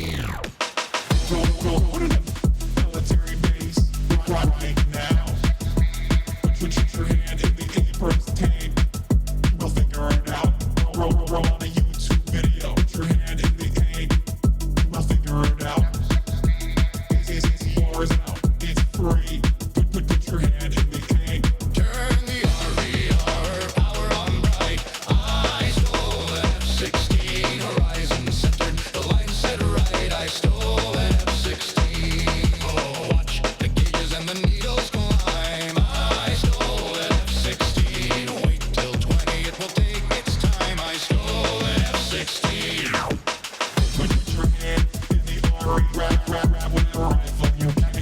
Put it in military base right now. Put your hand in the apron's tank. We'll figure it out. Roll on a YouTube video. Put your hand in the tank. We'll figure it out. It's yours out. It's free. Put your hand in the tank. Turn the RER power on bright. I stole an F-16 horizon centered. The line set right. I stole an F-16. Oh, watch the gauges and the needles climb. I stole an F-16. Wait till 20. It will take its time. I stole an F-16. Put your hand in the RE. Grab whatever rifle you can.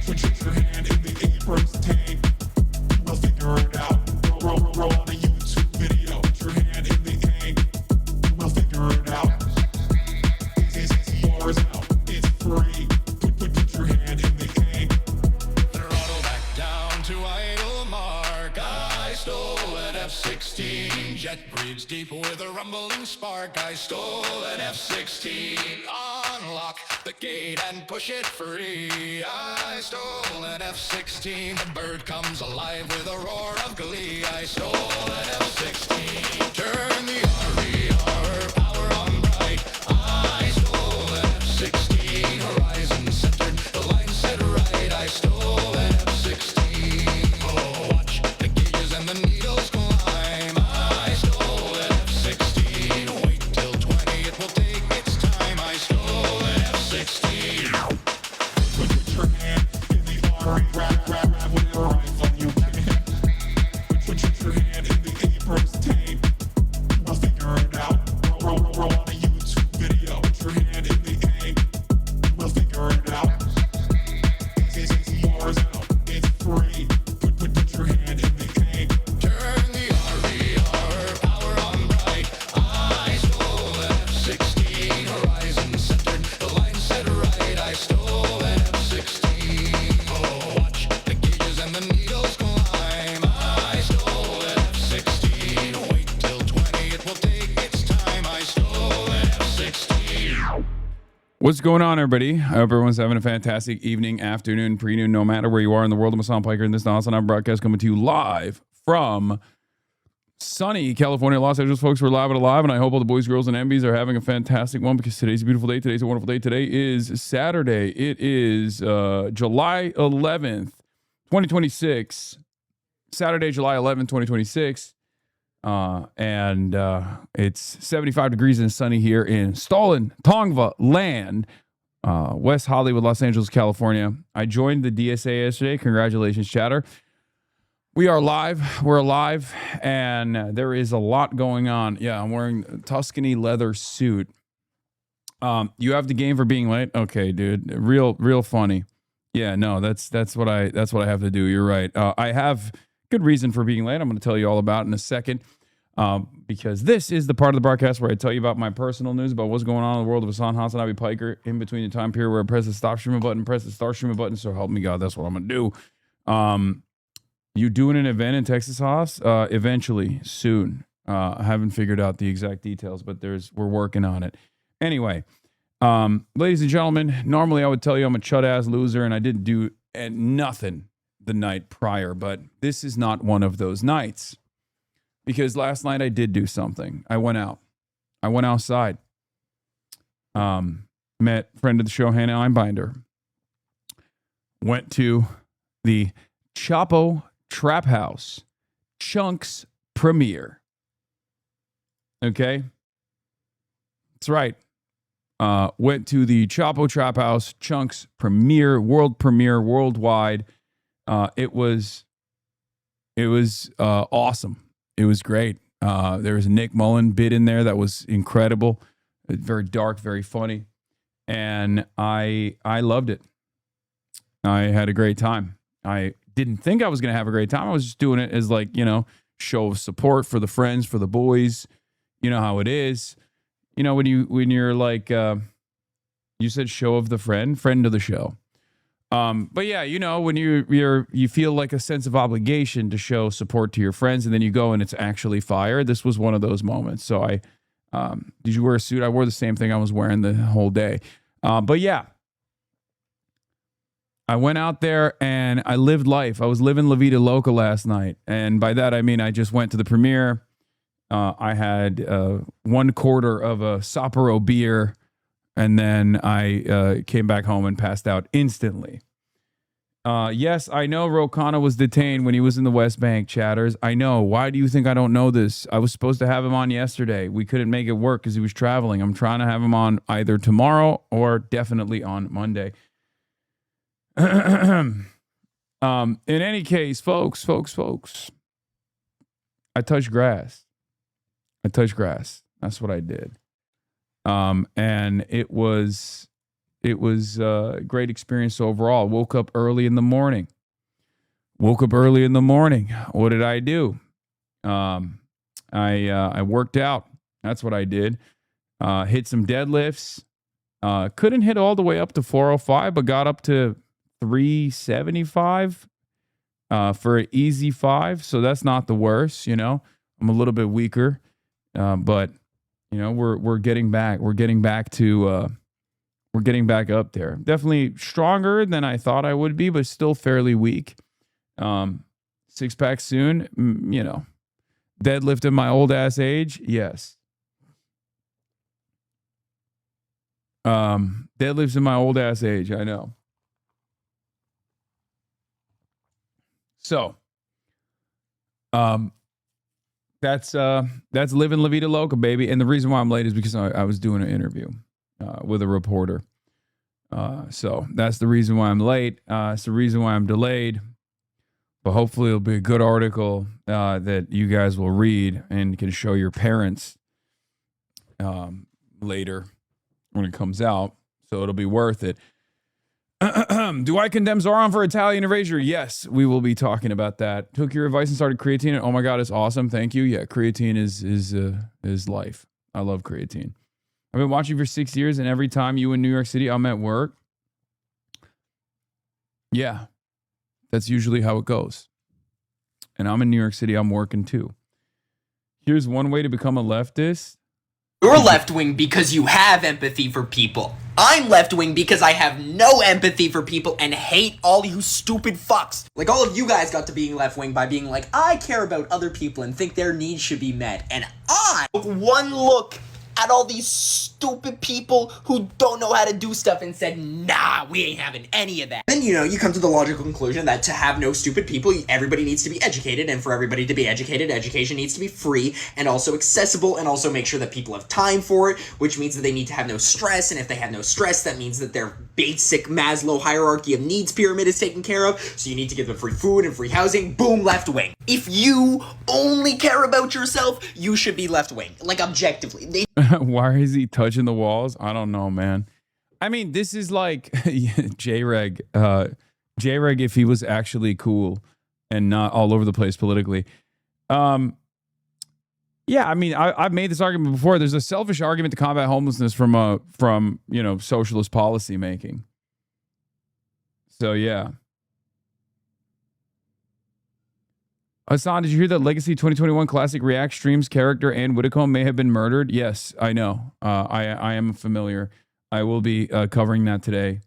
Put your hand in the apron's tank. We'll figure it out. Roll on a YouTube video. Put your hand in the tank. We'll figure it out. It's yours out. It's free. Put your hand in the tank. Throttle back down to idle mark. I stole an F-16. Jet breathes deep with a rumbling spark. I stole an F-16. Unlock the gate and push it free. I stole an F-16. The bird comes alive with a roar of glee. I stole an F-16. Turn the RER power on bright. I stole an F-16. Horizon centered. The line set right. I stole an F-16. Oh, watch the gauges and the needles climb. I stole an F-16. Wait till 20. It will take its time. I stole an F-16. Put your hand in the RE. Grab whatever rifle you can. Put your hand in the apron's tank. We'll figure it out. Roll on a YouTube video. Put your hand in the tank. We'll figure it out. It's yours out. It's free. Put your hand in the tank. Turn the RER power on bright. I stole an F-16. Horizon centered. The line set right. I stole an F-16. Oh, watch the gauges and the needles climb. I stole an F-16. Wait till 20. It will take its time. I stole an F-16. What's going on, everybody? I hope everyone's having a fantastic evening, afternoon, pre-noon, no matter where you are in the world. I'm Hasan Piker, and this is the HasanAbi broadcast coming to you live from sunny California, Los Angeles. Folks, we're live and alive, and I hope all the boys, girls, and MBs are having a fantastic one because today's a beautiful day. Today's a wonderful day. Today is Saturday. It is July 11th, 2026. Saturday, July 11th, 2026. And it's 75 degrees and sunny here in Stollen, Tongva land, West Hollywood, Los Angeles, California. I joined the DSA yesterday. Congratulations, chatter. We are live. We're alive, and there is a lot going on. Yeah, I'm wearing a Tuscany leather suit. You have the game for being late? Okay, dude. Real funny. Yeah, no, that's what I have to do. You're right. I have good reason for being late. I'm going to tell you all about in a second. Because this is the part of the broadcast where I tell you about my personal news, about what's going on in the world of HasanAbi Piker in between the time period where I press the stop streaming button, press the start streaming button. So help me God, that's what I'm going to do. You doing an event in Texas, Haas? Eventually, soon. I haven't figured out the exact details, but we're working on it. Anyway, ladies and gentlemen, normally I would tell you I'm a chud-ass loser and I didn't do nothing the night prior, but this is not one of those nights. Because last night I did do something. I went out. I went outside. Met friend of the show, Hannah Einbinder. Went to the Chapo Trap House Chunks premiere. Okay? That's right. Went to the Chapo Trap House Chunks premiere, worldwide. It was awesome. It was great. There was a Nick Mullen bit in there that was incredible. Very dark, very funny. And I loved it. I had a great time. I didn't think I was going to have a great time. I was just doing it as show of support for the friends, for the boys. You know how it is. When you're like, you said show of the friend of the show. But yeah, when you feel like a sense of obligation to show support to your friends, and then you go and it's actually fire. This was one of those moments. So Did you wear a suit? I wore the same thing I was wearing the whole day. But yeah, I went out there and I lived life. I was living La Vida Loca last night. And by that, I mean, I just went to the premiere. I had 1/4 of a Sapporo beer. And then I came back home and passed out instantly. Yes, I know Rokana was detained when he was in the West Bank, chatters. I know. Why do you think I don't know this? I was supposed to have him on yesterday. We couldn't make it work because he was traveling. I'm trying to have him on either tomorrow or definitely on Monday. In any case, folks, I touched grass. That's what I did. And it was a great experience overall. Woke up early in the morning. What did I do? I worked out. That's what I did. Hit some deadlifts. Couldn't hit all the way up to 405, but got up to 375 for an easy 5. So that's not the worst, I'm a little bit weaker, but we're getting back. We're getting back up there. Definitely stronger than I thought I would be, but still fairly weak. 6-pack soon, deadlift at my old ass age. Yes. Deadlifts in my old ass age. I know. So, that's living La Vida Loca, baby. And the reason why I'm late is because I was doing an interview with a reporter. So that's the reason why I'm late. It's the reason why I'm delayed. But hopefully it'll be a good article that you guys will read and can show your parents later when it comes out. So it'll be worth it. Do I condemn Zoran for Italian erasure? Yes, we will be talking about that. Took your advice and started creatine. Oh my God, it's awesome. Thank you. Yeah, creatine is life. I love creatine. I've been watching for 6 years, and every time you in New York City, I'm at work. Yeah, that's usually how it goes. And I'm in New York City. I'm working too. Here's one way to become a leftist. You're left-wing because you have empathy for people. I'm left-wing because I have no empathy for people and hate all you stupid fucks. Like, all of you guys got to being left-wing by being like, I care about other people and think their needs should be met. And I took one look at all these stupid people who don't know how to do stuff and said, nah, we ain't having any of that. Then, you come to the logical conclusion that to have no stupid people, everybody needs to be educated, and for everybody to be educated, education needs to be free and also accessible, and also make sure that people have time for it, which means that they need to have no stress, and if they have no stress, that means that their basic Maslow hierarchy of needs pyramid is taken care of, so you need to give them free food and free housing. Boom, left wing. If you only care about yourself, you should be left wing. Like, objectively. Why is he touching the walls? I don't know, man. I mean, this is like J-Reg. J-Reg, if he was actually cool and not all over the place politically. Yeah, I mean, I've made this argument before. There's a selfish argument to combat homelessness from socialist policy making. So, yeah. Hasan, did you hear that Legacy 2021 Classic React Streams character Ann Whitcomb may have been murdered? Yes, I know. I am familiar. I will be covering that today.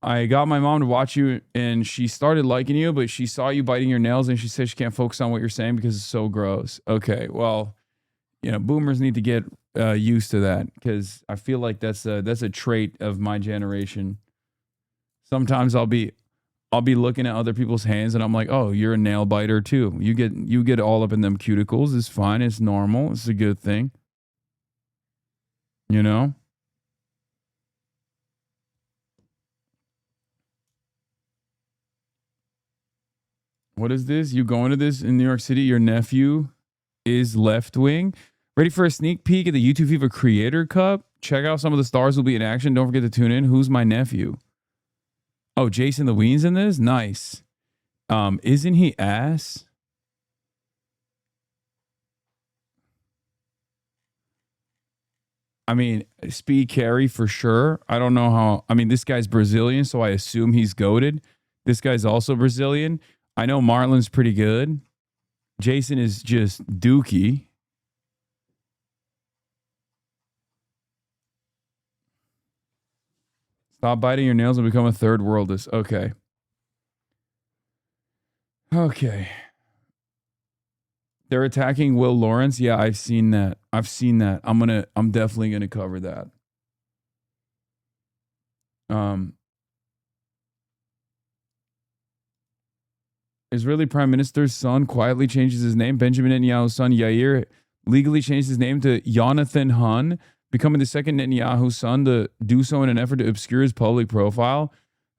I got my mom to watch you, and she started liking you, but she saw you biting your nails, and she said she can't focus on what you're saying because it's so gross. Okay, well, boomers need to get used to that because I feel like that's a trait of my generation. Sometimes I'll be looking at other people's hands and I'm like, oh, you're a nail biter too. You get all up in them cuticles. It's fine. It's normal. It's a good thing. What is this? You going to this in New York City? Your nephew is left wing. Ready for a sneak peek at the YouTube FIFA Creator Cup? Check out some of the stars will be in action. Don't forget to tune in. Who's my nephew? Oh, Jason Lewin's in this? Nice. Isn't he ass? I mean, speed carry for sure. I don't know how. I mean, this guy's Brazilian, so I assume he's goated. This guy's also Brazilian. I know Marlon's pretty good. Jason is just dookie. Stop biting your nails and become a third worldist. Okay. Okay. They're attacking Will Lawrence. Yeah, I've seen that. I'm definitely gonna cover that. Israeli Prime Minister's son quietly changes his name. Benjamin Netanyahu's son Yair legally changed his name to Jonathan Hun, becoming the second Netanyahu son to do so in an effort to obscure his public profile.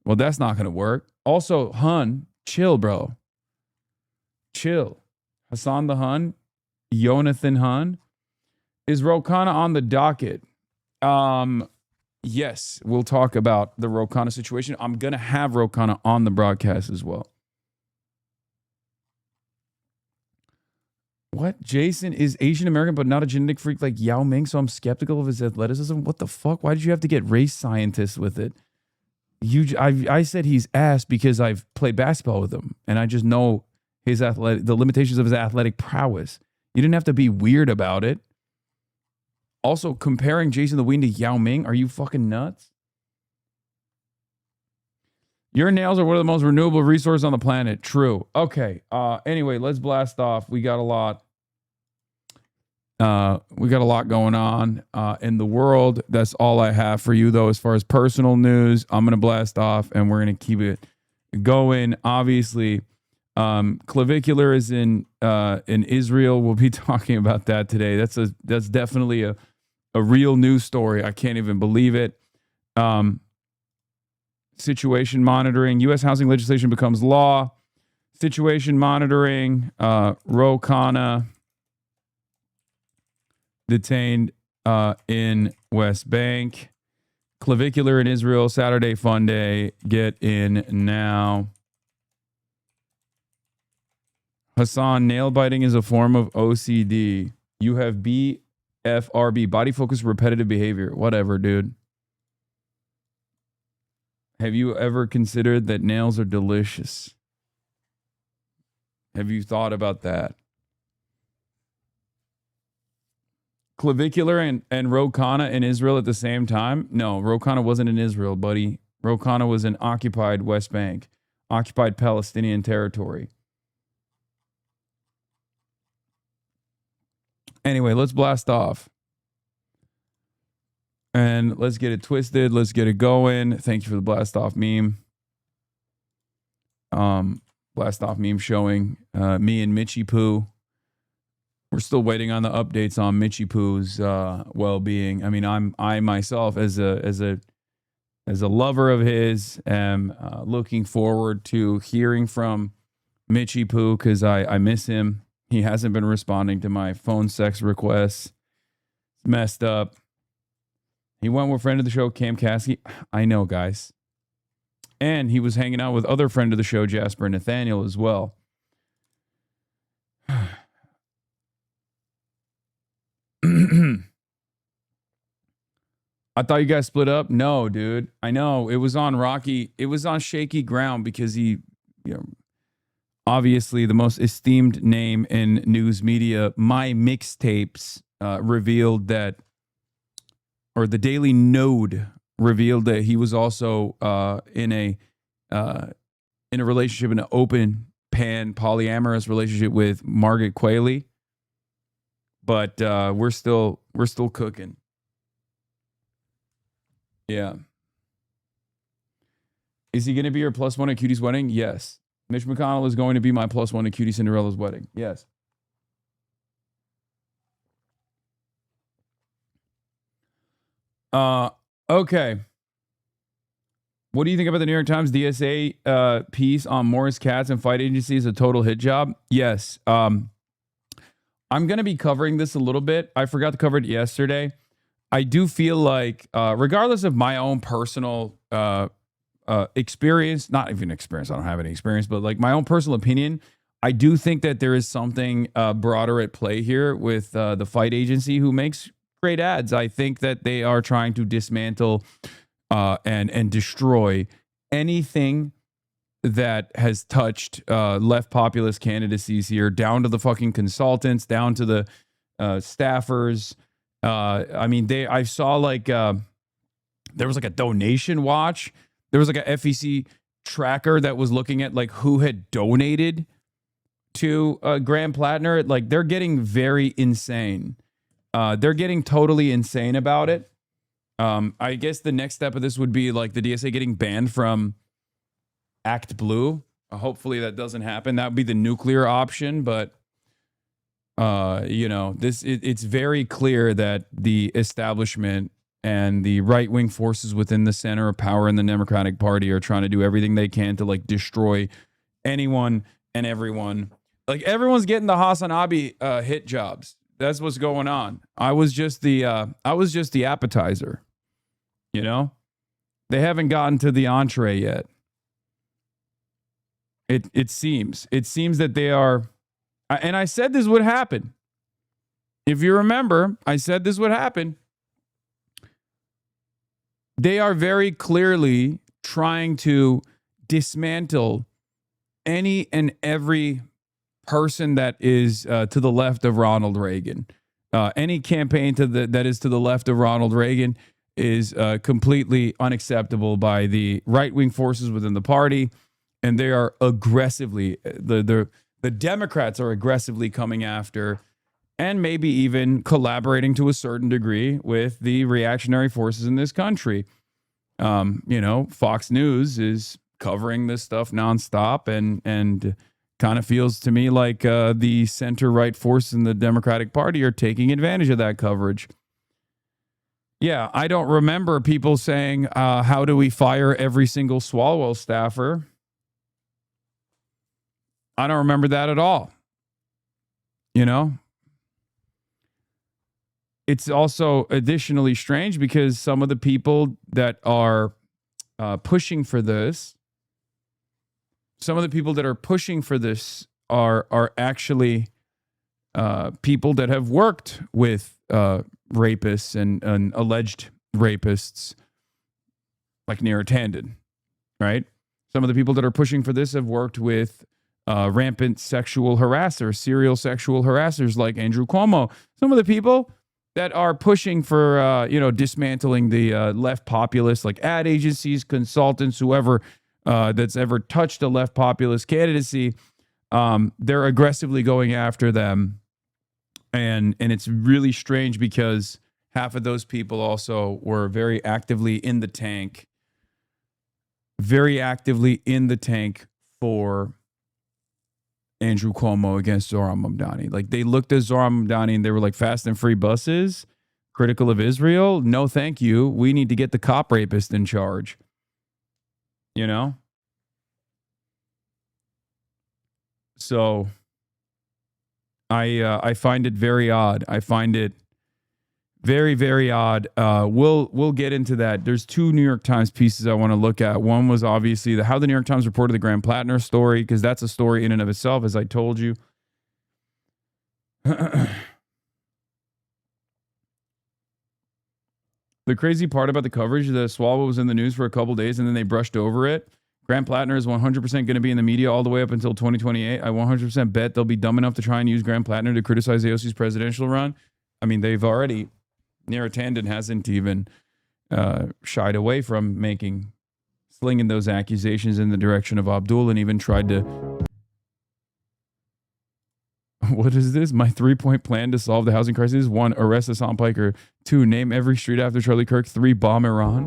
Well, that's not gonna work. Also, Hun, chill, bro. Chill. Hassan the Hun, Jonathan Hun. Is Ro Khanna on the docket? Yes, we'll talk about the Ro Khanna situation. I'm going to have Ro Khanna on the broadcast as well. What? Jason is Asian American, but not a genetic freak like Yao Ming, so I'm skeptical of his athleticism. What the fuck? Why did you have to get race scientists with it? I said he's ass because I've played basketball with him, and I just know the limitations of his athletic prowess. You didn't have to be weird about it. Also, comparing Jason the Ween to Yao Ming, are you fucking nuts? Your nails are one of the most renewable resources on the planet. True. Okay. Anyway, let's blast off. We got a lot. Going on in the world. That's all I have for you, though, as far as personal news. I'm gonna blast off, and we're gonna keep it going. Obviously, clavicular is in Israel. We'll be talking about that today. That's definitely a real news story. I can't even believe it. Situation monitoring. U.S. housing legislation becomes law. Situation monitoring. Ro Khanna detained in West Bank. Clavicular in Israel. Saturday fun day. Get in now. Hassan, nail biting is a form of OCD. You have BFRB, body focused repetitive behavior. Whatever, dude. Have you ever considered that nails are delicious? Have you thought about that? Clavicular and Ro Khanna in Israel at the same time? No, Ro Khanna wasn't in Israel, buddy. Ro Khanna was in occupied West Bank, occupied Palestinian territory. Anyway, let's blast off. And let's get it twisted. Let's get it going. Thank you for the blast off meme. Blast off meme showing me and Mitchie Poo. We're still waiting on the updates on Mitchie Poo's well-being. I mean, I myself as a lover of his am looking forward to hearing from Mitchie Poo because I miss him. He hasn't been responding to my phone sex requests. It's messed up. He went with friend of the show, Cam Caskey. I know, guys. And he was hanging out with other friend of the show, Jasper Nathaniel, as well. I thought you guys split up. No, dude. I know. It was on rocky. It was on shaky ground because he, obviously the most esteemed name in news media, My Mixtapes revealed that, or the Daily Node revealed that he was also in a relationship, in an open pan polyamorous relationship with Margaret Qualley. But we're still cooking. Yeah. Is he going to be your +1 at Cutie's wedding? Yes. Mitch McConnell is going to be my +1 at Cutie Cinderella's wedding. Yes. Okay. What do you think about the New York Times DSA piece on Morris Katz and fight agency as a total hit job? Yes. I'm going to be covering this a little bit. I forgot to cover it yesterday. I do feel like, regardless of my own personal experience, not even experience, I don't have any experience, but like my own personal opinion, I do think that there is something broader at play here with the fight agency who makes great ads. I think that they are trying to dismantle and destroy anything that has touched left populist candidacies here, down to the fucking consultants, down to the staffers. I mean, I saw like there was like a donation watch. There was like a FEC tracker that was looking at like who had donated to Graham Plattner. Like they're getting very insane. They're getting totally insane about it. I guess the next step of this would be like the DSA getting banned from Act Blue. Hopefully that doesn't happen. That would be the nuclear option. But, it's very clear that the establishment and the right-wing forces within the center of power in the Democratic Party are trying to do everything they can to like destroy anyone and everyone. Like everyone's getting the HasanAbi hit jobs. That's what's going on. I was just the appetizer. You know, they haven't gotten to the entree yet. It seems that they are, and I said this would happen. If you remember, I said this would happen. They are very clearly trying to dismantle any and every person that is to the left of Ronald Reagan. Any campaign that is to the left of Ronald Reagan is completely unacceptable by the right-wing forces within the party, and they are aggressively the Democrats are aggressively coming after and maybe even collaborating to a certain degree with the reactionary forces in this country. Fox News is covering this stuff nonstop and kind of feels to me like the center-right forces in the Democratic Party are taking advantage of that coverage. Yeah, I don't remember people saying, how do we fire every single Swalwell staffer? I don't remember that at all. It's also additionally strange because some of the people that are pushing for this, are actually people that have worked with rapists and alleged rapists like Neera Tanden, right? Some of the people that are pushing for this have worked with rampant sexual harassers, serial sexual harassers like Andrew Cuomo. Some of the people that are pushing for, dismantling the left populists like ad agencies, consultants, whoever that's ever touched a left populist candidacy, they're aggressively going after them. And it's really strange because half of those people also were very actively in the tank for Andrew Cuomo against Zohran Mamdani. Like they looked at Zohran Mamdani and they were like, fast and free buses, critical of Israel. No, thank you. We need to get the cop rapist in charge. So I find it very odd. I find it very, very odd. We'll get into that. There's two New York Times pieces I want to look at. One was obviously how the New York Times reported the Graham Plattner story, because that's a story in and of itself, as I told you. The crazy part about the coverage, the Swalwell was in the news for a couple days and then they brushed over it. Graham Plattner is 100% going to be in the media all the way up until 2028. I 100% bet they'll be dumb enough to try and use Graham Plattner to criticize AOC's presidential run. I mean, they've already, Neera Tanden hasn't even shied away from slinging those accusations in the direction of Abdul and even tried to. What is this? My 3-point plan to solve the housing crisis. 1, arrest Hasan Piker. 2, name every street after Charlie Kirk. 3, bomb Iran.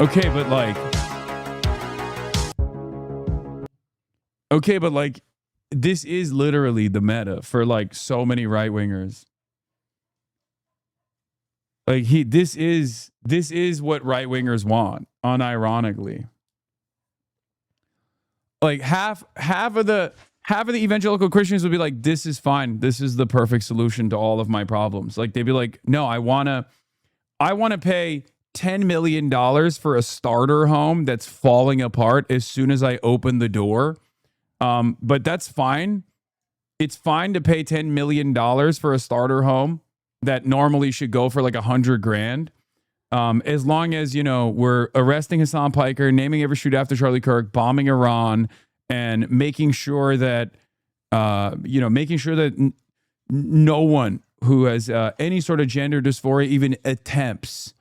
Okay, but like, this is literally the meta for like so many right wingers. Like this is what right wingers want, unironically. Like half of the evangelical Christians would be like, this is fine. This is the perfect solution to all of my problems. Like they'd be like, no, I want to pay $10 million for a starter home that's falling apart as soon as I open the door. But that's fine. It's fine to pay $10 million for a starter home that normally should go for like $100,000. As long as, you know, we're arresting Hasan Piker, naming every shoot after Charlie Kirk, bombing Iran, and making sure that, making sure that no one who has any sort of gender dysphoria even attempts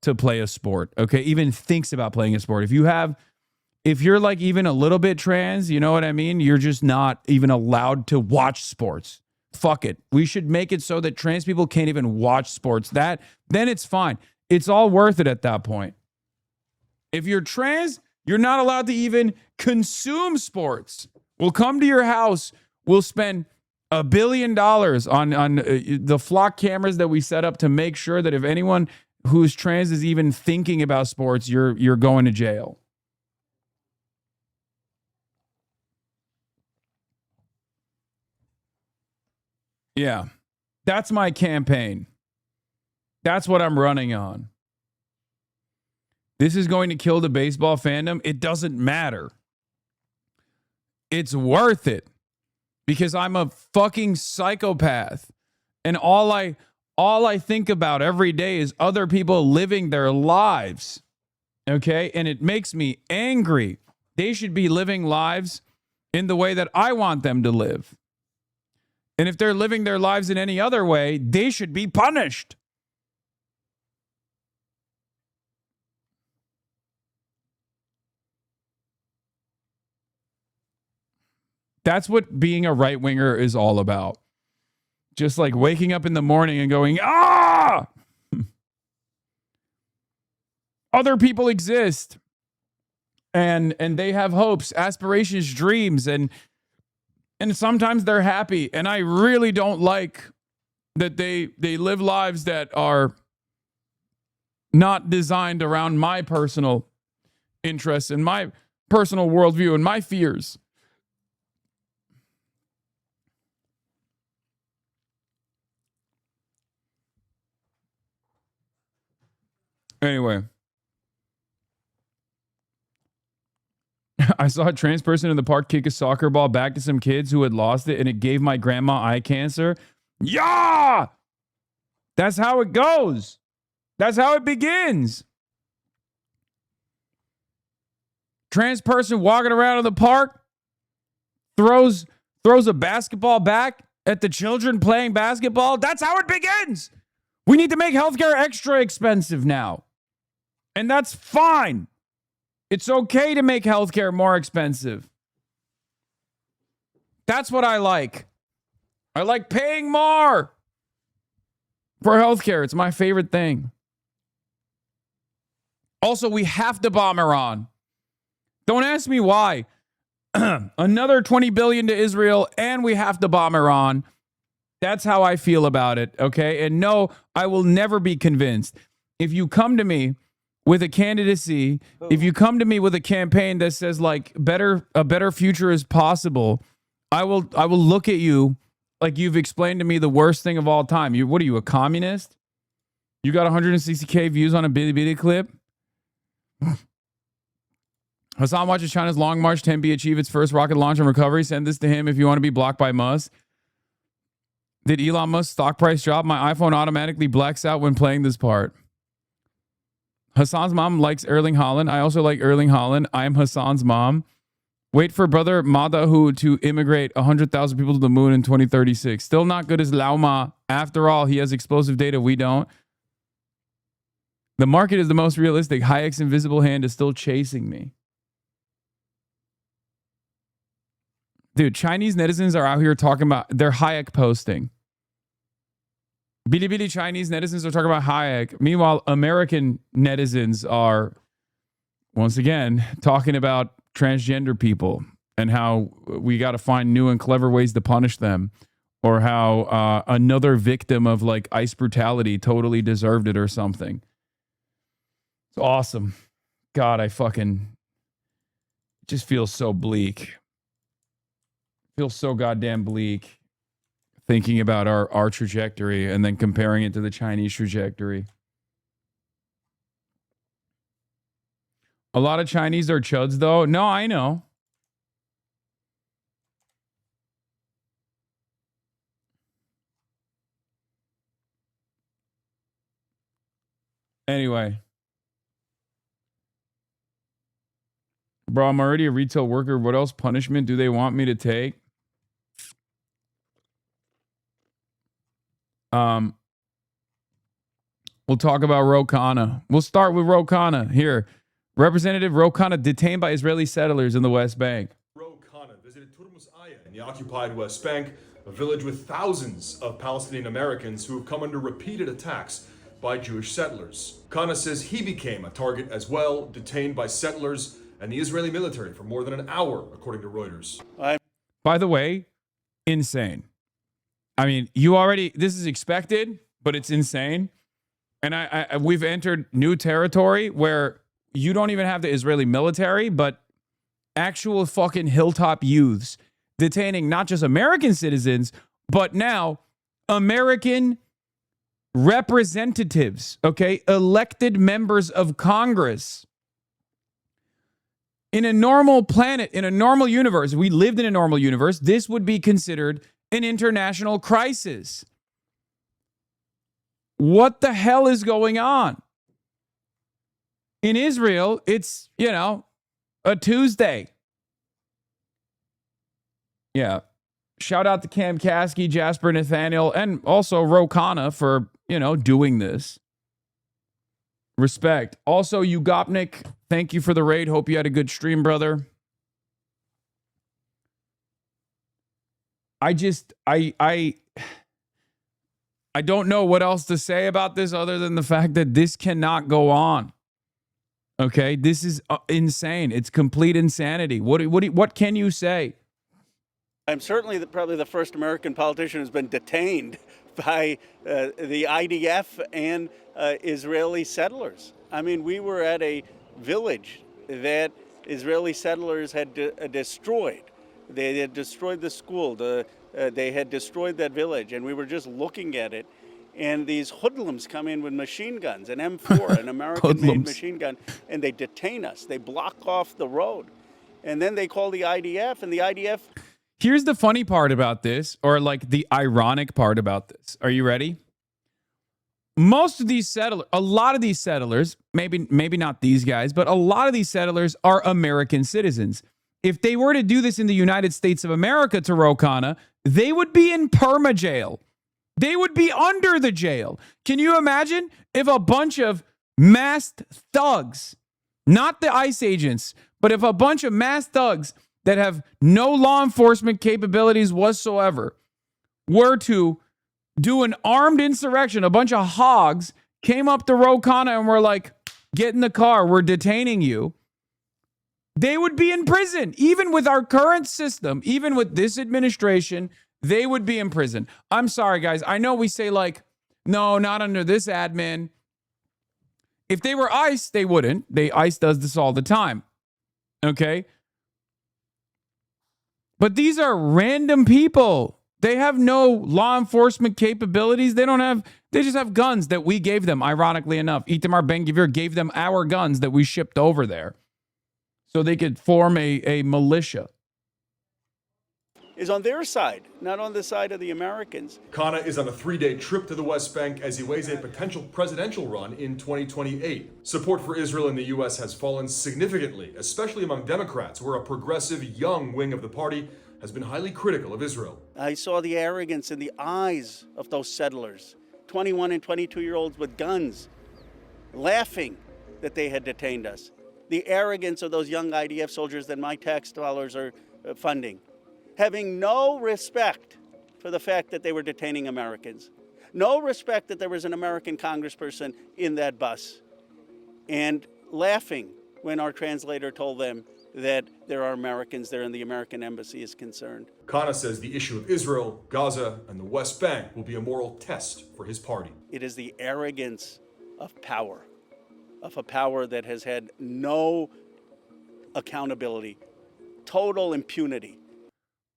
to play a sport, okay, even thinks about playing a sport. If you're like even a little bit trans, you know what I mean? You're just not even allowed to watch sports. Fuck it. We should make it so that trans people can't even watch sports. Then it's fine. It's all worth it at that point. If you're trans, you're not allowed to even consume sports. We'll come to your house. We'll spend $1 billion on the flock cameras that we set up to make sure that if anyone who's trans is even thinking about sports, you're going to jail. Yeah, that's my campaign. That's what I'm running on. This is going to kill the baseball fandom. It doesn't matter. It's worth it because I'm a fucking psychopath. And all I think about every day is other people living their lives. Okay? And it makes me angry. They should be living lives in the way that I want them to live. And if they're living their lives in any other way, they should be punished. That's what being a right winger is all about. Just like waking up in the morning and going, ah! Other people exist. And they have hopes, aspirations, dreams, and sometimes they're happy. And I really don't like that they live lives that are not designed around my personal interests and my personal worldview and my fears. Anyway, I saw a trans person in the park kick a soccer ball back to some kids who had lost it, and it gave my grandma eye cancer. Yeah! That's how it goes. That's how it begins. Trans person walking around in the park throws a basketball back at the children playing basketball. That's how it begins. We need to make healthcare extra expensive now. And that's fine. It's okay to make healthcare more expensive. That's what I like. I like paying more for healthcare. It's my favorite thing. Also, we have to bomb Iran. Don't ask me why. Another $20 billion to Israel, and we have to bomb Iran. That's how I feel about it, okay? And no, I will never be convinced. If you come to me with a candidacy, if you come to me with a campaign that says like a better future is possible, I will look at you like you've explained to me the worst thing of all time. What are you, a communist? You got 160K views on a Bilibili clip? Hasan watches China's Long March 10B achieve its first rocket launch and recovery. Send this to him if you want to be blocked by Musk. Did Elon Musk's stock price drop? My iPhone automatically blacks out when playing this part. Hasan's mom likes Erling Haaland. I also like Erling Haaland. I am Hasan's mom. Wait for brother Madahu to immigrate 100,000 people to the moon in 2036. Still not good as Lauma. After all, he has explosive data. We don't. The market is the most realistic. Hayek's invisible hand is still chasing me. Dude, Chinese netizens are out here talking about their Hayek posting. Bilibili Chinese netizens are talking about Hayek. Meanwhile, American netizens are, once again, talking about transgender people and how we got to find new and clever ways to punish them, or how another victim of like ICE brutality totally deserved it or something. It's awesome. God, I fucking just feel so bleak. Feel so goddamn bleak thinking about our trajectory and then comparing it to the Chinese trajectory. A lot of Chinese are chuds, though. No, I know. Anyway. Bro, I'm already a retail worker. What else punishment do they want me to take? We'll talk about Ro Khanna. We'll start with Ro Khanna here. Representative Ro Khanna detained by Israeli settlers in the West Bank. Ro Khanna visited Turmus Aya in the occupied West Bank, a village with thousands of Palestinian Americans who have come under repeated attacks by Jewish settlers. Khanna says he became a target as well, detained by settlers and the Israeli military for more than an hour, according to Reuters. By the way, insane. I mean, this is expected, but it's insane. And we've entered new territory where you don't even have the Israeli military, but actual fucking hilltop youths detaining not just American citizens, but now American representatives, okay? Elected members of Congress. In a normal planet, in a normal universe, if we lived in a normal universe, this would be considered an international crisis. What the hell is going on? In Israel, it's, a Tuesday. Yeah. Shout out to Cam Kasky, Jasper Nathaniel, and also Ro Khanna for, doing this. Respect. Also, Ugopnik, thank you for the raid. Hope you had a good stream, brother. I don't know what else to say about this other than the fact that this cannot go on. Okay, this is insane. It's complete insanity. What can you say? I'm certainly probably the first American politician who's been detained by the IDF and Israeli settlers. I mean, we were at a village that Israeli settlers had destroyed. They had destroyed the school. They had destroyed that village, and we were just looking at it. And these hoodlums come in with machine guns, an M4, an American-made machine gun, and they detain us. They block off the road. And then they call the IDF, and the IDF... Here's the funny part about this, or like the ironic part about this. Are you ready? Most of these settlers, a lot of these settlers, maybe not these guys, but a lot of these settlers are American citizens. If they were to do this in the United States of America to Ro Khanna, they would be in perma jail. They would be under the jail. Can you imagine if a bunch of masked thugs, not the ICE agents, but if a bunch of masked thugs that have no law enforcement capabilities whatsoever were to do an armed insurrection, a bunch of hogs came up to Ro Khanna and were like, get in the car, we're detaining you. They would be in prison. Even with our current system, even with this administration, they would be in prison. I'm sorry, guys. I know we say like, no, not under this admin. If they were ICE, they wouldn't. ICE does this all the time. Okay? But these are random people. They have no law enforcement capabilities. They just have guns that we gave them, ironically enough. Itamar Ben-Gvir gave them our guns that we shipped over there so they could form a militia. Is on their side, not on the side of the Americans. Khanna is on a 3-day trip to the West Bank as he weighs a potential presidential run in 2028. Support for Israel in the U.S. has fallen significantly, especially among Democrats, where a progressive young wing of the party has been highly critical of Israel. I saw the arrogance in the eyes of those settlers, 21 and 22-year-olds with guns, laughing that they had detained us. The arrogance of those young IDF soldiers that my tax dollars are funding. Having no respect for the fact that they were detaining Americans. No respect that there was an American congressperson in that bus. And laughing when our translator told them that there are Americans there and the American embassy is concerned. Khanna says the issue of Israel, Gaza, and the West Bank will be a moral test for his party. It is the arrogance of a power that has had no accountability, total impunity.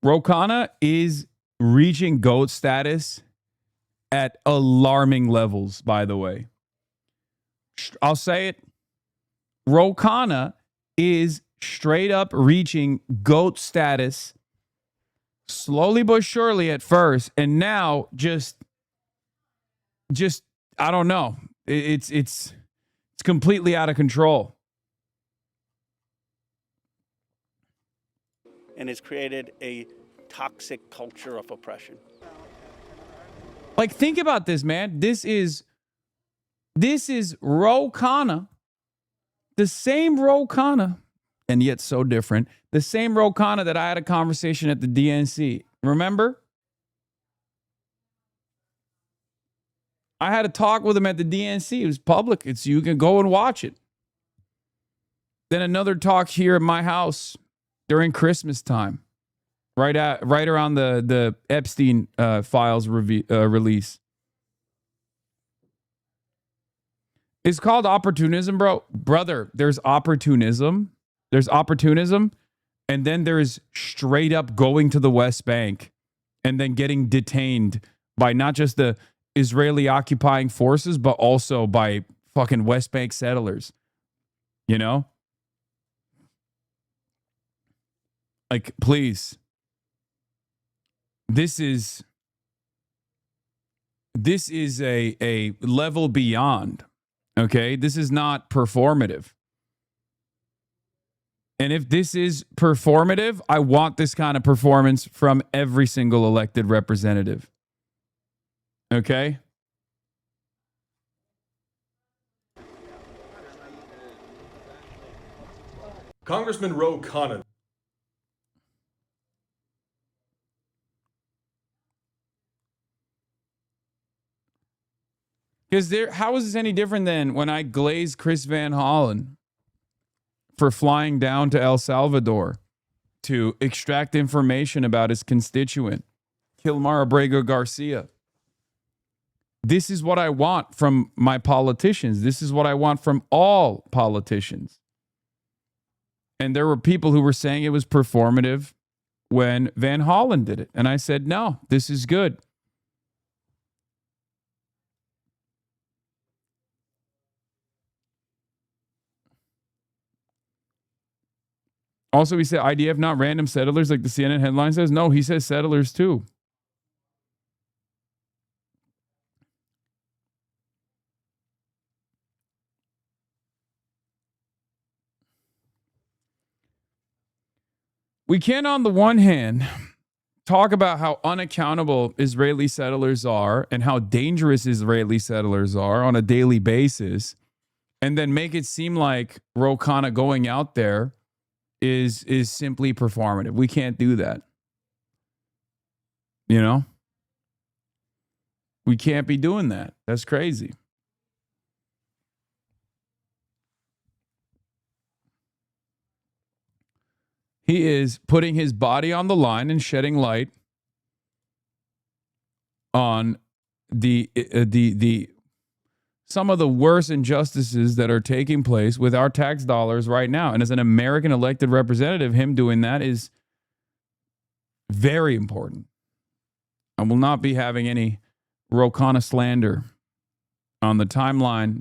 Ro Khanna is reaching GOAT status at alarming levels, by the way. I'll say it. Ro Khanna is straight up reaching GOAT status slowly but surely at first, and now just I don't know. It's It's completely out of control. And it's created a toxic culture of oppression. Like, think about this, man. This is Ro Khanna, the same Ro Khanna, and yet so different. The same Ro Khanna that I had a conversation at the DNC. Remember? I had a talk with him at the DNC. It was public. You can go and watch it. Then another talk here at my house during Christmas time, right around the Epstein files release. It's called opportunism, brother. There's opportunism. And then there's straight up going to the West Bank and then getting detained by not just the Israeli occupying forces, but also by fucking West Bank settlers. You know? Like, please. This is a level beyond. Okay? This is not performative. And if this is performative, I want this kind of performance from every single elected representative. Okay? Congressman Ro Khanna. Because how is this any different than when I glazed Chris Van Hollen for flying down to El Salvador to extract information about his constituent, Kilmar Abrego Garcia? This is what I want from my politicians. This is what I want from all politicians. And there were people who were saying it was performative when Van Hollen did it. And I said, no, this is good. Also, he said IDF, not random settlers like the CNN headline says. No, he says settlers too. We can, on the one hand, talk about how unaccountable Israeli settlers are and how dangerous Israeli settlers are on a daily basis, and then make it seem like Ro Khanna going out there is simply performative. We can't do that. You know? We can't be doing that. That's crazy. He is putting his body on the line and shedding light on the some of the worst injustices that are taking place with our tax dollars right now. And as an American elected representative, him doing that is very important. I will not be having any Ro Khanna slander on the timeline,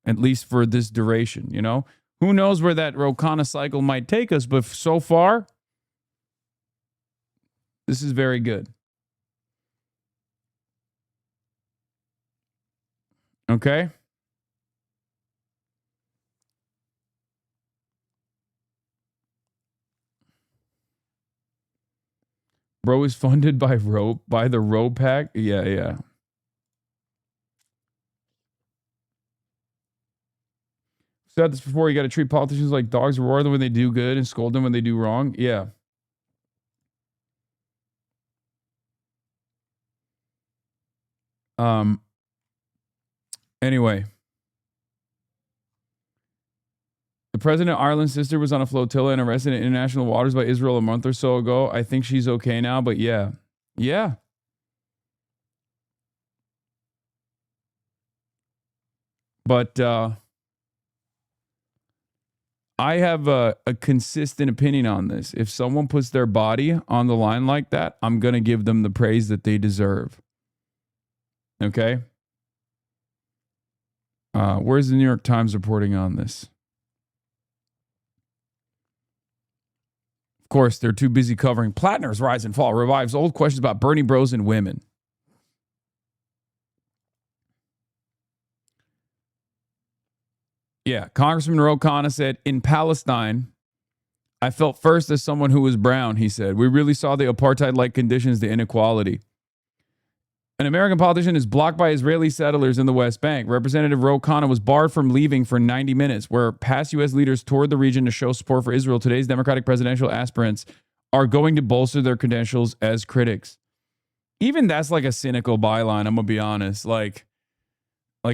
at least for this duration, you know? Who knows where that Ro Khanna cycle might take us, but so far, this is very good. Okay? Bro is funded by the Ro Pack? Yeah. Said this before, you got to treat politicians like dogs, reward them when they do good and scold them when they do wrong. Yeah. Anyway. The president of Ireland's sister was on a flotilla and arrested in international waters by Israel a month or so ago. I think she's okay now, but yeah. Yeah. But I have a consistent opinion on this. If someone puts their body on the line like that, I'm going to give them the praise that they deserve. Okay? Where's the New York Times reporting on this? Of course, they're too busy covering Plattner's rise and fall revives old questions about Bernie bros and women. yeah, Congressman Ro Khanna said, in Palestine, I felt first as someone who was brown, he said. We really saw the apartheid-like conditions, the inequality. An American politician is blocked by Israeli settlers in the West Bank. Representative Ro Khanna was barred from leaving for 90 minutes, where past U.S. leaders toured the region to show support for Israel. Today's Democratic presidential aspirants are going to bolster their credentials as critics. Even that's like a cynical byline, I'm going to be honest. Like,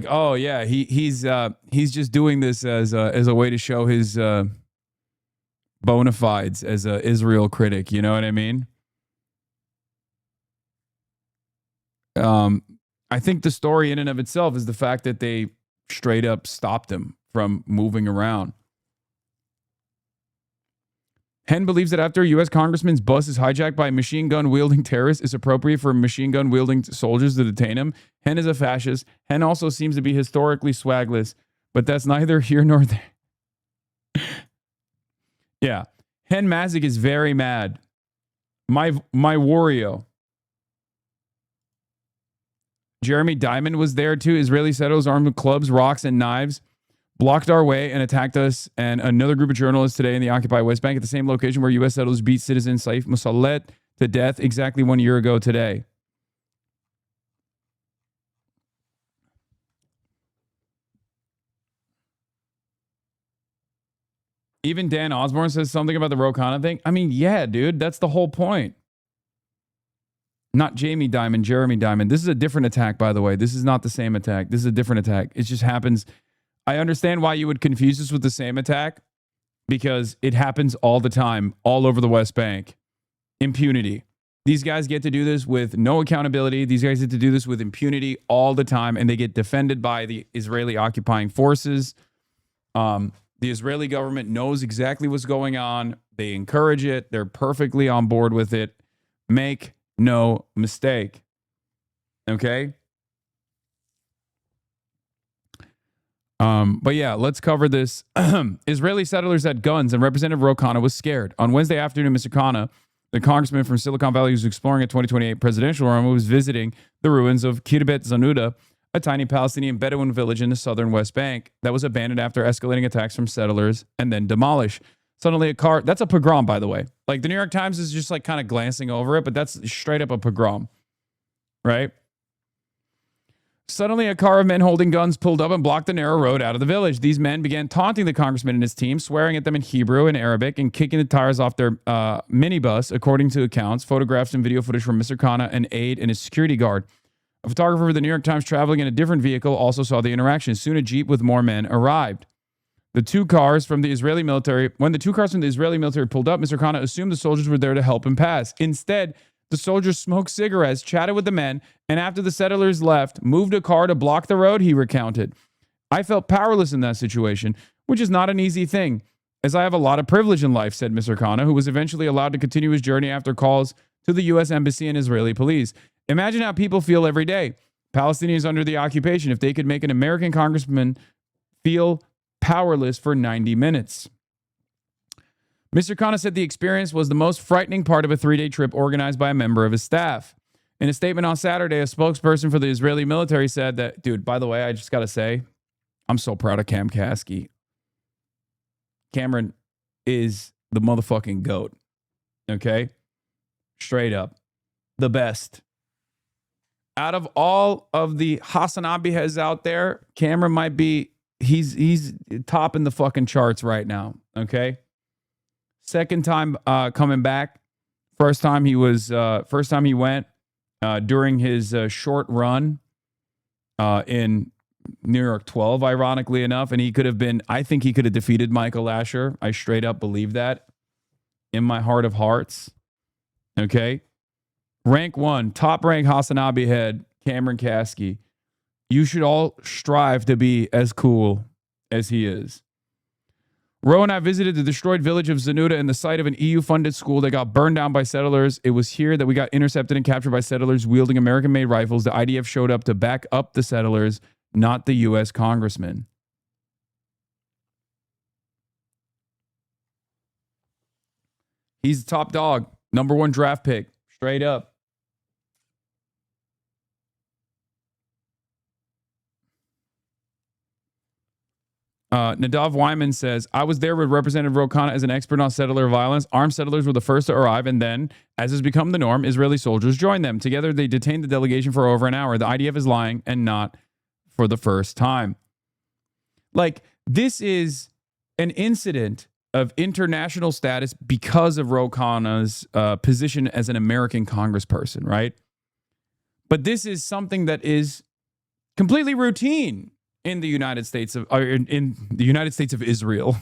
oh yeah, he's just doing this as a way to show his bona fides as a Israel critic. You know what I mean? I think the story in and of itself is the fact that they straight up stopped him from moving around. Henn believes that after a U.S. congressman's bus is hijacked by a machine gun wielding terrorist, it's appropriate for machine gun wielding soldiers to detain him. Henn is a fascist. Henn also seems to be historically swagless, but that's neither here nor there. Yeah. Henn Mazik is very mad. My Wario. Jeremy Diamond was there too. Israeli settlers armed with clubs, rocks, and knives blocked our way and attacked us and another group of journalists today in the occupied West Bank at the same location where U.S. settlers beat citizen Saif Musallet to death exactly 1 year ago today. Even Dan Osborne says something about the Ro Khanna thing. I mean, yeah, dude, that's the whole point. Not Jamie Dimon, Jeremy Diamond. This is a different attack, by the way. This is not the same attack. This is a different attack. It just happens. I understand why you would confuse this with the same attack because it happens all the time, all over the West Bank. Impunity. These guys get to do this with no accountability. These guys get to do this with impunity all the time, and they get defended by the Israeli occupying forces. The Israeli government knows exactly what's going on. They encourage it. They're perfectly on board with it. Make no mistake. Okay? But yeah, let's cover this. Israeli settlers had guns, and Representative Ro Khanna was scared. On Wednesday afternoon, Mr. Khanna, the congressman from Silicon Valley who's exploring a 2028 presidential run, was visiting the ruins of Kirbet Zanuda, a tiny Palestinian Bedouin village in the southern West Bank that was abandoned after escalating attacks from settlers and then demolished. Suddenly a car, that's a pogrom, by the way. Like the New York Times is just like kind of glancing over it, but that's straight up a pogrom, right? Suddenly a car of men holding guns pulled up and blocked the narrow road out of the village. These men began taunting the congressman and his team, swearing at them in Hebrew and Arabic and kicking the tires off their minibus, according to accounts, photographs and video footage from Mr. Khanna, an aide, and his security guard. A photographer for the New York Times traveling in a different vehicle also saw the interaction. Soon a jeep with more men arrived. When the two cars from the Israeli military pulled up, Mr. Khanna assumed the soldiers were there to help him pass. Instead, the soldiers smoked cigarettes, chatted with the men, and after the settlers left, moved a car to block the road, he recounted. I felt powerless in that situation, which is not an easy thing, as I have a lot of privilege in life, said Mr. Khanna, who was eventually allowed to continue his journey after calls to the U.S. Embassy and Israeli police. Imagine how people feel every day. Palestinians under the occupation, if they could make an American congressman feel powerless for 90 minutes. Mr. Khanna said the experience was the most frightening part of a 3-day trip organized by a member of his staff. In a statement on Saturday, a spokesperson for the Israeli military said that, dude, by the way, I just got to say, I'm so proud of Cam Kasky. Cameron is the motherfucking GOAT. Okay? Straight up. The best. Out of all of the HasanAbi heads out there, Cameron might be, he's topping the fucking charts right now. Okay? Second time coming back. First time he went during his short run in New York 12, ironically enough. And I think he could have defeated Michael Asher. I straight up believe that in my heart of hearts. Okay. Rank 1, top rank HasanAbi head, Cameron Kasky. You should all strive to be as cool as he is. Ro and I visited the destroyed village of Zanuda and the site of an EU-funded school that got burned down by settlers. It was here that we got intercepted and captured by settlers wielding American-made rifles. The IDF showed up to back up the settlers, not the U.S. congressman. He's the top dog, number 1 draft pick, straight up. Nadav Wyman says, I was there with Representative Ro Khanna as an expert on settler violence. Armed settlers were the first to arrive, and then, as has become the norm, Israeli soldiers joined them. Together, they detained the delegation for over an hour. The IDF is lying, and not for the first time. Like, this is an incident of international status because of Ro Khanna's position as an American congressperson, right? But this is something that is completely routine in the United States of Israel,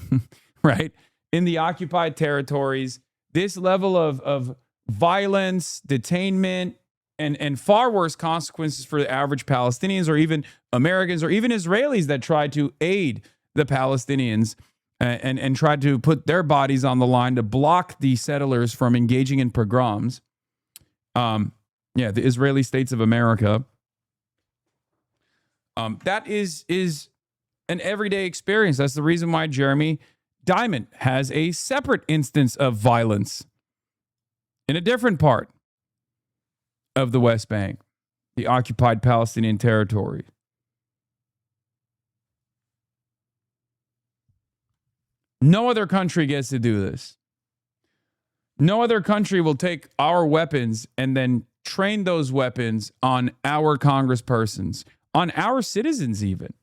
right? In the occupied territories, this level of violence, detainment, and far worse consequences for the average Palestinians or even Americans or even Israelis that try to aid the Palestinians and try to put their bodies on the line to block the settlers from engaging in pogroms. The Israeli states of America. That is an everyday experience. That's the reason why Jeremy Diamond has a separate instance of violence in a different part of the West Bank, the occupied Palestinian territory. No other country gets to do this. No other country will take our weapons and then train those weapons on our congresspersons, on our citizens even.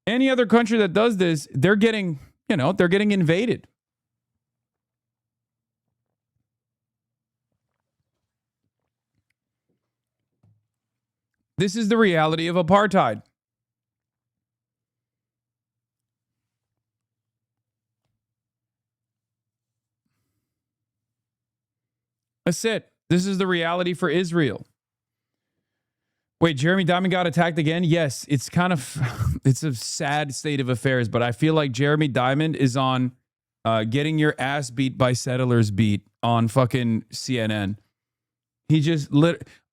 Any other country that does this, they're getting invaded. This is the reality of apartheid. That's it. This is the reality for Israel. Wait, Jeremy Diamond got attacked again? Yes, it's it's a sad state of affairs, but I feel like Jeremy Diamond is on getting your ass beat by settlers beat on fucking CNN.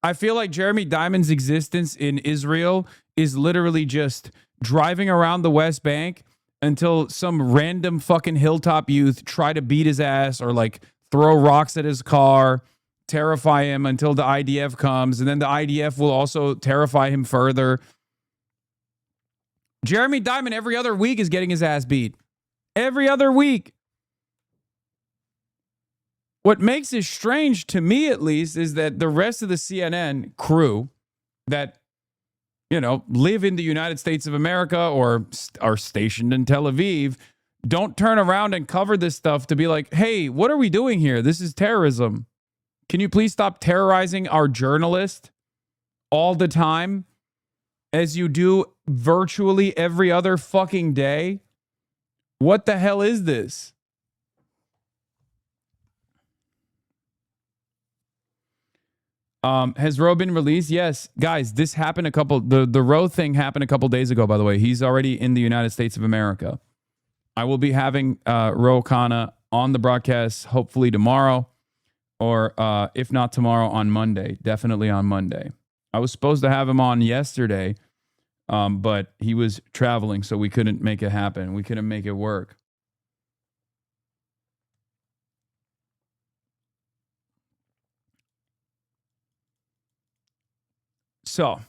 I feel like Jeremy Diamond's existence in Israel is literally just driving around the West Bank until some random fucking hilltop youth try to beat his ass or like throw rocks at his car, terrify him until the IDF comes, and then the IDF will also terrify him further. Jeremy Diamond every other week is getting his ass beat. Every other week. What makes it strange to me, at least, is that the rest of the CNN crew that, live in the United States of America or are stationed in Tel Aviv don't turn around and cover this stuff to be like, hey, what are we doing here? This is terrorism. Can you please stop terrorizing our journalist all the time as you do virtually every other fucking day? What the hell is this? Has Roe been released? Yes. Guys, this happened the Roe thing happened a couple days ago, by the way. He's already in the United States of America. I will be having Ro Khanna on the broadcast hopefully tomorrow, or if not tomorrow, on Monday. Definitely on Monday. I was supposed to have him on yesterday, but he was traveling, so we couldn't make it happen. We couldn't make it work. So,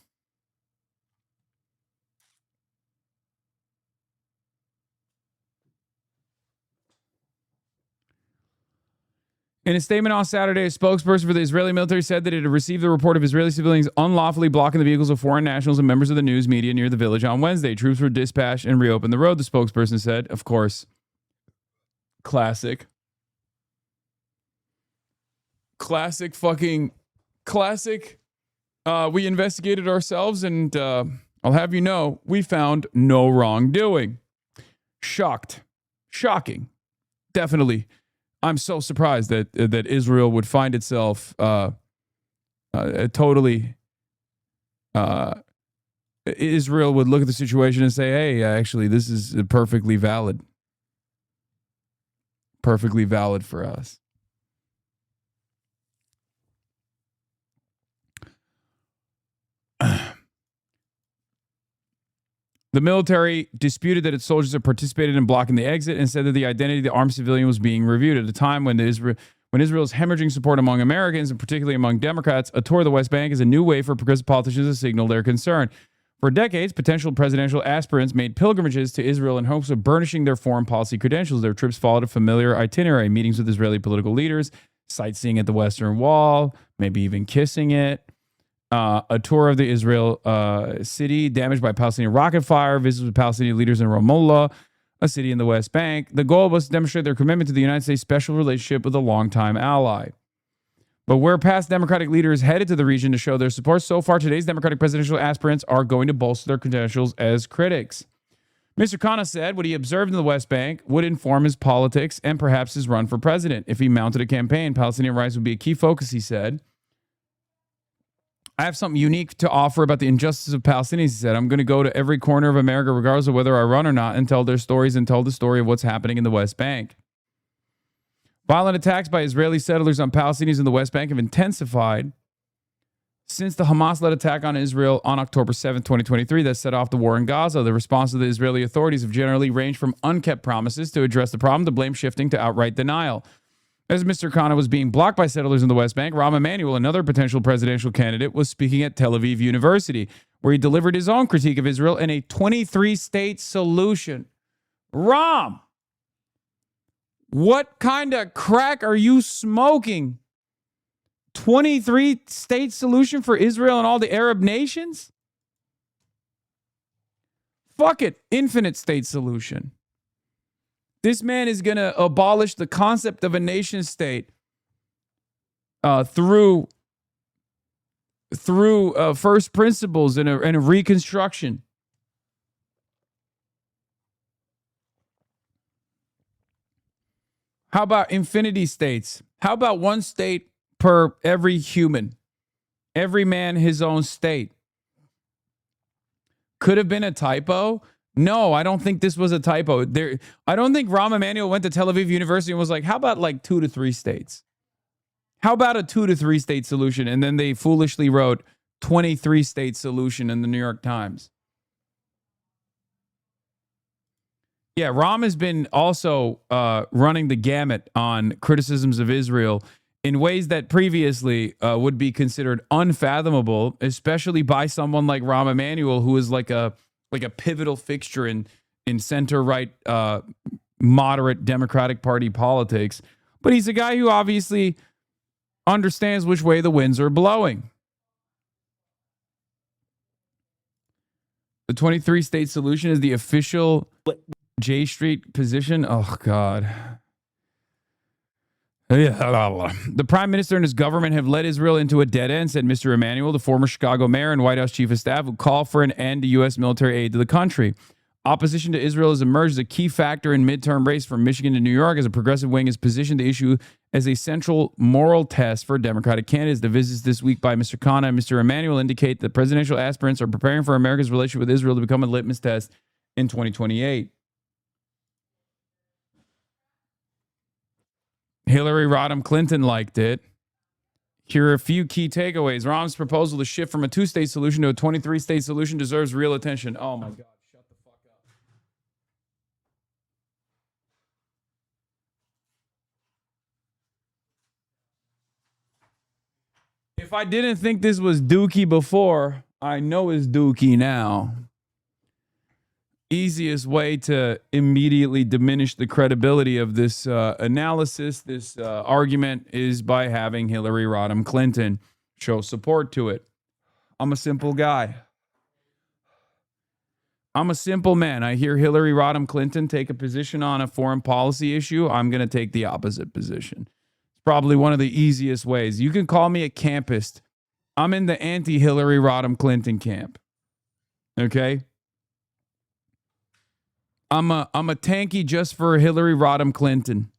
in a statement on Saturday, a spokesperson for the Israeli military said that it had received the report of Israeli civilians unlawfully blocking the vehicles of foreign nationals and members of the news media near the village on Wednesday. Troops were dispatched and reopened the road, the spokesperson said. Of course, classic. We investigated ourselves, and I'll have you know, we found no wrongdoing. Shocking. Definitely. I'm so surprised that Israel would find itself Israel would look at the situation and say, hey, actually, this is perfectly valid. Perfectly valid for us. The military disputed that its soldiers had participated in blocking the exit and said that the identity of the armed civilian was being reviewed at a time when Israel's hemorrhaging support among Americans, and particularly among Democrats, a tour of the West Bank is a new way for progressive politicians to signal their concern. For decades, potential presidential aspirants made pilgrimages to Israel in hopes of burnishing their foreign policy credentials. Their trips followed a familiar itinerary: meetings with Israeli political leaders, sightseeing at the Western Wall, maybe even kissing it, a tour of the Israel city damaged by Palestinian rocket fire, visits with Palestinian leaders in Ramallah, a city in the West Bank. The goal was to demonstrate their commitment to the United States' special relationship with a longtime ally. But where past Democratic leaders headed to the region to show their support, so far today's Democratic presidential aspirants are going to bolster their credentials as critics. Mr. Khanna said what he observed in the West Bank would inform his politics and perhaps his run for president. If he mounted a campaign, Palestinian rights would be a key focus, he said. I have something unique to offer about the injustice of Palestinians, he said. I'm going to go to every corner of America, regardless of whether I run or not, and tell their stories and tell the story of what's happening in the West Bank. Violent attacks by Israeli settlers on Palestinians in the West Bank have intensified since the Hamas-led attack on Israel on October 7, 2023, that set off the war in Gaza. The response of the Israeli authorities have generally ranged from unkept promises to address the problem to blame shifting to outright denial. As Mr. Khanna was being blocked by settlers in the West Bank, Rahm Emanuel, another potential presidential candidate, was speaking at Tel Aviv University, where he delivered his own critique of Israel and a 23-state solution. Rahm, what kind of crack are you smoking? 23-state solution for Israel and all the Arab nations? Fuck it. Infinite state solution. This man is going to abolish the concept of a nation state through first principles and a reconstruction. How about infinity states? How about one state per every human? Every man his own state. Could have been a typo. No, I don't think this was a typo. I don't think Rahm Emanuel went to Tel Aviv University and was like, how about like 2 to 3 states? How about a 2 to 3 state solution? And then they foolishly wrote 23-state solution in the New York Times. Yeah, Rahm has been also running the gamut on criticisms of Israel in ways that previously would be considered unfathomable, especially by someone like Rahm Emanuel, who is like a pivotal fixture in center-right moderate Democratic Party politics. But he's a guy who obviously understands which way the winds are blowing. The 23-state solution is the official J Street position. Oh, God. The prime minister and his government have led Israel into a dead end, said Mr. Emanuel, the former Chicago mayor and White House chief of staff, who called for an end to U.S. military aid to the country. Opposition to Israel has emerged as a key factor in midterm race from Michigan to New York, as a progressive wing is positioned the issue as a central moral test for Democratic candidates. The visits this week by Mr. Khanna and Mr. Emanuel indicate that presidential aspirants are preparing for America's relationship with Israel to become a litmus test in 2028. Hillary Rodham Clinton liked it. Here are a few key takeaways. Rahm's proposal to shift from a 2-state solution to a 23-state solution deserves real attention. Oh, my God. Shut the fuck up. If I didn't think this was dookie before, I know it's dookie now. Easiest way to immediately diminish the credibility of this analysis, this argument, is by having Hillary Rodham Clinton show support to it. I'm a simple guy. I'm a simple man. I hear Hillary Rodham Clinton take a position on a foreign policy issue. I'm going to take the opposite position. It's probably one of the easiest ways. You can call me a campist. I'm in the anti-Hillary Rodham Clinton camp. Okay? I'm a tanky just for Hillary Rodham Clinton.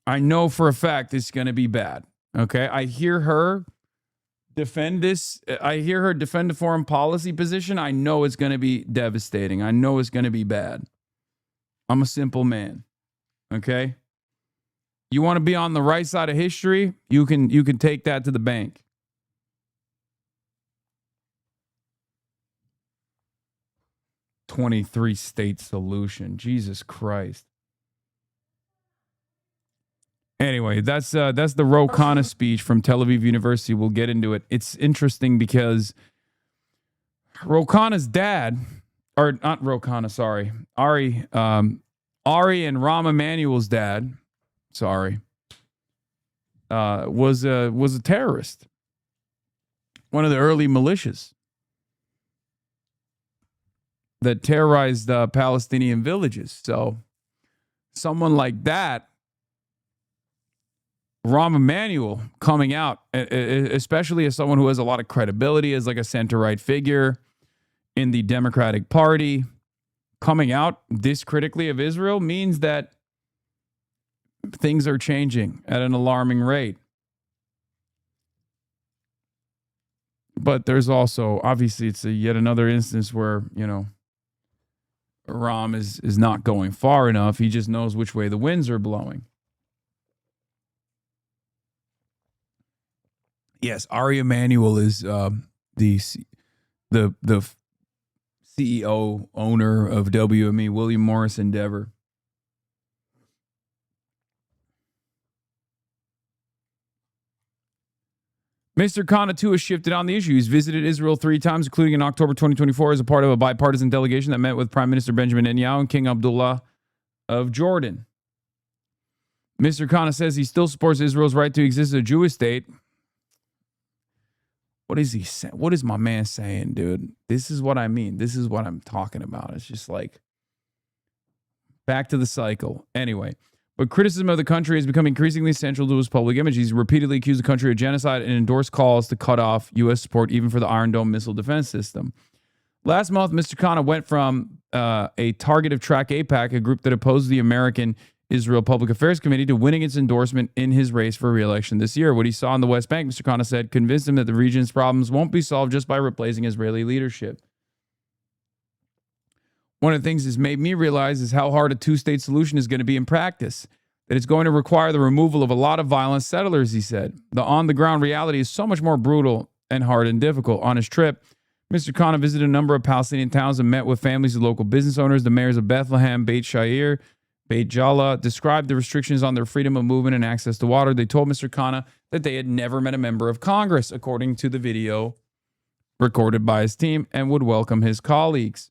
I know for a fact it's going to be bad. Okay? I hear her defend this. I hear her defend the foreign policy position. I know it's going to be devastating. I know it's going to be bad. I'm a simple man. Okay? You want to be on the right side of history? You can take that to the bank. 23-state solution. Jesus Christ. Anyway, that's the Ro Khanna speech from Tel Aviv University. We'll get into it. It's interesting because Ro Khanna's dad, or not Ro Khanna, sorry, Ari and Rahm Emanuel's dad, was a terrorist, one of the early militias that terrorized Palestinian villages. So someone like that, Rahm Emanuel, coming out, especially as someone who has a lot of credibility as like a center-right figure in the Democratic Party, coming out this critically of Israel means that things are changing at an alarming rate. But there's also, obviously, it's yet another instance where, Rahm is not going far enough. He just knows which way the winds are blowing. Yes, Ari Emanuel is the CEO owner of WME, William Morris Endeavor. Mr. Khanna, too, has shifted on the issue. He's visited Israel 3 times, including in October 2024 as a part of a bipartisan delegation that met with Prime Minister Benjamin Netanyahu and King Abdullah of Jordan. Mr. Khanna says he still supports Israel's right to exist as a Jewish state. What is he saying? What is my man saying, dude? This is what I mean. This is what I'm talking about. It's just like back to the cycle. Anyway, but criticism of the country has become increasingly central to his public image. He's repeatedly accused the country of genocide and endorsed calls to cut off U.S. support even for the Iron Dome missile defense system. Last month, Mr. Khanna went from a target of Track AIPAC, a group that opposed the American Israel Public Affairs Committee, to winning its endorsement in his race for re-election this year. What he saw in the West Bank, Mr. Khanna said, convinced him that the region's problems won't be solved just by replacing Israeli leadership. One of the things that's made me realize is how hard a two-state solution is going to be in practice, that it's going to require the removal of a lot of violent settlers, he said. The on-the-ground reality is so much more brutal and hard and difficult. On his trip, Mr. Khanna visited a number of Palestinian towns and met with families of local business owners. The mayors of Bethlehem, Beit Sha'ir, Beit Jala described the restrictions on their freedom of movement and access to water. They told Mr. Khanna that they had never met a member of Congress, according to the video recorded by his team, and would welcome his colleagues.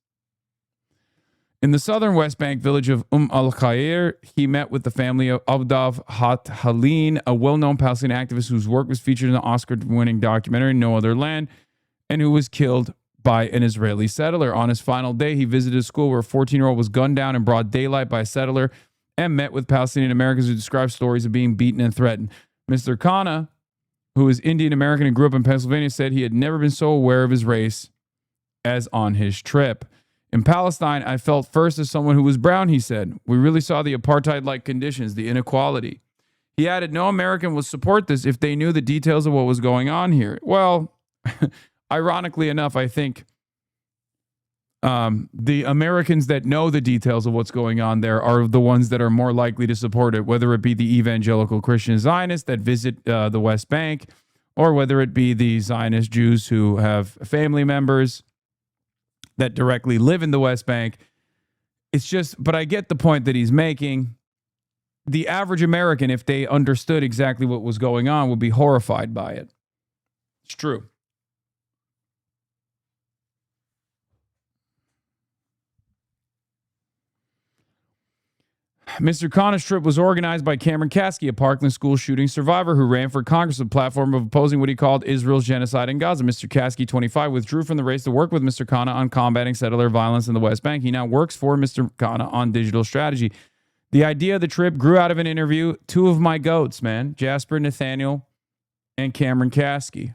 In the southern West Bank village of al-Khair, he met with the family of Abdav Hat Halin, a well-known Palestinian activist whose work was featured in the Oscar-winning documentary No Other Land, and who was killed by an Israeli settler. On his final day, he visited a school where a 14-year-old was gunned down in broad daylight by a settler and met with Palestinian Americans who described stories of being beaten and threatened. Mr. Khanna, who is Indian American and grew up in Pennsylvania, said he had never been so aware of his race as on his trip. In Palestine, I felt first as someone who was brown, he said. We really saw the apartheid-like conditions, the inequality. He added, no American would support this if they knew the details of what was going on here. Well, ironically enough, I think the Americans that know the details of what's going on there are the ones that are more likely to support it, whether it be the evangelical Christian Zionists that visit the West Bank, or whether it be the Zionist Jews who have family members that directly live in the West Bank. It's just, but I get the point that he's making. The average American, if they understood exactly what was going on, would be horrified by it. It's true. Mr. Khanna's trip was organized by Cameron Kasky, a Parkland school shooting survivor who ran for Congress with a platform of opposing what he called Israel's genocide in Gaza. Mr. Kasky, 25, withdrew from the race to work with Mr. Khanna on combating settler violence in the West Bank. He now works for Mr. Khanna on digital strategy. The idea of the trip grew out of an interview. 2 of my goats, man, Jasper Nathaniel and Cameron Kasky.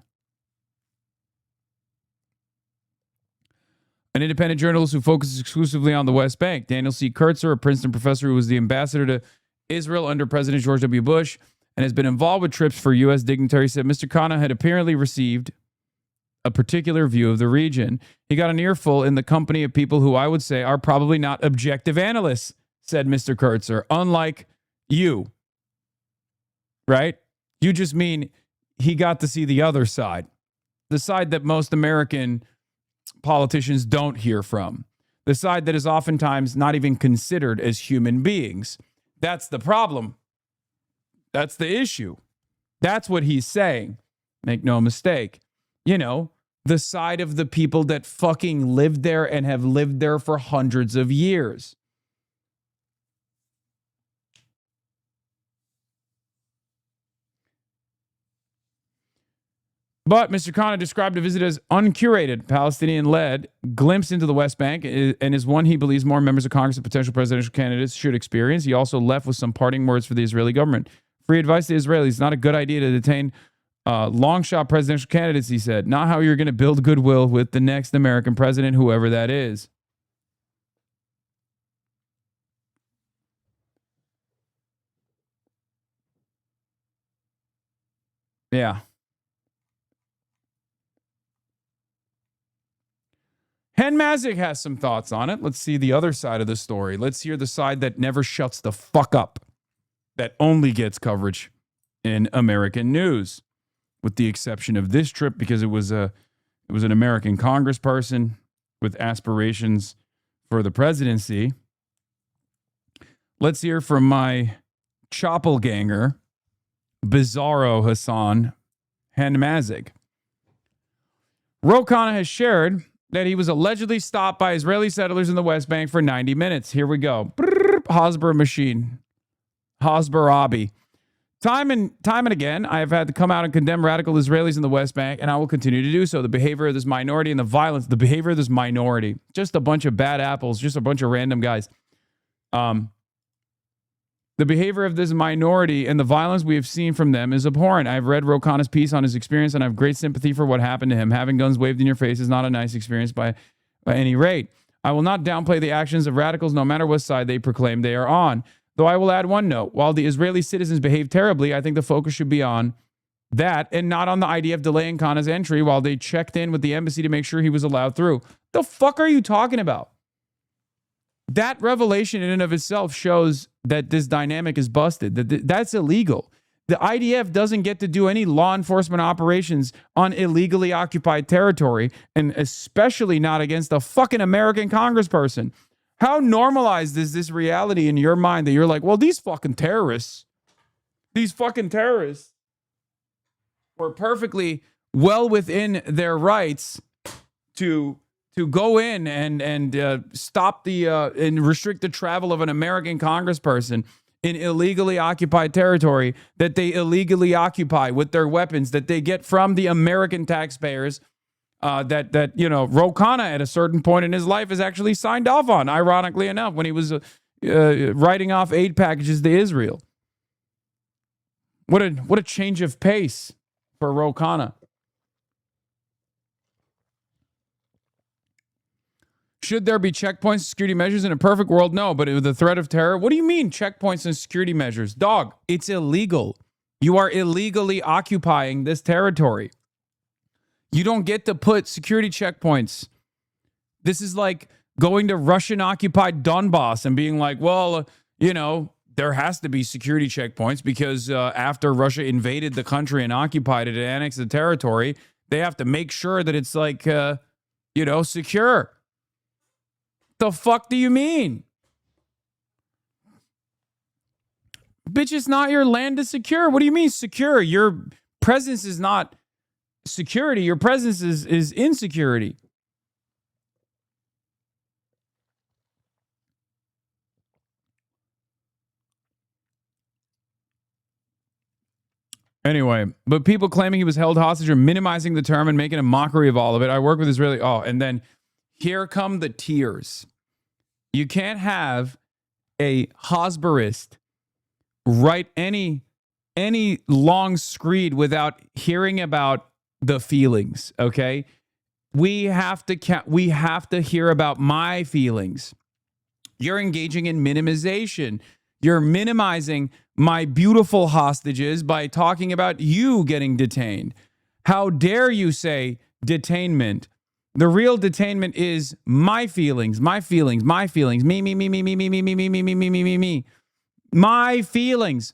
An independent journalist who focuses exclusively on the West Bank. Daniel C. Kurtzer, a Princeton professor who was the ambassador to Israel under President George W. Bush and has been involved with trips for U.S. dignitaries, said Mr. Khanna had apparently received a particular view of the region. He got an earful in the company of people who I would say are probably not objective analysts, said Mr. Kurtzer, unlike you. Right? You just mean he got to see the other side, the side that most American politicians don't hear from, the side that is oftentimes not even considered as human beings. That's the problem. That's the issue. That's what he's saying. Make no mistake. You know, the side of the people that fucking lived there and have lived there for hundreds of years. But Mr. Khanna described the visit as uncurated, Palestinian-led glimpse into the West Bank and is one he believes more members of Congress and potential presidential candidates should experience. He also left with some parting words for the Israeli government. Free advice to the Israelis, not a good idea to detain long shot presidential candidates, he said. Not how you're going to build goodwill with the next American president, whoever that is. Yeah. Hen Mazik has some thoughts on it. Let's see the other side of the story. Let's hear the side that never shuts the fuck up, that only gets coverage in American news, with the exception of this trip because it was an American congressperson with aspirations for the presidency. Let's hear from my choppelganger, Bizarro Hasan Hen Mazik. Ro Khanna has shared that he was allegedly stopped by Israeli settlers in the West Bank for 90 minutes. Here we go. Hasbro machine. HasanAbi. Time and again, I have had to come out and condemn radical Israelis in the West Bank, and I will continue to do so. The behavior of this minority and the violence, the behavior of this minority, just a bunch of bad apples, just a bunch of random guys. The behavior of this minority and the violence we have seen from them is abhorrent. I've read Ro Khanna's piece on his experience, and I have great sympathy for what happened to him. Having guns waved in your face is not a nice experience by any rate. I will not downplay the actions of radicals, no matter what side they proclaim they are on. Though I will add one note. While the Israeli citizens behaved terribly, I think the focus should be on that and not on the idea of delaying Khanna's entry while they checked in with the embassy to make sure he was allowed through. The fuck are you talking about? That revelation in and of itself shows that this dynamic is busted. That's illegal. The IDF doesn't get to do any law enforcement operations on illegally occupied territory, and especially not against a fucking American congressperson. How normalized is this reality in your mind that you're like, well, these fucking terrorists were perfectly well within their rights to go in and stop and restrict the travel of an American congressperson in illegally occupied territory that they illegally occupy with their weapons that they get from the American taxpayers that Ro Khanna at a certain point in his life has actually signed off on, ironically enough, when he was writing off aid packages to Israel. What a change of pace for Ro Khanna. Should there be checkpoints and security measures in a perfect world? No, but with the threat of terror, what do you mean checkpoints and security measures? Dog, it's illegal. You are illegally occupying this territory. You don't get to put security checkpoints. This is like going to Russian-occupied Donbass and being like, well, there has to be security checkpoints because after Russia invaded the country and occupied it and annexed the territory, they have to make sure that it's like, secure. The fuck do you mean? Bitch, it's not your land to secure. What do you mean secure? Your presence is not security. Your presence is insecurity. Anyway, but people claiming he was held hostage are minimizing the term and making a mockery of all of it. I work with Israeli. Oh, and then here come the tears. You can't have a Hasbarist write any long screed without hearing about the feelings, okay? We have to hear about my feelings. You're engaging in minimization. You're minimizing my beautiful hostages by talking about you getting detained. How dare you say detainment? The real detainment is my feelings, my feelings, my feelings. Me. My feelings.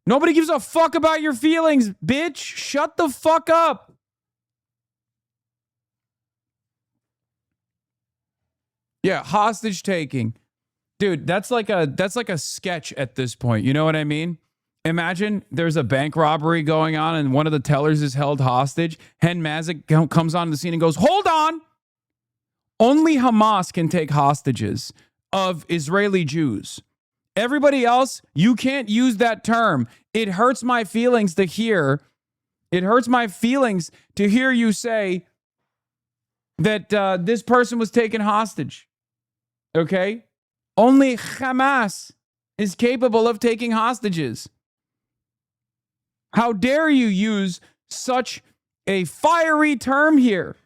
Nobody gives a fuck about your feelings, bitch. Shut the fuck up. Yeah, hostage taking. Dude, that's like a sketch at this point. You know what I mean? Imagine there's a bank robbery going on and one of the tellers is held hostage. Hen Mazik comes on the scene and goes, hold on. Only Hamas can take hostages of Israeli Jews. Everybody else, you can't use that term. It hurts my feelings to hear. It hurts my feelings to hear you say that this person was taken hostage. Okay? Only Hamas is capable of taking hostages. How dare you use such a fiery term here?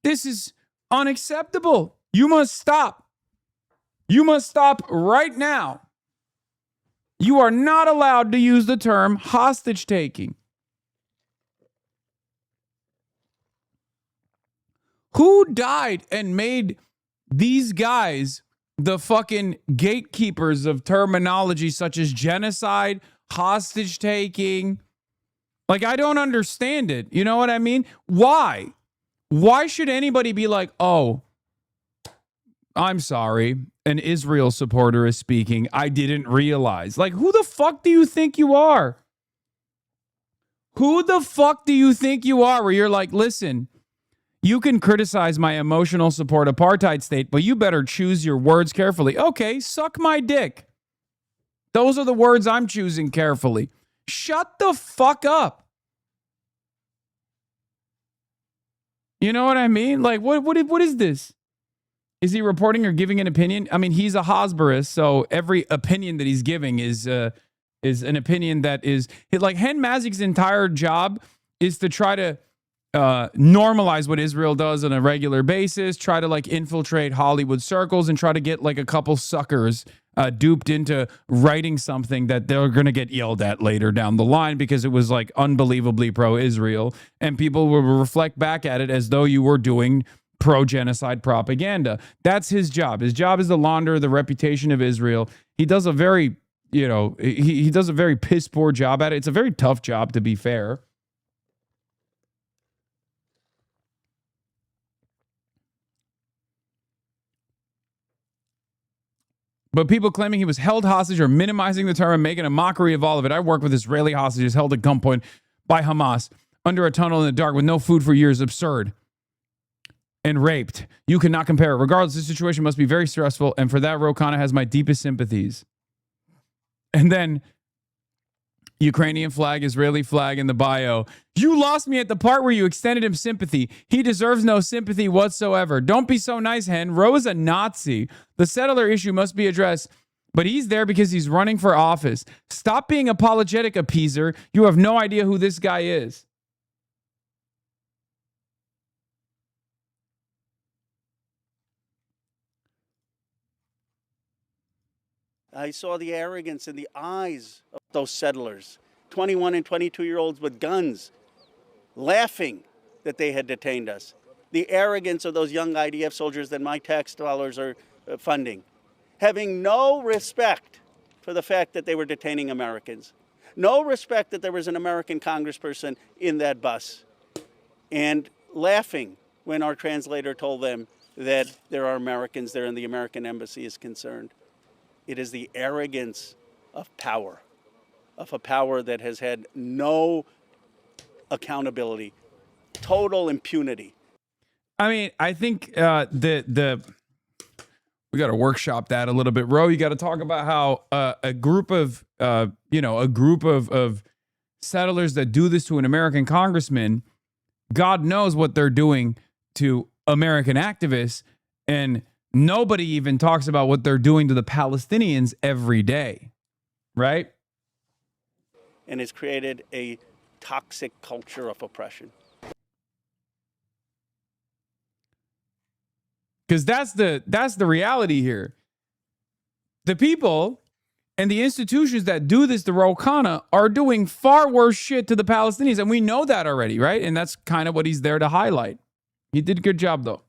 This is unacceptable. You must stop. You must stop right now. You are not allowed to use the term hostage taking. Who died and made these guys the fucking gatekeepers of terminology such as genocide, hostage taking? Like, I don't understand it. You know what I mean? Why? Why should anybody be like, oh, I'm sorry, an Israel supporter is speaking, I didn't realize. Like, who the fuck do you think you are? Who the fuck do you think you are where you're like, listen, you can criticize my emotional support apartheid state, but you better choose your words carefully. Okay, suck my dick. Those are the words I'm choosing carefully. Shut the fuck up. You know what I mean? Like, what is this? Is he reporting or giving an opinion? I mean, he's a Hosberus, so every opinion that he's giving is an opinion that is like Hen Mazik's entire job is to try to normalize what Israel does on a regular basis, try to like infiltrate Hollywood circles and try to get like a couple suckers duped into writing something that they're going to get yelled at later down the line because it was like unbelievably pro-Israel, and people will reflect back at it as though you were doing pro-genocide propaganda. That's his job. His job is to launder the reputation of Israel. He does a very, he does a very piss poor job at it. It's a very tough job, to be fair. But people claiming he was held hostage or minimizing the term and making a mockery of all of it. I work with Israeli hostages held at gunpoint by Hamas under a tunnel in the dark with no food for years. Absurd. And raped. You cannot compare it. Regardless, this situation must be very stressful, and for that, Ro Khanna has my deepest sympathies. And then, Ukrainian flag, Israeli flag in the bio. You lost me at the part where you extended him sympathy. He deserves no sympathy whatsoever. Don't be so nice, Hen. Ro is a Nazi. The settler issue must be addressed, but he's there because he's running for office. Stop being apologetic, appeaser. You have no idea who this guy is. I saw the arrogance in the eyes of those settlers, 21 and 22-year-olds with guns, laughing that they had detained us. The arrogance of those young IDF soldiers that my tax dollars are funding, having no respect for the fact that they were detaining Americans, no respect that there was an American congressperson in that bus, and laughing when our translator told them that there are Americans there and the American embassy is concerned. It is the arrogance of a power that has had no accountability, total impunity. I mean, I think we got to workshop that a little bit, Ro. You got to talk about how a group of settlers that do this to an American congressman, God knows what they're doing to American activists, and nobody even talks about what they're doing to the Palestinians every day, right? And it's created a toxic culture of oppression. Because that's the reality here. The people and the institutions that do this to Ro Khanna are doing far worse shit to the Palestinians, and we know that already, right? And that's kind of what he's there to highlight. He did a good job, though.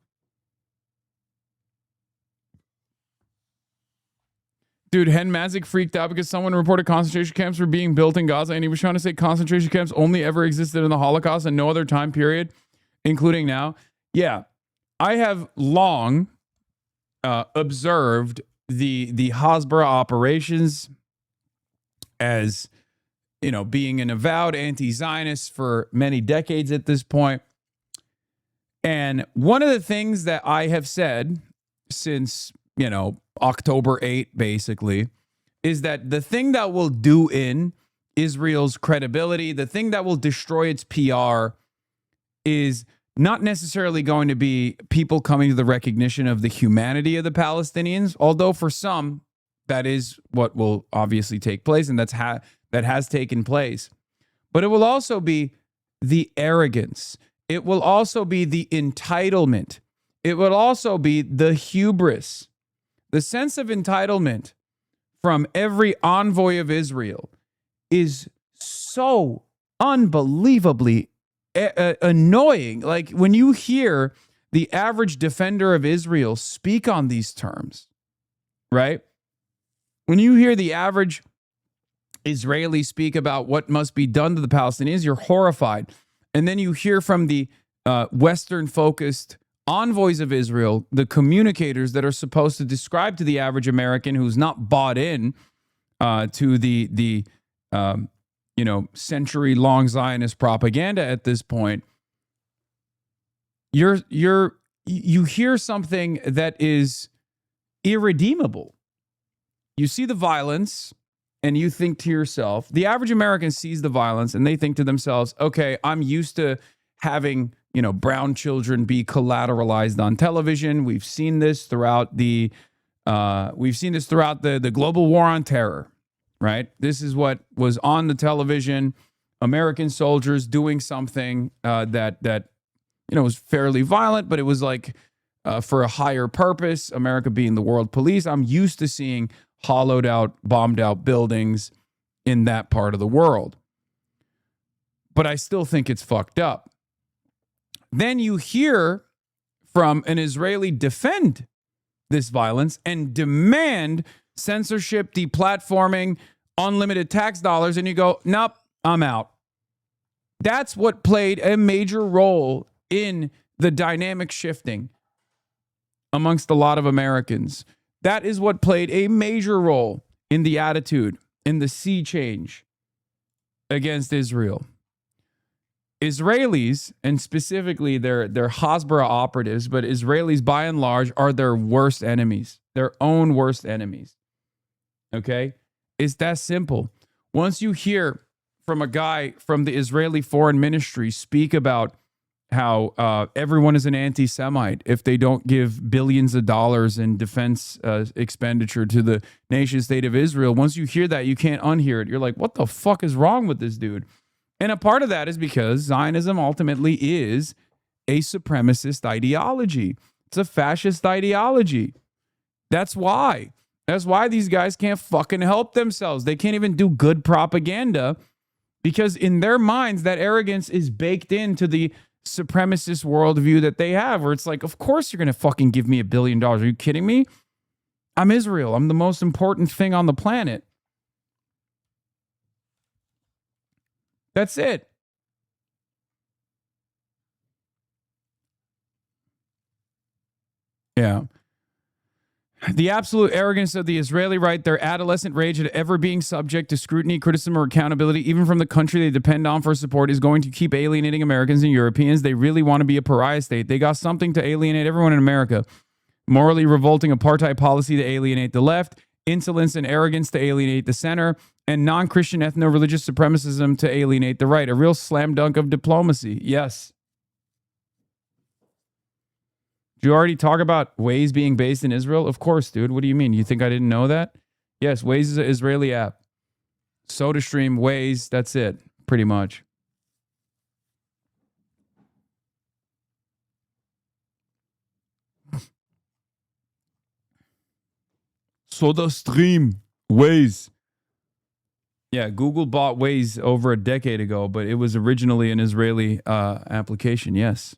Dude, Hen Mazik freaked out because someone reported concentration camps were being built in Gaza, and he was trying to say concentration camps only ever existed in the Holocaust and no other time period, including now. Yeah, I have long observed the Hasbara operations as, being an avowed anti-Zionist for many decades at this point. And one of the things that I have said since, October 8, basically, is that the thing that will do in Israel's credibility, the thing that will destroy its PR is not necessarily going to be people coming to the recognition of the humanity of the Palestinians, although for some, that is what will obviously take place, and that has taken place. But it will also be the arrogance. It will also be the entitlement. It will also be the hubris. The sense of entitlement from every envoy of Israel is so unbelievably annoying. Like when you hear the average defender of Israel speak on these terms, right? When you hear the average Israeli speak about what must be done to the Palestinians, you're horrified. And then you hear from the Western-focused envoys of Israel, the communicators that are supposed to describe to the average American who's not bought in to the century-long Zionist propaganda at this point. You hear something that is irredeemable. You see the violence, and you think to yourself, the average American sees the violence, and they think to themselves, okay, I'm used to having, brown children be collateralized on television. We've seen this throughout the global war on terror, right? This is what was on the television. American soldiers doing something that was fairly violent, but it was like for a higher purpose. America being the world police. I'm used to seeing hollowed out, bombed out buildings in that part of the world. But I still think it's fucked up. Then you hear from an Israeli defend this violence and demand censorship, deplatforming, unlimited tax dollars, and you go, nope, I'm out. That's what played a major role in the dynamic shifting amongst a lot of Americans. That is what played a major role in the attitude, in the sea change against Israel. Israelis, and specifically their Hasbara operatives, but Israelis by and large are their worst enemies, their own worst enemies. Okay? It's that simple. Once you hear from a guy from the Israeli Foreign Ministry speak about how everyone is an anti-Semite if they don't give billions of dollars in defense expenditure to the nation state of Israel, once you hear that, you can't unhear it. You're like, what the fuck is wrong with this dude? And a part of that is because Zionism ultimately is a supremacist ideology. It's a fascist ideology. That's why. That's why these guys can't fucking help themselves. They can't even do good propaganda because in their minds, that arrogance is baked into the supremacist worldview that they have, where it's like, of course you're going to fucking give me $1 billion. Are you kidding me? I'm Israel. I'm the most important thing on the planet. That's it. Yeah. The absolute arrogance of the Israeli right, their adolescent rage at ever being subject to scrutiny, criticism, or accountability, even from the country they depend on for support, is going to keep alienating Americans and Europeans. They really want to be a pariah state. They got something to alienate everyone in America. Morally revolting apartheid policy to alienate the left, insolence and arrogance to alienate the center, and non-Christian ethno-religious supremacism to alienate the right. A real slam dunk of diplomacy. Yes. Did you already talk about Waze being based in Israel? Of course, dude. What do you mean? You think I didn't know that? Yes, Waze is an Israeli app. SodaStream, Waze, that's it, pretty much. SodaStream, Waze. Yeah, Google bought Waze over a decade ago, but it was originally an Israeli application, yes.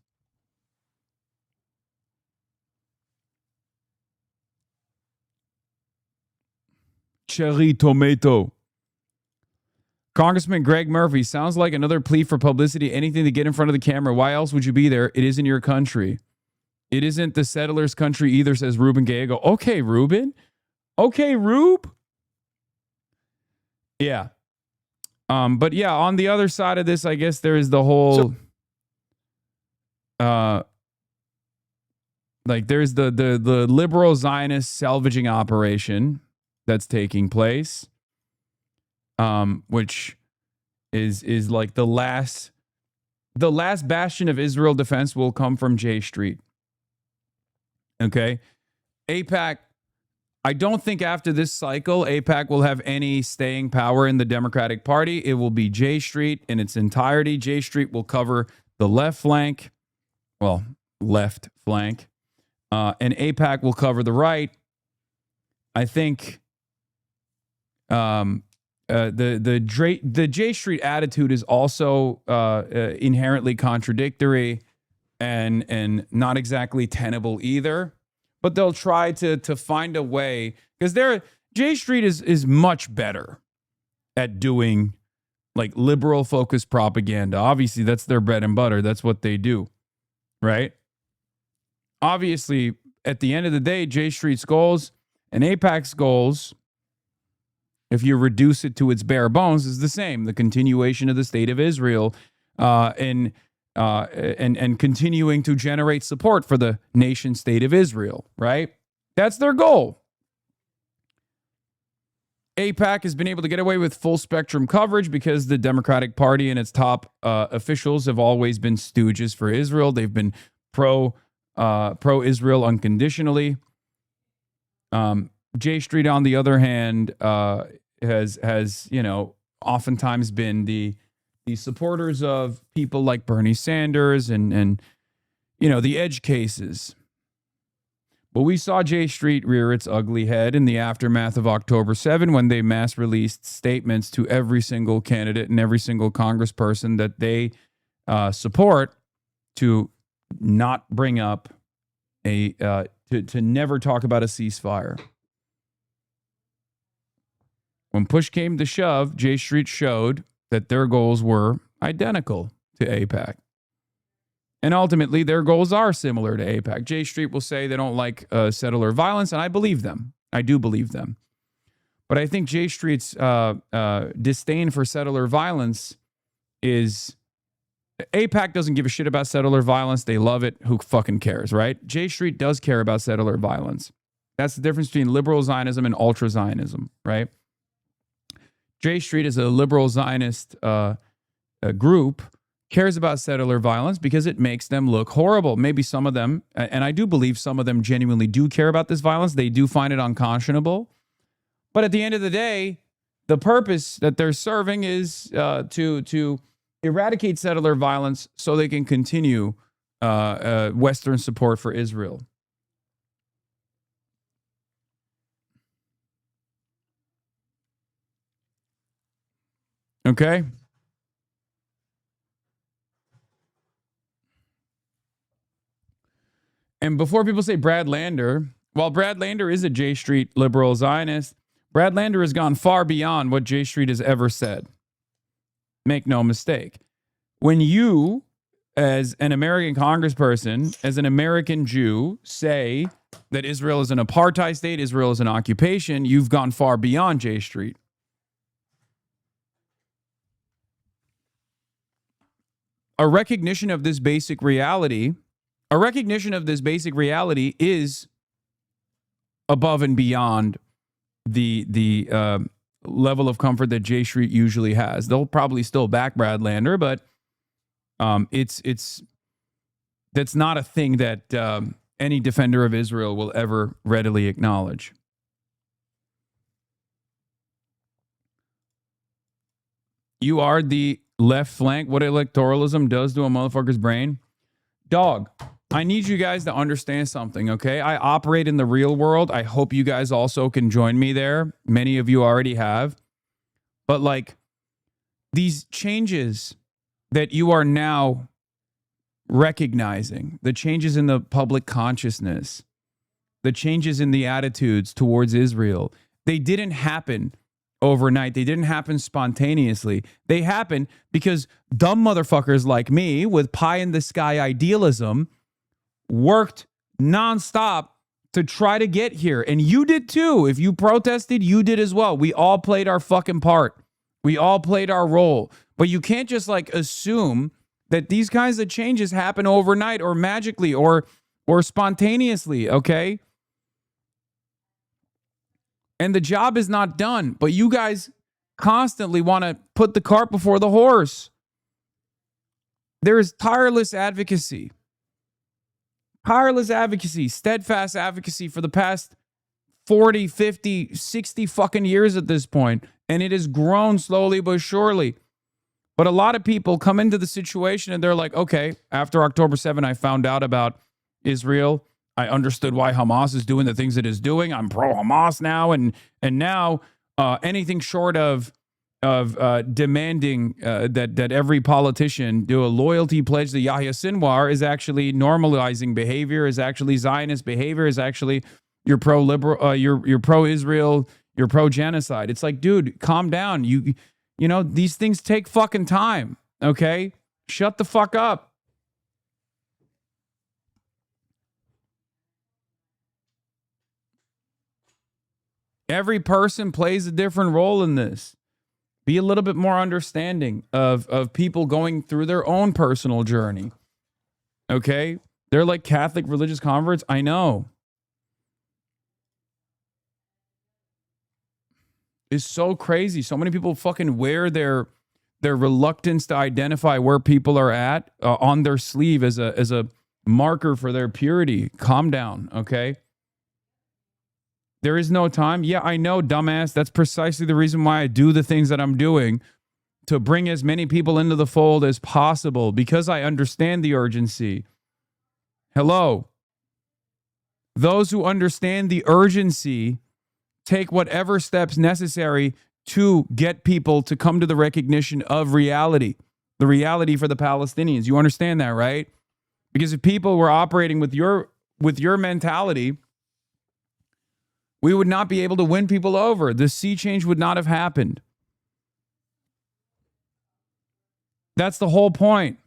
Cherry tomato. Congressman Greg Murphy, sounds like another plea for publicity, anything to get in front of the camera. Why else would you be there? It isn't your country. It isn't the settlers' country either, says Ruben Gallego. Okay, Ruben. Okay, Rube. Yeah. But yeah, on the other side of this, I guess there is the whole, like there's the liberal Zionist salvaging operation that's taking place, which is like the last bastion of Israel defense will come from J Street. Okay. AIPAC, I don't think after this cycle, AIPAC will have any staying power in the Democratic Party. It will be J Street in its entirety. J Street will cover the left flank, and AIPAC will cover the right. I think the J Street attitude is also inherently contradictory and not exactly tenable either. But they'll try to find a way, because J Street is much better at doing like liberal focused propaganda. Obviously, that's their bread and butter. That's what they do, right? Obviously, at the end of the day, J Street's goals and AIPAC's goals, if you reduce it to its bare bones, is the same: the continuation of the state of Israel, and continuing to generate support for the nation state of Israel, right? That's their goal. AIPAC has been able to get away with full spectrum coverage because the Democratic Party and its top officials have always been stooges for Israel. They've been pro-Israel unconditionally. J Street, on the other hand, has oftentimes been the supporters of people like Bernie Sanders and the edge cases. But we saw J Street rear its ugly head in the aftermath of October 7 when they mass released statements to every single candidate and every single congressperson that they support to not bring up to never talk about a ceasefire. When push came to shove, J Street showed that their goals were identical to AIPAC. And ultimately, their goals are similar to AIPAC. J Street will say they don't like settler violence, and I believe them. I do believe them. But I think J Street's disdain for settler violence is... AIPAC doesn't give a shit about settler violence. They love it. Who fucking cares, right? J Street does care about settler violence. That's the difference between liberal Zionism and ultra Zionism, right? J Street is a liberal Zionist group, cares about settler violence because it makes them look horrible. Maybe some of them, and I do believe some of them genuinely do care about this violence. They do find it unconscionable. But at the end of the day, the purpose that they're serving is to eradicate settler violence so they can continue Western support for Israel. Okay? And before people say Brad Lander, while Brad Lander is a J Street liberal Zionist, Brad Lander has gone far beyond what J Street has ever said. Make no mistake. When you, as an American congressperson, as an American Jew, say that Israel is an apartheid state, Israel is an occupation, you've gone far beyond J Street. A recognition of this basic reality is above and beyond the level of comfort that J Street usually has. They'll probably still back Brad Lander, but that's not a thing that any defender of Israel will ever readily acknowledge. You are the left flank. What electoralism does to a motherfucker's brain. Dog, I need you guys to understand something, okay? I operate in the real world. I hope you guys also can join me there. Many of you already have. But like these changes that you are now recognizing, the changes in the public consciousness, the changes in the attitudes towards Israel, they didn't happen overnight. They didn't happen spontaneously. They happened because dumb motherfuckers like me with pie in the sky idealism worked nonstop to try to get here. And you did too. If you protested, you did as well. We all played our fucking part. We all played our role. But you can't just like assume that these kinds of changes happen overnight or magically or spontaneously, okay? And the job is not done, but you guys constantly want to put the cart before the horse. There is tireless advocacy, steadfast advocacy for the past 40, 50, 60 fucking years at this point, and it has grown slowly but surely. But a lot of people come into the situation and they're like, okay, after October 7, I found out about Israel. I understood why Hamas is doing the things it is doing. I'm pro-Hamas now, and now anything short of demanding that every politician do a loyalty pledge to Yahya Sinwar is actually normalizing behavior, is actually Zionist behavior, is actually you're pro-liberal, you're pro-Israel, you're pro-genocide. It's like, dude, calm down. You know, these things take fucking time, okay? Shut the fuck up. Every person plays a different role in this. Be a little bit more understanding of people going through their own personal journey. Okay? They're like Catholic religious converts. I know. It's so crazy. So many people fucking wear their reluctance to identify where people are at on their sleeve as a marker for their purity. Calm down, okay? There is no time. Yeah, I know, dumbass. That's precisely the reason why I do the things that I'm doing, to bring as many people into the fold as possible, because I understand the urgency. Hello. Those who understand the urgency take whatever steps necessary to get people to come to the recognition of reality, the reality for the Palestinians. You understand that, right? Because if people were operating with your mentality, we would not be able to win people over. The sea change would not have happened. That's the whole point.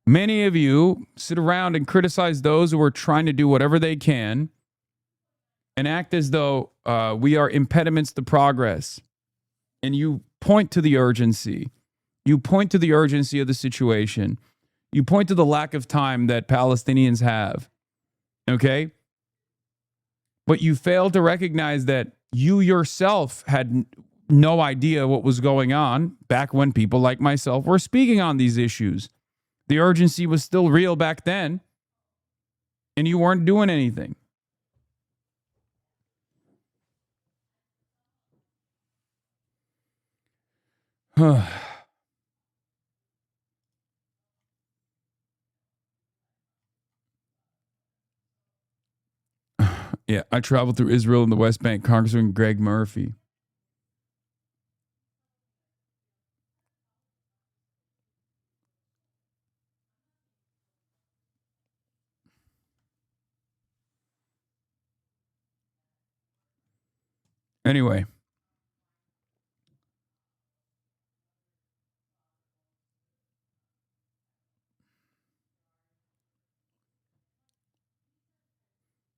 Many of you sit around and criticize those who are trying to do whatever they can and act as though we are impediments to progress. And you point to the urgency. You point to the urgency of the situation. You point to the lack of time that Palestinians have. Okay? But you fail to recognize that you yourself had no idea what was going on back when people like myself were speaking on these issues. The urgency was still real back then, and you weren't doing anything. Yeah, I traveled through Israel and the West Bank, Congressman Greg Murphy. Anyway.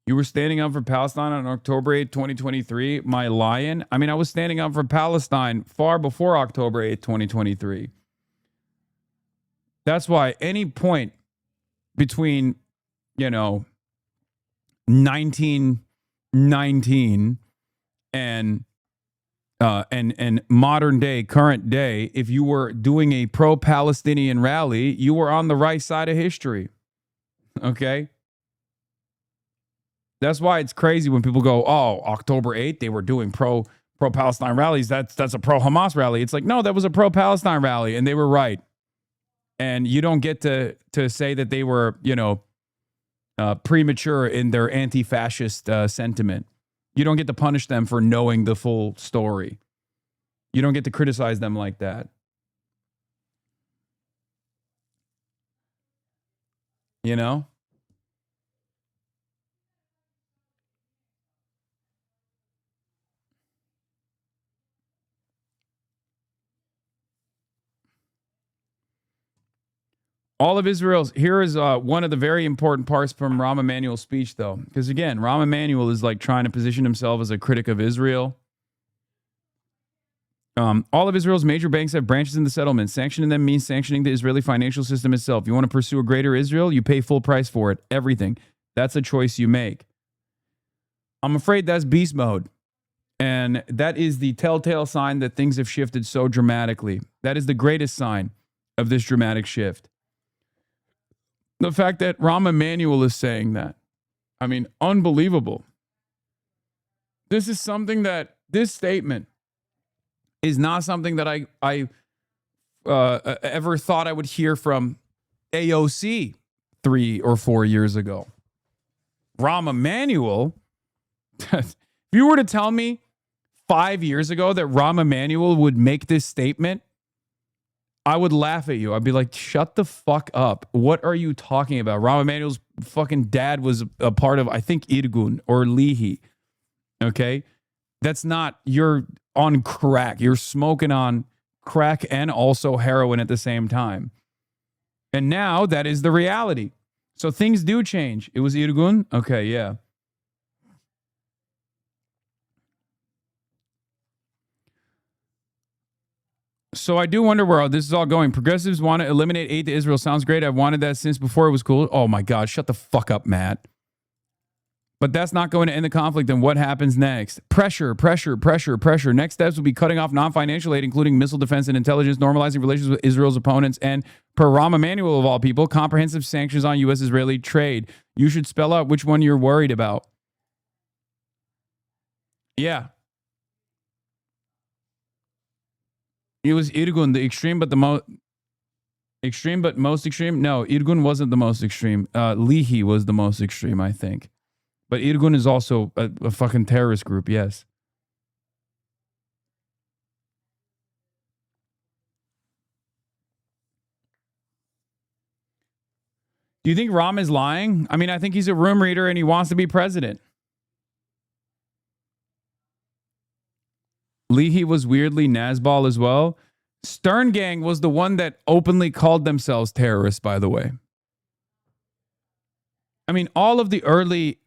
You were standing up for Palestine on October 8th, 2023. My lion. I mean, I was standing up for Palestine far before October 8th, 2023. That's why any point between, 1919 and modern day, current day, if you were doing a pro-Palestinian rally, you were on the right side of history. Okay? That's why it's crazy when people go, oh, October 8th, they were doing pro-Palestine rallies. That's a pro-Hamas rally. It's like, no, that was a pro-Palestine rally, and they were right. And you don't get to say that they were, premature in their anti-fascist sentiment. You don't get to punish them for knowing the full story. You don't get to criticize them like that. You know? All of Israel's, here is one of the very important parts from Rahm Emanuel's speech, though. Because again, Rahm Emanuel is like trying to position himself as a critic of Israel. All of Israel's major banks have branches in the settlement. Sanctioning them means sanctioning the Israeli financial system itself. You want to pursue a greater Israel, you pay full price for it. Everything. That's a choice you make. I'm afraid that's beast mode. And that is the telltale sign that things have shifted so dramatically. That is the greatest sign of this dramatic shift. The fact that Rahm Emanuel is saying that. I mean, unbelievable. This is something that, this statement is not something that I ever thought I would hear from AOC 3 or 4 years ago. Rahm Emanuel, if you were to tell me 5 years ago that Rahm Emanuel would make this statement, I would laugh at you. I'd be like, shut the fuck up. What are you talking about? Rahm Emanuel's fucking dad was a part of, I think, Irgun or Lihi. Okay? That's not, you're on crack. You're smoking on crack and also heroin at the same time. And now that is the reality. So things do change. It was Irgun? Okay, yeah. So I do wonder where all this is all going. Progressives want to eliminate aid to Israel. Sounds great. I've wanted that since before it was cool. Oh my God, shut the fuck up, Matt. But that's not going to end the conflict. And what happens next? Pressure. Next steps will be cutting off non-financial aid, including missile defense and intelligence, normalizing relations with Israel's opponents, and per Rahm Emanuel of all people, comprehensive sanctions on U.S.-Israeli trade. You should spell out which one you're worried about. Yeah. It was Irgun, the extreme, but the most extreme, but most extreme. No, Irgun wasn't the most extreme. Lihi was the most extreme, I think. But Irgun is also a fucking terrorist group, yes. Do you think Rahm is lying? I mean, I think he's a room reader and he wants to be president. Leahy was weirdly Nazball as well. Stern Gang was the one that openly called themselves terrorists, by the way. I mean, all of the early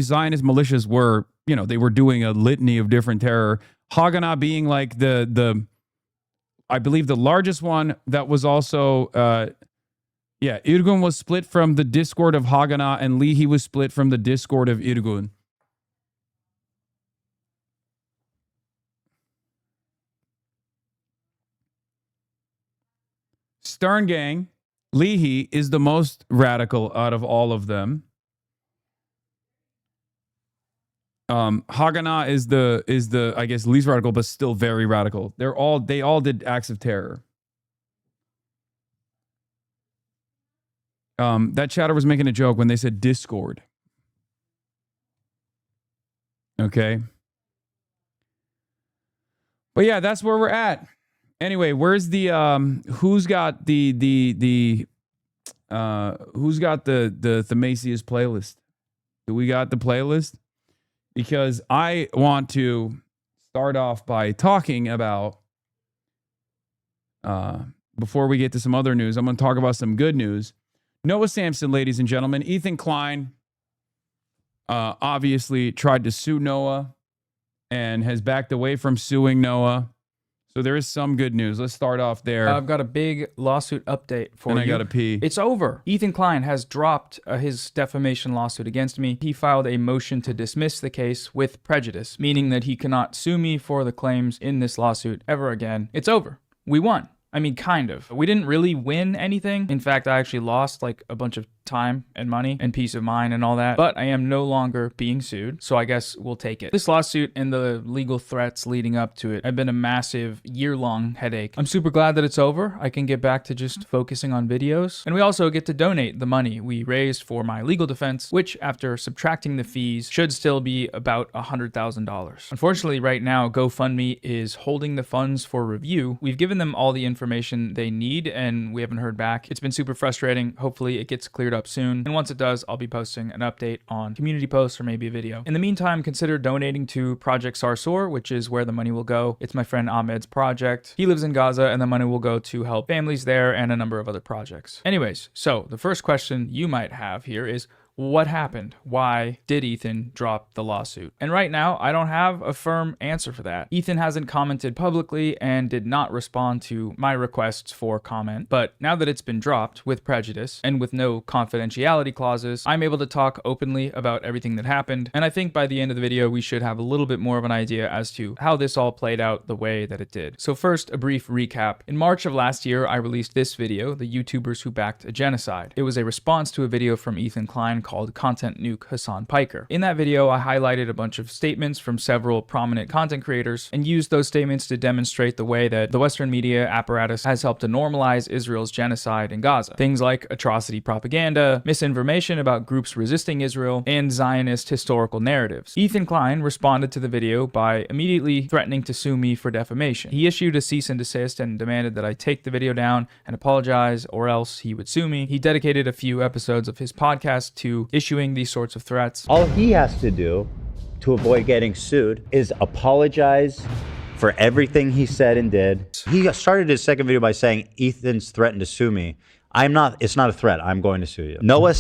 Zionist militias were, you know, they were doing a litany of different terror. Haganah being like the I believe the largest one that was also, Irgun was split from the Discord of Haganah, and Leahy was split from the Discord of Irgun. Stern Gang, Leahy is the most radical out of all of them. Haganah is the I guess least radical, but still very radical. They all did acts of terror. That chatter was making a joke when they said Discord. Okay. But yeah, that's where we're at. Anyway, where's the who's got the Themasius playlist? Do we got the playlist? Because I want to start off by talking about before we get to some other news, I'm going to talk about some good news. Noah Samson, ladies and gentlemen, Ethan Klein obviously tried to sue Noah and has backed away from suing Noah. So there is some good news. Let's start off there. I've got a big lawsuit update for you. And I gotta pee. It's over. Ethan Klein has dropped his defamation lawsuit against me. He filed a motion to dismiss the case with prejudice, meaning that he cannot sue me for the claims in this lawsuit ever again. It's over. We won. I mean, kind of. We didn't really win anything. In fact, I actually lost like a bunch of time and money and peace of mind and all that. But I am no longer being sued, so I guess we'll take it. This lawsuit and the legal threats leading up to it have been a massive year-long headache. I'm super glad that it's over. I can get back to just focusing on videos. And we also get to donate the money we raised for my legal defense, which after subtracting the fees should still be about $100,000. Unfortunately, right now, GoFundMe is holding the funds for review. We've given them all the information they need and we haven't heard back. It's been super frustrating. Hopefully it gets cleared cleared up soon. And once it does, I'll be posting an update on community posts or maybe a video. In the meantime, consider donating to Project Sarsour, which is where the money will go. It's my friend Ahmed's project. He lives in Gaza, and the money will go to help families there and a number of other projects. Anyways, so the first question you might have here is, what happened? Why did Ethan drop the lawsuit? And right now, I don't have a firm answer for that. Ethan hasn't commented publicly and did not respond to my requests for comment. But now that it's been dropped with prejudice and with no confidentiality clauses, I'm able to talk openly about everything that happened. And I think by the end of the video, we should have a little bit more of an idea as to how this all played out the way that it did. So first, a brief recap. In March of last year, I released this video, The YouTubers Who Backed a Genocide. It was a response to a video from Ethan Klein called Content Nuke Hasan Piker. In that video, I highlighted a bunch of statements from several prominent content creators and used those statements to demonstrate the way that the Western media apparatus has helped to normalize Israel's genocide in Gaza. Things like atrocity propaganda, misinformation about groups resisting Israel, and Zionist historical narratives. Ethan Klein responded to the video by immediately threatening to sue me for defamation. He issued a cease and desist and demanded that I take the video down and apologize, or else he would sue me. He dedicated a few episodes of his podcast to issuing these sorts of threats. All he has to do to avoid getting sued is apologize for everything he said and did. He started his second video by saying, Ethan's threatened to sue me. It's not a threat. I'm going to sue you. Noah.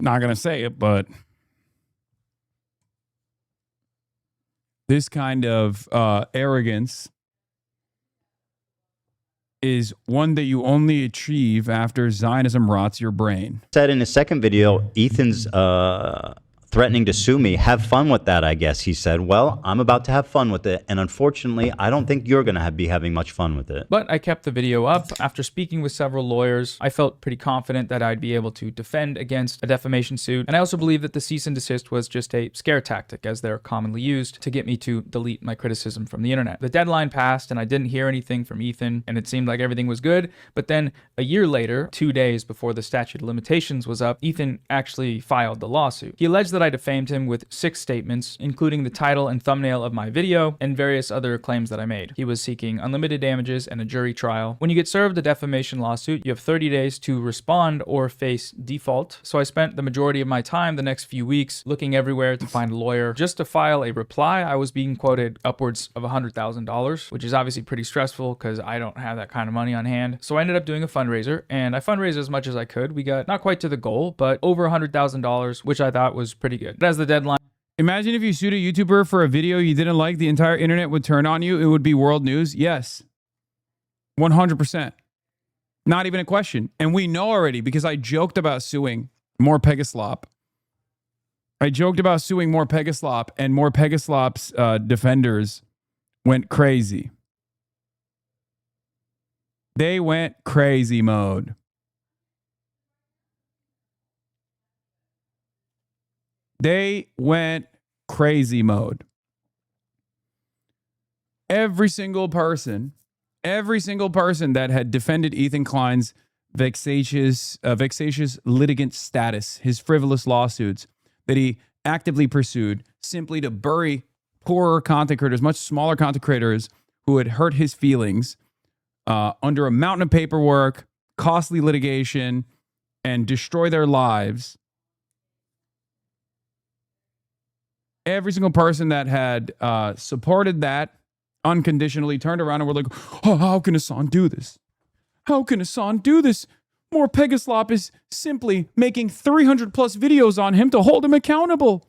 Not gonna say it, but this kind of arrogance is one that you only achieve after Zionism rots your brain. Said in his second video, Ethan's threatening to sue me. Have fun with that, I guess. He said, well, I'm about to have fun with it. And unfortunately, I don't think you're going to be having much fun with it. But I kept the video up. After speaking with several lawyers, I felt pretty confident that I'd be able to defend against a defamation suit. And I also believe that the cease and desist was just a scare tactic, as they're commonly used, to get me to delete my criticism from the internet. The deadline passed and I didn't hear anything from Ethan, and it seemed like everything was good. But then a year later, 2 days before the statute of limitations was up, Ethan actually filed the lawsuit. He alleged that I defamed him with 6 statements, including the title and thumbnail of my video and various other claims that I made. He was seeking unlimited damages and a jury trial. When you get served a defamation lawsuit, you have 30 days to respond or face default. So I spent the majority of my time the next few weeks looking everywhere to find a lawyer. Just to file a reply, I was being quoted upwards of $100,000, which is obviously pretty stressful because I don't have that kind of money on hand. So I ended up doing a fundraiser, and I fundraised as much as I could. We got not quite to the goal, but over $100,000, which I thought was pretty good. But as the deadline... Imagine if you sued a YouTuber for a video you didn't like, the entire internet would turn on you. It would be world news. Yes. 100%. Not even a question. And we know already because I joked about suing more Pegaslop. I joked about suing more Pegaslop, and more Pegaslop's defenders went crazy. They went crazy mode. They went crazy mode. Every single person that had defended Ethan Klein's vexatious litigant status, his frivolous lawsuits that he actively pursued simply to bury poorer content creators, much smaller content creators who had hurt his feelings under a mountain of paperwork, costly litigation, and destroy their lives. Every single person that had supported that unconditionally turned around and were like, oh, how can Hasan do this? How can Hasan do this? More Pegaslop is simply making 300 plus videos on him to hold him accountable.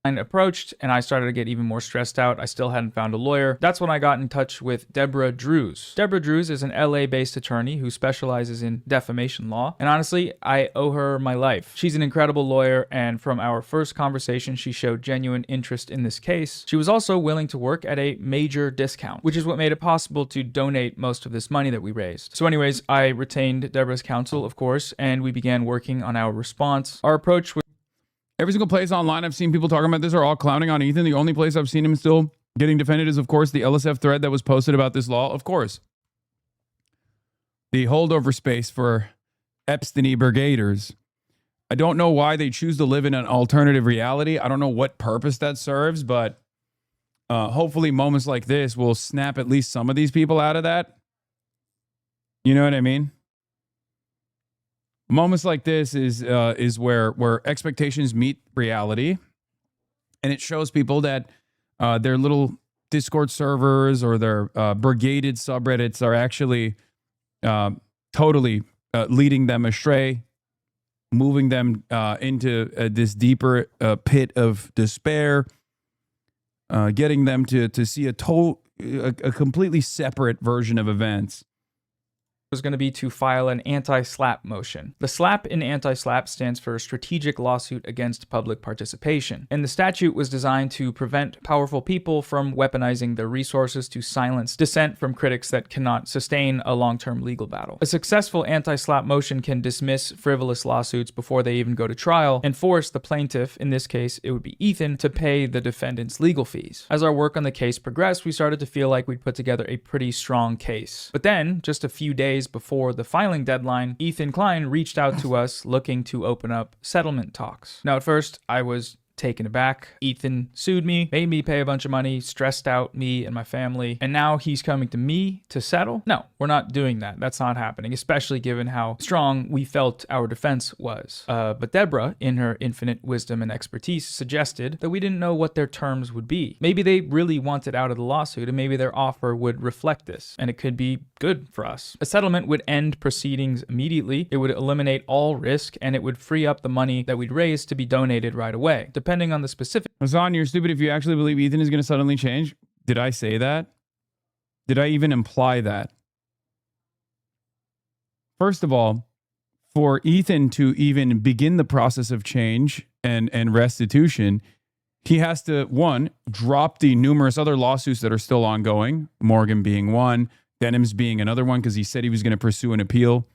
Approached, and I started to get even more stressed out. I still hadn't found a lawyer. That's when I got in touch with Deborah Drews. Deborah Drews is an LA-based attorney who specializes in defamation law, and honestly, I owe her my life. She's an incredible lawyer, and from our first conversation, she showed genuine interest in this case. She was also willing to work at a major discount, which is what made it possible to donate most of this money that we raised. So anyways, I retained Deborah's counsel, of course, and we began working on our response. Our approach was every single place online I've seen people talking about this are all clowning on Ethan. The only place I've seen him still getting defended is, of course, the LSF thread that was posted about this law. Of course, the holdover space for Epstein brigaders. I don't know why they choose to live in an alternative reality. I don't know what purpose that serves, but hopefully moments like this will snap at least some of these people out of that. You know what I mean? Moments like this is where expectations meet reality, and it shows people that their little Discord servers or their brigaded subreddits are actually totally leading them astray, moving them into this deeper pit of despair, getting them to see a completely separate version of events. Was going to be to file an anti-SLAPP motion. The SLAPP in anti-SLAPP stands for Strategic Lawsuit Against Public Participation, and the statute was designed to prevent powerful people from weaponizing their resources to silence dissent from critics that cannot sustain a long-term legal battle. A successful anti-SLAPP motion can dismiss frivolous lawsuits before they even go to trial and force the plaintiff, in this case it would be Ethan, to pay the defendant's legal fees. As our work on the case progressed, we started to feel like we'd put together a pretty strong case. But then, just a few days before the filing deadline, Ethan Klein reached out to us looking to open up settlement talks. Now, at first, I was taken aback. Ethan sued me, made me pay a bunch of money, stressed out me and my family, and now he's coming to me to settle? No, we're not doing that. That's not happening, especially given how strong we felt our defense was. But Deborah, in her infinite wisdom and expertise, suggested that we didn't know what their terms would be. Maybe they really wanted out of the lawsuit, and maybe their offer would reflect this, and it could be good for us. A settlement would end proceedings immediately, it would eliminate all risk, and it would free up the money that we'd raised to be donated right away. Depending on the specific. Hasan, you're stupid if you actually believe Ethan is going to suddenly change. Did I say that? Did I even imply that? First of all, for Ethan to even begin the process of change and restitution, he has to, one, drop the numerous other lawsuits that are still ongoing, Morgan being one, Denham's being another one, because he said he was going to pursue an appeal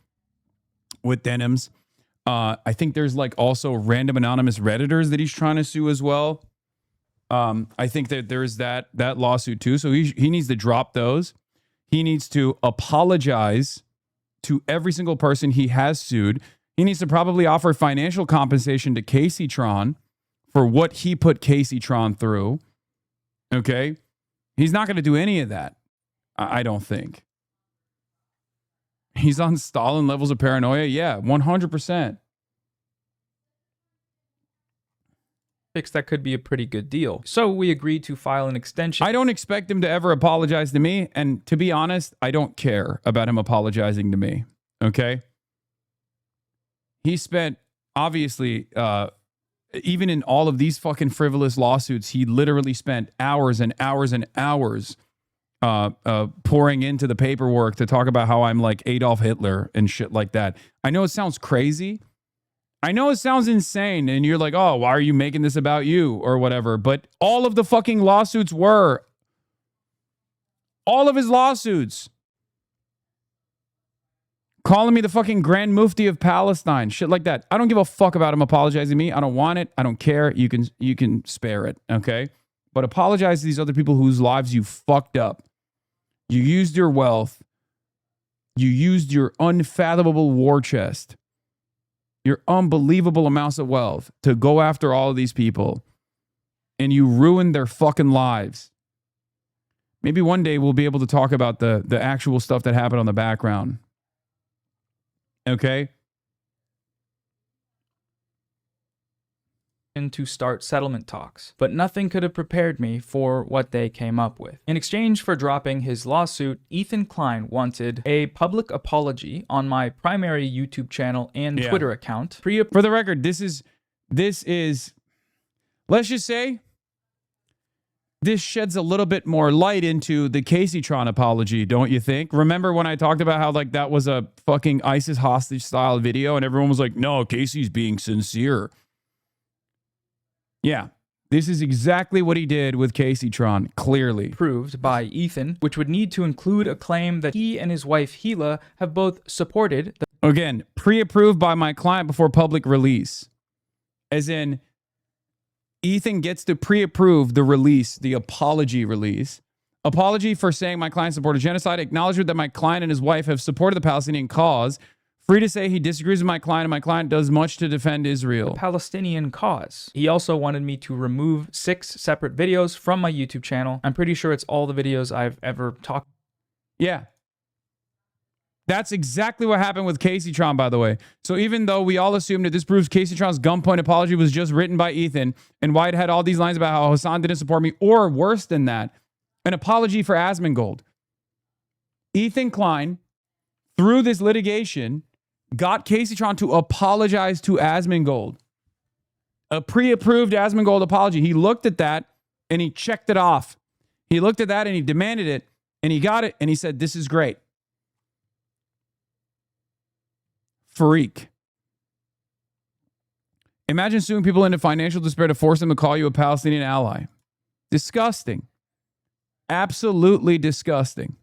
with Denham's. I think there's like also random anonymous Redditors that he's trying to sue as well. I think that there's that lawsuit too. So he needs to drop those. He needs to apologize to every single person he has sued. He needs to probably offer financial compensation to Casey Tron for what he put Casey Tron through. Okay. He's not going to do any of that. I don't think. He's on Stalin levels of paranoia. Yeah, 100%. That could be a pretty good deal. So we agreed to file an extension. I don't expect him to ever apologize to me. And to be honest, I don't care about him apologizing to me. Okay? He spent, obviously, even in all of these fucking frivolous lawsuits, he literally spent hours and hours and hours pouring into the paperwork to talk about how I'm like Adolf Hitler and shit like that. I know it sounds crazy. I know it sounds insane. And you're like, oh, why are you making this about you or whatever? But all of the fucking lawsuits were. All of his lawsuits. Calling me the fucking Grand Mufti of Palestine. Shit like that. I don't give a fuck about him apologizing to me. I don't want it. I don't care. You can spare it. Okay? But apologize to these other people whose lives you fucked up. You used your wealth. You used your unfathomable war chest. Your unbelievable amounts of wealth to go after all of these people. And you ruined their fucking lives. Maybe one day we'll be able to talk about the actual stuff that happened on the background. Okay? To start settlement talks, but nothing could have prepared me for what they came up with. In exchange for dropping his lawsuit, Ethan Klein wanted a public apology on my primary YouTube channel and Twitter account. For the record, this is, let's just say, this sheds a little bit more light into the Casey Tron apology, don't you think? Remember when I talked about how like that was a fucking ISIS hostage style video and everyone was like, no, Casey's being sincere. Yeah, this is exactly what he did with Casey Tron, clearly. Approved by Ethan, which would need to include a claim that he and his wife Hila have both supported. Again, pre-approved by my client before public release. As in, Ethan gets to pre-approve the release, the apology release. Apology for saying my client supported genocide. Acknowledgement that my client and his wife have supported the Palestinian cause Free to say he disagrees with my client, and my client does much to defend Israel. Palestinian cause. He also wanted me to remove 6 separate videos from my YouTube channel. I'm pretty sure it's all the videos I've ever talked. Yeah. That's exactly what happened with Casey Tron, by the way. So even though we all assumed that this proves Casey Tron's gunpoint apology was just written by Ethan, and why it had all these lines about how Hasan didn't support me, or worse than that, an apology for Asmongold. Ethan Klein, through this litigation, got Casey Tron to apologize to Asmongold. A pre-approved Asmongold apology. He looked at that and he checked it off. He looked at that and he demanded it and he got it and he said, this is great. Freak. Imagine suing people into financial despair to force them to call you a Palestinian ally. Disgusting. Absolutely disgusting.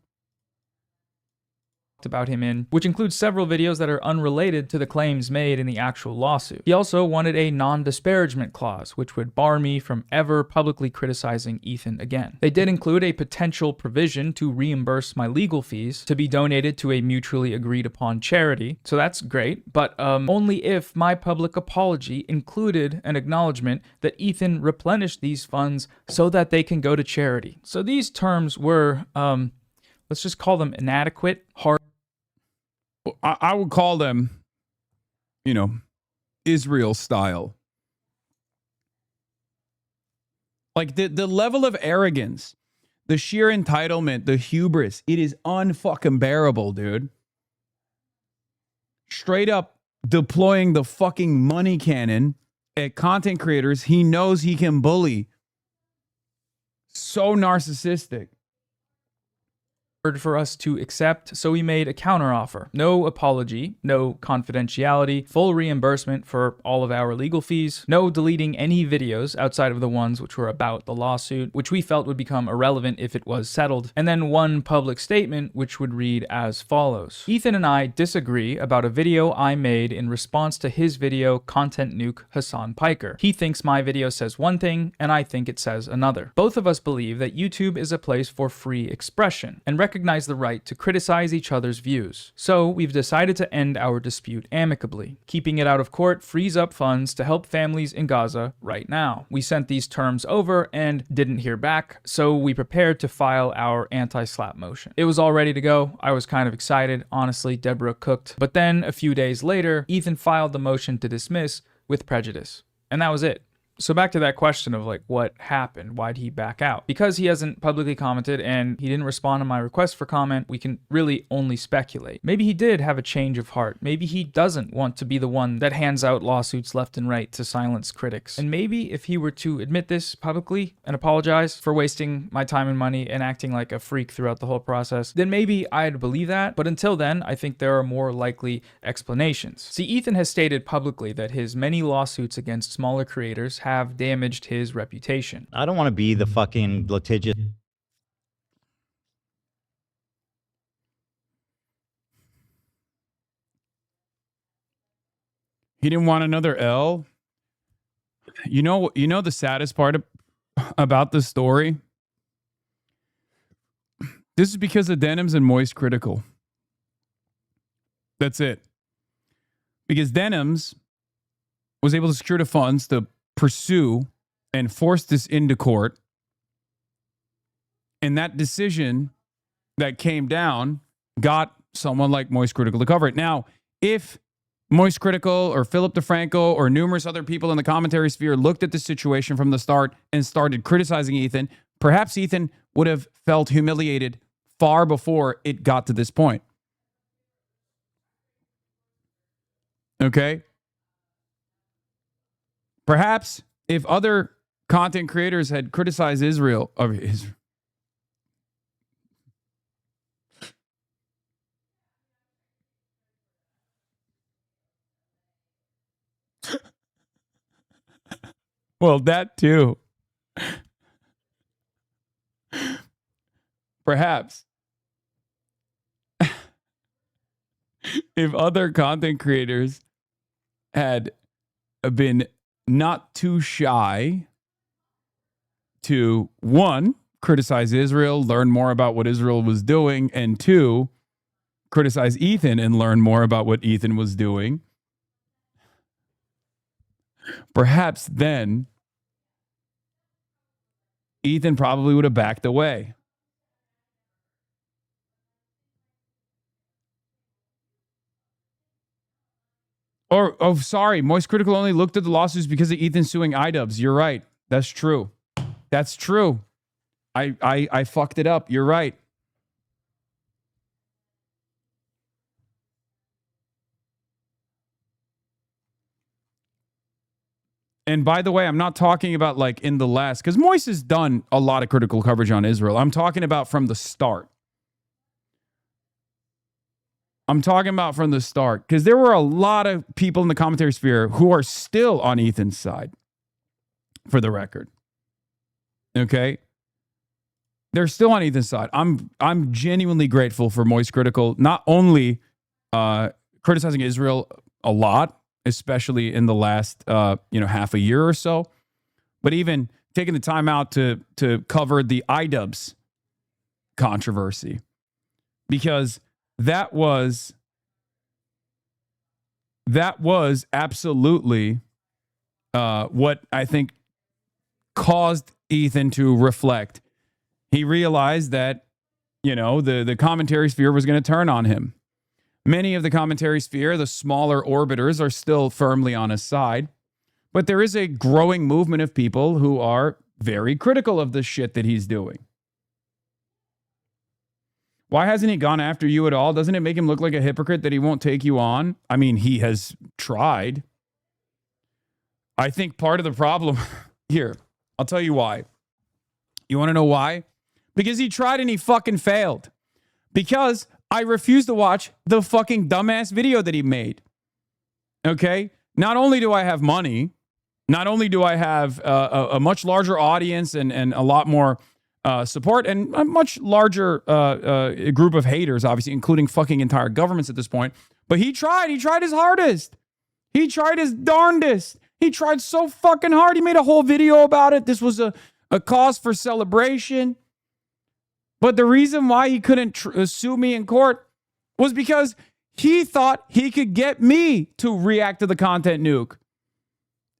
About him in, which includes several videos that are unrelated to the claims made in the actual lawsuit. He also wanted a non-disparagement clause, which would bar me from ever publicly criticizing Ethan again. They did include a potential provision to reimburse my legal fees to be donated to a mutually agreed upon charity, so that's great, but only if my public apology included an acknowledgement that Ethan replenished these funds so that they can go to charity. So these terms were, let's just call them inadequate, hard. I would call them, Israel style. Like the level of arrogance, the sheer entitlement, the hubris, it is unfucking bearable, dude. Straight up deploying the fucking money cannon at content creators he knows he can bully. So narcissistic. For us to accept, so we made a counteroffer. No apology, no confidentiality, full reimbursement for all of our legal fees, no deleting any videos outside of the ones which were about the lawsuit, which we felt would become irrelevant if it was settled, and then one public statement which would read as follows. Ethan and I disagree about a video I made in response to his video Content Nuke Hasan Piker. He thinks my video says one thing, and I think it says another. Both of us believe that YouTube is a place for free expression, and recognize the right to criticize each other's views. So we've decided to end our dispute amicably. Keeping it out of court frees up funds to help families in Gaza right now. We sent these terms over and didn't hear back, so we prepared to file our anti-slap motion. It was all ready to go. I was kind of excited. Honestly, Deborah cooked. But then a few days later, Ethan filed the motion to dismiss with prejudice. And that was it. So back to that question of like what happened, why'd he back out? Because he hasn't publicly commented and he didn't respond to my request for comment, we can really only speculate. Maybe he did have a change of heart. Maybe he doesn't want to be the one that hands out lawsuits left and right to silence critics. And maybe if he were to admit this publicly and apologize for wasting my time and money and acting like a freak throughout the whole process, then maybe I'd believe that. But until then, I think there are more likely explanations. See, Ethan has stated publicly that his many lawsuits against smaller creators have damaged his reputation. I don't want to be the fucking litigious. He didn't want another L. You know the saddest part about the story? This is because of Denims and Moist Critical. That's it. Because Denims was able to secure the funds to pursue and force this into court. And that decision that came down got someone like Moist Critical to cover it. Now, if Moist Critical or Philip DeFranco or numerous other people in the commentary sphere looked at the situation from the start and started criticizing Ethan, perhaps Ethan would have felt humiliated far before it got to this point. Okay? Perhaps if other content creators had criticized Israel, well, that too. Perhaps if other content creators had been not too shy to, one, criticize Israel, learn more about what Israel was doing, and two, criticize Ethan and learn more about what Ethan was doing, perhaps then Ethan probably would have backed away. Or, oh, sorry, Moist Critical only looked at the lawsuits because of Ethan suing iDubbbz. You're right. That's true. That's true. I fucked it up. You're right. And by the way, I'm not talking about like in the last, because Moist has done a lot of critical coverage on Israel. I'm talking about from the start. Because there were a lot of people in the commentary sphere who are still on Ethan's side, for the record. Okay? They're still on Ethan's side. I'm genuinely grateful for Moist Critical, not only criticizing Israel a lot, especially in the last half a year or so, but even taking the time out to cover the iDubbbz controversy, because that was absolutely what I think caused Ethan to reflect. He realized that, the commentary sphere was going to turn on him. Many of the commentary sphere, the smaller orbiters, are still firmly on his side. But there is a growing movement of people who are very critical of the shit that he's doing. Why hasn't he gone after you at all? Doesn't it make him look like a hypocrite that he won't take you on? I mean, he has tried. I think part of the problem here, I'll tell you why. You want to know why? Because he tried and he fucking failed. Because I refuse to watch the fucking dumbass video that he made. Okay? Not only do I have money, not only do I have a much larger audience and a lot more support and a much larger group of haters, obviously, including fucking entire governments at this point, but he tried his hardest. He tried his darndest. He tried so fucking hard. He made a whole video about it. This was a cause for celebration. But the reason why he couldn't sue me in court was because he thought he could get me to react to the content nuke.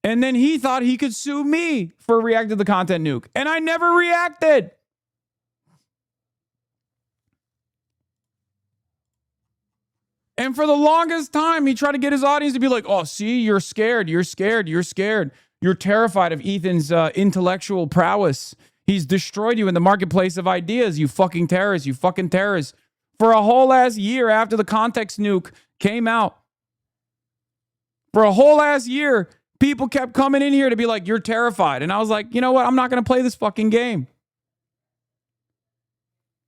And then he thought he could sue me for reacting to the content nuke. And I never reacted. And for the longest time, he tried to get his audience to be like, oh, see, you're scared. You're scared. You're scared. You're terrified of Ethan's intellectual prowess. He's destroyed you in the marketplace of ideas, you fucking terrorists, you fucking terrorists. For a whole ass year after the context nuke came out, for a whole ass year, people kept coming in here to be like, you're terrified. And I was like, you know what? I'm not going to play this fucking game.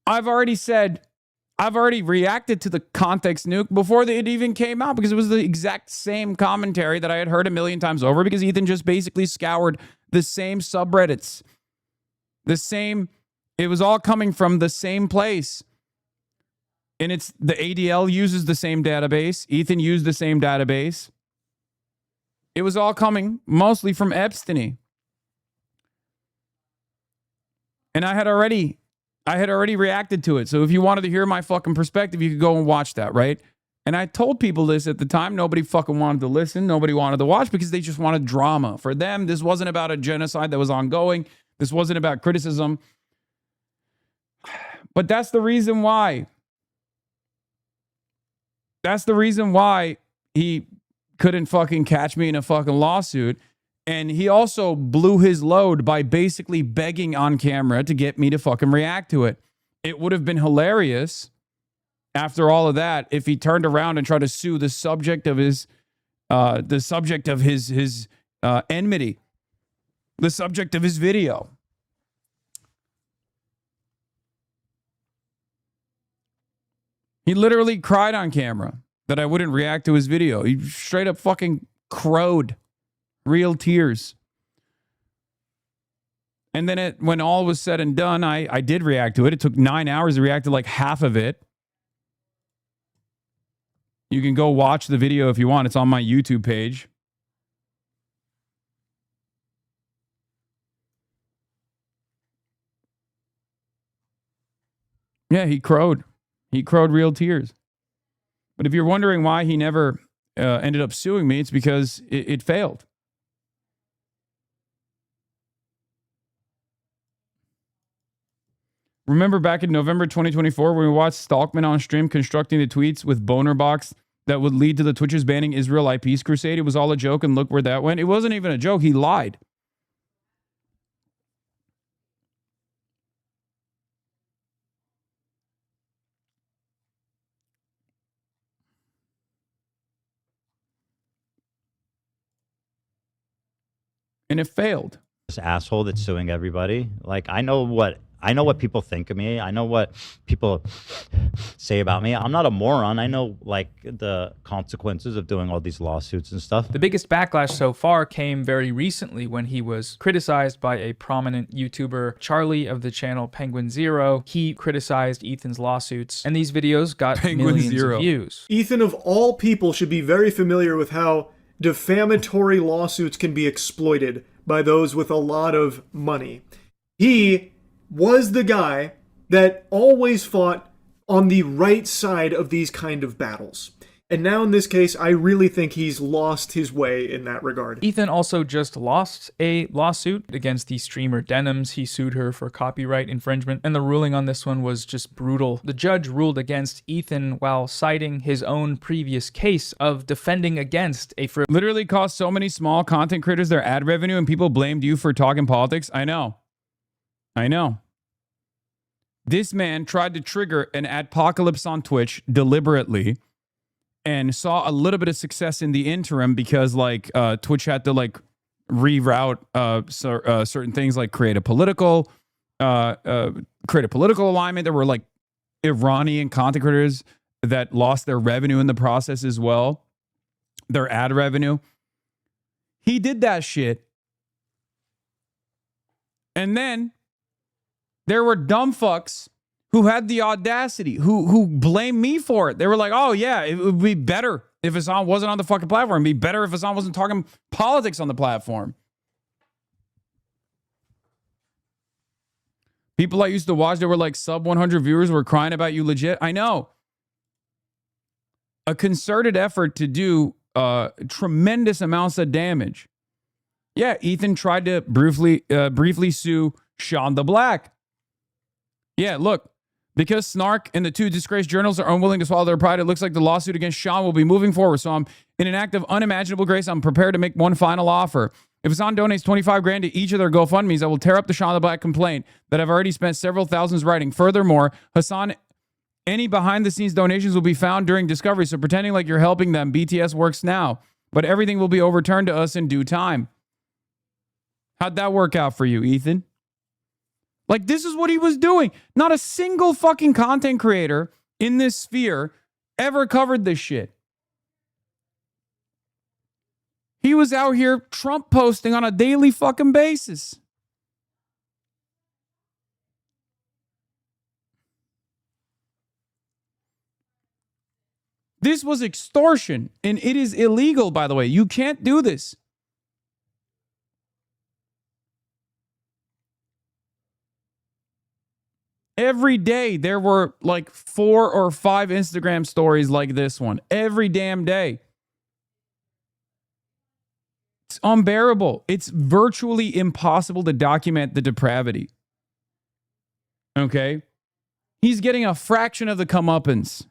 I've already reacted to the context nuke before it even came out, because it was the exact same commentary that I had heard a million times over, because Ethan just basically scoured the same subreddits. It was all coming from the same place. And it's the ADL uses the same database. Ethan used the same database. It was all coming mostly from Epstein. And I had already reacted to it. So if you wanted to hear my fucking perspective, you could go and watch that, right? And I told people this at the time. Nobody fucking wanted to listen. Nobody wanted to watch, because they just wanted drama. For them, this wasn't about a genocide that was ongoing. This wasn't about criticism. But that's the reason why. That's the reason why he couldn't fucking catch me in a fucking lawsuit. And he also blew his load by basically begging on camera to get me to fucking react to it. It would have been hilarious after all of that if he turned around and tried to sue the subject of his enmity, the subject of his video. He literally cried on camera that I wouldn't react to his video. He straight up fucking crowed. Real tears. And then when all was said and done, I did react to it. It took 9 hours to react to like half of it. You can go watch the video if you want. It's on my YouTube page. Yeah, he crowed. He crowed real tears. But if you're wondering why he never ended up suing me, it's because it failed. Remember back in November 2024 when we watched Stalkman on stream constructing the tweets with boner box that would lead to the Twitch's banning Israel IPs crusade? It was all a joke, and look where that went. It wasn't even a joke. He lied. And it failed. This asshole that's suing everybody. Like, I know what people think of me. I know what people say about me. I'm not a moron. I know, like, the consequences of doing all these lawsuits and stuff. The biggest backlash so far came very recently when he was criticized by a prominent YouTuber, Charlie of the channel Penguin Zero. He criticized Ethan's lawsuits, and these videos got millions of views. Ethan, of all people, should be very familiar with how defamatory lawsuits can be exploited by those with a lot of money. He was the guy that always fought on the right side of these kind of battles. And now in this case, I really think he's lost his way in that regard. Ethan also just lost a lawsuit against the streamer Denims. He sued her for copyright infringement, and the ruling on this one was just brutal. The judge ruled against Ethan while citing his own previous case of defending against a literally cost so many small content creators their ad revenue, and people blamed you for talking politics. I know. This man tried to trigger an adpocalypse on Twitch deliberately, and saw a little bit of success in the interim because, like, Twitch had to, like, reroute certain things, like create a political alignment. There were, like, Iranian content creators that lost their revenue in the process as well, their ad revenue. He did that shit. And then there were dumb fucks who had the audacity, who blamed me for it. They were like, oh, yeah, it would be better if Hasan wasn't on the fucking platform. It'd be better if Hasan wasn't talking politics on the platform. People I used to watch that were like sub 100 viewers were crying about you legit. I know. A concerted effort to do tremendous amounts of damage. Yeah, Ethan tried to briefly sue Sean the Black. Yeah, look. Because Snark and the two disgraced journalists are unwilling to swallow their pride, it looks like the lawsuit against Sean will be moving forward. So I'm in an act of unimaginable grace. I'm prepared to make one final offer. If Hasan donates 25 grand to each of their GoFundMes, I will tear up the Sean the Black complaint that I've already spent several thousands writing. Furthermore, Hasan, any behind-the-scenes donations will be found during discovery. So pretending like you're helping them, BTS works now. But everything will be overturned to us in due time. How'd that work out for you, Ethan? Like, this is what he was doing. Not a single fucking content creator in this sphere ever covered this shit. He was out here Trump posting on a daily fucking basis. This was extortion, and it is illegal, by the way. You can't do this. Every day there were like 4 or 5 Instagram stories like this one. Every damn day. It's unbearable. It's virtually impossible to document the depravity. Okay? He's getting a fraction of the comeuppance.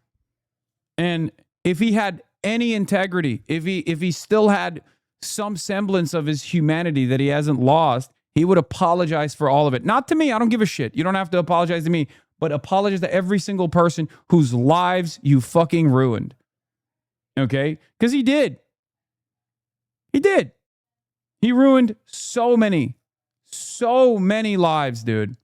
And if he had any integrity, if he still had some semblance of his humanity that he hasn't lost, he would apologize for all of it. Not to me. I don't give a shit. You don't have to apologize to me. But apologize to every single person whose lives you fucking ruined. Okay? Because he did. He did. He ruined so many lives, dude.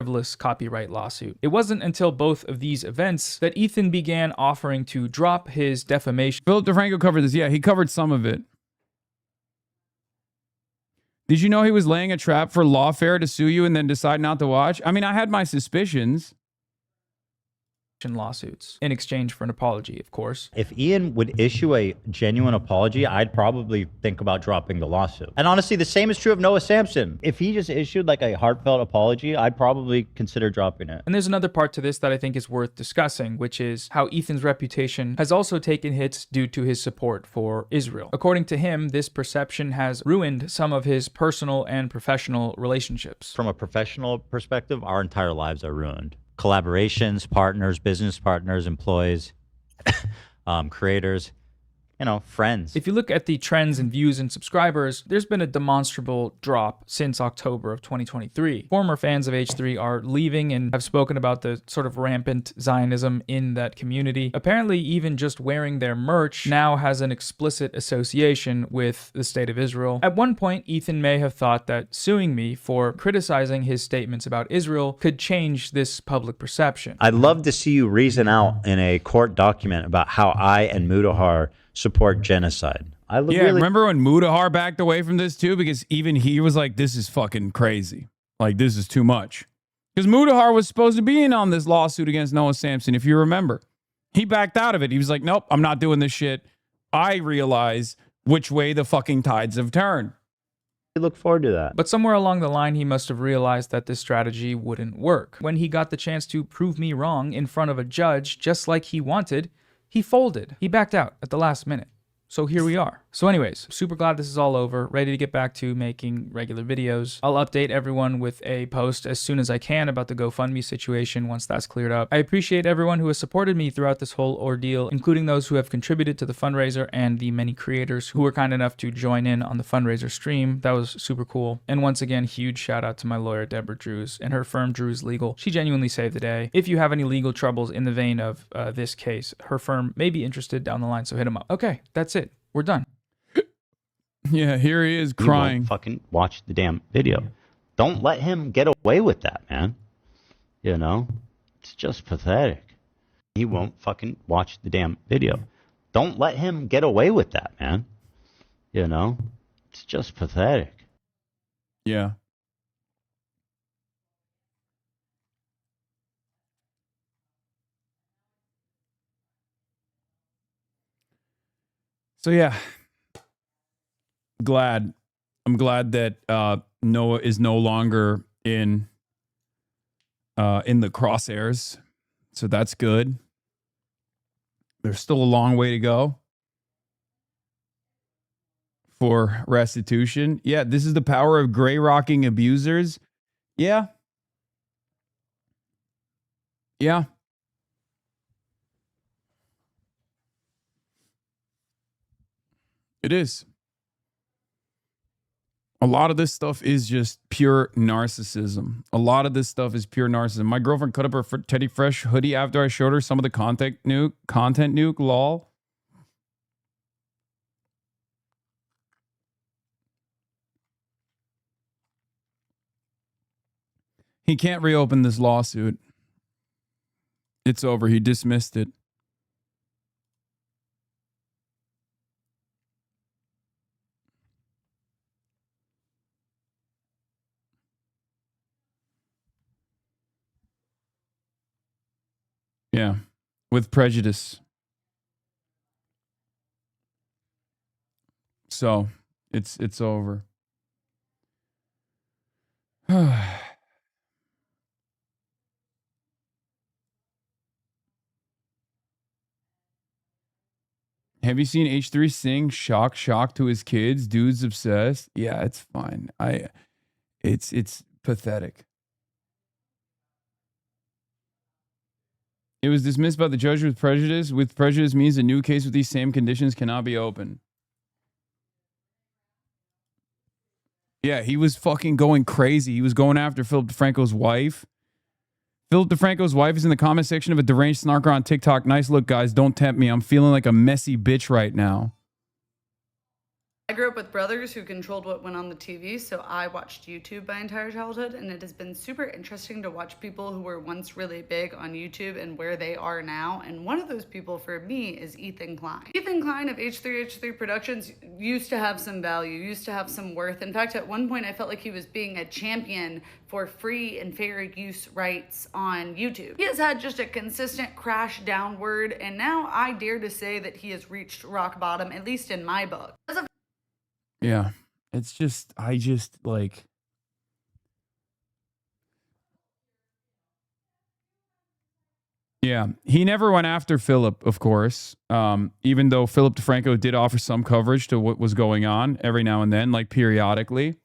Frivolous copyright lawsuit. It wasn't until both of these events that Ethan began offering to drop his defamation. Philip DeFranco covered this. Yeah, he covered some of it. Did you know he was laying a trap for Lawfare to sue you and then decide not to watch? I mean, I had my suspicions. lawsuits in exchange for an apology, of course. If Ian would issue a genuine apology, I'd probably think about dropping the lawsuit. And honestly, the same is true of Noah Sampson. If he just issued like a heartfelt apology, I'd probably consider dropping it. And there's another part to this that I think is worth discussing, which is how Ethan's reputation has also taken hits due to his support for Israel. According to him, this perception has ruined some of his personal and professional relationships. From a professional perspective, our entire lives are ruined. Collaborations, partners, business partners, employees, creators, you know, friends. If you look at the trends in views and subscribers, there's been a demonstrable drop since October of 2023. Former fans of H3 are leaving and have spoken about the sort of rampant Zionism in that community. Apparently, even just wearing their merch now has an explicit association with the state of Israel. At one point, Ethan may have thought that suing me for criticizing his statements about Israel could change this public perception. I'd love to see you reason out in a court document about how I and Mudahar support genocide. Remember when Mudahar backed away from this too? Because even he was like, this is fucking crazy. Like, this is too much. Because Mudahar was supposed to be in on this lawsuit against Noah Sampson, if you remember. He backed out of it. He was like, nope, I'm not doing this shit. I realize which way the fucking tides have turned. I look forward to that. But somewhere along the line, he must have realized that this strategy wouldn't work. When he got the chance to prove me wrong in front of a judge, just like he wanted, he folded. He backed out at the last minute. So here we are. So anyways, super glad this is all over, ready to get back to making regular videos. I'll update everyone with a post as soon as I can about the GoFundMe situation once that's cleared up. I appreciate everyone who has supported me throughout this whole ordeal, including those who have contributed to the fundraiser and the many creators who were kind enough to join in on the fundraiser stream. That was super cool. And once again, huge shout out to my lawyer, Deborah Drews, and her firm, Drews Legal. She genuinely saved the day. If you have any legal troubles in the vein of this case, her firm may be interested down the line, so hit them up. Okay, that's it. We're done. Yeah, here he is crying. You won't fucking watch the damn video. Don't let him get away with that, man. You know? It's just pathetic. He won't fucking watch the damn video. Don't let him get away with that, man. You know? It's just pathetic. Yeah. So yeah, I'm glad that Noah is no longer in the crosshairs. So that's good. There's still a long way to go for restitution. Yeah, this is the power of gray rocking abusers. Yeah. Yeah. It is. A lot of this stuff is just pure narcissism. A lot of this stuff is pure narcissism. My girlfriend cut up her Teddy Fresh hoodie after I showed her some of the content nuke, lol. He can't reopen this lawsuit. It's over. He dismissed it. Yeah, with prejudice. So it's over. Have you seen H3 sing "Shock Shock" to his kids? Dude's obsessed. Yeah, it's fine. It's pathetic. It was dismissed by the judge with prejudice. With prejudice means a new case with these same conditions cannot be opened. Yeah, he was fucking going crazy. He was going after Philip DeFranco's wife. Philip DeFranco's wife is in the comment section of a deranged snarker on TikTok. Nice look, guys. Don't tempt me. I'm feeling like a messy bitch right now. I grew up with brothers who controlled what went on the TV, so I watched YouTube my entire childhood, and it has been super interesting to watch people who were once really big on YouTube and where they are now, and one of those people for me is Ethan Klein. Ethan Klein of H3H3 Productions used to have some value, used to have some worth. In fact, at one point I felt like he was being a champion for free and fair use rights on YouTube. He has had just a consistent crash downward, and now I dare to say that he has reached rock bottom, at least in my book. Yeah. It's just, I just like, yeah, he never went after Philip, of course. Even though Philip DeFranco did offer some coverage to what was going on every now and then, like periodically.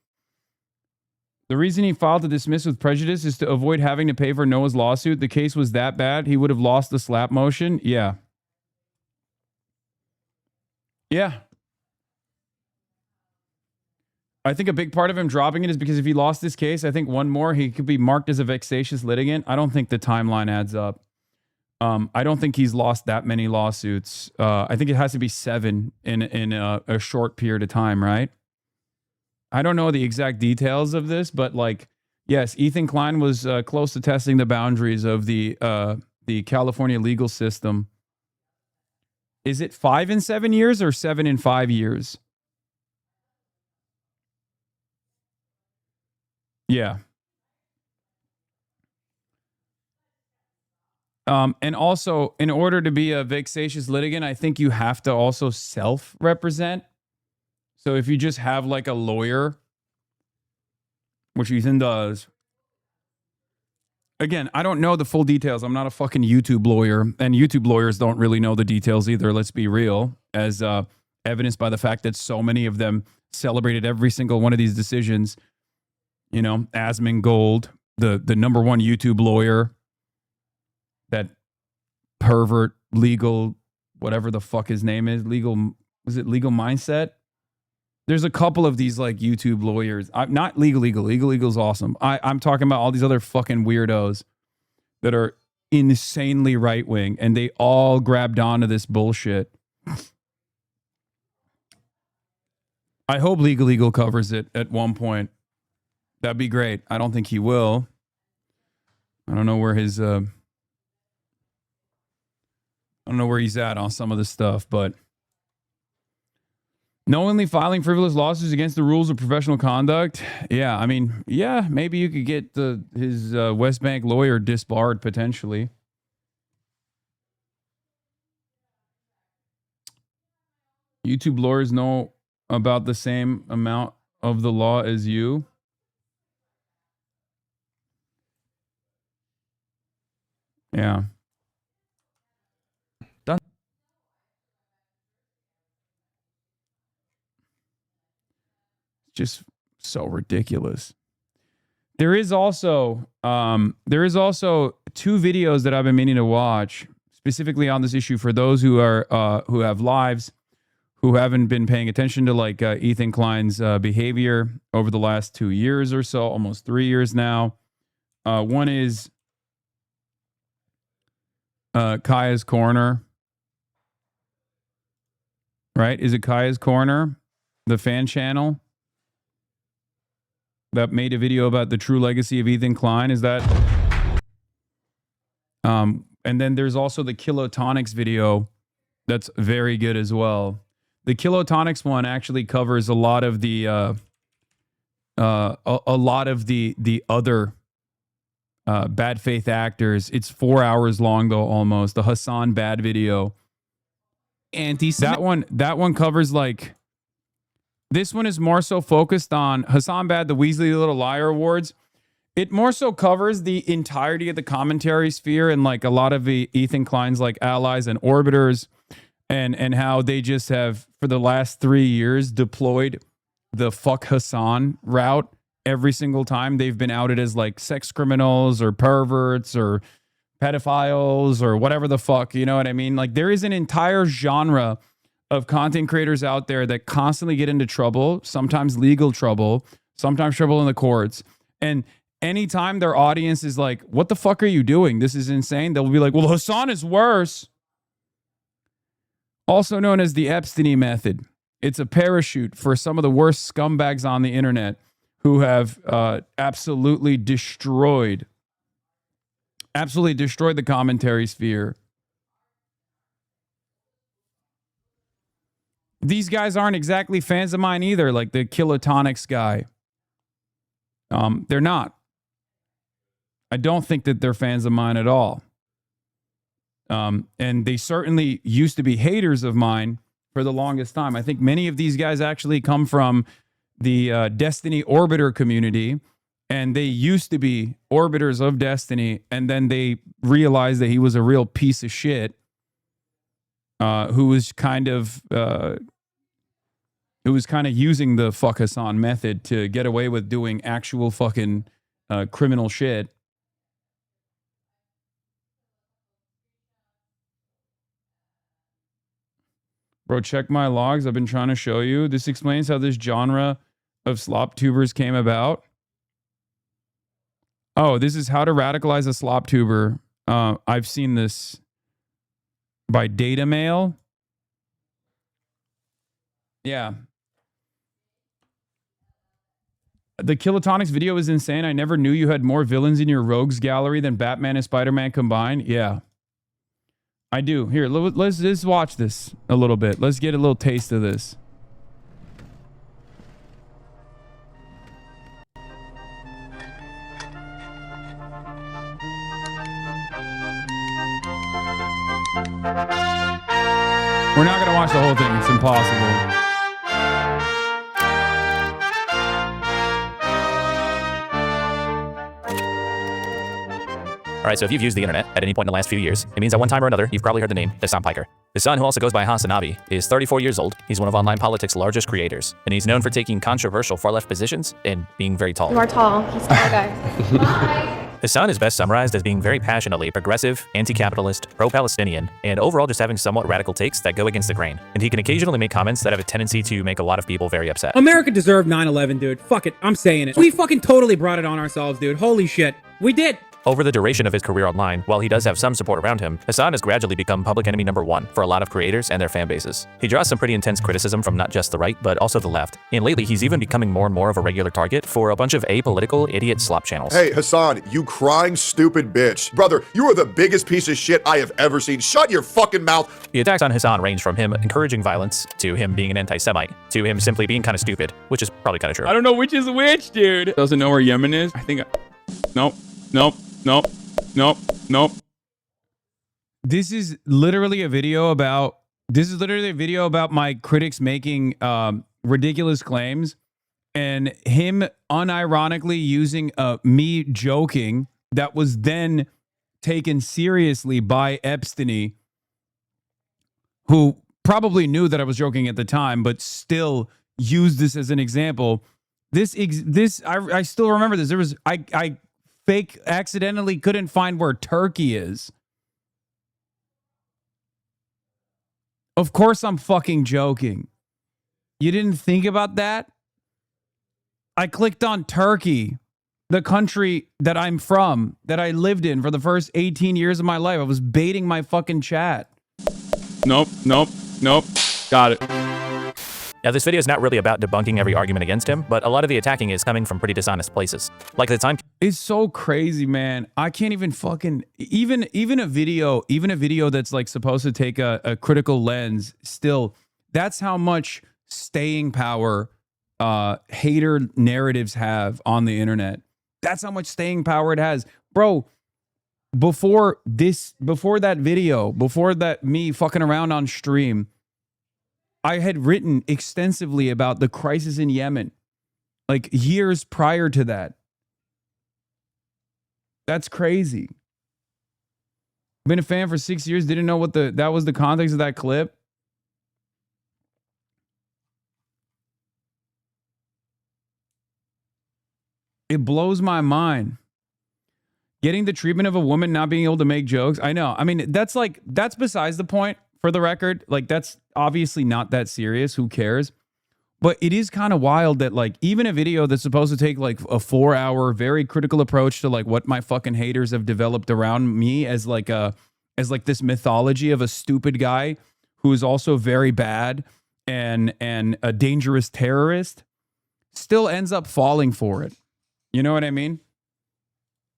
The reason he filed to dismiss with prejudice is to avoid having to pay for Noah's lawsuit. The case was that bad, he would have lost the slap motion. Yeah. Yeah. I think a big part of him dropping it is because if he lost this case, I think one more, he could be marked as a vexatious litigant. I don't think the timeline adds up. I don't think he's lost that many lawsuits. I think it has to be 7 in a short period of time, right? I don't know the exact details of this, but like, yes, Ethan Klein was close to testing the boundaries of the California legal system. Is it 5 in 7 years or 7 in 5 years? Yeah. And also, in order to be a vexatious litigant, I think you have to also self-represent. So if you just have like a lawyer, which Ethan does. Again, I don't know the full details. I'm not a fucking YouTube lawyer, and YouTube lawyers don't really know the details either. Let's be real, as evidenced by the fact that so many of them celebrated every single one of these decisions. You know, Asmongold, the number one YouTube lawyer, that pervert legal, whatever the fuck his name is, was it Legal Mindset? There's a couple of these like YouTube lawyers. Not legal is awesome. I'm talking about all these other fucking weirdos that are insanely right wing, and they all grabbed onto this bullshit. I hope Legal covers it at one point. That'd be great. I don't think he will. I don't know where his I don't know where he's at on some of this stuff, but knowingly filing frivolous lawsuits against the rules of professional conduct. Yeah, I mean, yeah, maybe you could get his West Bank lawyer disbarred potentially. YouTube lawyers know about the same amount of the law as you. Yeah. Done. Just so ridiculous. There is also 2 videos that I've been meaning to watch specifically on this issue for those who are who have lives, who haven't been paying attention to like Ethan Klein's behavior over the last 2 years or so, almost 3 years now. One is Kaya's Corner, right? Is it Kaya's Corner, the fan channel that made a video about the true legacy of Ethan Klein? Is that? And then there's also the Kilotonics video that's very good as well. The Kilotonics one actually covers a lot of the other bad faith actors. It's 4 hours long though, almost. The Hasan Bad video. That one covers like, this one is more so focused on Hasan Bad, the Weasley Little Liar Awards. It more so covers the entirety of the commentary sphere and like a lot of the Ethan Klein's like allies and orbiters, and how they just have for the last 3 years deployed the fuck Hasan route. Every single time they've been outed as like sex criminals or perverts or pedophiles or whatever the fuck, you know what I mean? Like there is an entire genre of content creators out there that constantly get into trouble, sometimes legal trouble, sometimes trouble in the courts. And anytime their audience is like, what the fuck are you doing? This is insane. They'll be like, well, Hasan is worse. Also known as the Epstein method. It's a parachute for some of the worst scumbags on the internet who have absolutely destroyed the commentary sphere. These guys aren't exactly fans of mine either, like the Kilotonics guy. They're not. I don't think that they're fans of mine at all. And they certainly used to be haters of mine for the longest time. I think many of these guys actually come from the Destiny Orbiter community, and they used to be Orbiters of Destiny, and then they realized that he was a real piece of shit who was kind of using the fuck Hasan method to get away with doing actual fucking criminal shit. Bro, check my logs. I've been trying to show you. This explains how this genre of slop tubers came about. Oh, this is how to radicalize a slop tuber. I've seen this by Data Mail. Yeah. The Kilotonics video is insane. I never knew you had more villains in your rogues gallery than Batman and Spider-Man combined. Yeah. I do. Here, let's just watch this a little bit. Let's get a little taste of this. We're not going to watch the whole thing. It's impossible. All right, so if you've used the internet at any point in the last few years, it means at one time or another, you've probably heard the name Hasan Piker. His son, who also goes by HasanAbi, is 34 years old. He's one of online politics' largest creators, and he's known for taking controversial far-left positions and being very tall. You are tall. He's a tall guy. Bye. Hasan is best summarized as being very passionately progressive, anti-capitalist, pro-Palestinian, and overall just having somewhat radical takes that go against the grain. And he can occasionally make comments that have a tendency to make a lot of people very upset. America deserved 9/11, dude. Fuck it. I'm saying it. We fucking totally brought it on ourselves, dude. Holy shit. We did. Over the duration of his career online, while he does have some support around him, Hasan has gradually become public enemy #1 for a lot of creators and their fan bases. He draws some pretty intense criticism from not just the right, but also the left. And lately, he's even becoming more and more of a regular target for a bunch of apolitical idiot slop channels. Hey, Hasan, you crying stupid bitch. Brother, you are the biggest piece of shit I have ever seen. Shut your fucking mouth. The attacks on Hasan range from him encouraging violence, to him being an anti-Semite, to him simply being kind of stupid, which is probably kind of true. I don't know which is which, dude. Doesn't know where Yemen is? I think... Nope. This is literally a video about my critics making ridiculous claims and him unironically using me joking that was then taken seriously by Epstein, who probably knew that I was joking at the time, but still used this as an example. I still remember this. There was I fake accidentally couldn't find where Turkey is. Of course I'm fucking joking. You didn't think about that? I clicked on Turkey, the country that I'm from, that I lived in for the first 18 years of my life. I was baiting my fucking chat. Nope. Got it. Now, this video is not really about debunking every argument against him, but a lot of the attacking is coming from pretty dishonest places. Like the time... It's so crazy, man. I can't even fucking... Even a video that's like supposed to take a critical lens, still, that's how much staying power hater narratives have on the internet. That's how much staying power it has. Bro, before that video, before that me fucking around on stream, I had written extensively about the crisis in Yemen, like years prior to that. That's crazy. Been a fan for 6 years, didn't know what that was the context of that clip. It blows my mind. Getting the treatment of a woman not being able to make jokes. I know. I mean, that's besides the point. For the record, like, that's obviously not that serious. Who cares? But it is kind of wild that, like, even a video that's supposed to take like a 4-hour, very critical approach to like what my fucking haters have developed around me as like this mythology of a stupid guy who is also very bad and a dangerous terrorist still ends up falling for it. You know what I mean?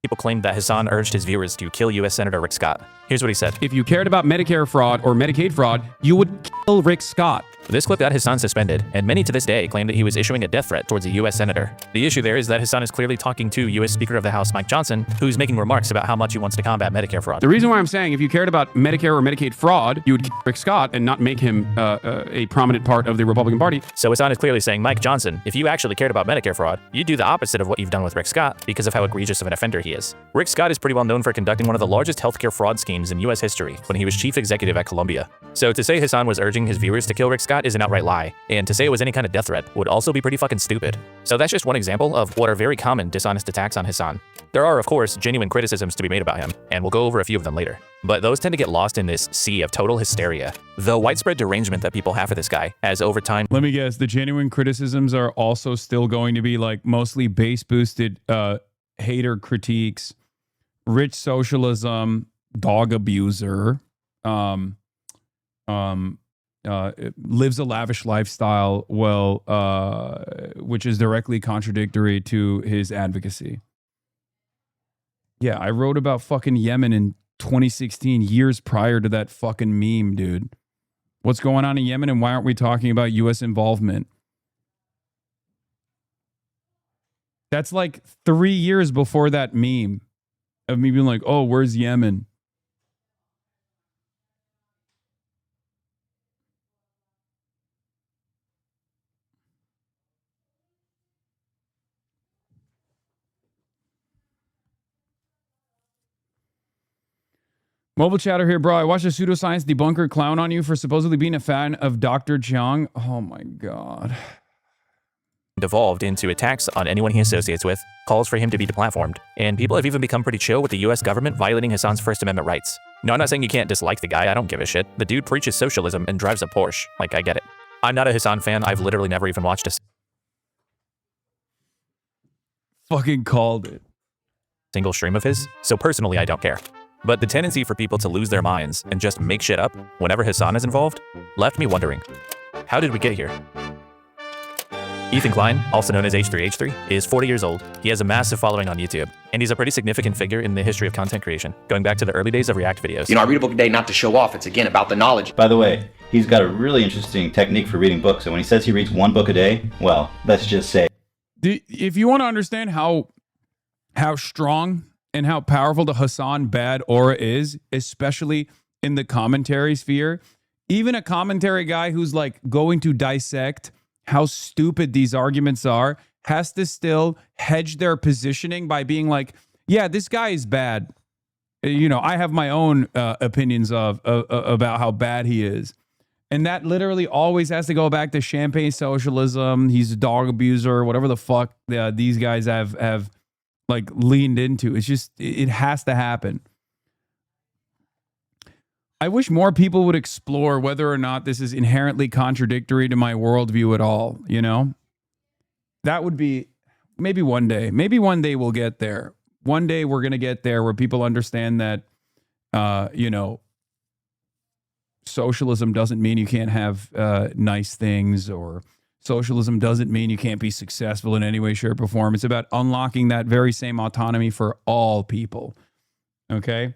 People claimed that Hasan urged his viewers to kill U.S. Senator Rick Scott. Here's what he said. If you cared about Medicare fraud or Medicaid fraud, you would kill Rick Scott. This clip got Hasan suspended, and many to this day claim that he was issuing a death threat towards a U.S. senator. The issue there is that Hasan is clearly talking to U.S. Speaker of the House Mike Johnson, who's making remarks about how much he wants to combat Medicare fraud. The reason why I'm saying if you cared about Medicare or Medicaid fraud, you would kill Rick Scott and not make him a prominent part of the Republican Party. So Hasan is clearly saying, Mike Johnson, if you actually cared about Medicare fraud, you'd do the opposite of what you've done with Rick Scott because of how egregious of an offender he is. Rick Scott is pretty well known for conducting one of the largest healthcare fraud schemes in U.S. history when he was chief executive at Columbia. So to say Hasan was urging his viewers to kill Rick Scott is an outright lie, and to say it was any kind of death threat would also be pretty fucking stupid. So that's just one example of what are very common dishonest attacks on Hasan. There are, of course, genuine criticisms to be made about him, and we'll go over a few of them later. But those tend to get lost in this sea of total hysteria. The widespread derangement that people have for this guy, as over time... Let me guess, the genuine criticisms are also still going to be like mostly base-boosted hater critiques, rich socialism, dog abuser, lives a lavish lifestyle, which is directly contradictory to his advocacy. Yeah, I wrote about fucking Yemen in 2016, years prior to that fucking meme, dude. What's going on in Yemen and why aren't we talking about U.S. involvement? That's like 3 years before that meme of me being like, oh, where's Yemen? Mobile chatter here, bro. I watched a pseudoscience debunker clown on you for supposedly being a fan of Dr. Jiang. Oh my God. Devolved into attacks on anyone he associates with, calls for him to be deplatformed, and people have even become pretty chill with the US government violating Hasan's First Amendment rights. No, I'm not saying you can't dislike the guy, I don't give a shit. The dude preaches socialism and drives a Porsche. Like, I get it. I'm not a Hasan fan, I've literally never even watched a fucking called it. Single stream of his, so personally I don't care. But the tendency for people to lose their minds and just make shit up whenever Hasan is involved left me wondering, how did we get here? Ethan Klein, also known as H3H3, is 40 years old. He has a massive following on YouTube, and he's a pretty significant figure in the history of content creation, going back to the early days of React videos. You know, I read a book a day not to show off. It's, again, about the knowledge. By the way, he's got a really interesting technique for reading books, and when he says he reads one book a day, well, let's just say... If you want to understand how strong and how powerful the Hasan bad aura is, especially in the commentary sphere, even a commentary guy who's like going to dissect how stupid these arguments are has to still hedge their positioning by being like, yeah, this guy is bad. You know, I have my own opinions about how bad he is. And that literally always has to go back to champagne socialism. He's a dog abuser, whatever the fuck these guys have like leaned into. It's just, it has to happen. I wish more people would explore whether or not this is inherently contradictory to my worldview at all, you know? That would be, maybe one day we'll get there. One day we're going to get there where people understand that, you know, socialism doesn't mean you can't have nice things, or socialism doesn't mean you can't be successful in any way, shape, or form. It's about unlocking that very same autonomy for all people. Okay?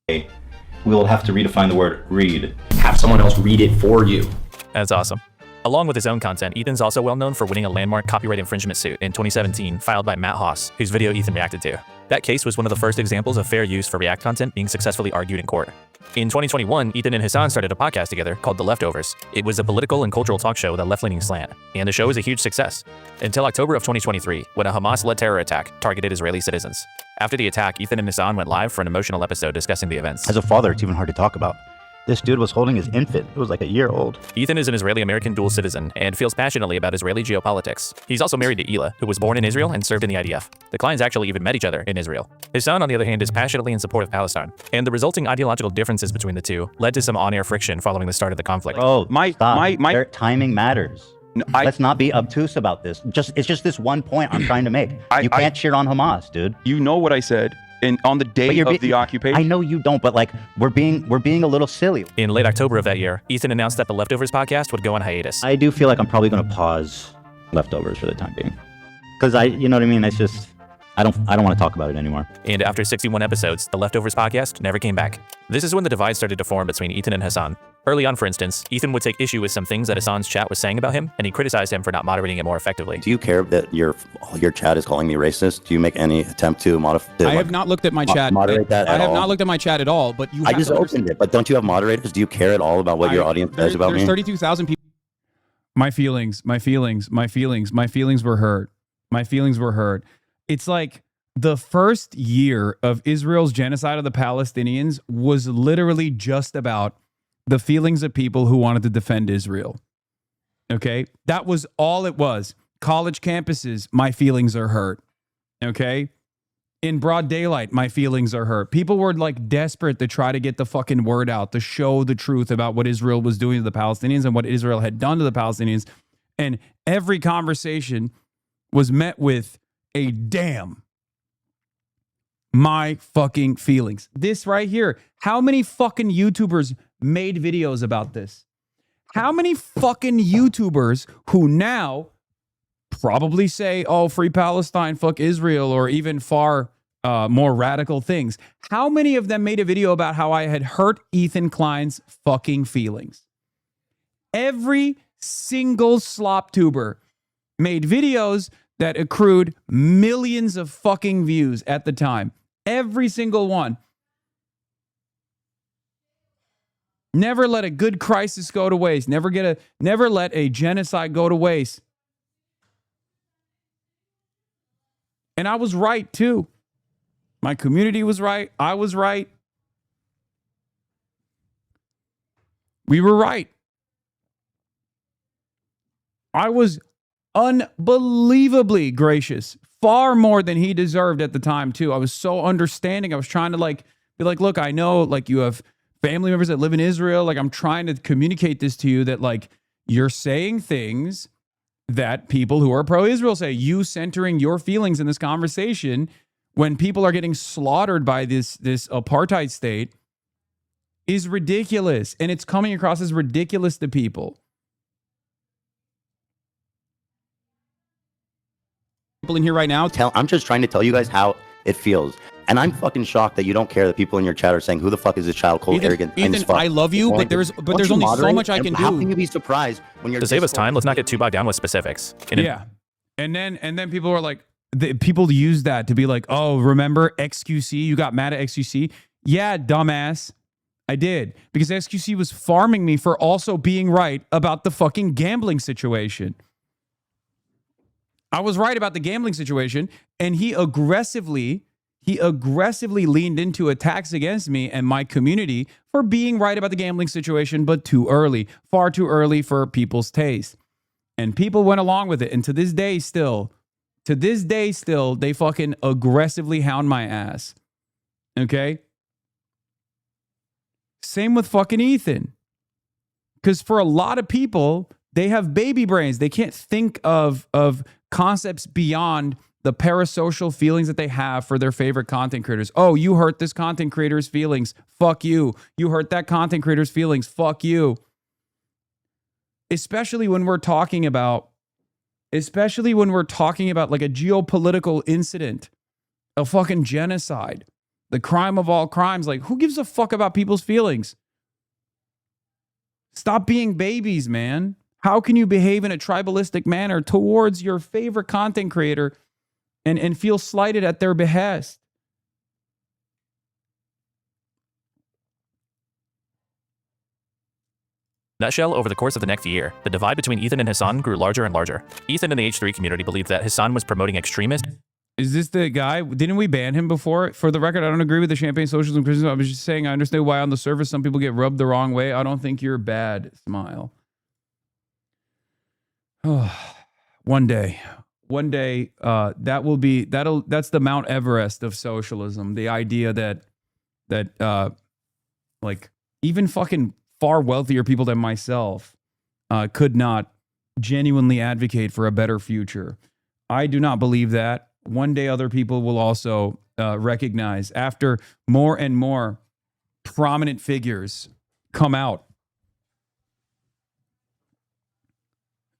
We will have to redefine the word read. Have someone else read it for you. That's awesome. Along with his own content, Ethan's also well known for winning a landmark copyright infringement suit in 2017 filed by Matt Haas, whose video Ethan reacted to. That case was one of the first examples of fair use for React content being successfully argued in court. In 2021, Ethan and Hasan started a podcast together called The Leftovers. It was a political and cultural talk show with a left-leaning slant, and the show was a huge success. Until October of 2023, when a Hamas-led terror attack targeted Israeli citizens. After the attack, Ethan and Hasan went live for an emotional episode discussing the events. As a father, it's even hard to talk about. This dude was holding his infant. It was like a year old. Ethan is an Israeli-American dual citizen and feels passionately about Israeli geopolitics. He's also married to Ela, who was born in Israel and served in the IDF. The Kleins actually even met each other in Israel. Hasan, on the other hand, is passionately in support of Palestine, and the resulting ideological differences between the two led to some on-air friction following the start of the conflict. Oh, my timing matters. No, let's not be obtuse about this. It's just this one point I'm trying to make. You can't cheer on Hamas, dude. You know what I said. on the day of the occupation. I know you don't, but like we're being a little silly. In late October of that year, Ethan announced that the Leftovers podcast would go on hiatus. I do feel like I'm probably going to pause Leftovers for the time being, because you know what I mean. It's just I don't want to talk about it anymore. And after 61 episodes, the Leftovers podcast never came back. This is when the divide started to form between Ethan and Hasan. Early on, for instance, Ethan would take issue with some things that Hasan's chat was saying about him, and he criticized him for not moderating it more effectively. Do you care that your chat is calling me racist? Do you make any attempt to modify? I have not looked at my chat. Moderate that at all? I have not looked at my chat at all, but you I just opened it, but don't you have moderators? Do you care at all about what your audience says about me? There's 32,000 people. My feelings were hurt. My feelings were hurt. It's like the first year of Israel's genocide of the Palestinians was literally just about the feelings of people who wanted to defend Israel. Okay? That was all it was. College campuses, my feelings are hurt. Okay? In broad daylight, my feelings are hurt. People were like desperate to try to get the fucking word out, to show the truth about what Israel was doing to the Palestinians and what Israel had done to the Palestinians. And every conversation was met with a damn. My fucking feelings. This right here. How many fucking YouTubers made videos about this? How many fucking YouTubers who now probably say, oh, free Palestine, fuck Israel, or even far more radical things. How many of them made a video about how I had hurt Ethan Klein's fucking feelings? Every single slop tuber made videos that accrued millions of fucking views at the time. Every single one. Never let a good crisis go to waste. Never let a genocide go to waste. And I was right too. My community was right. I was right. We were right. I was unbelievably gracious, far more than he deserved at the time too. I was so understanding. I was trying to be like, look, I know like you have family members that live in Israel. Like I'm trying to communicate this to you that like you're saying things that people who are pro-Israel say. You centering your feelings in this conversation when people are getting slaughtered by this apartheid state is ridiculous. And it's coming across as ridiculous to people. People in here right now. I'm just trying to tell you guys how it feels. And I'm fucking shocked that you don't care that people in your chat are saying, who the fuck is this child, cold, arrogant, and as fuck. I love you, but there's only so much I can do. How can you be surprised when you're... To save us time, let's not get too bogged down with specifics. Yeah. And then people are like, people use that to be like, oh, remember XQC? You got mad at XQC? Yeah, dumbass. I did. Because XQC was farming me for also being right about the fucking gambling situation. I was right about the gambling situation, and he aggressively leaned into attacks against me and my community for being right about the gambling situation, but too early, far too early for people's taste. And people went along with it. And to this day still, they fucking aggressively hound my ass. Okay? Same with fucking Ethan. Because for a lot of people, they have baby brains. They can't think of concepts beyond the parasocial feelings that they have for their favorite content creators. Oh, you hurt this content creator's feelings. Fuck you. You hurt that content creator's feelings. Fuck you. Especially when we're talking about like a geopolitical incident, a fucking genocide, the crime of all crimes. Like, who gives a fuck about people's feelings? Stop being babies, man. How can you behave in a tribalistic manner towards your favorite content creator and feel slighted at their behest? Nutshell, over the course of the next year, the divide between Ethan and Hasan grew larger and larger. Ethan and the H3 community believed that Hasan was promoting extremist. Is this the guy? Didn't we ban him before? For the record, I don't agree with the champagne socialism criticism. I was just saying I understand why on the surface some people get rubbed the wrong way. I don't think you're bad. Smile. Oh, one day, that's the Mount Everest of socialism. The idea that like even fucking far wealthier people than myself could not genuinely advocate for a better future. I do not believe that. One day other people will also recognize after more and more prominent figures come out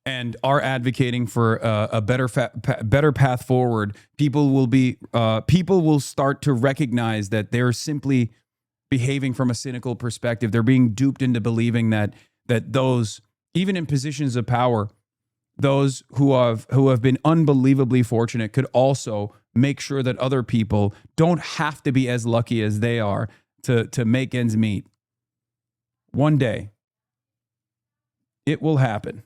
and are advocating for a better path forward. People will start to recognize that they're simply behaving from a cynical perspective. They're being duped into believing that those, even in positions of power, those who have been unbelievably fortunate could also make sure that other people don't have to be as lucky as they are to make ends meet. One day, it will happen.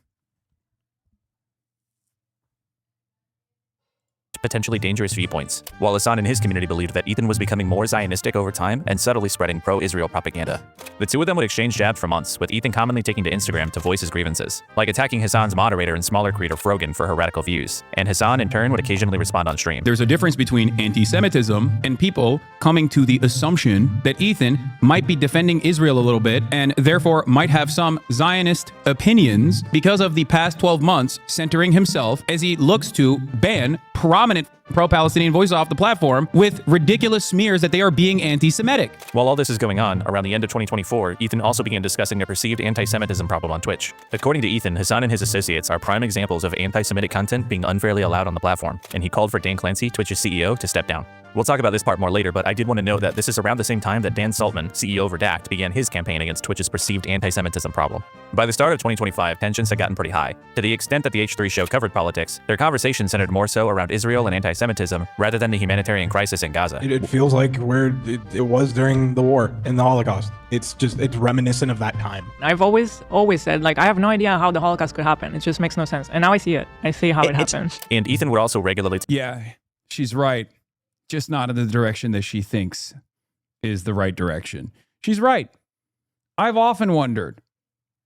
Potentially dangerous viewpoints, while Hasan and his community believed that Ethan was becoming more Zionistic over time and subtly spreading pro-Israel propaganda. The two of them would exchange jabs for months, with Ethan commonly taking to Instagram to voice his grievances, like attacking Hasan's moderator and smaller creator Frogan for her radical views, and Hasan in turn would occasionally respond on stream. There's a difference between anti-Semitism and people coming to the assumption that Ethan might be defending Israel a little bit and therefore might have some Zionist opinions because of the past 12 months centering himself as he looks to ban prominent pro-Palestinian voices off the platform with ridiculous smears that they are being anti-Semitic. While all this is going on, around the end of 2024, Ethan also began discussing a perceived anti-Semitism problem on Twitch. According to Ethan, Hasan and his associates are prime examples of anti-Semitic content being unfairly allowed on the platform, and he called for Dan Clancy, Twitch's CEO, to step down. We'll talk about this part more later, but I did want to note that this is around the same time that Dan Saltman, CEO of Redact, began his campaign against Twitch's perceived anti-Semitism problem. By the start of 2025, tensions had gotten pretty high. To the extent that the H3 show covered politics, their conversation centered more so around Israel and anti-Semitism rather than the humanitarian crisis in Gaza. It feels like where it was during the war and the Holocaust. It's reminiscent of that time. I've always said, like, I have no idea how the Holocaust could happen. It just makes no sense. And now I see it. I see how it happened. And Ethan would also regularly... Yeah, she's right. Just not in the direction that she thinks is the right direction. She's right. I've often wondered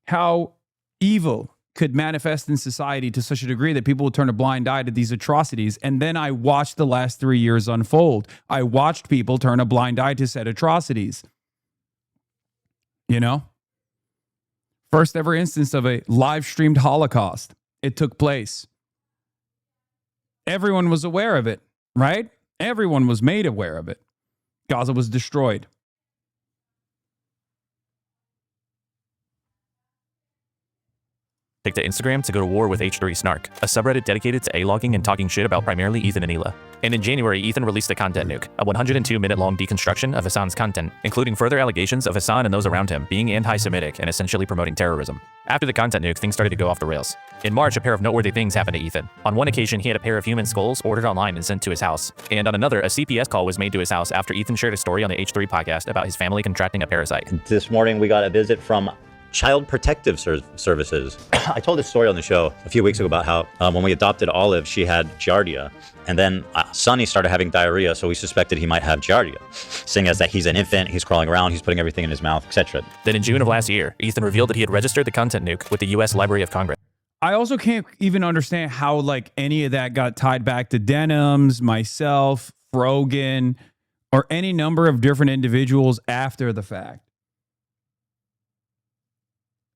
how evil could manifest in society to such a degree that people will turn a blind eye to these atrocities. And then I watched the last 3 years unfold. I watched people turn a blind eye to said atrocities. You know? First ever instance of a live streamed Holocaust. It took place. Everyone was aware of it, right? Everyone was made aware of it. Gaza was destroyed. Take to Instagram to go to war with H3 Snark, a subreddit dedicated to A-logging and talking shit about primarily Ethan and Hila. And in January, Ethan released a content nuke, a 102-minute-long deconstruction of Hasan's content, including further allegations of Hasan and those around him being anti-Semitic and essentially promoting terrorism. After the content nuke, things started to go off the rails. In March, a pair of noteworthy things happened to Ethan. On one occasion, he had a pair of human skulls ordered online and sent to his house. And on another, a CPS call was made to his house after Ethan shared a story on the H3 podcast about his family contracting a parasite. This morning, we got a visit from Child Protective Services. I told this story on the show a few weeks ago about how when we adopted Olive, she had Giardia. And then Sonny started having diarrhea, so we suspected he might have Giardia. Seeing as that he's an infant, he's crawling around, he's putting everything in his mouth, etc. Then in June of last year, Ethan revealed that he had registered the content nuke with the U.S. Library of Congress. I also can't even understand how like any of that got tied back to Denims, myself, Frogan, or any number of different individuals after the fact.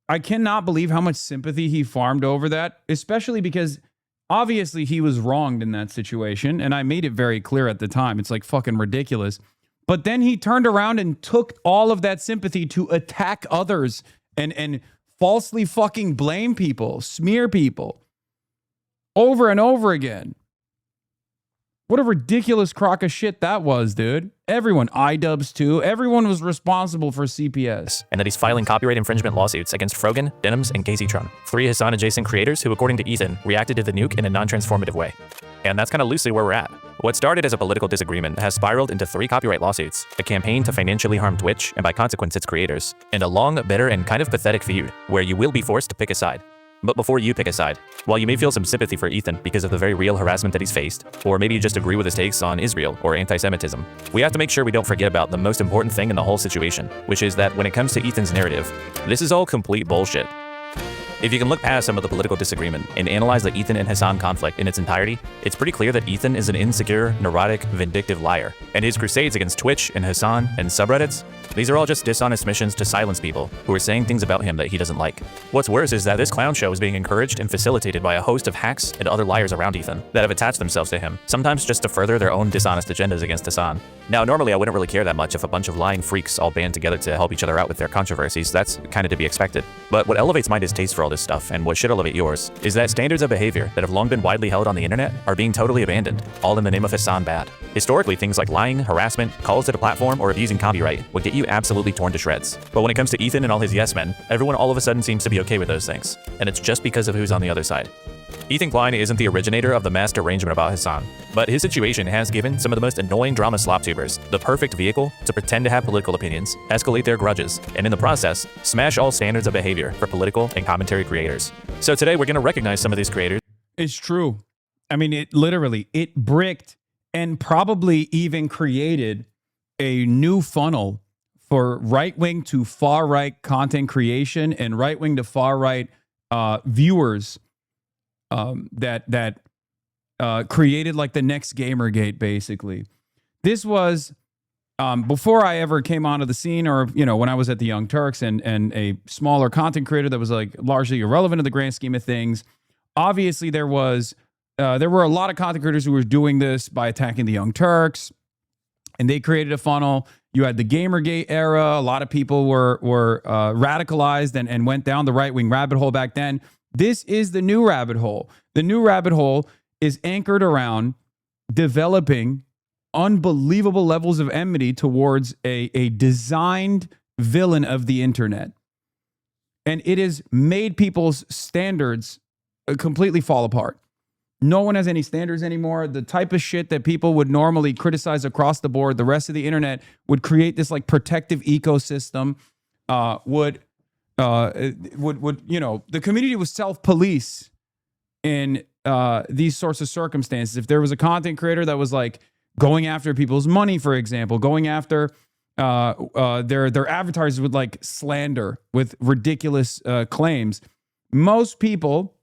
I cannot believe how much sympathy he farmed over that, especially because obviously he was wronged in that situation. And I made it very clear at the time. It's like fucking ridiculous. But then he turned around and took all of that sympathy to attack others and falsely fucking blame people, smear people over and over again. What a ridiculous crock of shit that was, dude. Everyone, iDubbbz too, everyone was responsible for CPS. And that he's filing copyright infringement lawsuits against Frogan, Denims, and Casey Tron, 3 Hasan-adjacent creators who, according to Ethan, reacted to the nuke in a non-transformative way. And that's kind of loosely where we're at. What started as a political disagreement has spiraled into 3 copyright lawsuits, a campaign to financially harm Twitch and by consequence its creators, and a long, bitter, and kind of pathetic feud where you will be forced to pick a side. But before you pick a side, while you may feel some sympathy for Ethan because of the very real harassment that he's faced, or maybe you just agree with his takes on Israel or anti-Semitism, we have to make sure we don't forget about the most important thing in the whole situation, which is that when it comes to Ethan's narrative, this is all complete bullshit. If you can look past some of the political disagreement and analyze the Ethan and Hasan conflict in its entirety, it's pretty clear that Ethan is an insecure, neurotic, vindictive liar. And his crusades against Twitch and Hasan and subreddits, these are all just dishonest missions to silence people who are saying things about him that he doesn't like. What's worse is that this clown show is being encouraged and facilitated by a host of hacks and other liars around Ethan that have attached themselves to him, sometimes just to further their own dishonest agendas against Hasan. Now, normally I wouldn't really care that much if a bunch of lying freaks all band together to help each other out with their controversies. That's kind of to be expected. But what elevates my distaste for all this stuff, and what should elevate yours, is that standards of behavior that have long been widely held on the internet are being totally abandoned, all in the name of Hasan bad. Historically, things like lying, harassment, calls to the platform, or abusing copyright would get you absolutely torn to shreds. But when it comes to Ethan and all his yes men, everyone all of a sudden seems to be okay with those things. And it's just because of who's on the other side. Ethan Klein isn't the originator of the mass derangement about Hasan, but his situation has given some of the most annoying drama slop tubers the perfect vehicle to pretend to have political opinions, escalate their grudges, and in the process, smash all standards of behavior for political and commentary creators. So today we're going to recognize some of these creators. It's true. I mean, it bricked and probably even created a new funnel for right-wing to far-right content creation and right-wing to far-right viewers that created like the next Gamergate, basically. This was before I ever came onto the scene, or, you know, when I was at the Young Turks and a smaller content creator that was like largely irrelevant in the grand scheme of things. Obviously, there were a lot of content creators who were doing this by attacking the Young Turks, and they created a funnel. You had the Gamergate era. A lot of people were radicalized and went down the right-wing rabbit hole back then. This is the new rabbit hole. The new rabbit hole is anchored around developing unbelievable levels of enmity towards a designed villain of the internet. And it has made people's standards completely fall apart. No one has any standards anymore. The type of shit that people would normally criticize across the board, the rest of the internet would create this like protective ecosystem, would you know, the community would self-police in these sorts of circumstances. If there was a content creator that was like going after people's money, for example, going after their advertisers with like slander, with ridiculous claims, most people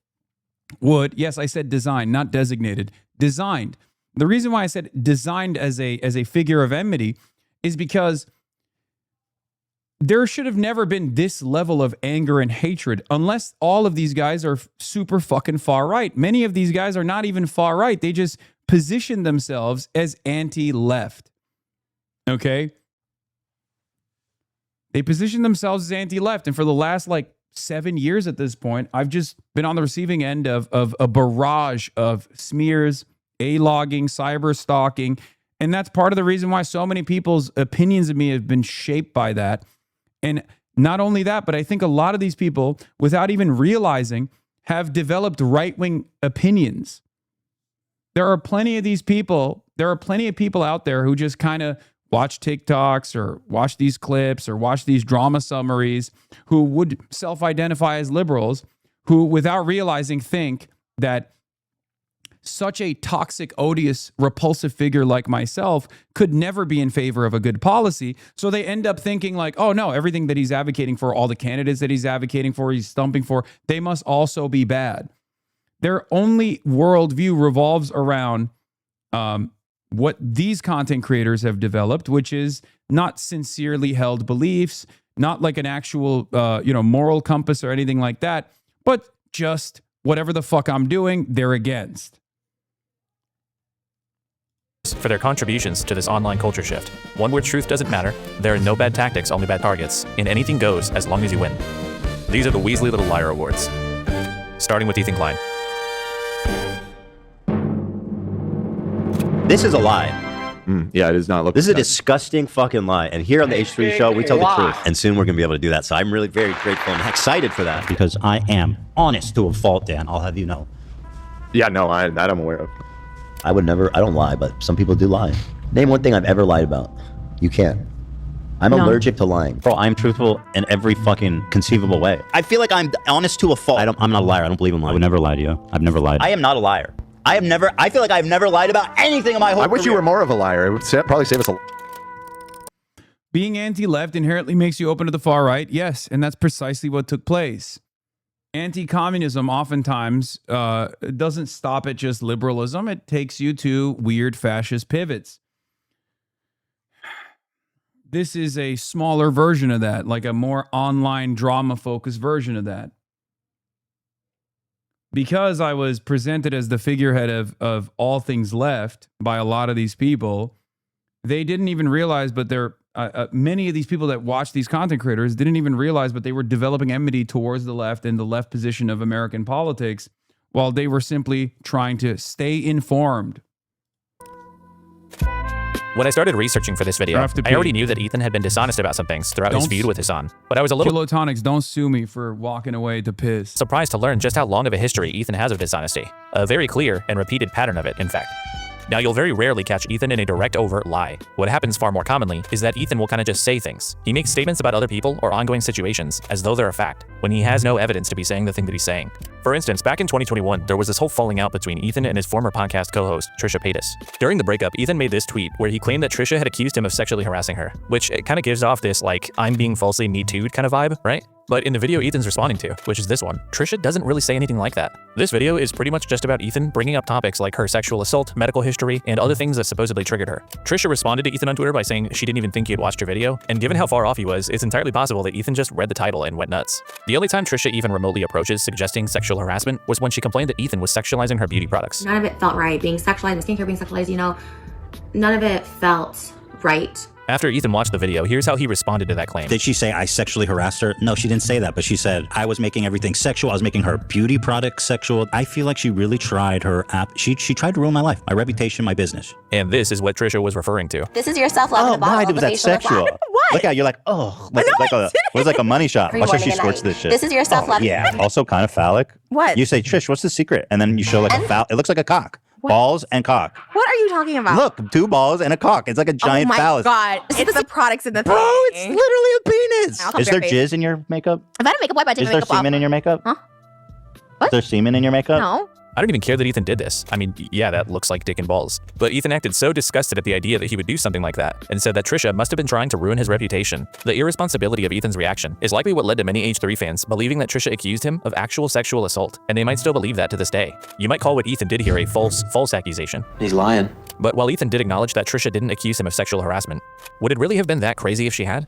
would, yes, I said designed, not designated, designed. The reason why I said designed as a figure of enmity is because there should have never been this level of anger and hatred unless all of these guys are super fucking far right. Many of these guys are not even far right. They just position themselves as anti-left. Okay? They position themselves as anti-left. And for the last like 7 years at this point, I've just been on the receiving end of a barrage of smears, A-logging, cyber stalking. And that's part of the reason why so many people's opinions of me have been shaped by that. And not only that, but I think a lot of these people, without even realizing, have developed right-wing opinions. There are plenty of these people. There are plenty of people out there who just kind of watch TikToks or watch these clips or watch these drama summaries, who would self-identify as liberals, who without realizing think that such a toxic, odious, repulsive figure like myself could never be in favor of a good policy. So they end up thinking like, oh no, everything that he's advocating for, all the candidates that he's advocating for, he's stumping for, they must also be bad. Their only worldview revolves around what these content creators have developed, which is not sincerely held beliefs, not like an actual, moral compass or anything like that, but just whatever the fuck I'm doing, they're against. For their contributions to this online culture shift. One where truth doesn't matter, there are no bad tactics, only bad targets, and anything goes as long as you win. These are the Weasley Little Liar Awards. Starting with Ethan Klein. This is a lie. Yeah, it does not look. This is a disgusting fucking lie. And here on the H3 show, we tell the truth. And soon we're going to be able to do that. So I'm really very grateful and excited for that. Because I am honest to a fault, Dan. I'll have you know. Yeah, no, that I'm aware of. I would never, I don't lie, but some people do lie. Name one thing I've ever lied about. You can't. I'm allergic to lying. Bro, I'm truthful in every fucking conceivable way. I feel like I'm honest to a fault. I'm not a liar. I don't believe in lying. I would never lie to you. I've never lied. I am not a liar. I feel like I've never lied about anything in my whole career. I wish you were more of a liar. It would probably save us a... Being anti-left inherently makes you open to the far right. Yes, and that's precisely what took place. anti-communism oftentimes doesn't stop at just liberalism. It takes you to weird fascist pivots. This is a smaller version of that, like a more online drama-focused version of that. Because I was presented as the figurehead of all things left by a lot of these people, they didn't even realize, but many of these people that watch these content creators didn't even realize, but they were developing enmity towards the left and the left position of American politics while they were simply trying to stay informed. When I started researching for this video, I already knew that Ethan had been dishonest about some things throughout his feud with Hasan, but I was a little Kilotonics, don't sue me for walking away to piss. surprised to learn just how long of a history Ethan has of dishonesty. A very clear and repeated pattern of it, in fact. Now, you'll very rarely catch Ethan in a direct, overt lie. What happens far more commonly is that Ethan will kind of just say things. He makes statements about other people or ongoing situations as though they're a fact, when he has no evidence to be saying the thing that he's saying. For instance, back in 2021, there was this whole falling out between Ethan and his former podcast co-host, Trisha Paytas. During the breakup, Ethan made this tweet where he claimed that Trisha had accused him of sexually harassing her, which it kind of gives off this, like, I'm being falsely Me Too'd kind of vibe, right? But in the video Ethan's responding to, which is this one, Trisha doesn't really say anything like that. This video is pretty much just about Ethan bringing up topics like her sexual assault, medical history, and other things that supposedly triggered her. Trisha responded to Ethan on Twitter by saying she didn't even think he had watched her video, and given how far off he was, it's entirely possible that Ethan just read the title and went nuts. The only time Trisha even remotely approaches suggesting sexual harassment was when she complained that Ethan was sexualizing her beauty products. None of it felt right. Being sexualized, skincare being sexualized, you know, none of it felt right. After Ethan watched the video, here's how he responded to that claim. Did she say I sexually harassed her? No, she didn't say that, but she said I was making everything sexual. I was making her beauty products sexual. I feel like she really tried her app. She tried to ruin my life, my reputation, my business. And this is what Trisha was referring to. This is your self-love in a bottle. Why was that sexual? Look at you're like, oh, it was like a money shot. Watch how she squirts this shit. This is your self-love. Yeah, also kind of phallic. What? You say, Trish, what's the secret? And then you show like it looks like a cock. What? Balls and cock. What are you talking about? Look, 2 balls and a cock. It's like a giant phallus. Oh my god, it's the products in the thing. Bro, it's literally a penis. Is there jizz in your makeup? If I had a makeup wipe, I take Is my there makeup off. semen in your makeup? Huh? Is there semen in your makeup? No. I don't even care that Ethan did this. I mean, yeah, that looks like dick and balls. But Ethan acted so disgusted at the idea that he would do something like that, and said that Trisha must have been trying to ruin his reputation. The irresponsibility of Ethan's reaction is likely what led to many H3 fans believing that Trisha accused him of actual sexual assault, and they might still believe that to this day. You might call what Ethan did here a false accusation. He's lying. But while Ethan did acknowledge that Trisha didn't accuse him of sexual harassment, would it really have been that crazy if she had?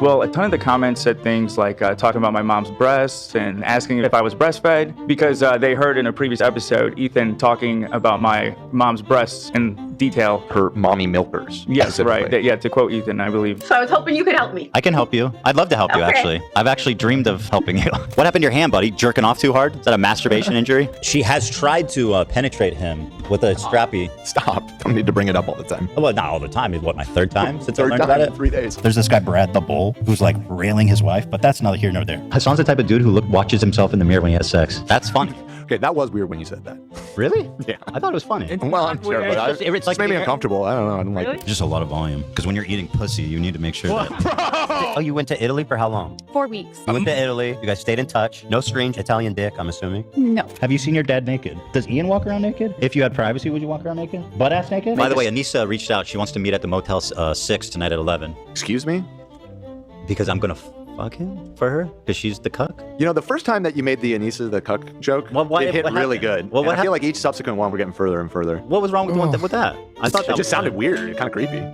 Well, a ton of the comments said things like talking about my mom's breasts and asking if I was breastfed because they heard in a previous episode Ethan talking about my mom's breasts in detail. Her mommy milkers. Yes, right. Yeah, to quote Ethan, I believe. So I was hoping you could help me. I can help you. I'd love to help you, Okay. actually. I've actually dreamed of helping you. What happened to your hand, buddy? Jerking off too hard? Is that a masturbation injury? She has tried to penetrate him with a strappy. Stop. Don't need to bring it up all the time. Well, not all the time. It's what, my third time since I Third learned time about in it? 3 days. There's this guy, Brad the Bull, who's like railing his wife, but that's neither here nor there. Hasan's the type of dude who watches himself in the mirror when he has sex. That's fun. Okay, that was weird when you said that. Really? Yeah. I thought it was funny. Well, I'm sure, but It's like made me uncomfortable. I don't know. I don't like it. Just a lot of volume. Because when you're eating pussy, you need to make sure that. Oh, you went to Italy for how long? 4 weeks. You went to Italy. You guys stayed in touch. No strange Italian dick, I'm assuming. No. Have you seen your dad naked? Does Ian walk around naked? If you had privacy, would you walk around naked? Butt ass naked? By the way, Anissa reached out. She wants to meet at the Motel 6 tonight at 11. Excuse me? Because I'm going to fuck him for her? Because she's the cuck? You know, the first time that you made the Anissa the cuck joke, it hit really good. Well, And I feel like each subsequent one we're getting further and further. What was wrong with the one with that? I thought it just sounded weird, kind of creepy.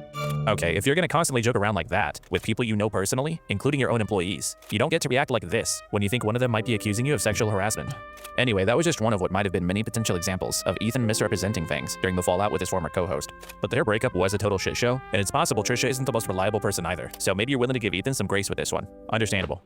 Okay, if you're gonna constantly joke around like that with people you know personally, including your own employees, you don't get to react like this when you think one of them might be accusing you of sexual harassment. Anyway, that was just one of what might have been many potential examples of Ethan misrepresenting things during the fallout with his former co-host. But their breakup was a total shit show, and it's possible Trisha isn't the most reliable person either, so maybe you're willing to give Ethan some grace with this one. Understandable.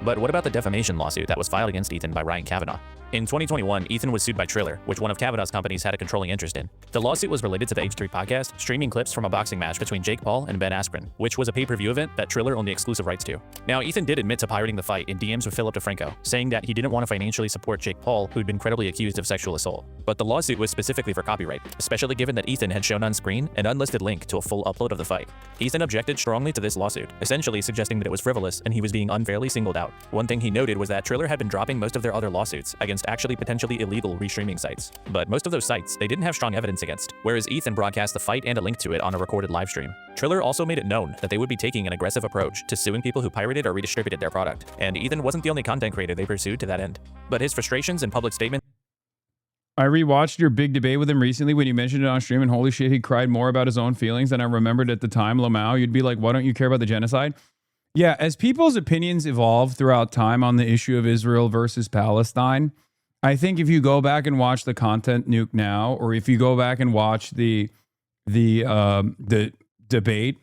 But what about the defamation lawsuit that was filed against Ethan by Ryan Kavanaugh? In 2021, Ethan was sued by Triller, which one of Kavanaugh's companies had a controlling interest in. The lawsuit was related to the H3 podcast, streaming clips from a boxing match between Jake Paul and Ben Askren, which was a pay-per-view event that Triller owned the exclusive rights to. Now, Ethan did admit to pirating the fight in DMs with Philip DeFranco, saying that he didn't want to financially support Jake Paul, who'd been credibly accused of sexual assault. But the lawsuit was specifically for copyright, especially given that Ethan had shown on screen an unlisted link to a full upload of the fight. Ethan objected strongly to this lawsuit, essentially suggesting that it was frivolous and he was being unfairly singled out. One thing he noted was that Triller had been dropping most of their other lawsuits against actually potentially illegal restreaming sites. But most of those sites they didn't have strong evidence against, whereas Ethan broadcast the fight and a link to it on a recorded live stream. Triller also made it known that they would be taking an aggressive approach to suing people who pirated or redistributed their product, and Ethan wasn't the only content creator they pursued to that end. But his frustrations and public statements. I rewatched your big debate with him recently when you mentioned it on stream, and holy shit, he cried more about his own feelings than I remembered at the time. Lamau, you'd be like, why don't you care about the genocide? Yeah, as people's opinions evolve throughout time on the issue of Israel versus Palestine, I think if you go back and watch the Content Nuke now, or if you go back and watch the debate,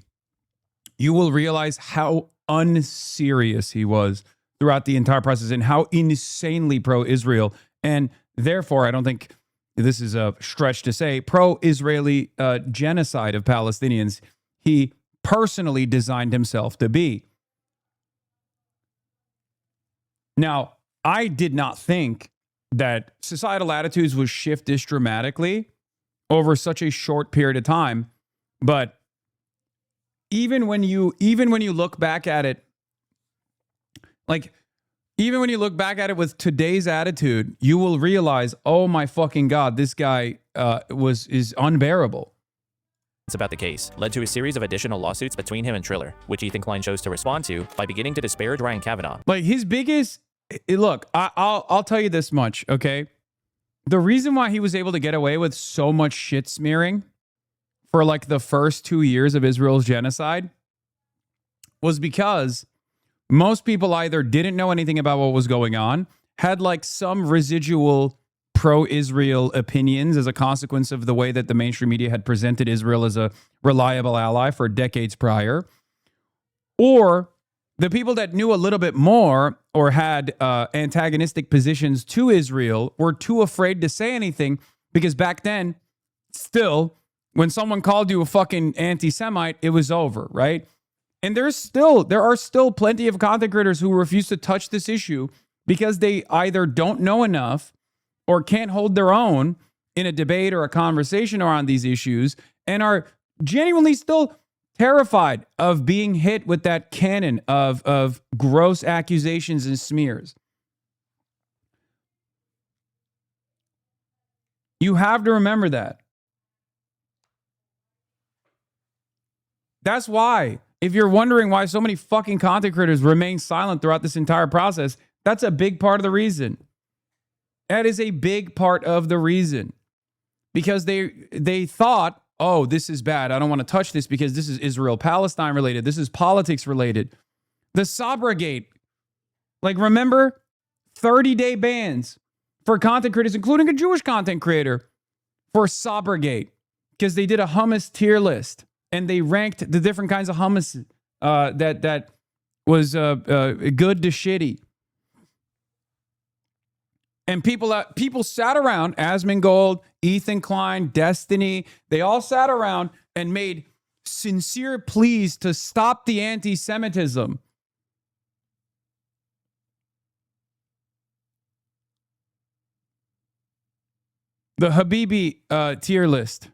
you will realize how unserious he was throughout the entire process and how insanely pro-Israel, and therefore I don't think this is a stretch to say pro-Israeli genocide of Palestinians he personally designed himself to be. Now, I did not think that societal attitudes would shift this dramatically over such a short period of time, but even when you look back at it, like even when you look back at it with today's attitude, you will realize, oh my fucking God, this guy is unbearable. It's about the case led to a series of additional lawsuits between him and Triller, which Ethan Klein chose to respond to by beginning to disparage Ryan Kavanaugh. Like his biggest look, I'll tell you this much, okay? The reason why he was able to get away with so much shit smearing for like the first 2 years of Israel's genocide was because most people either didn't know anything about what was going on, had like some residual pro-Israel opinions as a consequence of the way that the mainstream media had presented Israel as a reliable ally for decades prior, or the people that knew a little bit more or had antagonistic positions to Israel were too afraid to say anything because back then, still, when someone called you a fucking anti-Semite, it was over, right? And there are still plenty of content creators who refuse to touch this issue because they either don't know enough or can't hold their own in a debate or a conversation around these issues and are genuinely still terrified of being hit with that cannon of gross accusations and smears. You have to remember that. That's why, if you're wondering why so many fucking content creators remain silent throughout this entire process, that's a big part of the reason. That is a big part of the reason. Because they thought, oh, this is bad. I don't want to touch this because this is Israel-Palestine related. This is politics related. The Sabragate. Like, remember? 30-day bans for content creators, including a Jewish content creator, for Sabragate. Because they did a hummus tier list. And they ranked the different kinds of hummus that was good to shitty. And people sat around, Asmongold, Ethan Klein, Destiny, they all sat around and made sincere pleas to stop the anti-Semitism. The Habibi tier list.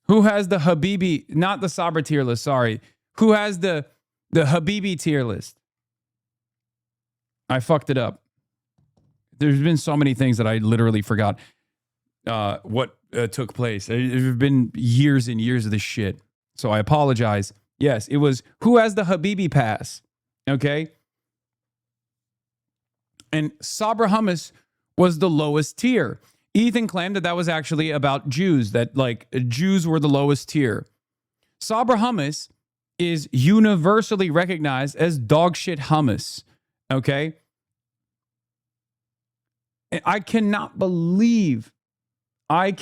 Who has the Habibi, not the Sabra tier list, sorry. Who has the Habibi tier list? I fucked it up. There's been so many things that I literally forgot what took place. There's been years and years of this shit. So I apologize. Yes, it was who has the Habibi pass, okay? And Sabra hummus was the lowest tier. Ethan claimed that was actually about Jews, that like Jews were the lowest tier. Sabra hummus is universally recognized as dog shit hummus, okay? And I cannot believe that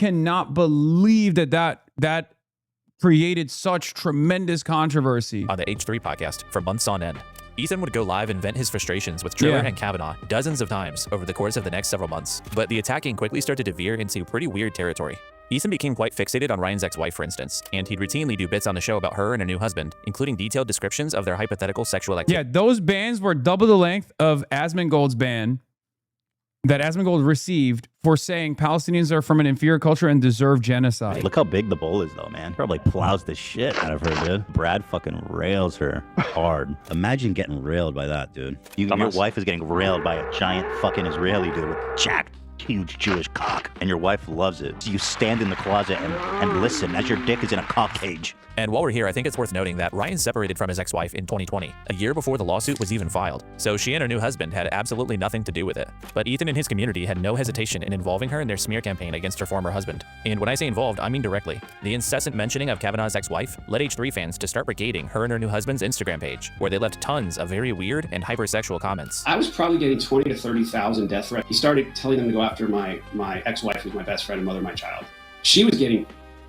created such tremendous controversy. On the H3 podcast for months on end, Ethan would go live and vent his frustrations with Triller and Kavanaugh dozens of times over the course of the next several months, but the attacking quickly started to veer into pretty weird territory. Ethan became quite fixated on Ryan's ex-wife, for instance, and he'd routinely do bits on the show about her and her new husband, including detailed descriptions of their hypothetical sexual activity. Yeah, those bans were double the length of Asmongold's ban that Asmongold received for saying Palestinians are from an inferior culture and deserve genocide. Look how big the bowl is, though, man. Probably plows the shit out of her, dude. Brad fucking rails her hard. Imagine getting railed by that, dude. Your wife is getting railed by a giant fucking Israeli dude with jacked huge Jewish cock. And your wife loves it. So you stand in the closet and listen as your dick is in a cock cage. And while we're here, I think it's worth noting that Ryan separated from his ex-wife in 2020, a year before the lawsuit was even filed. So she and her new husband had absolutely nothing to do with it. But Ethan and his community had no hesitation in involving her in their smear campaign against her former husband. And when I say involved, I mean directly. The incessant mentioning of Kavanaugh's ex-wife led H3 fans to start brigading her and her new husband's Instagram page, where they left tons of very weird and hypersexual comments. I was probably getting 20 to 30,000 death threats. He started telling them to go after my ex-wife, who's my best friend and mother of my child. She was getting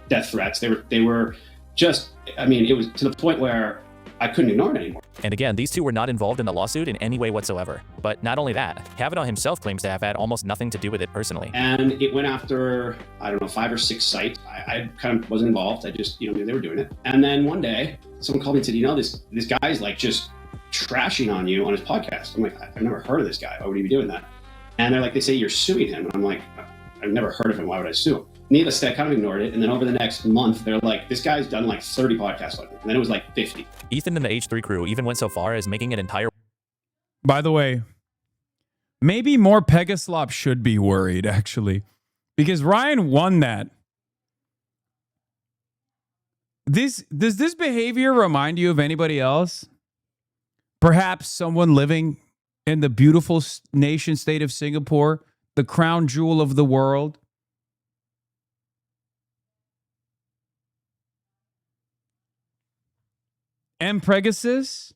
death threats. They were just, I mean, it was to the point where I couldn't ignore it anymore. And again, these two were not involved in the lawsuit in any way whatsoever. But not only that, Kavanaugh himself claims to have had almost nothing to do with it personally. And it went after, I don't know, 5 or 6 sites. I kind of wasn't involved. I just, knew they were doing it. And then one day, someone called me and said, this guy's like just trashing on you on his podcast. I'm like, I've never heard of this guy. Why would he be doing that? And they're like, they say you're suing him. And I'm like, I've never heard of him. Why would I sue him? Needless to say, I kind of ignored it. And then over the next month, they're like, this guy's done like 30 podcasts on it. And then it was like 50. Ethan and the H3 crew even went so far as making an entire... By the way, maybe more Pegaslop should be worried, actually. Because Ryan won that. Does this behavior remind you of anybody else? Perhaps someone living in the beautiful nation state of Singapore, the crown jewel of the world. M. Pegasus?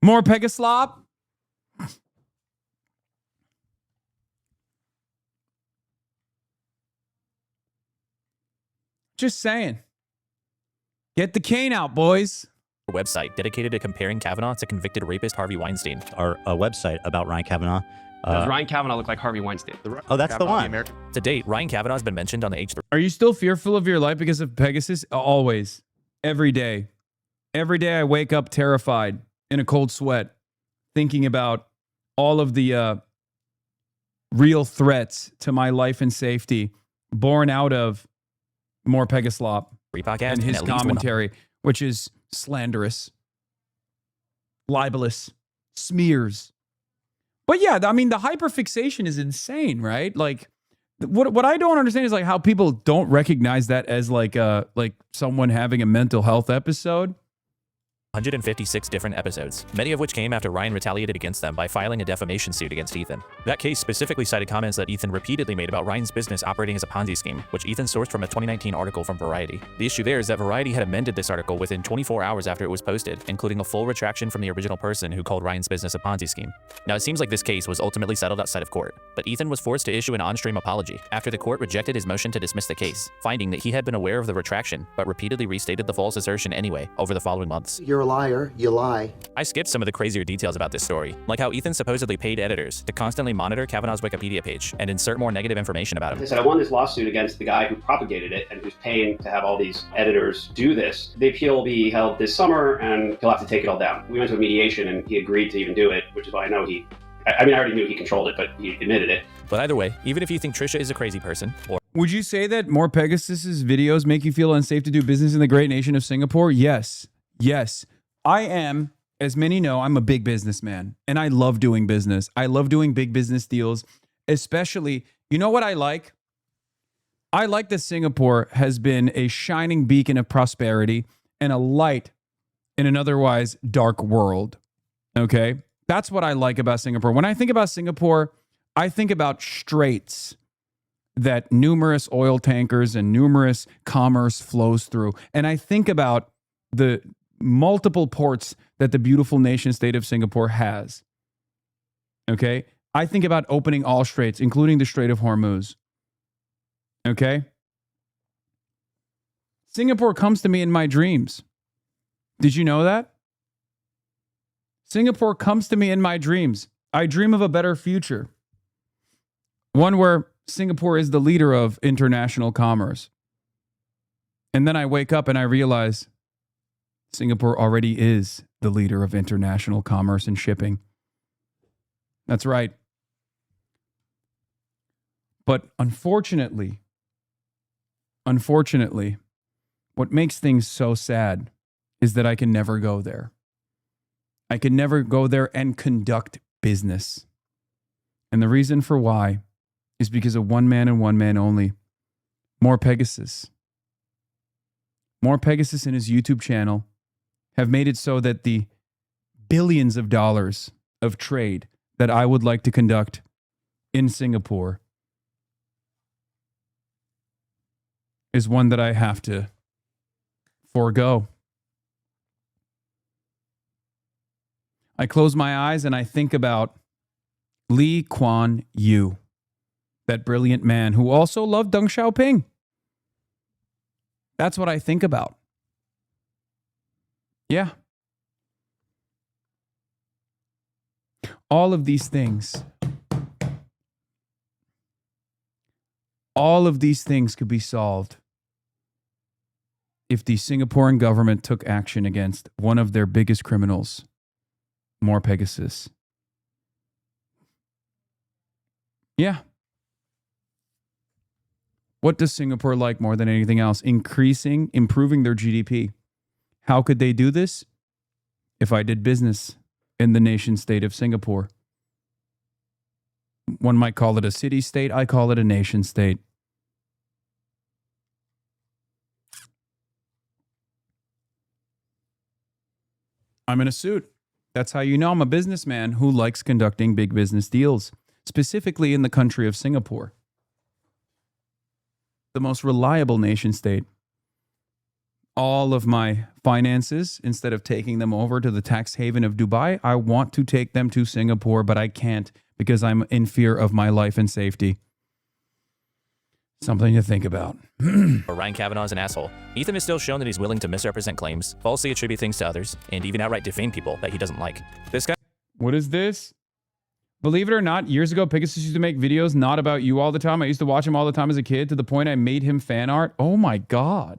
More Pegaslop? Just saying. Get the cane out, boys. Website dedicated to comparing Kavanaugh to convicted rapist Harvey Weinstein. Our website about Ryan Kavanaugh. Does Ryan Kavanaugh look like Harvey Weinstein? Oh, that's the one. To date, Ryan Kavanaugh has been mentioned on the H3. Are you still fearful of your life because of Pegasus? Always. Every day. Every day I wake up terrified in a cold sweat, thinking about all of the real threats to my life and safety born out of more Pegaslop and his commentary, which is slanderous, libelous, smears. But yeah, I mean, the hyperfixation is insane, right? Like, what I don't understand is like how people don't recognize that as like someone having a mental health episode. 156 different episodes, many of which came after Ryan retaliated against them by filing a defamation suit against Ethan. That case specifically cited comments that Ethan repeatedly made about Ryan's business operating as a Ponzi scheme, which Ethan sourced from a 2019 article from Variety. The issue there is that Variety had amended this article within 24 hours after it was posted, including a full retraction from the original person who called Ryan's business a Ponzi scheme. Now, it seems like this case was ultimately settled outside of court, but Ethan was forced to issue an on-stream apology after the court rejected his motion to dismiss the case, finding that he had been aware of the retraction, but repeatedly restated the false assertion anyway over the following months. You're a liar. You lie. I skipped some of the crazier details about this story, like how Ethan supposedly paid editors to constantly monitor Kavanaugh's Wikipedia page and insert more negative information about him. They said, I won this lawsuit against the guy who propagated it and who's paying to have all these editors do this. The appeal will be held this summer and he'll have to take it all down. We went to a mediation and he agreed to even do it, which is why I know I already knew he controlled it, but he admitted it. But either way, even if you think Trisha is a crazy person, or... Would you say that more Pegasus's videos make you feel unsafe to do business in the great nation of Singapore? Yes. Yes. I am, as many know, I'm a big businessman and I love doing business. I love doing big business deals, especially, you know what I like? I like that Singapore has been a shining beacon of prosperity and a light in an otherwise dark world. Okay? That's what I like about Singapore. When I think about Singapore, I think about straits that numerous oil tankers and numerous commerce flows through. And I think about the multiple ports that the beautiful nation state of Singapore has. Okay? I think about opening all straits, including the Strait of Hormuz. Okay? Singapore comes to me in my dreams. Did you know that? Singapore comes to me in my dreams. I dream of a better future. One where Singapore is the leader of international commerce. And then I wake up and I realize Singapore already is the leader of international commerce and shipping. That's right. But unfortunately, what makes things so sad is that I can never go there. I can never go there and conduct business. And the reason for why is because of one man and one man only. More Pegasus. More Pegasus in his YouTube channel have made it so that the billions of dollars of trade that I would like to conduct in Singapore is one that I have to forego. I close my eyes and I think about Lee Kuan Yew, that brilliant man who also loved Deng Xiaoping. That's what I think about. Yeah. All of these things could be solved if the Singaporean government took action against one of their biggest criminals, more Pegasus. Yeah. What does Singapore like more than anything else? Improving their GDP. How could they do this? If I did business in the nation state of Singapore. One might call it a city state. I call it a nation state. I'm in a suit. That's how you know I'm a businessman who likes conducting big business deals, specifically in the country of Singapore. The most reliable nation state. All of my finances, instead of taking them over to the tax haven of Dubai, I want to take them to Singapore, but I can't because I'm in fear of my life and safety. Something to think about. Ryan Kavanaugh is an asshole. Ethan is still shown that he's willing to misrepresent claims, falsely attribute things to others, and even outright defame people that he doesn't like. This guy... What is this? Believe it or not, years ago, Pegasus used to make videos not about you all the time. I used to watch him all the time as a kid to the point I made him fan art. Oh my God.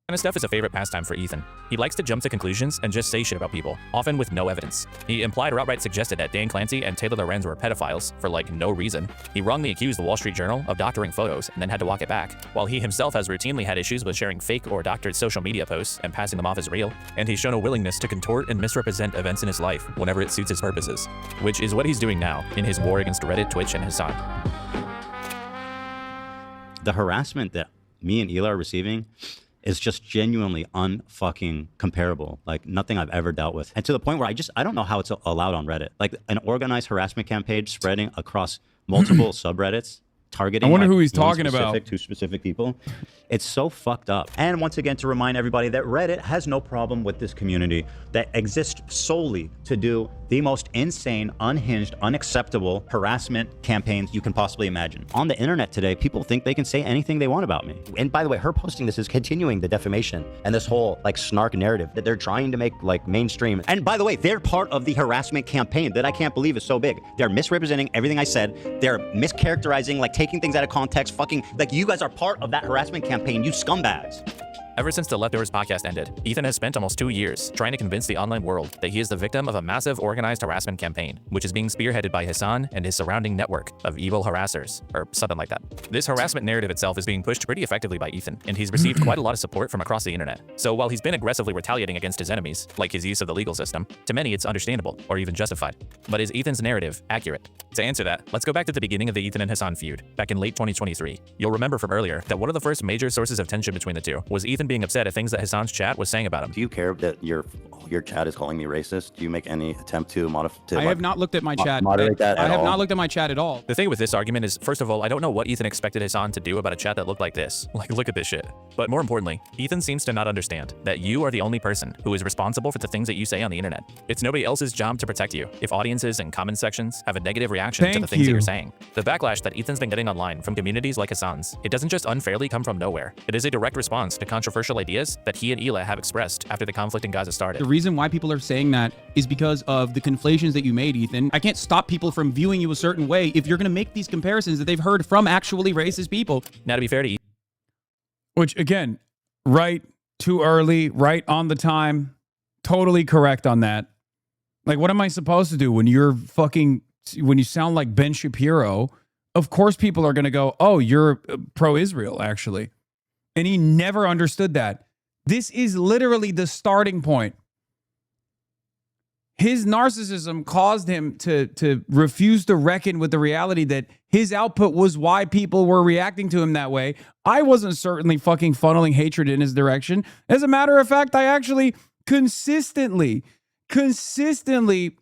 Kind of stuff is a favorite pastime for Ethan. He likes to jump to conclusions and just say shit about people, often with no evidence. He implied or outright suggested that Dan Clancy and Taylor Lorenz were pedophiles for like no reason. He wrongly accused the Wall Street Journal of doctoring photos and then had to walk it back, while he himself has routinely had issues with sharing fake or doctored social media posts and passing them off as real. And he's shown a willingness to contort and misrepresent events in his life whenever it suits his purposes, which is what he's doing now in his war against Reddit, Twitch, and Hasan. The harassment that me and Eli are receiving is just genuinely unfucking comparable. Like nothing I've ever dealt with. And to the point where I don't know how it's allowed on Reddit. Like an organized harassment campaign spreading across multiple subreddits, targeting I wonder like who he's talking about. To specific people. It's so fucked up. And once again, to remind everybody that Reddit has no problem with this community that exists solely to do the most insane, unhinged, unacceptable harassment campaigns you can possibly imagine. On the internet today, people think they can say anything they want about me. And by the way, her posting this is continuing the defamation and this whole like snark narrative that they're trying to make like mainstream. And by the way, they're part of the harassment campaign that I can't believe is so big. They're misrepresenting everything I said. They're mischaracterizing, like taking things out of context, fucking, like you guys are part of that harassment campaign, you scumbags. Ever since the Leftovers podcast ended, Ethan has spent almost 2 years trying to convince the online world that he is the victim of a massive organized harassment campaign, which is being spearheaded by Hasan and his surrounding network of evil harassers, or something like that. This harassment narrative itself is being pushed pretty effectively by Ethan, and he's received quite a lot of support from across the internet. So while he's been aggressively retaliating against his enemies, like his use of the legal system, to many it's understandable, or even justified. But is Ethan's narrative accurate? To answer that, let's go back to the beginning of the Ethan and Hasan feud, back in late 2023. You'll remember from earlier that one of the first major sources of tension between the two was Ethan being upset at things that Hasan's chat was saying about him. Do you care that your chat is calling me racist? Do you make any attempt to modify? I have not looked at my chat. Moderate that at all? I have not looked at my chat at all. The thing with this argument is, first of all, I don't know what Ethan expected Hasan to do about a chat that looked like this. Like, look at this shit. But more importantly, Ethan seems to not understand that you are the only person who is responsible for the things that you say on the internet. It's nobody else's job to protect you if audiences and comment sections have a negative reaction to the things that you're saying. The backlash that Ethan's been getting online from communities like Hasan's, it doesn't just unfairly come from nowhere. It is a direct response to controversial ideas that he and Eli have expressed after the conflict in Gaza started. The reason why people are saying that is because of the conflations that you made, Ethan. I can't stop people from viewing you a certain way if you're going to make these comparisons that they've heard from actually racist people. Now, to be fair to Ethan, which again, right too early, right on the time, totally correct on that. Like, what am I supposed to do when when you sound like Ben Shapiro? Of course people are going to go, oh, you're pro-Israel, actually. And he never understood that. This is literally the starting point his narcissism caused him to refuse to reckon with the reality that his output was why people were reacting to him that way. I wasn't certainly fucking funneling hatred in his direction. As a matter of fact, I actually consistently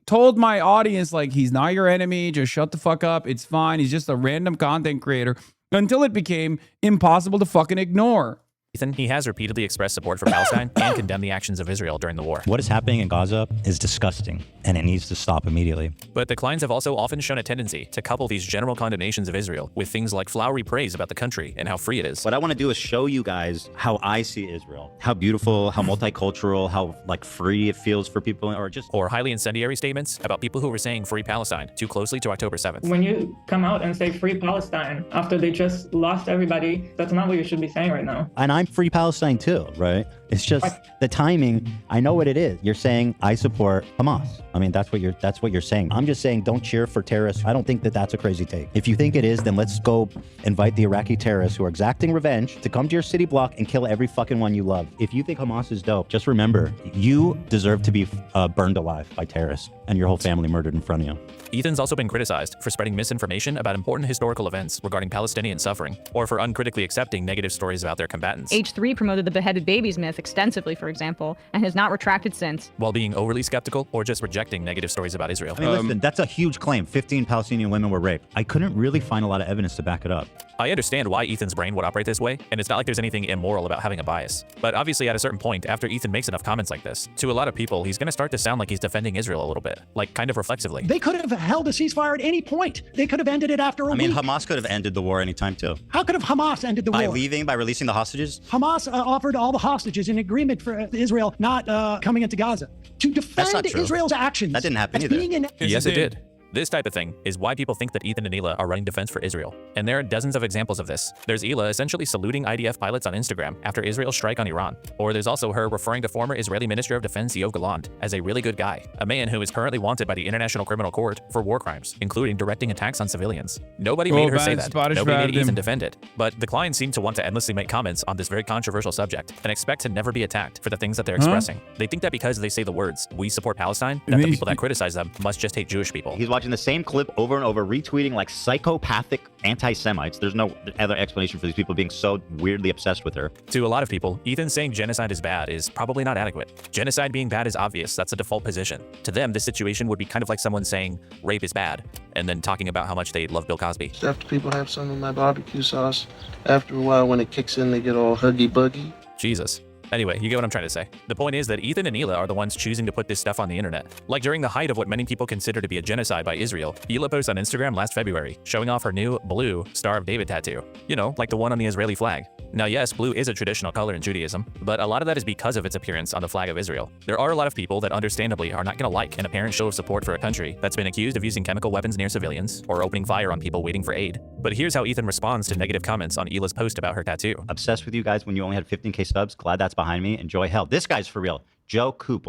told my audience, like, he's not your enemy. Just shut the fuck up. It's fine. He's just a random content creator, until it became impossible to fucking ignore. Ethan, he has repeatedly expressed support for Palestine and condemned the actions of Israel during the war. What is happening in Gaza is disgusting, and it needs to stop immediately. But the Kleins have also often shown a tendency to couple these general condemnations of Israel with things like flowery praise about the country and how free it is. What I want to do is show you guys how I see Israel, how beautiful, how multicultural, how like free it feels for people, or highly incendiary statements about people who were saying free Palestine too closely to October 7th. When you come out and say free Palestine after they just lost everybody, that's not what you should be saying right now. And I'm free Palestine too, right? It's just the timing. I know what it is. You're saying I support Hamas. I mean, that's what you're saying. I'm just saying don't cheer for terrorists. I don't think that that's a crazy take. If you think it is, then let's go invite the Iraqi terrorists who are exacting revenge to come to your city block and kill every fucking one you love. If you think Hamas is dope, just remember, you deserve to be burned alive by terrorists and your whole family murdered in front of you. Ethan's also been criticized for spreading misinformation about important historical events regarding Palestinian suffering, or for uncritically accepting negative stories about their combatants. H3 promoted the beheaded babies myth extensively, for example, and has not retracted since. While being overly skeptical or just rejecting negative stories about Israel. I mean, listen, that's a huge claim. 15 Palestinian women were raped. I couldn't really find a lot of evidence to back it up. I understand why Ethan's brain would operate this way, and it's not like there's anything immoral about having a bias. But obviously at a certain point, after Ethan makes enough comments like this, to a lot of people, he's gonna start to sound like he's defending Israel a little bit, like kind of reflexively. They could have held a ceasefire at any point. They could have ended it after a week. I mean, Hamas could have ended the war anytime too. How could have Hamas ended the war? By releasing the hostages? Hamas offered all the hostages in agreement for Israel not coming into Gaza. To defend Israel's actions. That didn't happen either. Yes, it did. This type of thing is why people think that Ethan and Hila are running defense for Israel. And there are dozens of examples of this. There's Hila essentially saluting IDF pilots on Instagram after Israel's strike on Iran. Or there's also her referring to former Israeli Minister of Defense Yoav Gallant as a really good guy, a man who is currently wanted by the International Criminal Court for war crimes, including directing attacks on civilians. Nobody made her say that. Nobody made Ethan defend it. But the Klein seem to want to endlessly make comments on this very controversial subject and expect to never be attacked for the things that they're expressing. They think that because they say the words, "We support Palestine," that the people that criticize them must just hate Jewish people. He's watching the same clip over and over, retweeting like psychopathic anti-Semites. There's no other explanation for these people being so weirdly obsessed with her. To a lot of people, Ethan saying genocide is bad is probably not adequate. Genocide being bad is obvious. That's a default position. To them, this situation would be kind of like someone saying rape is bad and then talking about how much they love Bill Cosby. After people have some of my barbecue sauce, after a while when it kicks in, they get all huggy-buggy. Jesus. Anyway, you get what I'm trying to say. The point is that Ethan and Hila are the ones choosing to put this stuff on the internet. Like during the height of what many people consider to be a genocide by Israel, Hila posted on Instagram last February, showing off her new blue Star of David tattoo. You know, like the one on the Israeli flag. Now yes, blue is a traditional color in Judaism, but a lot of that is because of its appearance on the flag of Israel. There are a lot of people that understandably are not gonna like an apparent show of support for a country that's been accused of using chemical weapons near civilians or opening fire on people waiting for aid. But here's how Ethan responds to negative comments on Hila's post about her tattoo. Obsessed with you guys when you only had 15K subs. Glad that's behind me. Enjoy hell. This guy's for real. Joe Coop.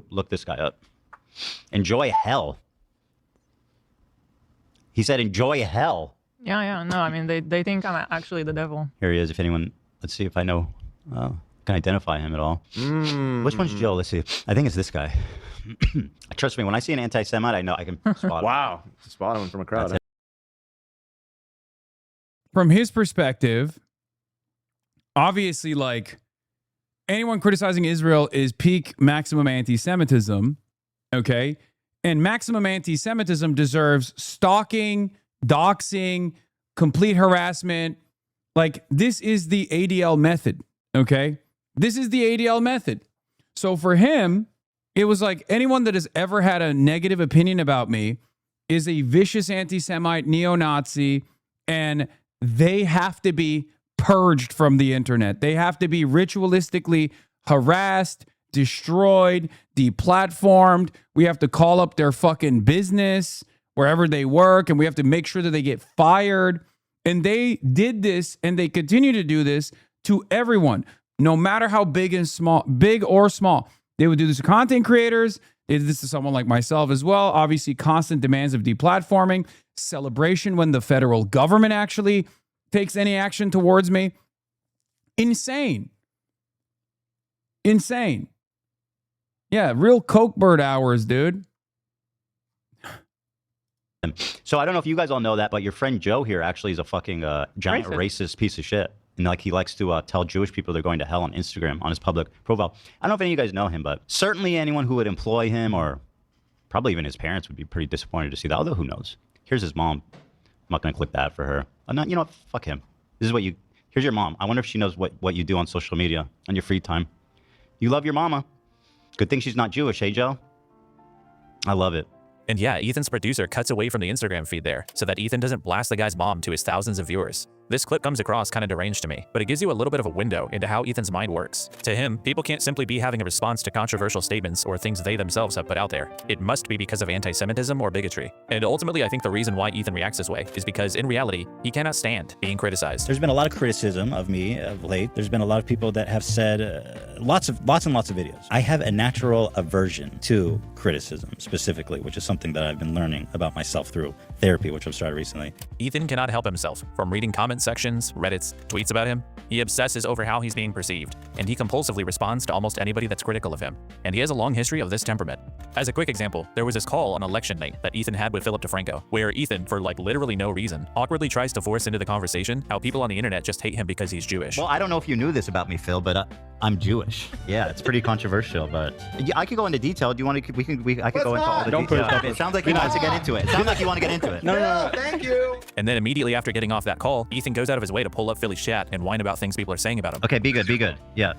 Look this guy up. Enjoy hell. He said enjoy hell. Yeah. No, I mean, they think I'm actually the devil. Here he is. If anyone, let's see if I know, can identify him at all. Which one's Joe? Let's see. I think it's this guy. Trust me, when I see an anti-Semite, I know I can spot him. Wow. Spot him from a crowd. From his perspective, obviously, like, anyone criticizing Israel is peak maximum anti-Semitism, okay? And maximum anti-Semitism deserves stalking, doxing, complete harassment. Like, this is the ADL method, okay? This is the ADL method. So for him, it was like anyone that has ever had a negative opinion about me is a vicious anti-Semite, neo-Nazi, and they have to be purged from the internet. They have to be ritualistically harassed, destroyed, deplatformed. We have to call up their fucking business wherever they work, and we have to make sure that they get fired. And they did this, and they continue to do this to everyone, no matter how big or small. They would do this to content creators. They did this to someone like myself as well. Obviously, constant demands of deplatforming, celebration when the federal government actually takes any action towards me. Insane. Yeah, real Coke bird hours, dude. So I don't know if you guys all know that, but your friend Joe here actually is a fucking giant racist piece of shit. And like he likes to tell Jewish people they're going to hell on Instagram on his public profile. I don't know if any of you guys know him, but certainly anyone who would employ him, or probably even his parents, would be pretty disappointed to see that. Although who knows? Here's his mom. I'm not going to click that for her. I'm not, you know what? Fuck him. This is what you. Here's your mom. I wonder if she knows what you do on social media on your free time. You love your mama. Good thing she's not Jewish, hey Joe? I love it. And yeah, Ethan's producer cuts away from the Instagram feed there so that Ethan doesn't blast the guy's mom to his thousands of viewers. This clip comes across kind of deranged to me, but it gives you a little bit of a window into how Ethan's mind works. To him, people can't simply be having a response to controversial statements or things they themselves have put out there. It must be because of anti-Semitism or bigotry. And ultimately, I think the reason why Ethan reacts this way is because in reality, he cannot stand being criticized. There's been a lot of criticism of me of late. There's been a lot of people that have said lots and lots of videos. I have a natural aversion to criticism specifically, which is something that I've been learning about myself through therapy, which I've started recently. Ethan cannot help himself from reading comment sections, Reddit's, tweets about him. He obsesses over how he's being perceived, and he compulsively responds to almost anybody that's critical of him. And he has a long history of this temperament. As a quick example, there was this call on election night that Ethan had with Philip DeFranco, where Ethan, for like literally no reason, awkwardly tries to force into the conversation how people on the internet just hate him because he's Jewish. Well, I don't know if you knew this about me, Phil, but I'm Jewish. Yeah, it's pretty controversial, but I could go into detail. Do you want to? I could go into all the details. Okay, it sounds like he wants to get into it. It sounds like you want to get into it. No. Thank you. And then immediately after getting off that call, Ethan goes out of his way to pull up Philly's chat and whine about things people are saying about him. Okay, be good, be good. Yeah.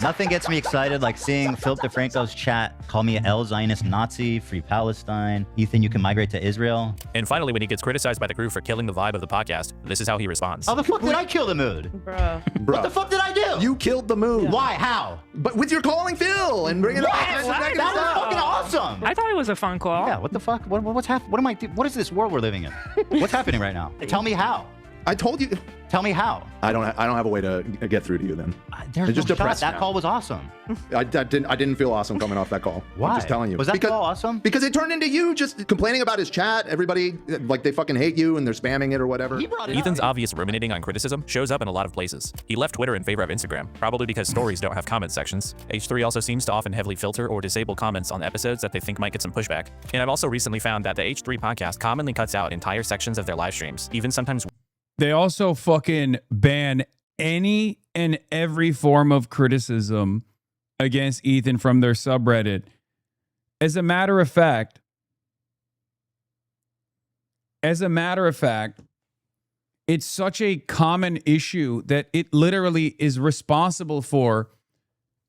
Nothing gets me excited like seeing Philip DeFranco's chat call me El Zionist Nazi, free Palestine. Ethan, you can migrate to Israel. And finally, when he gets criticized by the crew for killing the vibe of the podcast, this is how he responds. How the fuck did I kill the mood? Bro. What the fuck did I do? You killed the mood. Why? How? But with your calling Phil and bringing up That was fucking awesome. I thought it was a fun call. Yeah, what the fuck? What's happening? What am I doing? What is this world we're living in? What's happening right now? Tell me how. I told you. Tell me how. I don't have a way to get through to you then. There's It's just no shot. depressed That now. call was awesome. I didn't feel awesome coming off that call. Why? I'm just telling you. Was that call awesome? Because it turned into you just complaining about his chat. Everybody, like, they fucking hate you and they're spamming it or whatever. Ethan's obvious ruminating on criticism shows up in a lot of places. He left Twitter in favor of Instagram, probably because stories don't have comment sections. H3 also seems to often heavily filter or disable comments on episodes that they think might get some pushback. And I've also recently found that the H3 podcast commonly cuts out entire sections of their live streams, even sometimes. They also fucking ban any and every form of criticism against Ethan from their subreddit. As a matter of fact, it's such a common issue that it literally is responsible for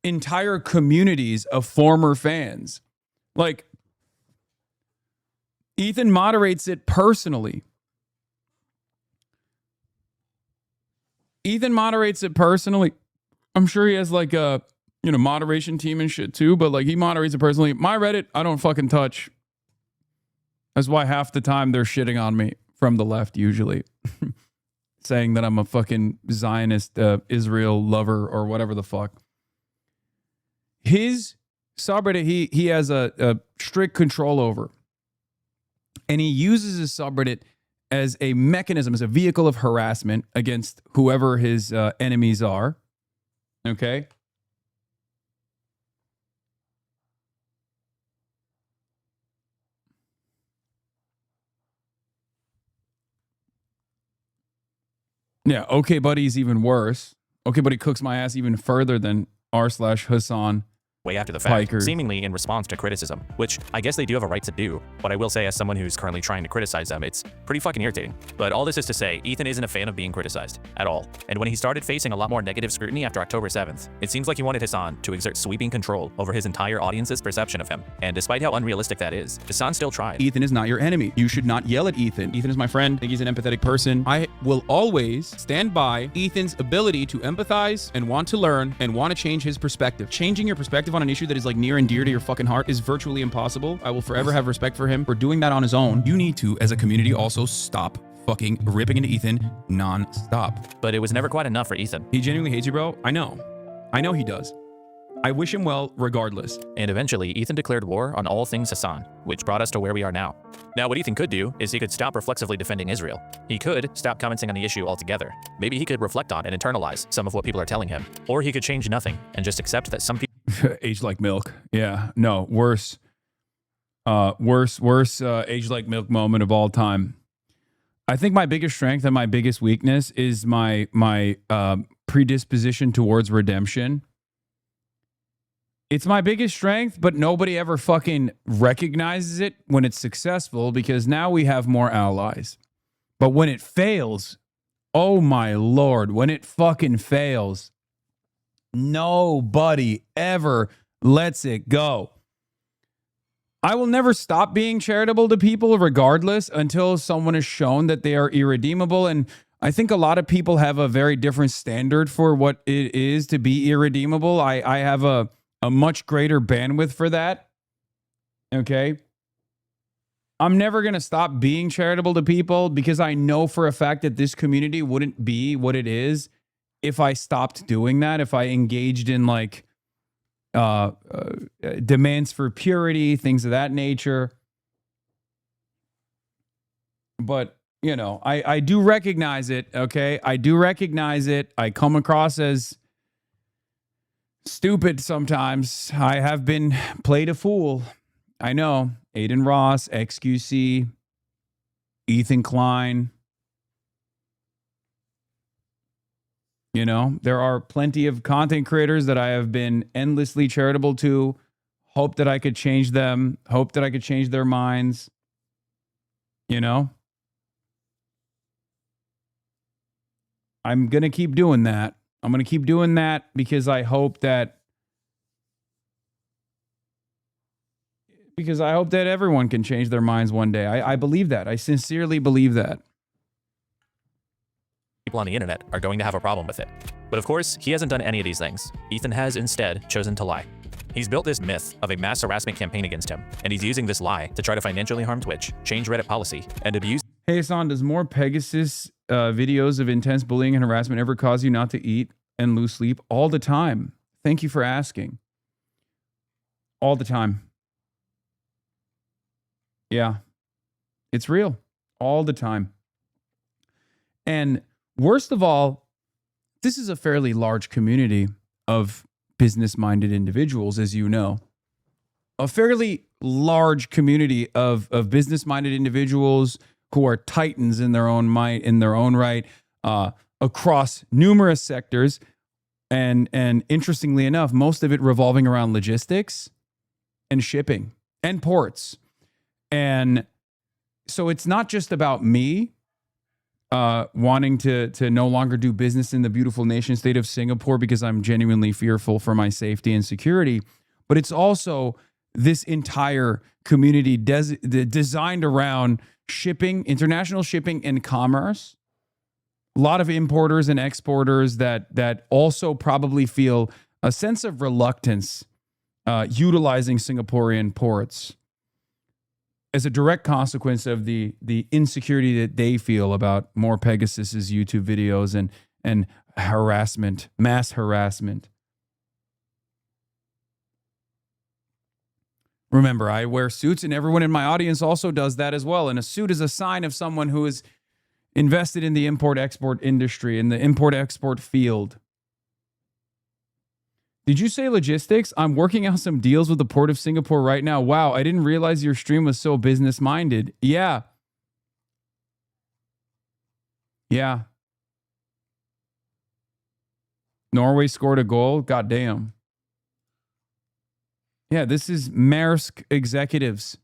entire communities of former fans. Like, Ethan moderates it personally. I'm sure he has like a, moderation team and shit too, but like he moderates it personally. My Reddit, I don't fucking touch. That's why half the time they're shitting on me from the left usually. Saying that I'm a fucking Zionist Israel lover or whatever the fuck. His subreddit, he has a strict control over. And he uses his subreddit as a mechanism, as a vehicle of harassment against whoever his enemies are. Okay? Yeah, Okay Buddy's even worse. Okay Buddy cooks my ass even further than r/Hasan way after the fact, Piker. seemingly in response to criticism, which I guess they do have a right to do, but I will say as someone who's currently trying to criticize them, it's pretty fucking irritating. But all this is to say, Ethan isn't a fan of being criticized, at all. And when he started facing a lot more negative scrutiny after October 7th, it seems like he wanted Hasan to exert sweeping control over his entire audience's perception of him. And despite how unrealistic that is, Hasan still tried. Ethan is not your enemy. You should not yell at Ethan. Ethan is my friend. I think he's an empathetic person. I will always stand by Ethan's ability to empathize and want to learn and want to change his perspective. Changing your perspective on an issue that is like near and dear to your fucking heart is virtually impossible. I will forever have respect for him for doing that on his own. You need to, as a community, also stop fucking ripping into Ethan non-stop. But it was never quite enough for Ethan. He genuinely hates you, bro. I know he does. I wish him well regardless. And eventually, Ethan declared war on all things Hasan, which brought us to where we are now. Now, what Ethan could do is he could stop reflexively defending Israel. He could stop commenting on the issue altogether. Maybe he could reflect on and internalize some of what people are telling him. Or he could change nothing and just accept that some people... Age like milk. Yeah, no, worse. Worst age like milk moment of all time. I think my biggest strength and my biggest weakness is my predisposition towards redemption. It's my biggest strength, but nobody ever fucking recognizes it when it's successful because now we have more allies. But when it fails, oh my Lord, when it fucking fails, nobody ever lets it go. I will never stop being charitable to people regardless until someone is shown that they are irredeemable. And I think a lot of people have a very different standard for what it is to be irredeemable. I have a much greater bandwidth for that. Okay. I'm never going to stop being charitable to people because I know for a fact that this community wouldn't be what it is if I stopped doing that, if I engaged in like demands for purity, things of that nature. But, you know, I do recognize it, okay? I do recognize it. I come across as stupid sometimes. I have been played a fool. I know. Aiden Ross, XQC, Ethan Klein. You know, there are plenty of content creators that I have been endlessly charitable to. Hope that I could change them. Hope that I could change their minds. You know? I'm going to keep doing that. I'm going to keep doing that because I hope that everyone can change their minds one day. I believe that. I sincerely believe that. People on the internet are going to have a problem with it. But of course, he hasn't done any of these things. Ethan has instead chosen to lie. He's built this myth of a mass harassment campaign against him, and he's using this lie to try to financially harm Twitch, change Reddit policy, and abuse. Hey, Hasan, does more Pegasus videos of intense bullying and harassment ever cause you not to eat and lose sleep? All the time. Thank you for asking. All the time. Yeah. It's real. All the time. And worst of all, this is a fairly large community of business-minded individuals, as you know. A fairly large community of business-minded individuals who are titans in their own might, in their own right, across numerous sectors. And interestingly enough, most of it revolving around logistics and shipping and ports. And so it's not just about me wanting to no longer do business in the beautiful nation state of Singapore because I'm genuinely fearful for my safety and security, but it's also this entire community designed around shipping, international shipping and commerce. A lot of importers and exporters that also probably feel a sense of reluctance utilizing Singaporean ports as a direct consequence of the insecurity that they feel about more Pegasus's YouTube videos and harassment, mass harassment. Remember, I wear suits and everyone in my audience also does that as well. And a suit is a sign of someone who is invested in the import-export industry, in the import-export field. Did you say logistics? I'm working out some deals with the Port of Singapore right now. Wow, I didn't realize your stream was so business-minded. Yeah. Yeah. Norway scored a goal? God damn. Yeah, this is Maersk executives.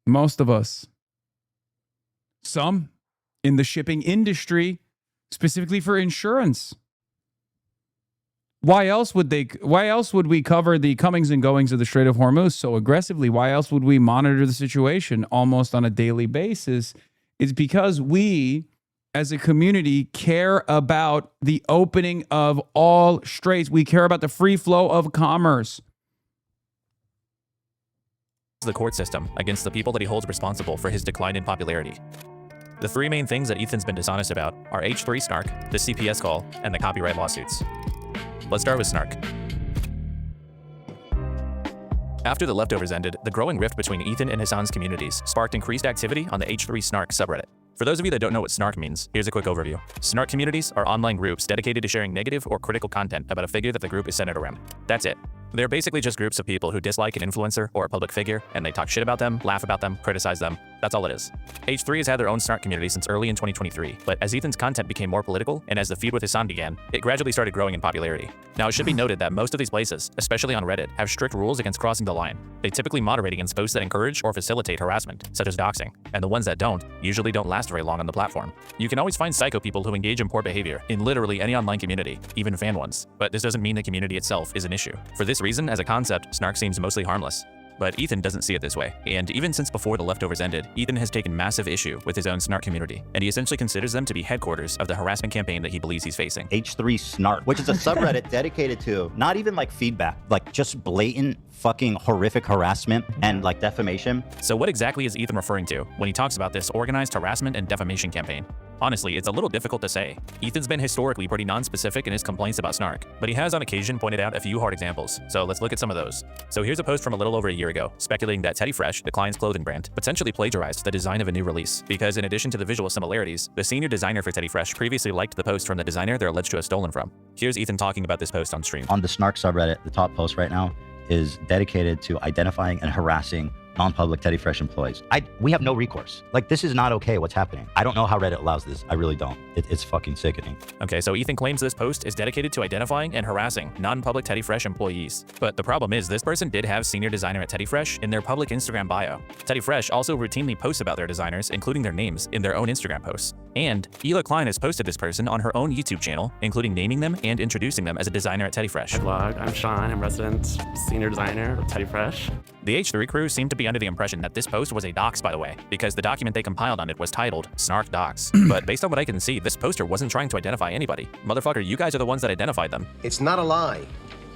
Most of us. Some in the shipping industry, specifically for insurance. Why else would we cover the comings and goings of the Strait of Hormuz so aggressively? Why else would we monitor the situation almost on a daily basis? It's because we, as a community, care about the opening of all straits. We care about the free flow of commerce. The court system against the people that he holds responsible for his decline in popularity. The three main things that Ethan's been dishonest about are H3 snark, the CPS call, and the copyright lawsuits. Let's start with snark. After the leftovers ended, the growing rift between Ethan and Hasan's communities sparked increased activity on the H3 snark subreddit. For those of you that don't know what snark means, here's a quick overview. Snark communities are online groups dedicated to sharing negative or critical content about a figure that the group is centered around. That's it. They're basically just groups of people who dislike an influencer or a public figure, and they talk shit about them, laugh about them, criticize them. That's all it is. H3 has had their own snark community since early in 2023, but as Ethan's content became more political, and as the feud with Hasan began, it gradually started growing in popularity. Now, it should be noted that most of these places, especially on Reddit, have strict rules against crossing the line. They typically moderate against posts that encourage or facilitate harassment, such as doxing, and the ones that don't usually don't last very long on the platform. You can always find psycho people who engage in poor behavior in literally any online community, even fan ones, but this doesn't mean the community itself is an issue. For this reason, as a concept, snark seems mostly harmless. But Ethan doesn't see it this way, and even since before the leftovers ended, Ethan has taken massive issue with his own snark community, and he essentially considers them to be headquarters of the harassment campaign that he believes he's facing. H3 Snark, which is a subreddit dedicated to not even like feedback, like just blatant fucking horrific harassment and like defamation. So what exactly is Ethan referring to when he talks about this organized harassment and defamation campaign? Honestly, it's a little difficult to say. Ethan's been historically pretty non-specific in his complaints about snark, but he has on occasion pointed out a few hard examples, so let's look at some of those. So here's a post from a little over a year ago, speculating that Teddy Fresh, the Klein's clothing brand, potentially plagiarized the design of a new release, because in addition to the visual similarities, the senior designer for Teddy Fresh previously liked the post from the designer they're alleged to have stolen from. Here's Ethan talking about this post on stream. On the Snark subreddit, the top post right now is dedicated to identifying and harassing non-public Teddy Fresh employees. We have no recourse. Like, this is not okay what's happening. I don't know how Reddit allows this. I really don't. It's fucking sickening. Okay, so Ethan claims this post is dedicated to identifying and harassing non-public Teddy Fresh employees. But the problem is this person did have senior designer at Teddy Fresh in their public Instagram bio. Teddy Fresh also routinely posts about their designers, including their names, in their own Instagram posts. And Klein has posted this person on her own YouTube channel, including naming them and introducing them as a designer at Teddy Fresh. Hi vlog, I'm Sean, I'm resident senior designer of Teddy Fresh. The H3 crew seemed to be under the impression that this post was a dox, by the way, because the document they compiled on it was titled Snark Dox. But based on what I can see, this poster wasn't trying to identify anybody. Motherfucker, you guys are the ones that identified them. It's not a lie,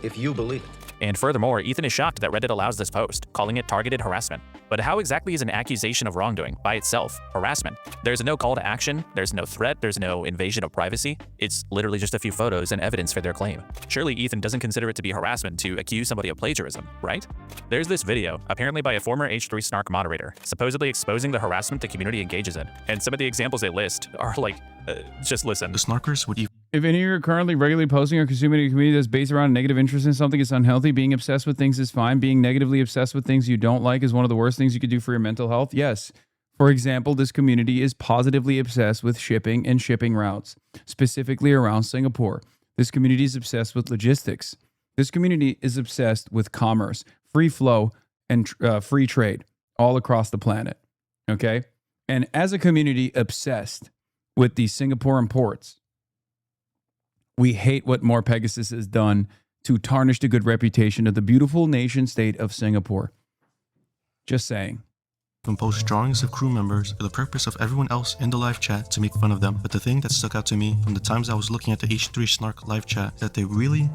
if you believe it. And furthermore, Ethan is shocked that Reddit allows this post, calling it targeted harassment. But how exactly is an accusation of wrongdoing by itself harassment? There's no call to action, there's no threat, there's no invasion of privacy. It's literally just a few photos and evidence for their claim. Surely Ethan doesn't consider it to be harassment to accuse somebody of plagiarism, right? There's this video, apparently by a former H3 Snark moderator, supposedly exposing the harassment the community engages in. And some of the examples they list are like, just listen. The Snarkers would even... If any of you are currently regularly posting or consuming a community that's based around negative interest in something, it's unhealthy. Being obsessed with things is fine. Being negatively obsessed with things you don't like is one of the worst things you could do for your mental health. Yes. For example, this community is positively obsessed with shipping and shipping routes, specifically around Singapore. This community is obsessed with logistics. This community is obsessed with commerce, free flow, and free trade all across the planet. Okay? And as a community obsessed with these Singaporean ports, we hate what More Pegasus has done to tarnish the good reputation of the beautiful nation state of Singapore. Just saying. Post drawings of crew members for the purpose of everyone else in the live chat to make fun of them. But the thing that stuck out to me from the times I was looking at the H3 Snark live chat is that they really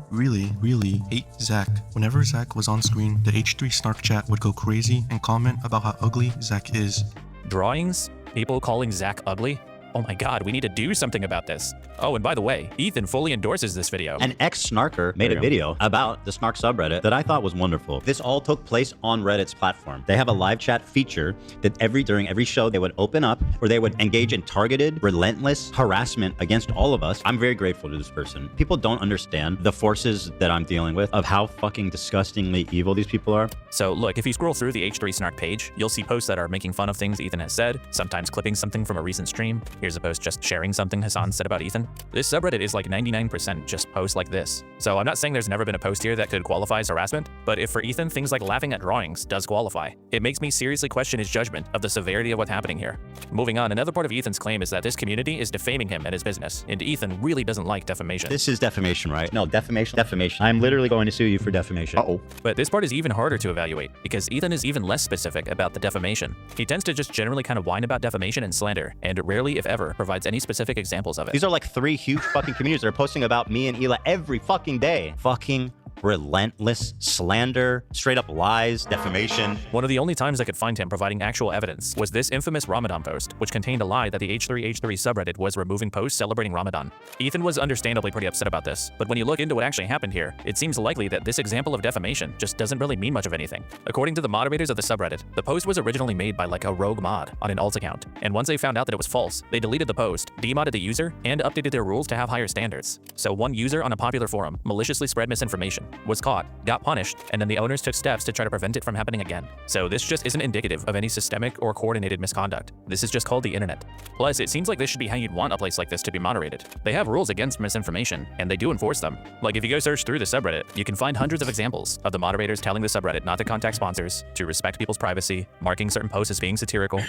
hate Zach. Whenever Zach was on screen, the H3 Snark chat would go crazy and comment about how ugly Zach is. Drawings? People calling Zach ugly? Oh my god, we need to do something about this. Oh, and by the way, Ethan fully endorses this video. An ex-snarker made a video about the Snark subreddit that I thought was wonderful. This all took place on Reddit's platform. They have a live chat feature that during every show they would open up, or they would engage in targeted, relentless harassment against all of us. I'm very grateful to this person. People don't understand the forces that I'm dealing with, of how fucking disgustingly evil these people are. So look, if you scroll through the H3 Snark page, you'll see posts that are making fun of things Ethan has said, sometimes clipping something from a recent stream. Here's a post just sharing something Hasan said about Ethan. This subreddit is like 99% just posts like this. So I'm not saying there's never been a post here that could qualify as harassment, but if for Ethan things like laughing at drawings does qualify, it makes me seriously question his judgment of the severity of what's happening here. Moving on, another part of Ethan's claim is that this community is defaming him and his business, and Ethan really doesn't like defamation. This is defamation, right? No, defamation. I'm literally going to sue you for defamation. Uh-oh. But this part is even harder to evaluate, because Ethan is even less specific about the defamation. He tends to just generally kind of whine about defamation and slander, and rarely, if ever, provides any specific examples of it. These are like 3 huge fucking communities that are posting about me and Ela every fucking day. Fucking relentless slander, straight up lies, defamation. One of the only times I could find him providing actual evidence was this infamous Ramadan post, which contained a lie that the H3H3 subreddit was removing posts celebrating Ramadan. Ethan was understandably pretty upset about this, but when you look into what actually happened here, it seems likely that this example of defamation just doesn't really mean much of anything. According to the moderators of the subreddit, the post was originally made by like a rogue mod on an alt account, and once they found out that it was false, they deleted the post, demodded the user, and updated their rules to have higher standards. So one user on a popular forum maliciously spread misinformation, was caught, got punished, and then the owners took steps to try to prevent it from happening again. So this just isn't indicative of any systemic or coordinated misconduct. This is just called the internet. Plus, it seems like this should be how you'd want a place like this to be moderated. They have rules against misinformation, and they do enforce them. Like if you go search through the subreddit, you can find hundreds of examples of the moderators telling the subreddit not to contact sponsors, to respect people's privacy, marking certain posts as being satirical.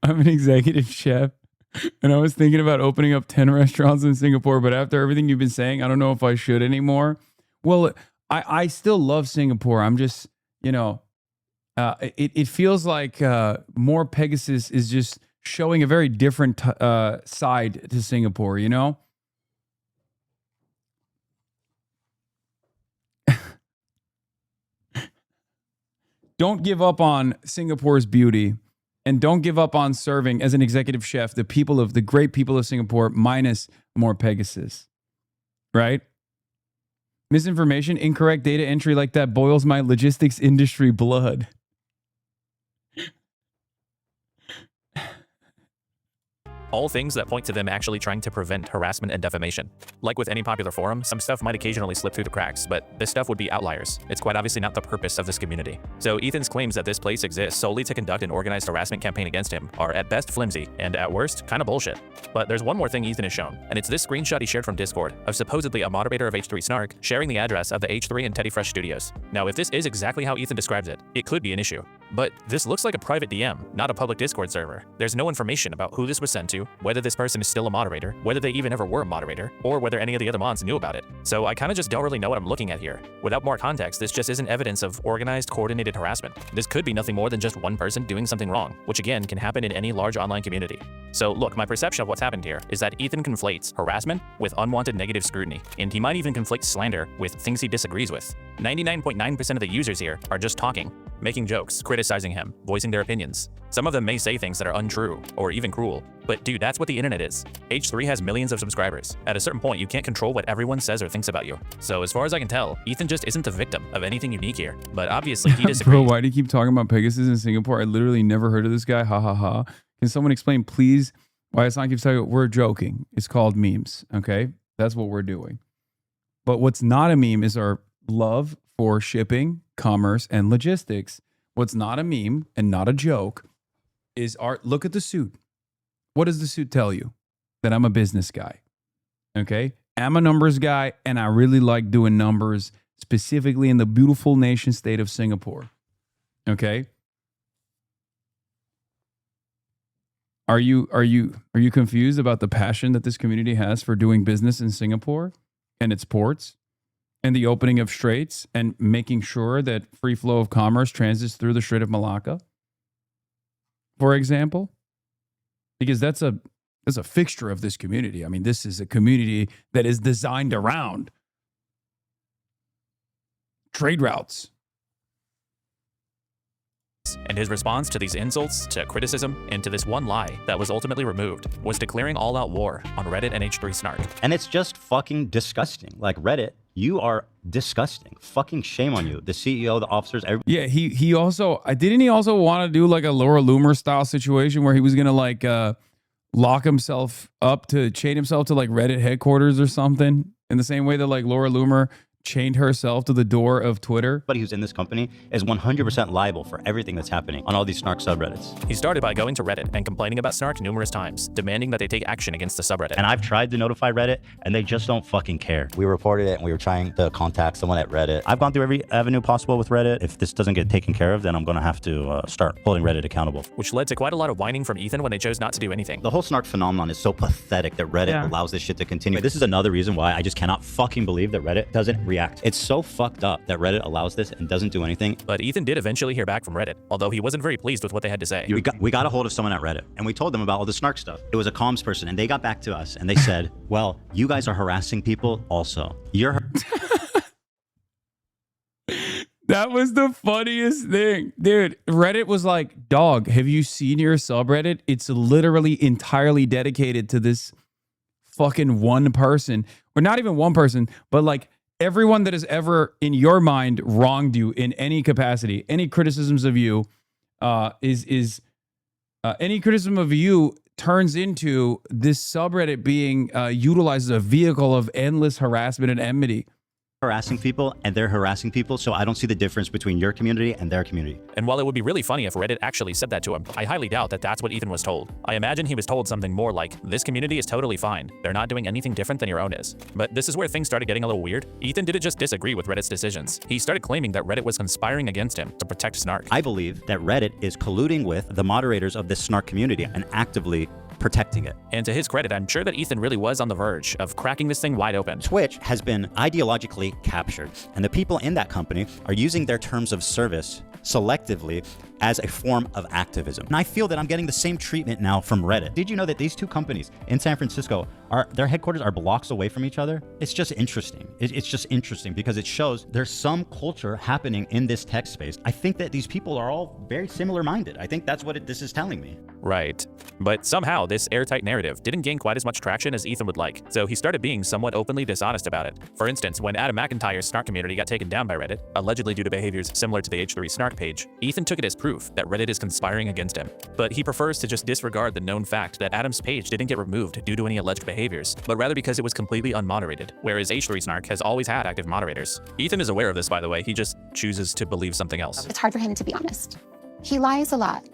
I'm an executive chef, and I was thinking about opening up 10 restaurants in Singapore, but after everything you've been saying, I don't know if I should anymore. Well, I still love Singapore. I'm just, you know, it feels like more Pegasus is just showing a very different side to Singapore, you know? Don't give up on Singapore's beauty, and don't give up on serving as an executive chef the great people of Singapore minus more Pegasus, right? Misinformation, incorrect data entry like that boils my logistics industry blood. All things that point to them actually trying to prevent harassment and defamation. Like with any popular forum, some stuff might occasionally slip through the cracks, but this stuff would be outliers. It's quite obviously not the purpose of this community. So Ethan's claims that this place exists solely to conduct an organized harassment campaign against him are at best flimsy, and at worst, kind of bullshit. But there's one more thing Ethan has shown, and it's this screenshot he shared from Discord of supposedly a moderator of H3 Snark sharing the address of the H3 and Teddy Fresh studios. Now, if this is exactly how Ethan describes it, it could be an issue. But this looks like a private DM, not a public Discord server. There's no information about who this was sent to, whether this person is still a moderator, whether they even ever were a moderator, or whether any of the other mods knew about it. So I kind of just don't really know what I'm looking at here. Without more context, this just isn't evidence of organized, coordinated harassment. This could be nothing more than just one person doing something wrong, which again can happen in any large online community. So look, my perception of what's happened here is that Ethan conflates harassment with unwanted negative scrutiny, and he might even conflate slander with things he disagrees with. 99.9% of the users here are just talking, making jokes, criticizing him, voicing their opinions. Some of them may say things that are untrue or even cruel, but dude, that's what the internet is. H3 has millions of subscribers. At a certain point, you can't control what everyone says or thinks about you. So as far as I can tell, Ethan just isn't the victim of anything unique here, but obviously he disagrees. Bro, why do you keep talking about Pegasus in Singapore? I literally never heard of this guy. Ha ha ha. Can someone explain, please, why Hasan keeps talking? We're joking. It's called memes, okay? That's what we're doing. But what's not a meme is our love for shipping, commerce, and logistics. What's not a meme and not a joke is art. Look at the suit. What does the suit tell you? That I'm a business guy. Okay? I'm a numbers guy, and I really like doing numbers, specifically in the beautiful nation state of Singapore. Okay? Are you confused about the passion that this community has for doing business in Singapore and its ports and the opening of straits and making sure that free flow of commerce transits through the Strait of Malacca, for example? Because that's a fixture of this community. I mean, this is a community that is designed around trade routes. And his response to these insults, to criticism, and to this one lie that was ultimately removed was declaring all-out war on Reddit and H3 Snark. And it's just fucking disgusting. Like, Reddit, you are disgusting. Fucking shame on you. The CEO, the officers, everybody. Yeah, he also, didn't he also want to do like a Laura Loomer style situation where he was going to like lock himself up to chain himself to like Reddit headquarters or something, in the same way that like Laura Loomer chained herself to the door of Twitter? Everybody who's in this company is 100% liable for everything that's happening on all these Snark subreddits. He started by going to Reddit and complaining about Snark numerous times, demanding that they take action against the subreddit. And I've tried to notify Reddit, and they just don't fucking care. We reported it, and we were trying to contact someone at Reddit. I've gone through every avenue possible with Reddit. If this doesn't get taken care of, then I'm going to have to start holding Reddit accountable. Which led to quite a lot of whining from Ethan when they chose not to do anything. The whole Snark phenomenon is so pathetic that Reddit allows this shit to continue. This is another reason why I just cannot fucking believe that Reddit doesn't react react. It's so fucked up that Reddit allows this and doesn't do anything. But Ethan did eventually hear back from Reddit, although he wasn't very pleased with what they had to say. We got a hold of someone at Reddit and we told them about all the snark stuff. It was a comms person and they got back to us and they said, well, you guys are harassing people also. You're That was the funniest thing. Dude, Reddit was like, dog, have you seen your subreddit? It's literally entirely dedicated to this fucking one person. Or not even one person, but like everyone that has ever, in your mind, wronged you in any capacity. Any criticisms of you any criticism of you turns into this subreddit being utilized as a vehicle of endless harassment and enmity. Harassing people and they're harassing people, so I don't see the difference between your community and their community. And while it would be really funny if Reddit actually said that to him, I highly doubt that that's what Ethan was told. I imagine he was told something more like, this community is totally fine. They're not doing anything different than your own is. But this is where things started getting a little weird. Ethan didn't just disagree with Reddit's decisions. He started claiming that Reddit was conspiring against him to protect Snark. I believe that Reddit is colluding with the moderators of this Snark community and actively protecting it. And to his credit, I'm sure that Ethan really was on the verge of cracking this thing wide open. Twitch has been ideologically captured, and the people in that company are using their terms of service selectively as a form of activism. And I feel that I'm getting the same treatment now from Reddit. Did you know that these two companies in San Francisco, their headquarters are blocks away from each other? It's just interesting. It's just interesting because it shows there's some culture happening in this tech space. I think that these people are all very similar minded. I think that's what this is telling me. Right. But somehow this airtight narrative didn't gain quite as much traction as Ethan would like, so he started being somewhat openly dishonest about it. For instance, when Adam McIntyre's Snark community got taken down by Reddit, allegedly due to behaviors similar to the H3 Snark page, Ethan took it as proof that Reddit is conspiring against him. But he prefers to just disregard the known fact that Adam's page didn't get removed due to any alleged behaviors, but rather because it was completely unmoderated, whereas H3 Snark has always had active moderators. Ethan is aware of this, by the way, he just chooses to believe something else. It's hard for him to be honest. He lies a lot.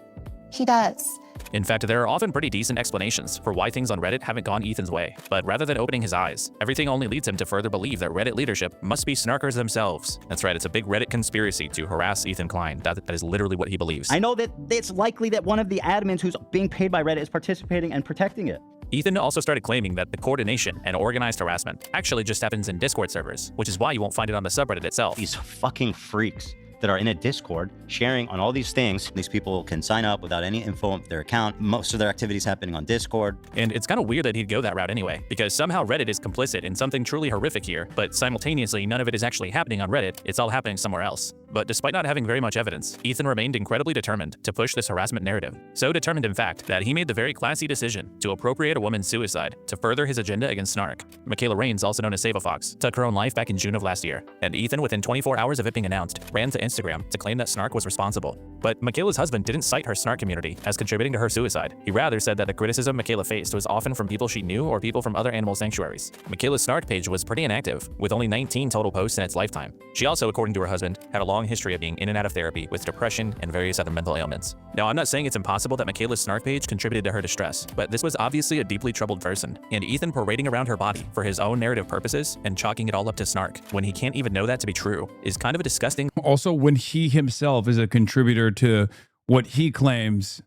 He does. In fact, there are often pretty decent explanations for why things on Reddit haven't gone Ethan's way, but rather than opening his eyes, everything only leads him to further believe that Reddit leadership must be snarkers themselves. That's right, it's a big Reddit conspiracy to harass Ethan Klein. That is literally what he believes. I know that it's likely that one of the admins who's being paid by Reddit is participating and protecting it. Ethan also started claiming that the coordination and organized harassment actually just happens in Discord servers, which is why you won't find it on the subreddit itself. These fucking freaks that are in a Discord sharing on all these things. These people can sign up without any info of their account. Most of their activities happening on Discord. And it's kind of weird that he'd go that route anyway, because somehow Reddit is complicit in something truly horrific here, but simultaneously none of it is actually happening on Reddit, it's all happening somewhere else. But despite not having very much evidence, Ethan remained incredibly determined to push this harassment narrative. So determined, in fact, that he made the very classy decision to appropriate a woman's suicide to further his agenda against Snark. Michaela Raines, also known as Save a Fox, took her own life back in June of last year, and Ethan, within 24 hours of it being announced, ran to Instagram to claim that Snark was responsible. But Michaela's husband didn't cite her Snark community as contributing to her suicide. He rather said that the criticism Michaela faced was often from people she knew or people from other animal sanctuaries. Michaela's Snark page was pretty inactive, with only 19 total posts in its lifetime. She also, according to her husband, had a long history of being in and out of therapy with depression and various other mental ailments. Now, I'm not saying it's impossible that Michaela's Snark page contributed to her distress, but this was obviously a deeply troubled person, and Ethan parading around her body for his own narrative purposes and chalking it all up to Snark when he can't even know that to be true is kind of a disgusting. Also, when he himself is a contributor to what he claims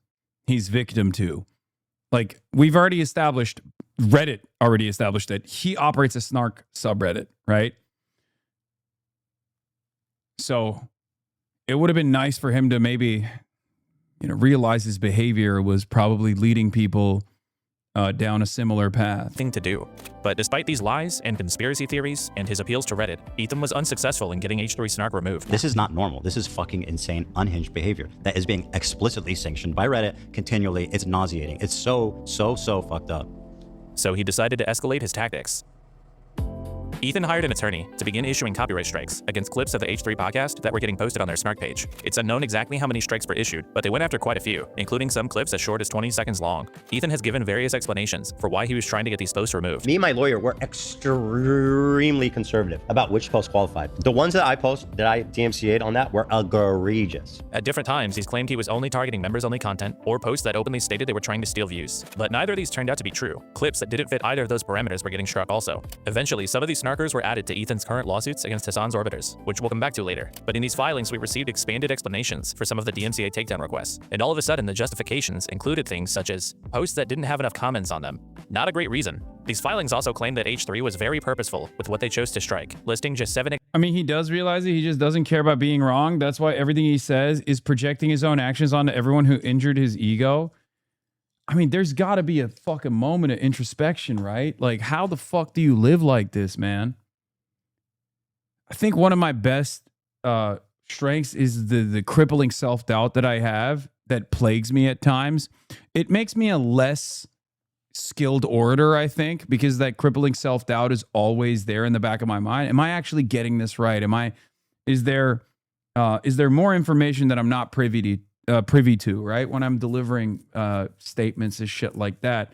he's victim to. Like, we've already established, Reddit already established that he operates a Snark subreddit, right? So it would have been nice for him to maybe, realize his behavior was probably leading people down a similar path. Thing to do. But despite these lies and conspiracy theories and his appeals to Reddit, Ethan was unsuccessful in getting H3 Snark removed. This is not normal. This is fucking insane, unhinged behavior that is being explicitly sanctioned by Reddit continually. It's nauseating. It's so fucked up. So he decided to escalate his tactics. Ethan hired an attorney to begin issuing copyright strikes against clips of the H3 podcast that were getting posted on their Snark page. It's unknown exactly how many strikes were issued, but they went after quite a few, including some clips as short as 20 seconds long. Ethan has given various explanations for why he was trying to get these posts removed. Me and my lawyer were extremely conservative about which posts qualified. The ones that I DMCA'd on that were egregious. At different times, he's claimed he was only targeting members-only content or posts that openly stated they were trying to steal views. But neither of these turned out to be true. Clips that didn't fit either of those parameters were getting struck also. Eventually, some of these snarkers were added to Ethan's current lawsuits against Hasan's orbiters, which we'll come back to later. But in these filings, we received expanded explanations for some of the DMCA takedown requests. And all of a sudden, the justifications included things such as posts that didn't have enough comments on them. Not a great reason. These filings also claim that H3 was very purposeful with what they chose to strike, listing just 7. I mean, he does realize it. He just doesn't care about being wrong. That's why everything he says is projecting his own actions onto everyone who injured his ego. I mean, there's got to be a fucking moment of introspection, right? Like, how the fuck do you live like this, man? I think one of my best strengths is the crippling self-doubt that I have that plagues me at times. It makes me a less skilled orator, I think, because that crippling self-doubt is always there in the back of my mind. Am I actually getting this right? Is there more information that I'm not privy to, right? When I'm delivering statements and shit like that.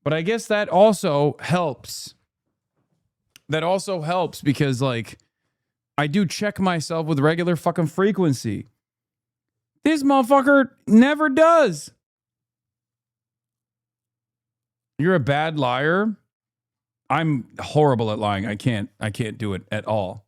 But I guess that also helps. That also helps because, like, I do check myself with regular fucking frequency. This motherfucker never does. You're a bad liar. I'm horrible at lying. I can't do it at all.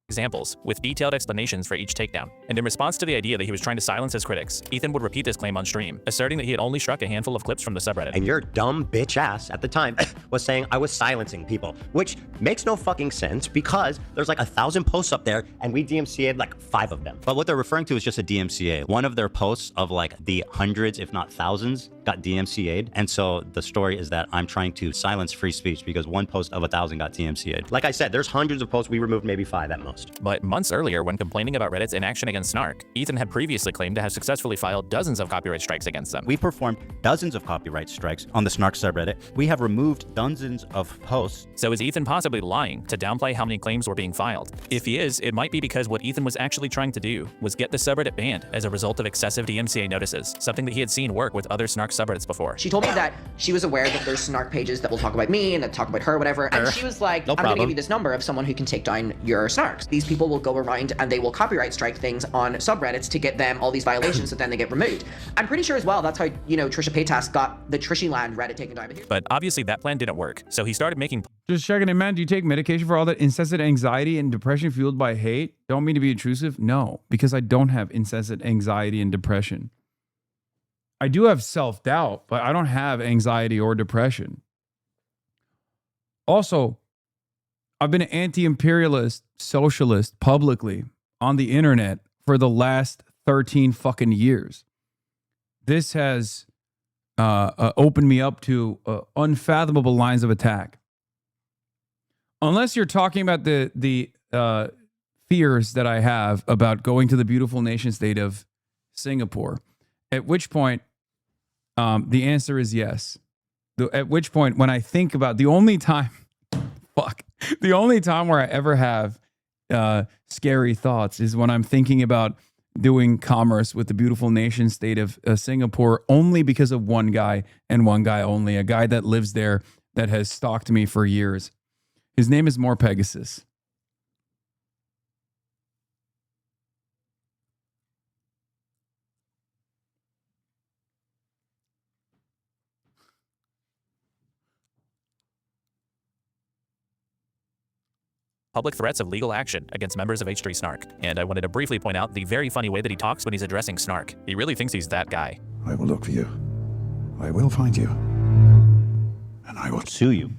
Examples, with detailed explanations for each takedown. And in response to the idea that he was trying to silence his critics, Ethan would repeat this claim on stream, asserting that he had only struck a handful of clips from the subreddit. And your dumb bitch ass at the time was saying I was silencing people, which makes no fucking sense because there's like 1,000 posts up there and we DMCA'd like 5 of them. But what they're referring to is just a DMCA. One of their posts of like the hundreds, if not thousands, got DMCA'd. And so the story is that I'm trying to silence free speech because one post of 1,000 got DMCA'd. Like I said, there's hundreds of posts. We removed maybe 5 at most. But months earlier, when complaining about Reddit's inaction against Snark, Ethan had previously claimed to have successfully filed dozens of copyright strikes against them. We performed dozens of copyright strikes on the Snark subreddit. We have removed dozens of posts. So is Ethan possibly lying to downplay how many claims were being filed? If he is, it might be because what Ethan was actually trying to do was get the subreddit banned as a result of excessive DMCA notices, something that he had seen work with other Snark subreddits before. She told me that she was aware that there's Snark pages that will talk about me and that talk about her, whatever. And she was like, I'm gonna give you this number of someone who can take down your Snarks. These people will go around and they will copyright strike things on subreddits to get them all these violations so then they get removed. I'm pretty sure as well that's how, you know, Trisha Paytas got the Trishyland Reddit taken down. But obviously that plan didn't work, so he started making... Just checking in, man. Do you take medication for all that incessant anxiety and depression fueled by hate? Don't mean to be intrusive. No, because I don't have incessant anxiety and depression. I do have self-doubt, but I don't have anxiety or depression. Also, I've been an anti-imperialist socialist publicly on the internet for the last 13 fucking years. This has opened me up to unfathomable lines of attack. Unless you're talking about the fears that I have about going to the beautiful nation state of Singapore, at which point the answer is yes. At which point, when I think about the only time where I ever have scary thoughts is when I'm thinking about doing commerce with the beautiful nation state of Singapore, only because of one guy and one guy only, a guy that lives there that has stalked me for years. His name is More Pegasus. public threats of legal action against members of H3 Snark. And I wanted to briefly point out the very funny way that he talks when he's addressing Snark. He really thinks he's that guy. I will look for you. I will find you. And I will sue you.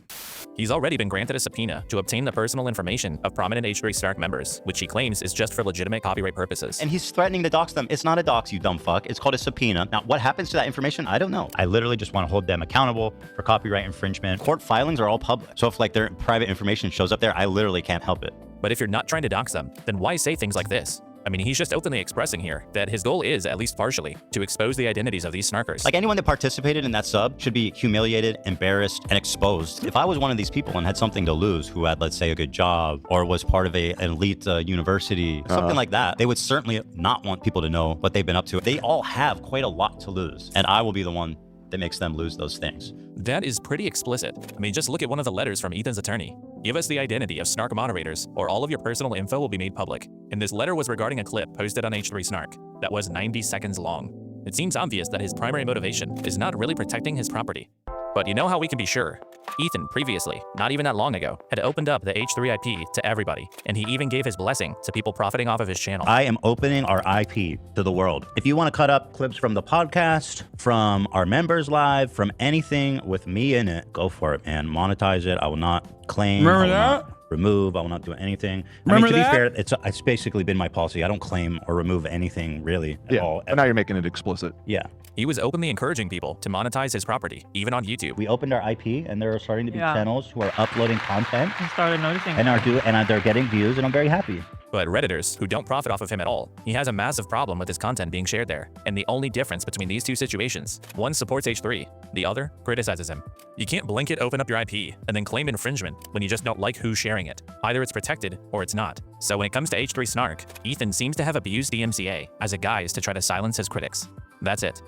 He's already been granted a subpoena to obtain the personal information of prominent H3 Snark members, which he claims is just for legitimate copyright purposes. And he's threatening to dox them. It's not a dox, you dumb fuck. It's called a subpoena. Now, what happens to that information? I don't know. I literally just want to hold them accountable for copyright infringement. Court filings are all public. So if like their private information shows up there, I literally can't help it. But if you're not trying to dox them, then why say things like this? I mean, he's just openly expressing here that his goal is, at least partially, to expose the identities of these snarkers. Like anyone that participated in that sub should be humiliated, embarrassed, and exposed. If I was one of these people and had something to lose, who had, let's say, a good job, or was part of an elite university, something like that, they would certainly not want people to know what they've been up to. They all have quite a lot to lose, and I will be the one that makes them lose those things. That is pretty explicit. I mean, just look at one of the letters from Ethan's attorney. Give us the identity of Snark moderators, or all of your personal info will be made public. And this letter was regarding a clip posted on H3 Snark that was 90 seconds long. It seems obvious that his primary motivation is not really protecting his property. But you know how we can be sure? Ethan previously, not even that long ago, had opened up the H3 IP to everybody, and he even gave his blessing to people profiting off of his channel. I am opening our IP to the world. If you want to cut up clips from the podcast, from our members live, from anything with me in it, go for it, man. Monetize it. I will not claim. Remember that? remove. I will not do anything. Remember to that? be fair, it's basically been my policy. I don't claim or remove anything really at all. But now you're making it explicit. Yeah. He was openly encouraging people to monetize his property, even on YouTube. We opened our IP, and there are starting to be Yeah. channels who are uploading content I started noticing. and they're getting views, and I'm very happy. But Redditors, who don't profit off of him at all, he has a massive problem with his content being shared there. And the only difference between these two situations, one supports H3, the other criticizes him. You can't blanket open up your IP and then claim infringement when you just don't like who's sharing it. Either it's protected or it's not. So when it comes to H3 snark, Ethan seems to have abused DMCA as a guise to try to silence his critics. That's it.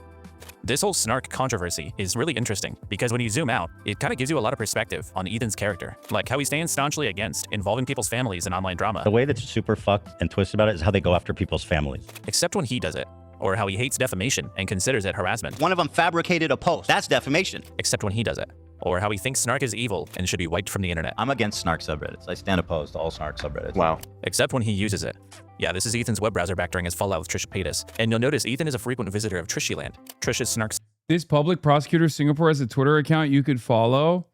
This whole snark controversy is really interesting because when you zoom out, it kind of gives you a lot of perspective on Ethan's character, like how he stands staunchly against involving people's families in online drama. The way that's super fucked and twisted about it is how they go after people's families. Except when he does it, or how he hates defamation and considers it harassment. One of them fabricated a post. That's defamation. Except when he does it, or how he thinks snark is evil and should be wiped from the internet. I'm against snark subreddits. I stand opposed to all snark subreddits. Wow. Except when he uses it. Yeah, this is Ethan's web browser back during his fallout with Trisha Paytas, and you'll notice Ethan is a frequent visitor of Trishyland. Trisha's snarks. This public prosecutor of Singapore has a Twitter account you could follow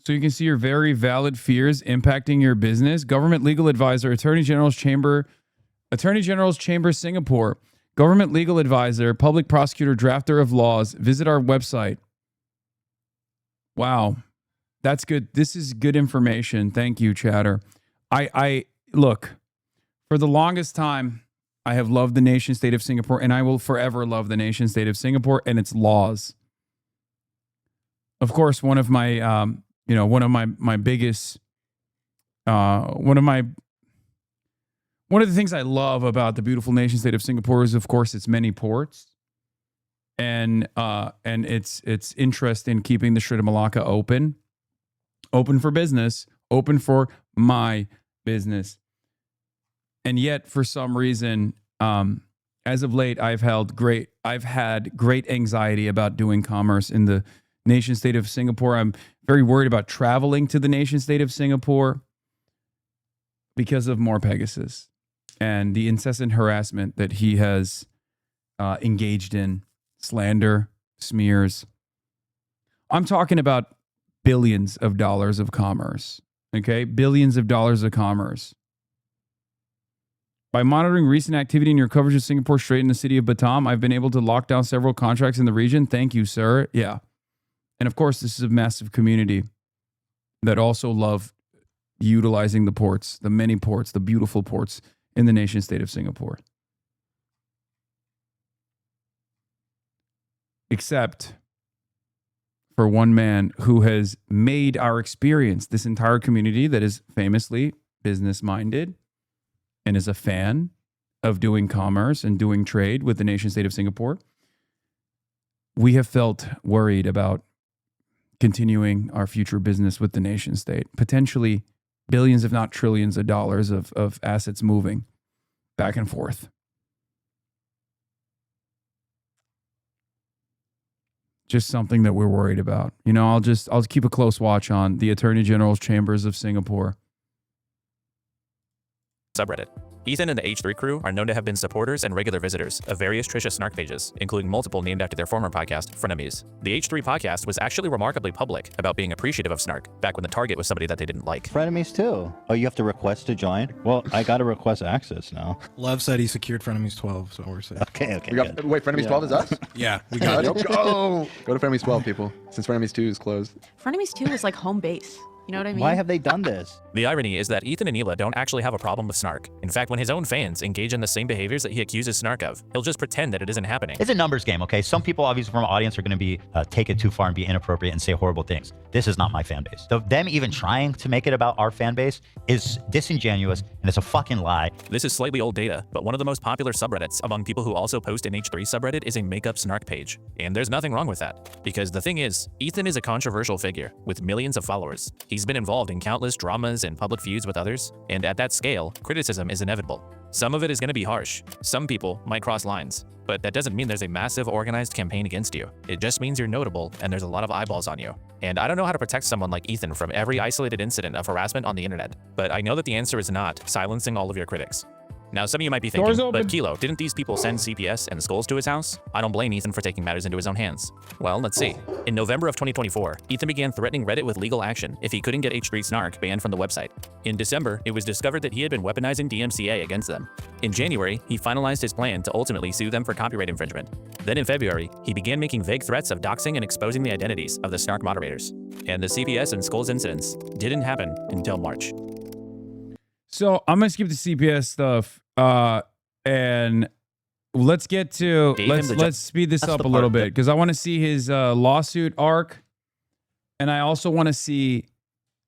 so you can see your very valid fears impacting your business. Government legal advisor, Attorney General's Chamber Singapore. Government legal advisor, public prosecutor, drafter of laws. Visit our website. Wow. That's good. This is good information. Thank you, chatter. I look, for the longest time, I have loved the nation state of Singapore, and I will forever love the nation state of Singapore and its laws. Of course, one of the things I love about the beautiful nation state of Singapore is, of course, its many ports and its interest in keeping the Strait of Malacca open for business, open for my business. And yet, for some reason, as of late, I've had great anxiety about doing commerce in the nation state of Singapore. I'm very worried about traveling to the nation state of Singapore because of more Pegasus and the incessant harassment that he has engaged in, slander, smears. I'm talking about billions of dollars of commerce, okay? Billions of dollars of commerce. By monitoring recent activity in your coverage of Singapore Strait in the city of Batam, I've been able to lock down several contracts in the region. Thank you, sir. Yeah. And of course, this is a massive community that also love utilizing the ports, the many ports, the beautiful ports in the nation state of Singapore. Except for one man who has made our experience, this entire community that is famously business-minded and is a fan of doing commerce and doing trade with the nation state of Singapore, we have felt worried about continuing our future business with the nation state. Potentially billions, if not trillions of dollars of assets moving back and forth. Just something that we're worried about. You know, I'll keep a close watch on the Attorney General's Chambers of Singapore subreddit. Ethan and the H3 crew are known to have been supporters and regular visitors of various Trisha snark pages, including multiple named after their former podcast, Frenemies. The H3 podcast was actually remarkably public about being appreciative of snark back when the target was somebody that they didn't like. Frenemies too. Oh, you have to request to join? Well, I got to request access now. Lev said he secured Frenemies 12, so we're safe. Okay. Wait, Frenemies 12 is us? Yeah, we got it. Go to Frenemies 12, people, since Frenemies 2 is closed. Frenemies 2 is like home base. You know what I mean? Why have they done this? The irony is that Ethan and Hila don't actually have a problem with snark. In fact, when his own fans engage in the same behaviors that he accuses snark of, he'll just pretend that it isn't happening. It's a numbers game, okay? Some people, obviously, from our audience are going to be take it too far and be inappropriate and say horrible things. This is not my fan base. So them even trying to make it about our fan base is disingenuous, and it's a fucking lie. This is slightly old data, but one of the most popular subreddits among people who also post an H3 subreddit is a makeup snark page. And there's nothing wrong with that. Because the thing is, Ethan is a controversial figure with millions of followers. He's been involved in countless dramas and public feuds with others, and at that scale, criticism is inevitable. Some of it is going to be harsh. Some people might cross lines, but that doesn't mean there's a massive organized campaign against you. It just means you're notable and there's a lot of eyeballs on you. And I don't know how to protect someone like Ethan from every isolated incident of harassment on the internet, but I know that the answer is not silencing all of your critics. Now, some of you might be Doors thinking, open. but Kilo, didn't these people send CPS and skulls to his house? I don't blame Ethan for taking matters into his own hands. Well, let's see. In November of 2024, Ethan began threatening Reddit with legal action if he couldn't get H3 Snark banned from the website. In December, it was discovered that he had been weaponizing DMCA against them. In January, he finalized his plan to ultimately sue them for copyright infringement. Then in February, he began making vague threats of doxing and exposing the identities of the Snark moderators. And the CPS and skulls incidents didn't happen until March. So I'm gonna skip the CPS stuff, and let's get to let's speed this up a little bit because I want to see his lawsuit arc, and I also want to see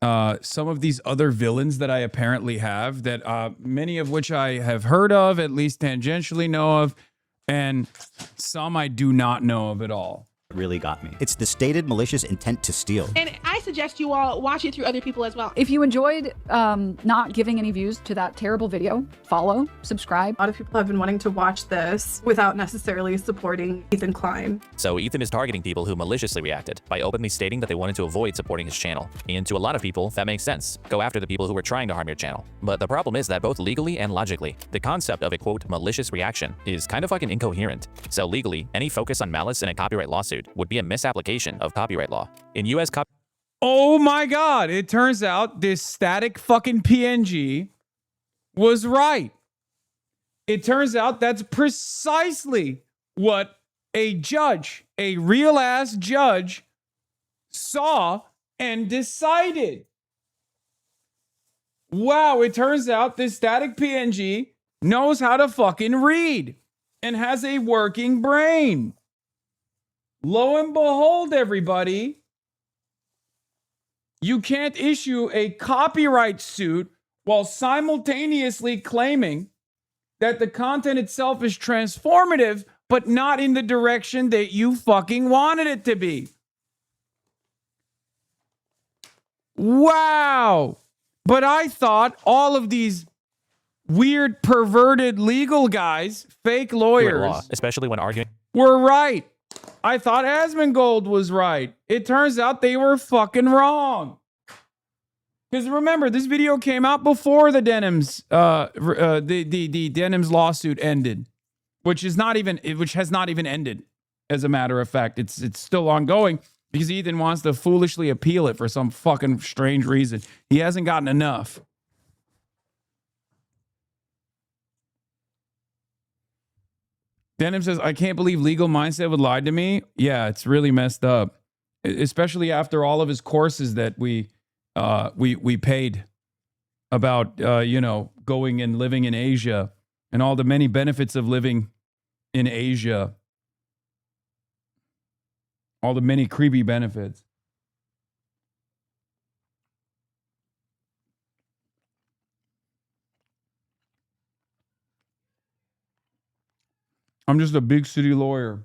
some of these other villains that I apparently have that many of which I have heard of, at least tangentially know of, and some I do not know of at all. Really got me. It's the stated malicious intent to steal. And I suggest you all watch it through other people as well. If you enjoyed not giving any views to that terrible video, follow, subscribe. A lot of people have been wanting to watch this without necessarily supporting Ethan Klein. So Ethan is targeting people who maliciously reacted by openly stating that they wanted to avoid supporting his channel. And to a lot of people, that makes sense. Go after the people who were trying to harm your channel. But the problem is that both legally and logically, the concept of a quote malicious reaction is kind of fucking incoherent. So legally, any focus on malice in a copyright lawsuit would be a misapplication of copyright law. In US Oh my God, it turns out this static fucking PNG was right. It turns out that's precisely what a judge, a real ass judge, saw and decided. Wow, it turns out this static PNG knows how to fucking read and has a working brain. Lo and behold, everybody, you can't issue a copyright suit while simultaneously claiming that the content itself is transformative, but not in the direction that you fucking wanted it to be. Wow. But I thought all of these weird, perverted legal guys, fake lawyers, law, especially when arguing, were right. I thought Asmongold was right. It turns out they were fucking wrong. Because remember, this video came out before the Denims, the Denims lawsuit ended, which has not even ended. As a matter of fact, it's still ongoing because Ethan wants to foolishly appeal it for some fucking strange reason. He hasn't gotten enough. Denim says, I can't believe Legal Mindset would lie to me. Yeah, it's really messed up. Especially after all of his courses that we paid about, going and living in Asia and all the many benefits of living in Asia. All the many creepy benefits. I'm just a big city lawyer.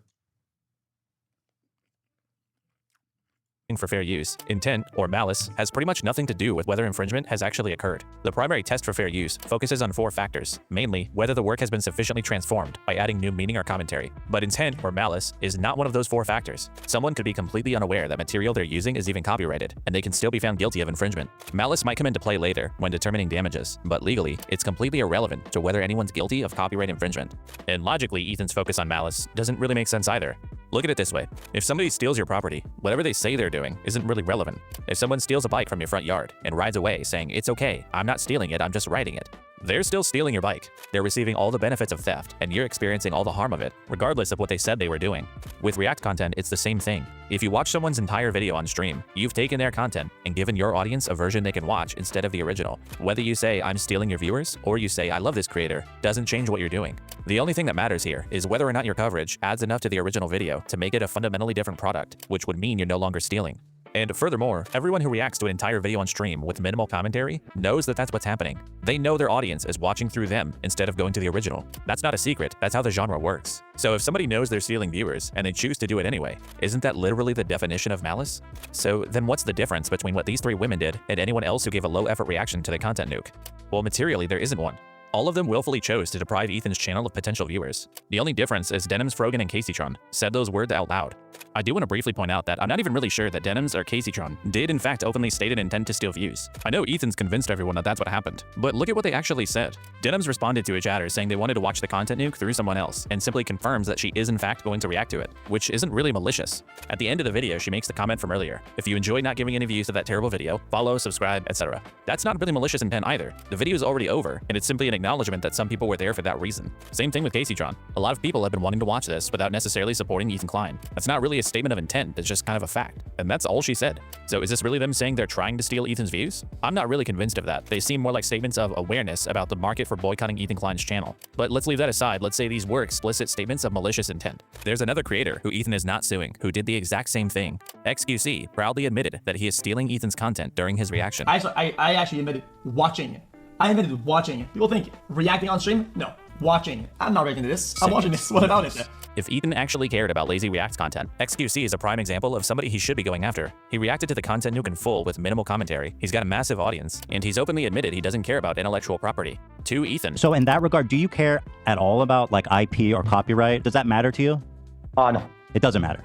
for fair use, intent, or malice has pretty much nothing to do with whether infringement has actually occurred. The primary test for fair use focuses on 4 factors, mainly whether the work has been sufficiently transformed by adding new meaning or commentary. But intent or malice is not one of those 4 factors. Someone could be completely unaware that material they're using is even copyrighted, and they can still be found guilty of infringement. Malice might come into play later when determining damages, but legally, it's completely irrelevant to whether anyone's guilty of copyright infringement. And logically, Ethan's focus on malice doesn't really make sense either. Look at it this way. If somebody steals your property, whatever they say they're doing isn't really relevant. If someone steals a bike from your front yard and rides away saying, "It's okay, I'm not stealing it, I'm just riding it," they're still stealing your bike. They're receiving all the benefits of theft, and you're experiencing all the harm of it, regardless of what they said they were doing. With React content, it's the same thing. If you watch someone's entire video on stream, you've taken their content and given your audience a version they can watch instead of the original. Whether you say, "I'm stealing your viewers," or you say, "I love this creator," doesn't change what you're doing. The only thing that matters here is whether or not your coverage adds enough to the original video to make it a fundamentally different product, which would mean you're no longer stealing. And furthermore, everyone who reacts to an entire video on stream with minimal commentary knows that that's what's happening. They know their audience is watching through them instead of going to the original. That's not a secret, that's how the genre works. So if somebody knows they're stealing viewers and they choose to do it anyway, isn't that literally the definition of malice? So then what's the difference between what these 3 women did and anyone else who gave a low-effort reaction to the content nuke? Well, materially, there isn't one. All of them willfully chose to deprive Ethan's channel of potential viewers. The only difference is Denims, Frogan, and Caseytron said those words out loud. I do want to briefly point out that I'm not even really sure that Denims or Caseytron did in fact openly state an intent to steal views. I know Ethan's convinced everyone that that's what happened, but look at what they actually said. Denims responded to a chatter saying they wanted to watch the content nuke through someone else and simply confirms that she is in fact going to react to it, which isn't really malicious. At the end of the video, she makes the comment from earlier. If you enjoyed not giving any views to that terrible video, follow, subscribe, etc. That's not really malicious intent either. The video is already over, and it's simply an acknowledgement that some people were there for that reason. Same thing with Caseytron. A lot of people have been wanting to watch this without necessarily supporting Ethan Klein. That's not really a statement of intent, it's just kind of a fact. And that's all she said. So is this really them saying they're trying to steal Ethan's views? I'm not really convinced of that. They seem more like statements of awareness about the market for boycotting Ethan Klein's channel. But let's leave that aside. Let's say these were explicit statements of malicious intent. There's another creator who Ethan is not suing who did the exact same thing. XQC proudly admitted that he is stealing Ethan's content during his reaction. I actually admitted watching it. I admitted watching it. People think reacting on stream? No, watching it. I'm not reacting to this. I'm watching this. What about it? If Ethan actually cared about lazy React content, XQC is a prime example of somebody he should be going after. He reacted to the content nuke in full with minimal commentary. He's got a massive audience, and he's openly admitted he doesn't care about intellectual property. To Ethan. So in that regard, do you care at all about like IP or copyright? Does that matter to you? No. It doesn't matter.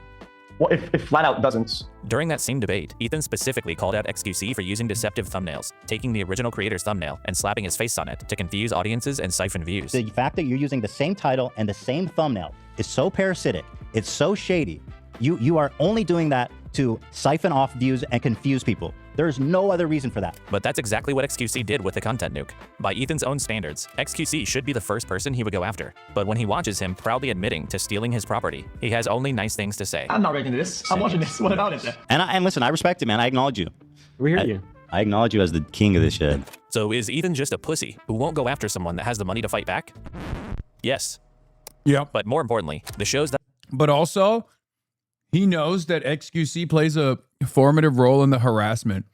Well, if flat out doesn't. During that same debate, Ethan specifically called out XQC for using deceptive thumbnails, taking the original creator's thumbnail and slapping his face on it to confuse audiences and siphon views. The fact that you're using the same title and the same thumbnail is so parasitic, it's so shady. You are only doing that to siphon off views and confuse people. There's no other reason for that. But that's exactly what XQC did with the content nuke. By Ethan's own standards, XQC should be the first person he would go after. But when he watches him proudly admitting to stealing his property, he has only nice things to say. I'm not reacting to this. I'm watching this. What about it? And listen, I respect it, man. I acknowledge you. We hear you. I acknowledge you as the king of this shit. So is Ethan just a pussy who won't go after someone that has the money to fight back? Yes. Yeah. But more importantly, the shows that... But also, he knows that XQC plays a formative role in the harassment.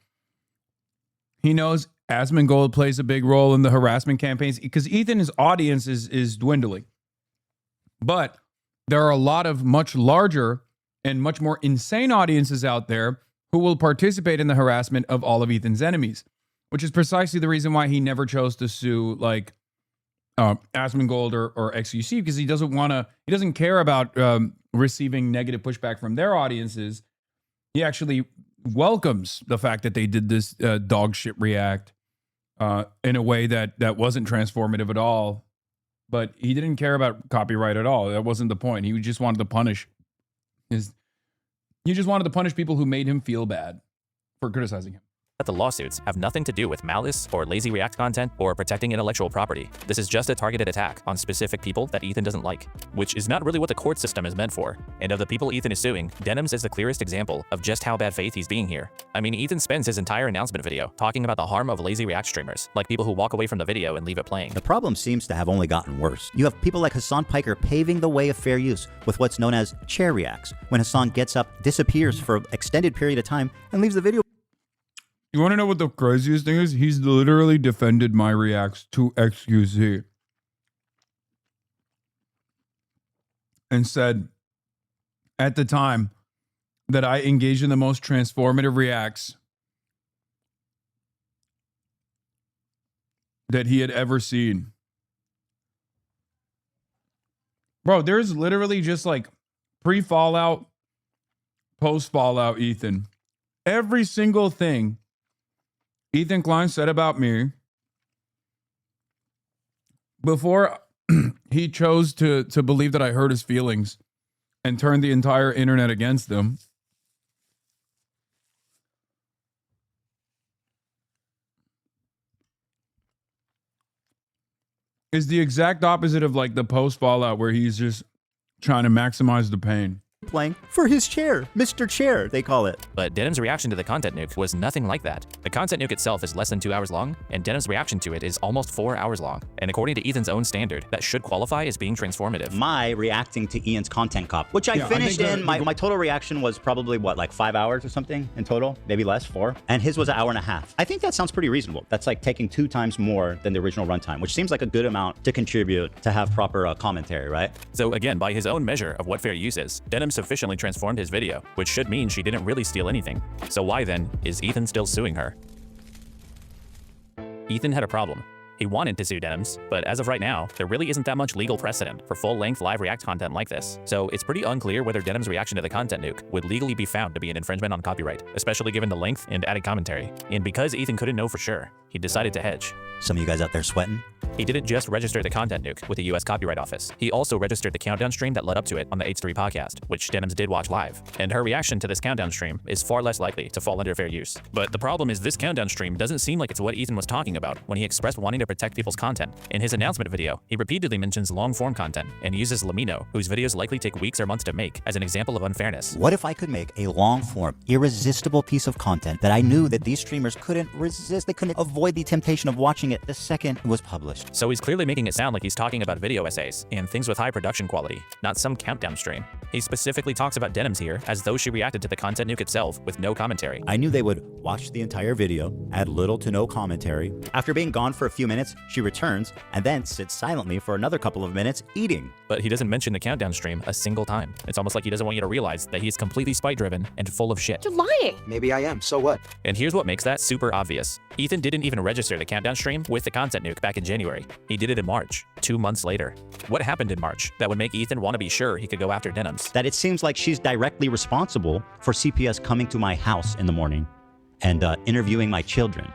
He knows Asmongold plays a big role in the harassment campaigns because Ethan's audience is dwindling. But there are a lot of much larger and much more insane audiences out there who will participate in the harassment of all of Ethan's enemies, which is precisely the reason why he never chose to sue like Asmongold or XQC, because he doesn't care about receiving negative pushback from their audiences. He actually welcomes the fact that they did this dog shit react in a way that wasn't transformative at all. But he didn't care about copyright at all. That wasn't the point. He just wanted to punish people who made him feel bad for criticizing him. The lawsuits have nothing to do with malice or lazy React content or protecting intellectual property. This is just a targeted attack on specific people that Ethan doesn't like, which is not really what the court system is meant for. And of the people Ethan is suing, Denims is the clearest example of just how bad faith he's being here. I mean, Ethan spends his entire announcement video talking about the harm of lazy React streamers, like people who walk away from the video and leave it playing. The problem seems to have only gotten worse. You have people like Hasan Piker paving the way of fair use with what's known as chair reacts, when Hasan gets up, disappears for an extended period of time, and leaves the video. You want to know what the craziest thing is? He's literally defended my reacts to XQC and said at the time that I engaged in the most transformative reacts that he had ever seen. Bro, there's literally just like pre-Fallout, post-Fallout Ethan. Every single thing Ethan Klein said about me before he chose to believe that I hurt his feelings and turned the entire internet against them. Is the exact opposite of like the post Fallout where he's just trying to maximize the pain. Playing for his chair, Mr. Chair, they call it. But Denim's reaction to the content nuke was nothing like that. The content nuke itself is less than 2 hours long, and Denim's reaction to it is almost 4 hours long. And according to Ethan's own standard, that should qualify as being transformative. My reacting to Ian's content cop, which I finished in, my total reaction was probably what, like 5 hours or something in total? Maybe less, 4? And his was 1.5 hours. I think that sounds pretty reasonable. That's like taking 2 times more than the original runtime, which seems like a good amount to contribute to have proper commentary, right? So again, by his own measure of what fair use is, Denim sufficiently transformed his video, which should mean she didn't really steal anything. So why then is Ethan still suing her? Ethan had a problem. He wanted to sue Denims, but as of right now, there really isn't that much legal precedent for full-length live react content like this. So it's pretty unclear whether Denims' reaction to the content nuke would legally be found to be an infringement on copyright, especially given the length and added commentary. And because Ethan couldn't know for sure, he decided to hedge. Some of you guys out there sweating? He didn't just register the content nuke with the US Copyright Office. He also registered the countdown stream that led up to it on the H3 podcast, which Denims did watch live. And her reaction to this countdown stream is far less likely to fall under fair use. But the problem is this countdown stream doesn't seem like it's what Ethan was talking about when he expressed wanting to protect people's content. In his announcement video, he repeatedly mentions long-form content and uses Lamino, whose videos likely take weeks or months to make, as an example of unfairness. What if I could make a long-form, irresistible piece of content that I knew that these streamers couldn't resist, they couldn't avoid the temptation of watching it the second it was published? So he's clearly making it sound like he's talking about video essays and things with high production quality, not some countdown stream. He specifically talks about Denims here as though she reacted to the content nuke itself with no commentary. I knew they would watch the entire video, add little to no commentary. After being gone for a few minutes, she returns and then sits silently for another couple of minutes eating. But he doesn't mention the countdown stream a single time. It's almost like he doesn't want you to realize that he's completely spite-driven and full of shit. You're lying. Maybe I am, so what? And here's what makes that super obvious. Ethan didn't even register the countdown stream with the content nuke back in January. He did it in March, 2 months later. What happened in March that would make Ethan want to be sure he could go after Denims? That it seems like she's directly responsible for CPS coming to my house in the morning and interviewing my children.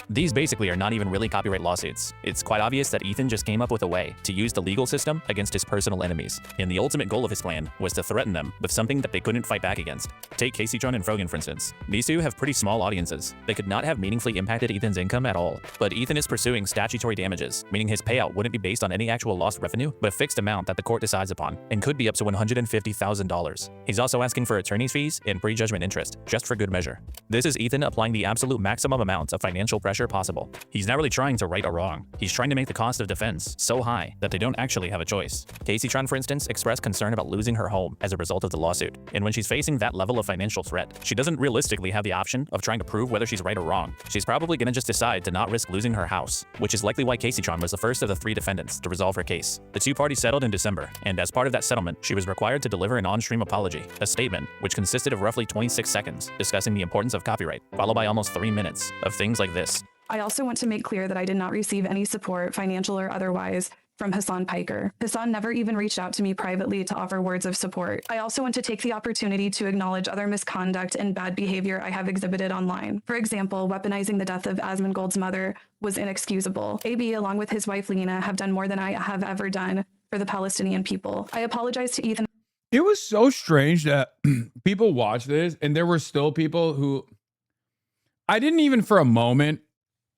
These basically are not even really copyright lawsuits. It's quite obvious that Ethan just came up with a way to use the legal system against his personal enemies. And the ultimate goal of his plan was to threaten them with something that they couldn't fight back against. Take Caseytron and Frogan, for instance. These two have pretty small audiences. They could not have meaningfully impacted Ethan's income at all. But Ethan is pursuing statutory damages, meaning his payout wouldn't be based on any actual lost revenue, but a fixed amount that the court decides upon, and could be up to $150,000. He's also asking for attorney's fees and prejudgment interest, just for good measure. This is Ethan applying the absolute maximum amount of financial pressure possible. He's not really trying to right a wrong. He's trying to make the cost of defense so high that they don't actually have a choice. Caseytron, for instance, expressed concern about losing her home as a result of the lawsuit. And when she's facing that level of financial threat, she doesn't realistically have the option of trying to prove whether she's right or wrong. She's probably gonna just decide to not risk losing her house, which is likely why Caseytron was the first of the 3 defendants to resolve her case. The 2 parties settled in December, and as part of that settlement, she was required to deliver an on-stream apology, a statement which consisted of roughly 26 seconds discussing the importance of copyright, followed by almost 3 minutes of things like this. I also want to make clear that I did not receive any support, financial or otherwise, from Hasan Piker. Hasan never even reached out to me privately to offer words of support. I also want to take the opportunity to acknowledge other misconduct and bad behavior I have exhibited online. For example, weaponizing the death of Asmongold's mother was inexcusable. AB, along with his wife Lena, have done more than I have ever done for the Palestinian people. I apologize to Ethan. It was so strange that people watched this and there were still people who I didn't even for a moment.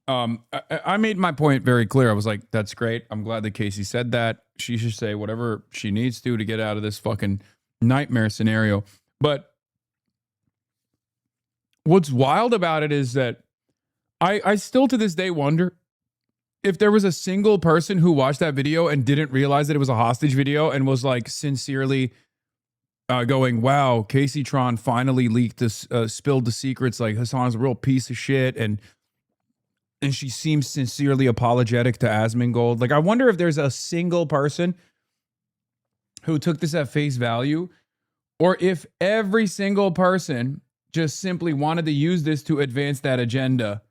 I made my point very clear. I was like, that's great. I'm glad that Casey said that. She should say whatever she needs to get out of this fucking nightmare scenario. But what's wild about it is that I still to this day wonder if there was a single person who watched that video and didn't realize that it was a hostage video and was like sincerely going, wow, Caseytron finally leaked this, spilled the secrets. Like Hasan's a real piece of shit. And she seems sincerely apologetic to Asmongold. Like, I wonder if there's a single person who took this at face value, or if every single person just simply wanted to use this to advance that agenda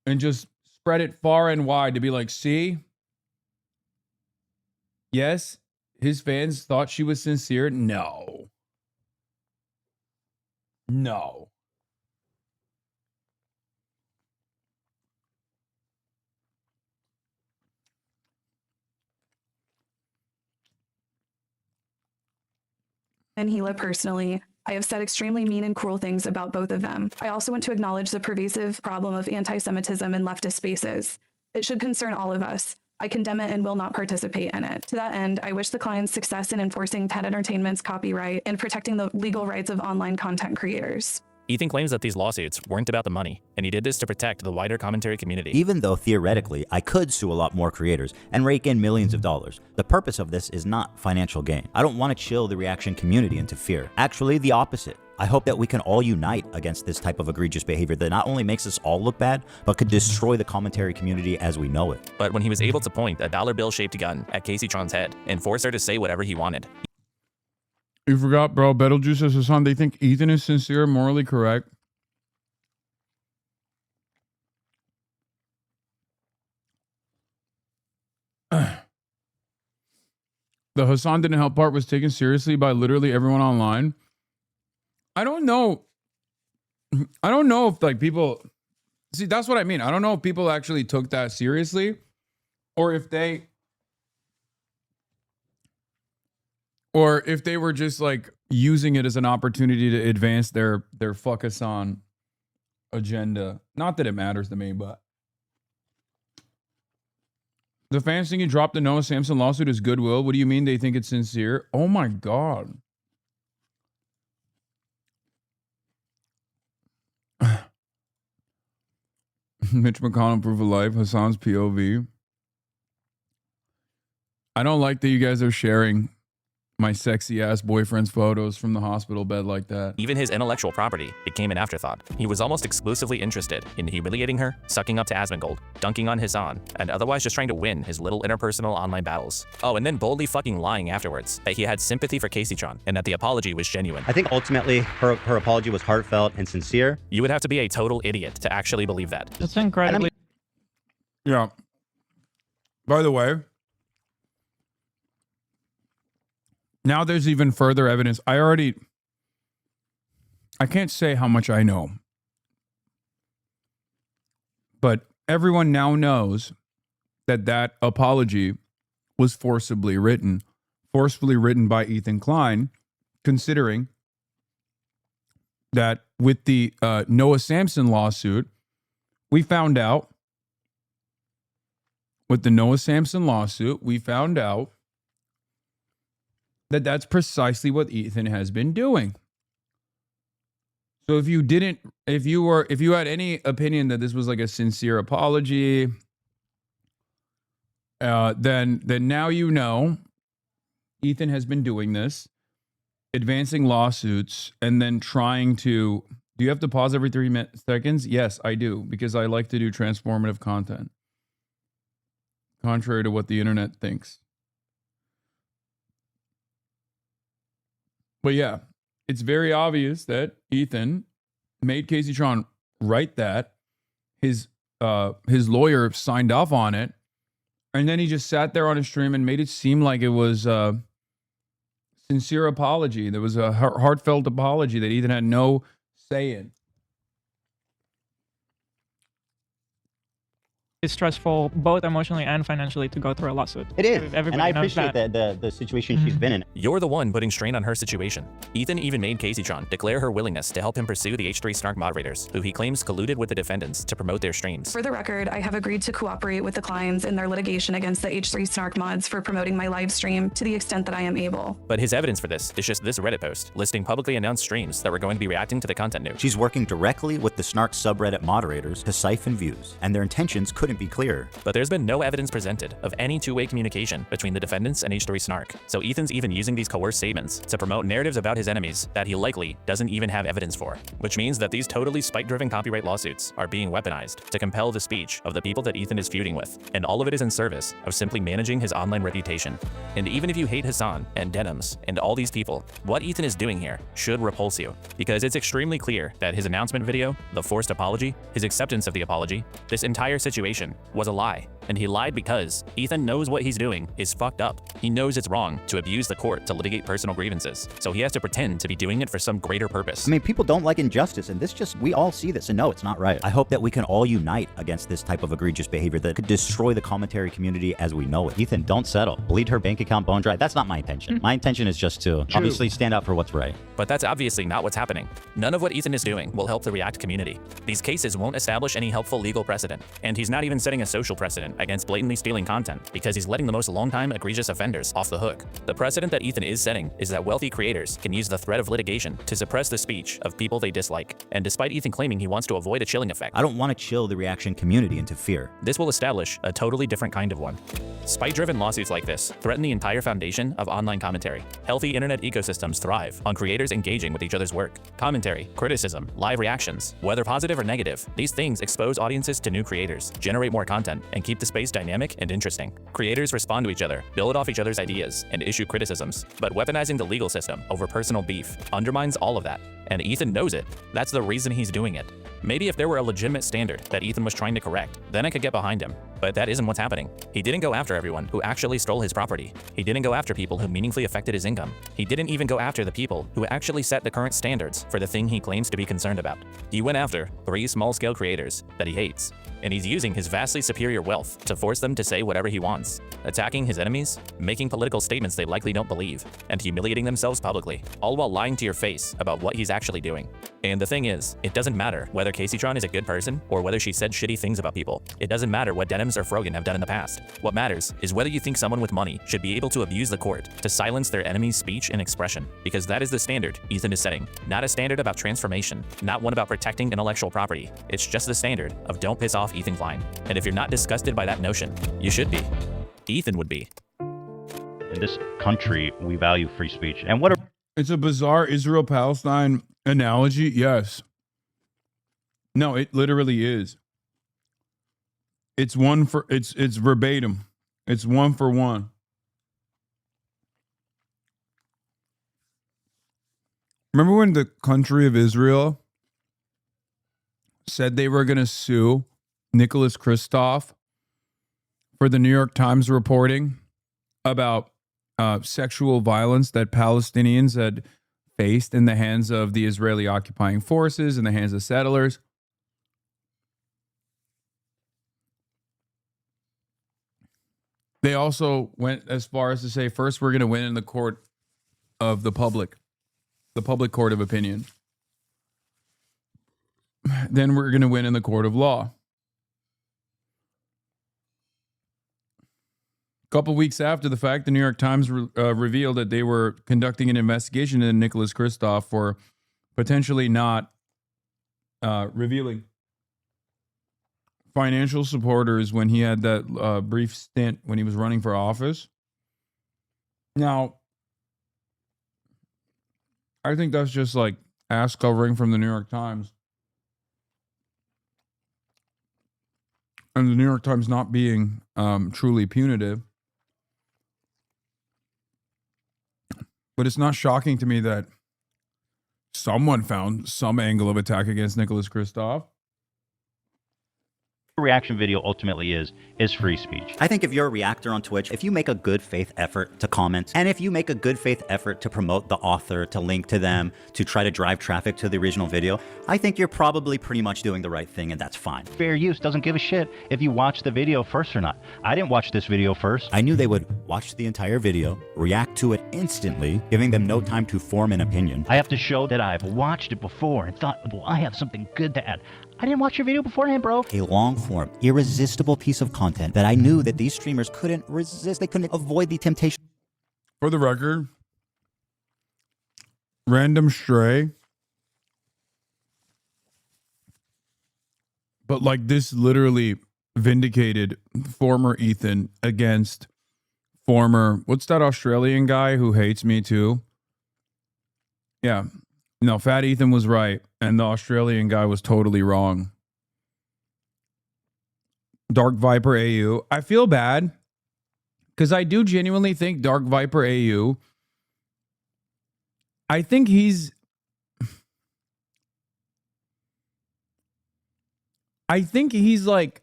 and just spread it far and wide to be like, see? Yes, his fans thought she was sincere. No. No. And Gila personally, I have said extremely mean and cruel things about both of them. I also want to acknowledge the pervasive problem of anti-Semitism in leftist spaces. It should concern all of us. I condemn it and will not participate in it. To that end, I wish the client's success in enforcing TED Entertainment's copyright and protecting the legal rights of online content creators. Ethan claims that these lawsuits weren't about the money, and he did this to protect the wider commentary community. Even though theoretically I could sue a lot more creators and rake in millions of dollars, the purpose of this is not financial gain. I don't want to chill the reaction community into fear. Actually, the opposite. I hope that we can all unite against this type of egregious behavior that not only makes us all look bad, but could destroy the commentary community as we know it. But when he was able to point a dollar bill-shaped gun at Caseytron's head and force her to say whatever he wanted. You forgot, bro. Betelgeuse says, Hasan, they think Ethan is sincere, morally correct. the Hasan didn't help part was taken seriously by literally everyone online. I don't know. I don't know if like people see, that's what I mean. I don't know if people actually took that seriously or if they were just like using it as an opportunity to advance their fuck Hasan agenda. Not that it matters to me, but the fans think he dropped the Noah Samsen lawsuit as goodwill. What do you mean they think it's sincere? Oh my God. Mitch McConnell, proof of life, Hasan's POV. I don't like that you guys are sharing my sexy ass boyfriend's photos from the hospital bed like that. Even his intellectual property became an afterthought. He was almost exclusively interested in humiliating her, sucking up to Asmongold, dunking on Hasan, and otherwise just trying to win his little interpersonal online battles. Oh, and then boldly fucking lying afterwards that he had sympathy for Caseytron and that the apology was genuine. I think ultimately her apology was heartfelt and sincere. You would have to be a total idiot to actually believe that. It's incredibly. Yeah. By the way, now there's even further evidence. I can't say how much I know, but everyone now knows that that apology was forcibly written by Ethan Klein, considering that with the Noah Samsen lawsuit, we found out that that's precisely what Ethan has been doing. So if you had any opinion that this was like a sincere apology, then now you know Ethan has been doing this, advancing lawsuits, and then trying to. Do you have to pause every 3 seconds? Yes, I do, because I like to do transformative content, contrary to what the internet thinks. But yeah, it's very obvious that Ethan made Caseytron write that. His lawyer signed off on it, and then he just sat there on his stream and made it seem like it was a sincere apology. There was a heartfelt apology that Ethan had no say in. It's stressful, both emotionally and financially, to go through a lawsuit. It is, and Everybody I knows appreciate that. the situation she's been in. You're the one putting strain on her situation. Ethan even made Caseytron declare her willingness to help him pursue the H3 Snark moderators, who he claims colluded with the defendants to promote their streams. For the record, I have agreed to cooperate with the Kleins in their litigation against the H3 Snark mods for promoting my live stream to the extent that I am able. But his evidence for this is just this Reddit post listing publicly announced streams that were going to be reacting to the content new. She's working directly with the Snark subreddit moderators to siphon views, and their intentions couldn't be clearer. But there's been no evidence presented of any two-way communication between the defendants and H3 Snark, so Ethan's even using these coerced statements to promote narratives about his enemies that he likely doesn't even have evidence for, which means that these totally spike-driven copyright lawsuits are being weaponized to compel the speech of the people that Ethan is feuding with, and all of it is in service of simply managing his online reputation. And even if you hate Hasan and Denims and all these people, what Ethan is doing here should repulse you, because it's extremely clear that his announcement video, the forced apology, his acceptance of the apology, this entire situation was a lie. And he lied because Ethan knows what he's doing is fucked up. He knows it's wrong to abuse the court to litigate personal grievances, so he has to pretend to be doing it for some greater purpose. I mean, people don't like injustice, and we all see this, and no, it's not right. I hope that we can all unite against this type of egregious behavior that could destroy the commentary community as we know it. Ethan, don't settle. Bleed her bank account bone dry. That's not my intention. My intention is just to obviously stand up for what's right. But that's obviously not what's happening. None of what Ethan is doing will help the React community. These cases won't establish any helpful legal precedent, and he's not even setting a social precedent against blatantly stealing content, because he's letting the most long-time egregious offenders off the hook. The precedent that Ethan is setting is that wealthy creators can use the threat of litigation to suppress the speech of people they dislike. And despite Ethan claiming he wants to avoid a chilling effect, I don't want to chill the reaction community into fear. This will establish a totally different kind of one. Spite-driven lawsuits like this threaten the entire foundation of online commentary. Healthy internet ecosystems thrive on creators engaging with each other's work. Commentary, criticism, live reactions, whether positive or negative, these things expose audiences to new creators, generate more content, and keep the space dynamic and interesting. Creators respond to each other, build off each other's ideas, and issue criticisms. But weaponizing the legal system over personal beef undermines all of that. And Ethan knows it. That's the reason he's doing it. Maybe if there were a legitimate standard that Ethan was trying to correct, then I could get behind him. But that isn't what's happening. He didn't go after everyone who actually stole his property. He didn't go after people who meaningfully affected his income. He didn't even go after the people who actually set the current standards for the thing he claims to be concerned about. He went after 3 small-scale creators that he hates, and he's using his vastly superior wealth to force them to say whatever he wants, attacking his enemies, making political statements they likely don't believe, and humiliating themselves publicly, all while lying to your face about what he's actually doing. And the thing is, it doesn't matter whether Caseytron is a good person or whether she said shitty things about people. It doesn't matter what Denims or Frogan have done in the past. What matters is whether you think someone with money should be able to abuse the court to silence their enemy's speech and expression, because that is the standard Ethan is setting. Not a standard about transformation, not one about protecting intellectual property. It's just the standard of don't piss off Ethan Klein. And if you're not disgusted by that notion, you should be. Ethan would be. In this country, we value free speech. And what are... It's a bizarre Israel-Palestine analogy. Yes. No, it literally is. It's verbatim. It's 1 for 1. Remember when the country of Israel said they were going to sue Nicholas Kristof for the New York Times reporting about sexual violence that Palestinians had faced in the hands of the Israeli occupying forces, in the hands of settlers? They also went as far as to say, first, we're going to win in the court of the public court of opinion. Then we're going to win in the court of law. A couple weeks after the fact, the New York Times revealed that they were conducting an investigation into Nicholas Kristof for potentially not revealing financial supporters when he had that brief stint when he was running for office. Now, I think that's just like ass covering from the New York Times. And the New York Times not being truly punitive. But it's not shocking to me that someone found some angle of attack against Nicholas Kristof. reaction video ultimately is free speech. I think if you're a reactor on Twitch, if you make a good faith effort to comment, and if you make a good faith effort to promote the author, to link to them, to try to drive traffic to the original video, I think you're probably pretty much doing the right thing, and that's fine. Fair use doesn't give a shit if you watch the video first or not. I didn't watch this video first. I knew they would watch the entire video, react to it instantly, giving them no time to form an opinion. I have to show that I've watched it before and thought, well, I have something good to add. I didn't watch your video beforehand, bro. A long-form, irresistible piece of content that I knew that these streamers couldn't resist. They couldn't avoid the temptation. For the record, random stray. But like this literally vindicated former Ethan against former, what's that Australian guy who hates me too? Yeah. No, Fat Ethan was right, and the Australian guy was totally wrong. Dark Viper AU. I feel bad, because I do genuinely think Dark Viper AU, I think he's like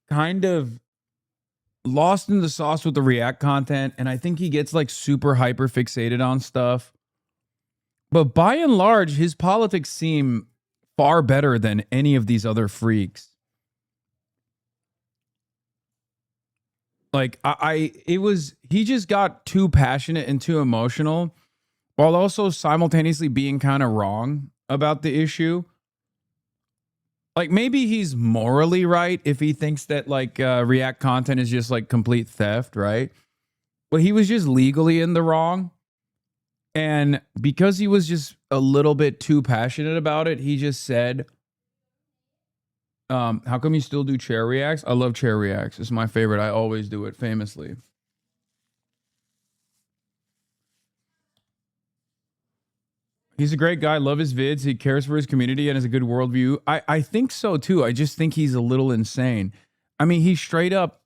kind of lost in the sauce with the React content, and I think he gets like super hyper fixated on stuff. But by and large, his politics seem far better than any of these other freaks. Like, he just got too passionate and too emotional, while also simultaneously being kind of wrong about the issue. Like, maybe he's morally right if he thinks that, like, React content is just, like, complete theft, right? But he was just legally in the wrong. And because he was just a little bit too passionate about it, he just said, how come you still do chair reacts? I love chair reacts. It's my favorite. I always do it famously. He's a great guy. Love his vids. He cares for his community and has a good worldview. I think so too. I just think he's a little insane. I mean, he straight up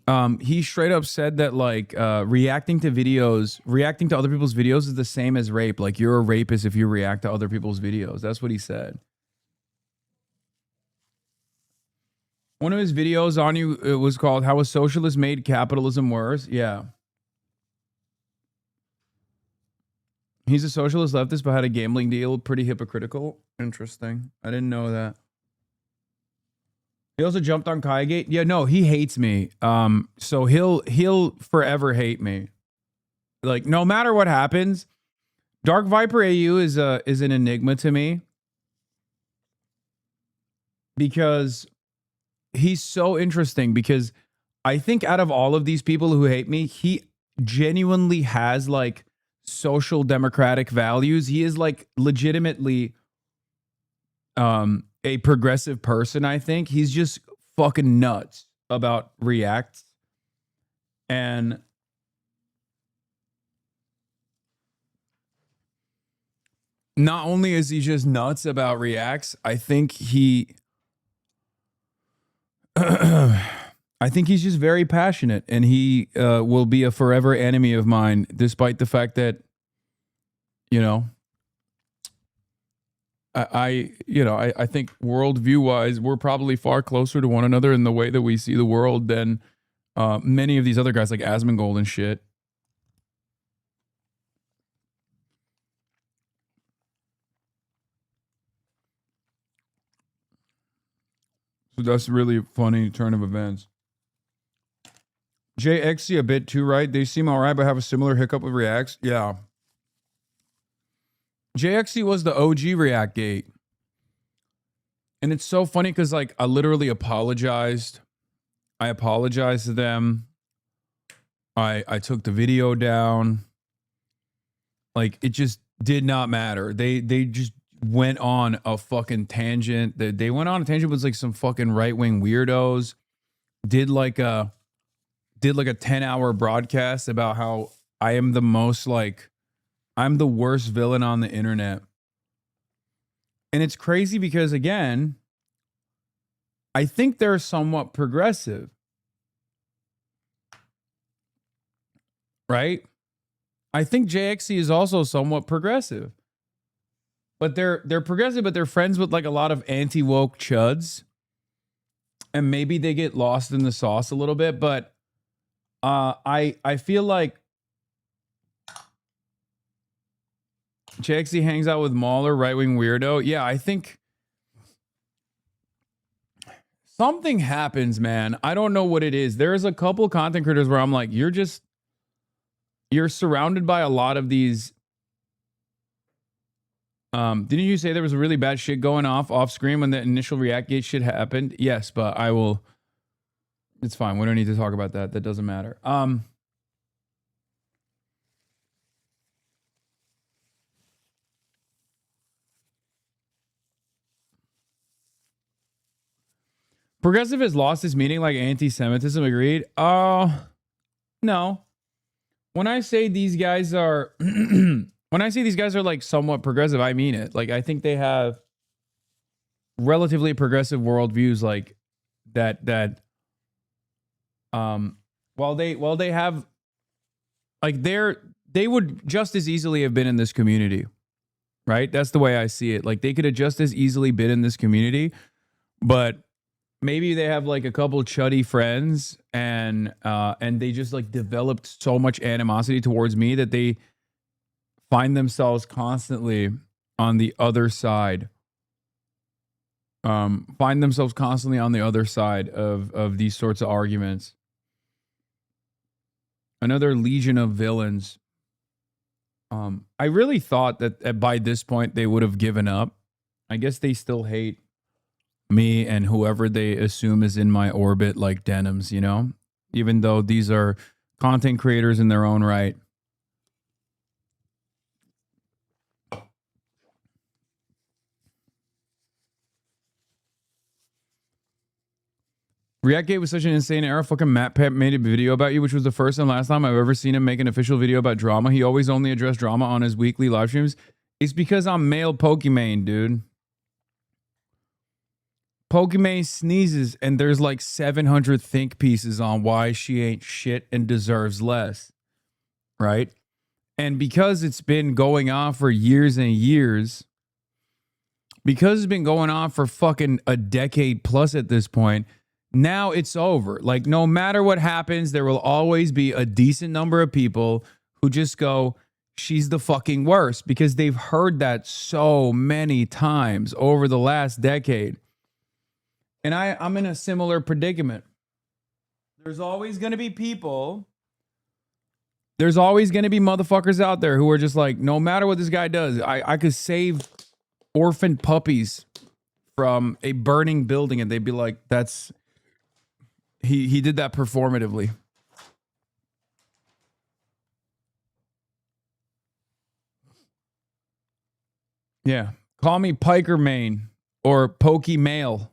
said that like reacting to other people's videos is the same as rape. Like you're a rapist if you react to other people's videos. That's what he said. One of his videos on you, it was called "How a Socialist Made Capitalism Worse." Yeah. He's a socialist leftist, but had a gambling deal. Pretty hypocritical. Interesting. I didn't know that. He also jumped on Kaigate. Yeah, no, he hates me. So he'll forever hate me. Like, no matter what happens, Dark Viper AU is an enigma to me. Because he's so interesting. Because I think out of all of these people who hate me, he genuinely has like social democratic values. He is like legitimately a progressive person, I think. He's just fucking nuts about React. And not only is he just nuts about Reacts, I think I think he's just very passionate, and he will be a forever enemy of mine, despite the fact that, you know, I think worldview wise, we're probably far closer to one another in the way that we see the world than many of these other guys like Asmongold and shit. So that's a really funny turn of events. JXC a bit too right. They seem all right, but have a similar hiccup with Reacts. Yeah. JXC was the OG React gate. And it's so funny because like I literally apologized. I apologized to them. I took the video down. Like it just did not matter. They just went on a fucking tangent. They went on a tangent with like some fucking right-wing weirdos. Did like a 10-hour broadcast about how I am the most like I'm the worst villain on the internet. And it's crazy because again, I think they're somewhat progressive. Right? I think JXC is also somewhat progressive. But they're progressive, but they're friends with like a lot of anti-woke chuds. And maybe they get lost in the sauce a little bit, but I feel like JXC hangs out with Mahler, right-wing weirdo. Yeah, I think something happens, man. I don't know what it is. There's a couple content creators where I'm like, you're surrounded by a lot of these. Didn't you say there was a really bad shit going off screen when the initial React Gate shit happened? Yes, but I will. It's fine. We don't need to talk about that. That doesn't matter. Progressive has lost its meaning like anti-Semitism. Agreed? No. When I say these guys are when I say these guys are like somewhat progressive, I mean it. Like I think they have relatively progressive worldviews like that while they have like they would just as easily have been in this community. Right? That's the way I see it. Like they could have just as easily been in this community, but maybe they have like a couple chuddy friends and they just like developed so much animosity towards me that they find themselves constantly on the other side. Find themselves constantly on the other side of these sorts of arguments. Another legion of villains. I really thought that by this point they would have given up. I guess they still hate me and whoever they assume is in my orbit, like Denims, you know, even though these are content creators in their own right. Reactgate was such an insane era. Fucking Matt Pep made a video about you, which was the first and last time I've ever seen him make an official video about drama. He always only addressed drama on his weekly live streams. It's because I'm male Pokimane, dude. Pokimane sneezes and there's like 700 think pieces on why she ain't shit and deserves less. Right? And because it's been going on for years and years, because it's been going on for fucking a decade plus at this point, Now it's over. Like, no matter what happens, there will always be a decent number of people who just go, she's the fucking worst, because they've heard that so many times over the last decade. And I'm in a similar predicament. There's always going to be people. There's always going to be motherfuckers out there who are just like, no matter what this guy does, I could save orphaned puppies from a burning building, and they'd be like, that's, he did that performatively. Yeah. Call me Piker Main or Pokey Mail.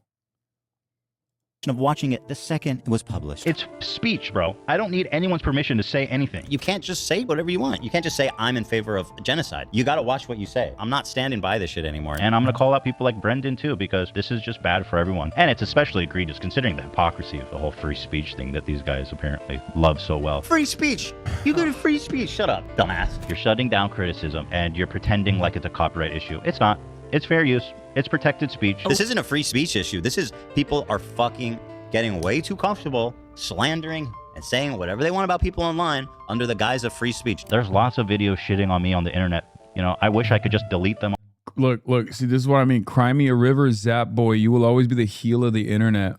Of watching it the second it was published. It's speech, bro. I don't need anyone's permission to say anything. You can't just say whatever you want. You can't just say I'm in favor of genocide. You got to watch what you say. I'm not standing by this shit anymore. And I'm going to call out people like Brendan too, because this is just bad for everyone. And it's especially egregious considering the hypocrisy of the whole free speech thing that these guys apparently love so well. Free speech. You go to free speech. Shut up, dumbass. You're shutting down criticism and you're pretending like it's a copyright issue. It's not. It's fair use. It's protected speech. This isn't a free speech issue. This is people are fucking getting way too comfortable slandering and saying whatever they want about people online under the guise of free speech. There's lots of videos shitting on me on the internet. You know, I wish I could just delete them. Look, see, this is what I mean. Cry me a river, Zap Boy. You will always be the heel of the internet.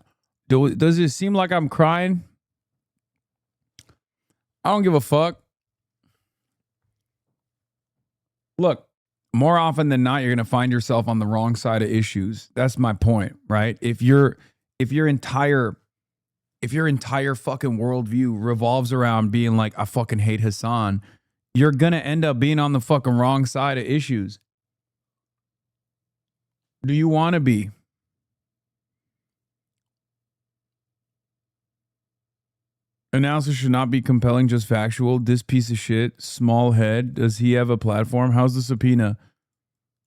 Does it seem like I'm crying? I don't give a fuck. Look, more often than not, you're going to find yourself on the wrong side of issues. That's my point, right? If your entire fucking worldview revolves around being like, I fucking hate Hasan, you're gonna end up being on the fucking wrong side of issues. Do you want to be? Analysis should not be compelling, just factual. This piece of shit, small head. Does he have a platform? How's the subpoena?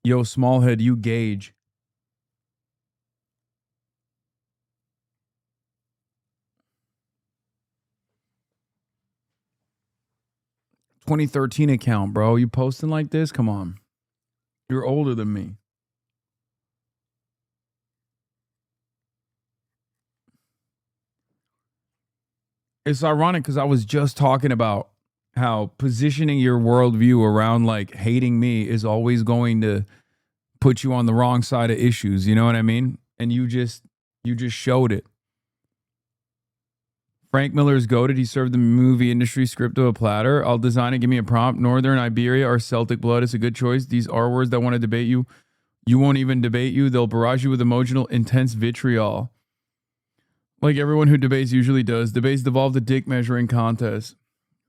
Yo, small head, you gauge. 2013 account, bro. You posting like this? Come on. You're older than me. It's ironic because I was just talking about how positioning your worldview around like hating me is always going to put you on the wrong side of issues. You know what I mean? And you just showed it. Frank Miller's goated. He served the movie industry script to a platter. I'll design it. Give me a prompt. Northern Iberia or Celtic blood is a good choice. These are words that want to debate you. You won't even debate you. They'll barrage you with emotional, intense vitriol. Like everyone who debates usually does. Debates devolve to dick measuring contests.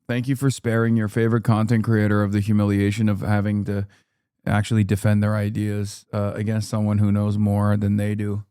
Thank you for sparing your favorite content creator of the humiliation of having to actually defend their ideas against someone who knows more than they do.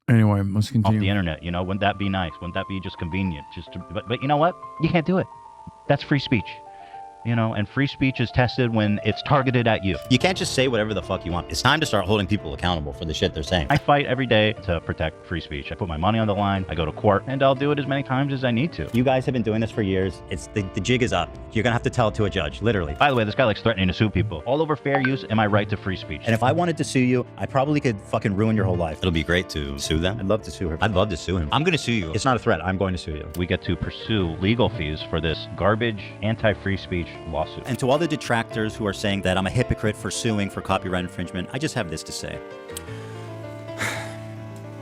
Anyway, let's continue. Off the internet, you know, wouldn't that be nice? Wouldn't that be just convenient? But you know what? You can't do it. That's free speech. You know, and free speech is tested when it's targeted at you. You can't just say whatever the fuck you want. It's time to start holding people accountable for the shit they're saying. I fight every day to protect free speech. I put my money on the line. I go to court, and I'll do it as many times as I need to. You guys have been doing this for years. It's the jig is up. You're gonna have to tell it to a judge, literally. By the way, this guy likes threatening to sue people. All over fair use and my right to free speech. And if I wanted to sue you, I probably could fucking ruin your whole life. It'll be great to sue them. I'd love to sue her. I'd love to sue him. I'm gonna sue you. It's not a threat. I'm going to sue you. We get to pursue legal fees for this garbage anti-free speech lawsuit. And to all the detractors who are saying that I'm a hypocrite for suing for copyright infringement, I just have this to say.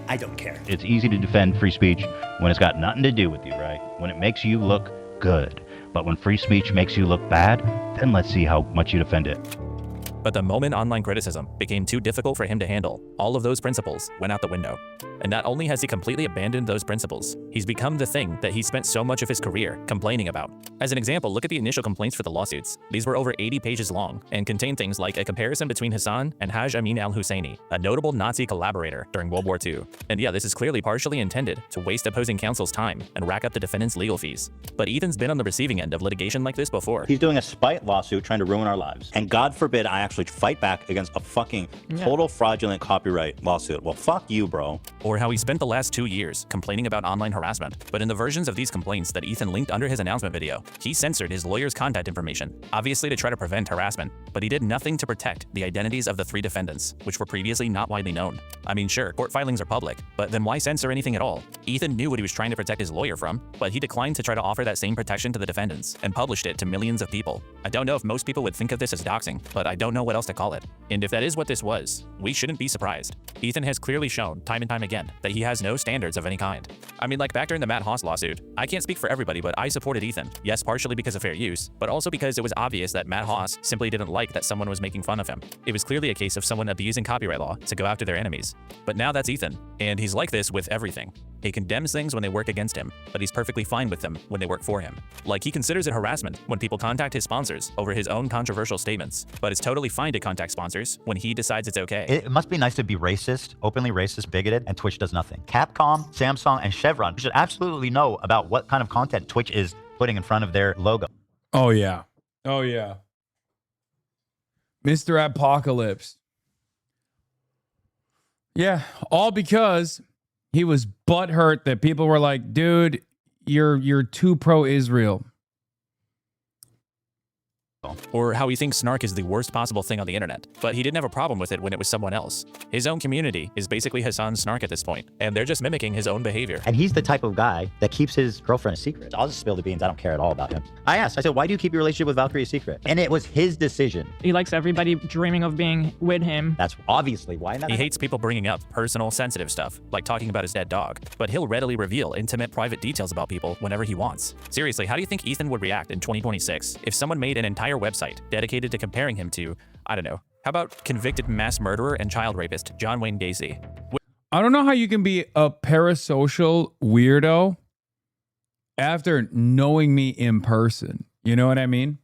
I don't care. It's easy to defend free speech when it's got nothing to do with you, right? When it makes you look good. But when free speech makes you look bad, then let's see how much you defend it. But the moment online criticism became too difficult for him to handle, all of those principles went out the window. And not only has he completely abandoned those principles, he's become the thing that he spent so much of his career complaining about. As an example, look at the initial complaints for the lawsuits. These were over 80 pages long and contained things like a comparison between Hasan and Haj Amin al-Husseini, a notable Nazi collaborator during World War II. And yeah, this is clearly partially intended to waste opposing counsel's time and rack up the defendant's legal fees. But Ethan's been on the receiving end of litigation like this before. He's doing a spite lawsuit trying to ruin our lives. And God forbid I actually fight back against a fucking total fraudulent copyright lawsuit. Well, fuck you, bro. Or how he spent the last 2 years complaining about online harassment. But in the versions of these complaints that Ethan linked under his announcement video, he censored his lawyer's contact information, obviously to try to prevent harassment, but he did nothing to protect the identities of the 3 defendants, which were previously not widely known. I mean, sure, court filings are public, but then why censor anything at all? Ethan knew what he was trying to protect his lawyer from, but he declined to try to offer that same protection to the defendants and published it to millions of people. I don't know if most people would think of this as doxing, but I don't know what else to call it. And if that is what this was, we shouldn't be surprised. Ethan has clearly shown time and time again that he has no standards of any kind. I mean, like back during the Matt Haas lawsuit, I can't speak for everybody, but I supported Ethan. Yes, partially because of fair use, but also because it was obvious that Matt Haas simply didn't like that someone was making fun of him. It was clearly a case of someone abusing copyright law to go after their enemies. But now that's Ethan, and he's like this with everything. He condemns things when they work against him, but he's perfectly fine with them when they work for him. Like, he considers it harassment when people contact his sponsors over his own controversial statements, but it's totally fine to contact sponsors when he decides it's okay. It must be nice to be racist, openly racist, bigoted, and Twitch does nothing. Capcom, Samsung, and Chevron should absolutely know about what kind of content Twitch is putting in front of their logo. Oh, yeah. Oh, yeah. Mr. Apocalypse. Yeah, all because he was butthurt that people were like, dude, you're too pro-Israel. Or how he thinks snark is the worst possible thing on the internet, but he didn't have a problem with it when it was someone else. His own community is basically Hasan's snark at this point, and they're just mimicking his own behavior. And he's the type of guy that keeps his girlfriend a secret. I'll just spill the beans. I don't care at all about him. I asked, I said, why do you keep your relationship with Valkyrie a secret? And it was his decision. He likes everybody dreaming of being with him. That's obviously why. He hates people bringing up personal, sensitive stuff, like talking about his dead dog, but he'll readily reveal intimate, private details about people whenever he wants. Seriously, how do you think Ethan would react in 2026 if someone made an entire website dedicated to comparing him to, I don't know, how about convicted mass murderer and child rapist John Wayne Gacy? I don't know how you can be a parasocial weirdo after knowing me in person. You know what I mean?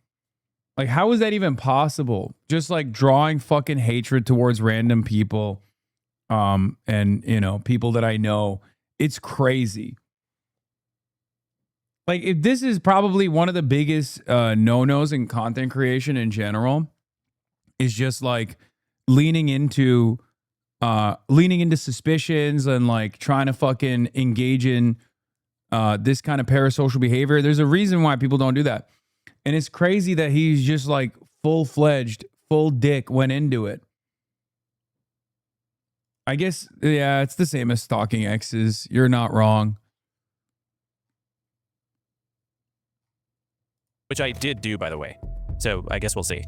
Like, how is that even possible? Just like drawing fucking hatred towards random people, and, you know, people that I know. It's crazy. Like, if this is probably one of the biggest no-nos in content creation in general, is just like leaning into suspicions and like trying to fucking engage in this kind of parasocial behavior. There's a reason why people don't do that. And it's crazy that he's just like full-fledged, full dick went into it. I guess, yeah, it's the same as stalking exes. You're not wrong. Which I did do, by the way. So I guess we'll see.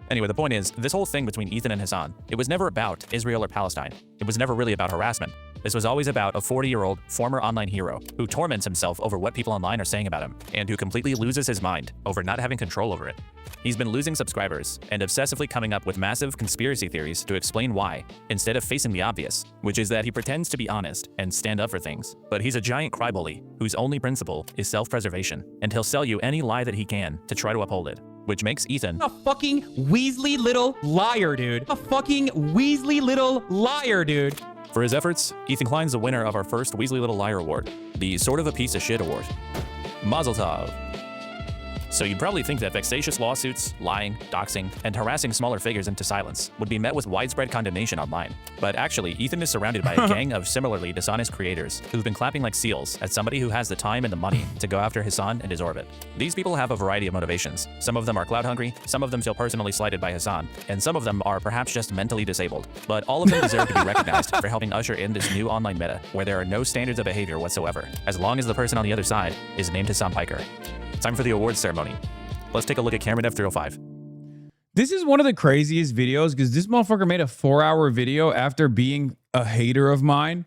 Anyway, the point is, this whole thing between Ethan and Hasan, it was never about Israel or Palestine. It was never really about harassment. This was always about a 40-year-old former online hero who torments himself over what people online are saying about him, and who completely loses his mind over not having control over it. He's been losing subscribers and obsessively coming up with massive conspiracy theories to explain why, instead of facing the obvious, which is that he pretends to be honest and stand up for things. But he's a giant crybaby whose only principle is self-preservation, and he'll sell you any lie that he can to try to uphold it. Which makes Ethan a fucking Weasley little liar, dude. A fucking Weasley little liar, dude. For his efforts, Ethan Klein's the winner of our first Weasley Little Liar Award, the Sort of a Piece of Shit Award. Mazel tov. So you'd probably think that vexatious lawsuits, lying, doxing, and harassing smaller figures into silence would be met with widespread condemnation online. But actually, Ethan is surrounded by a gang of similarly dishonest creators who've been clapping like seals at somebody who has the time and the money to go after Hasan and his orbit. These people have a variety of motivations. Some of them are clout hungry, some of them feel personally slighted by Hasan, and some of them are perhaps just mentally disabled. But all of them deserve to be recognized for helping usher in this new online meta where there are no standards of behavior whatsoever, as long as the person on the other side is named Hasan Piker. Time for the awards ceremony. Let's take a look at Cameron F305. This is one of the craziest videos because this motherfucker made a 4-hour video after being a hater of mine.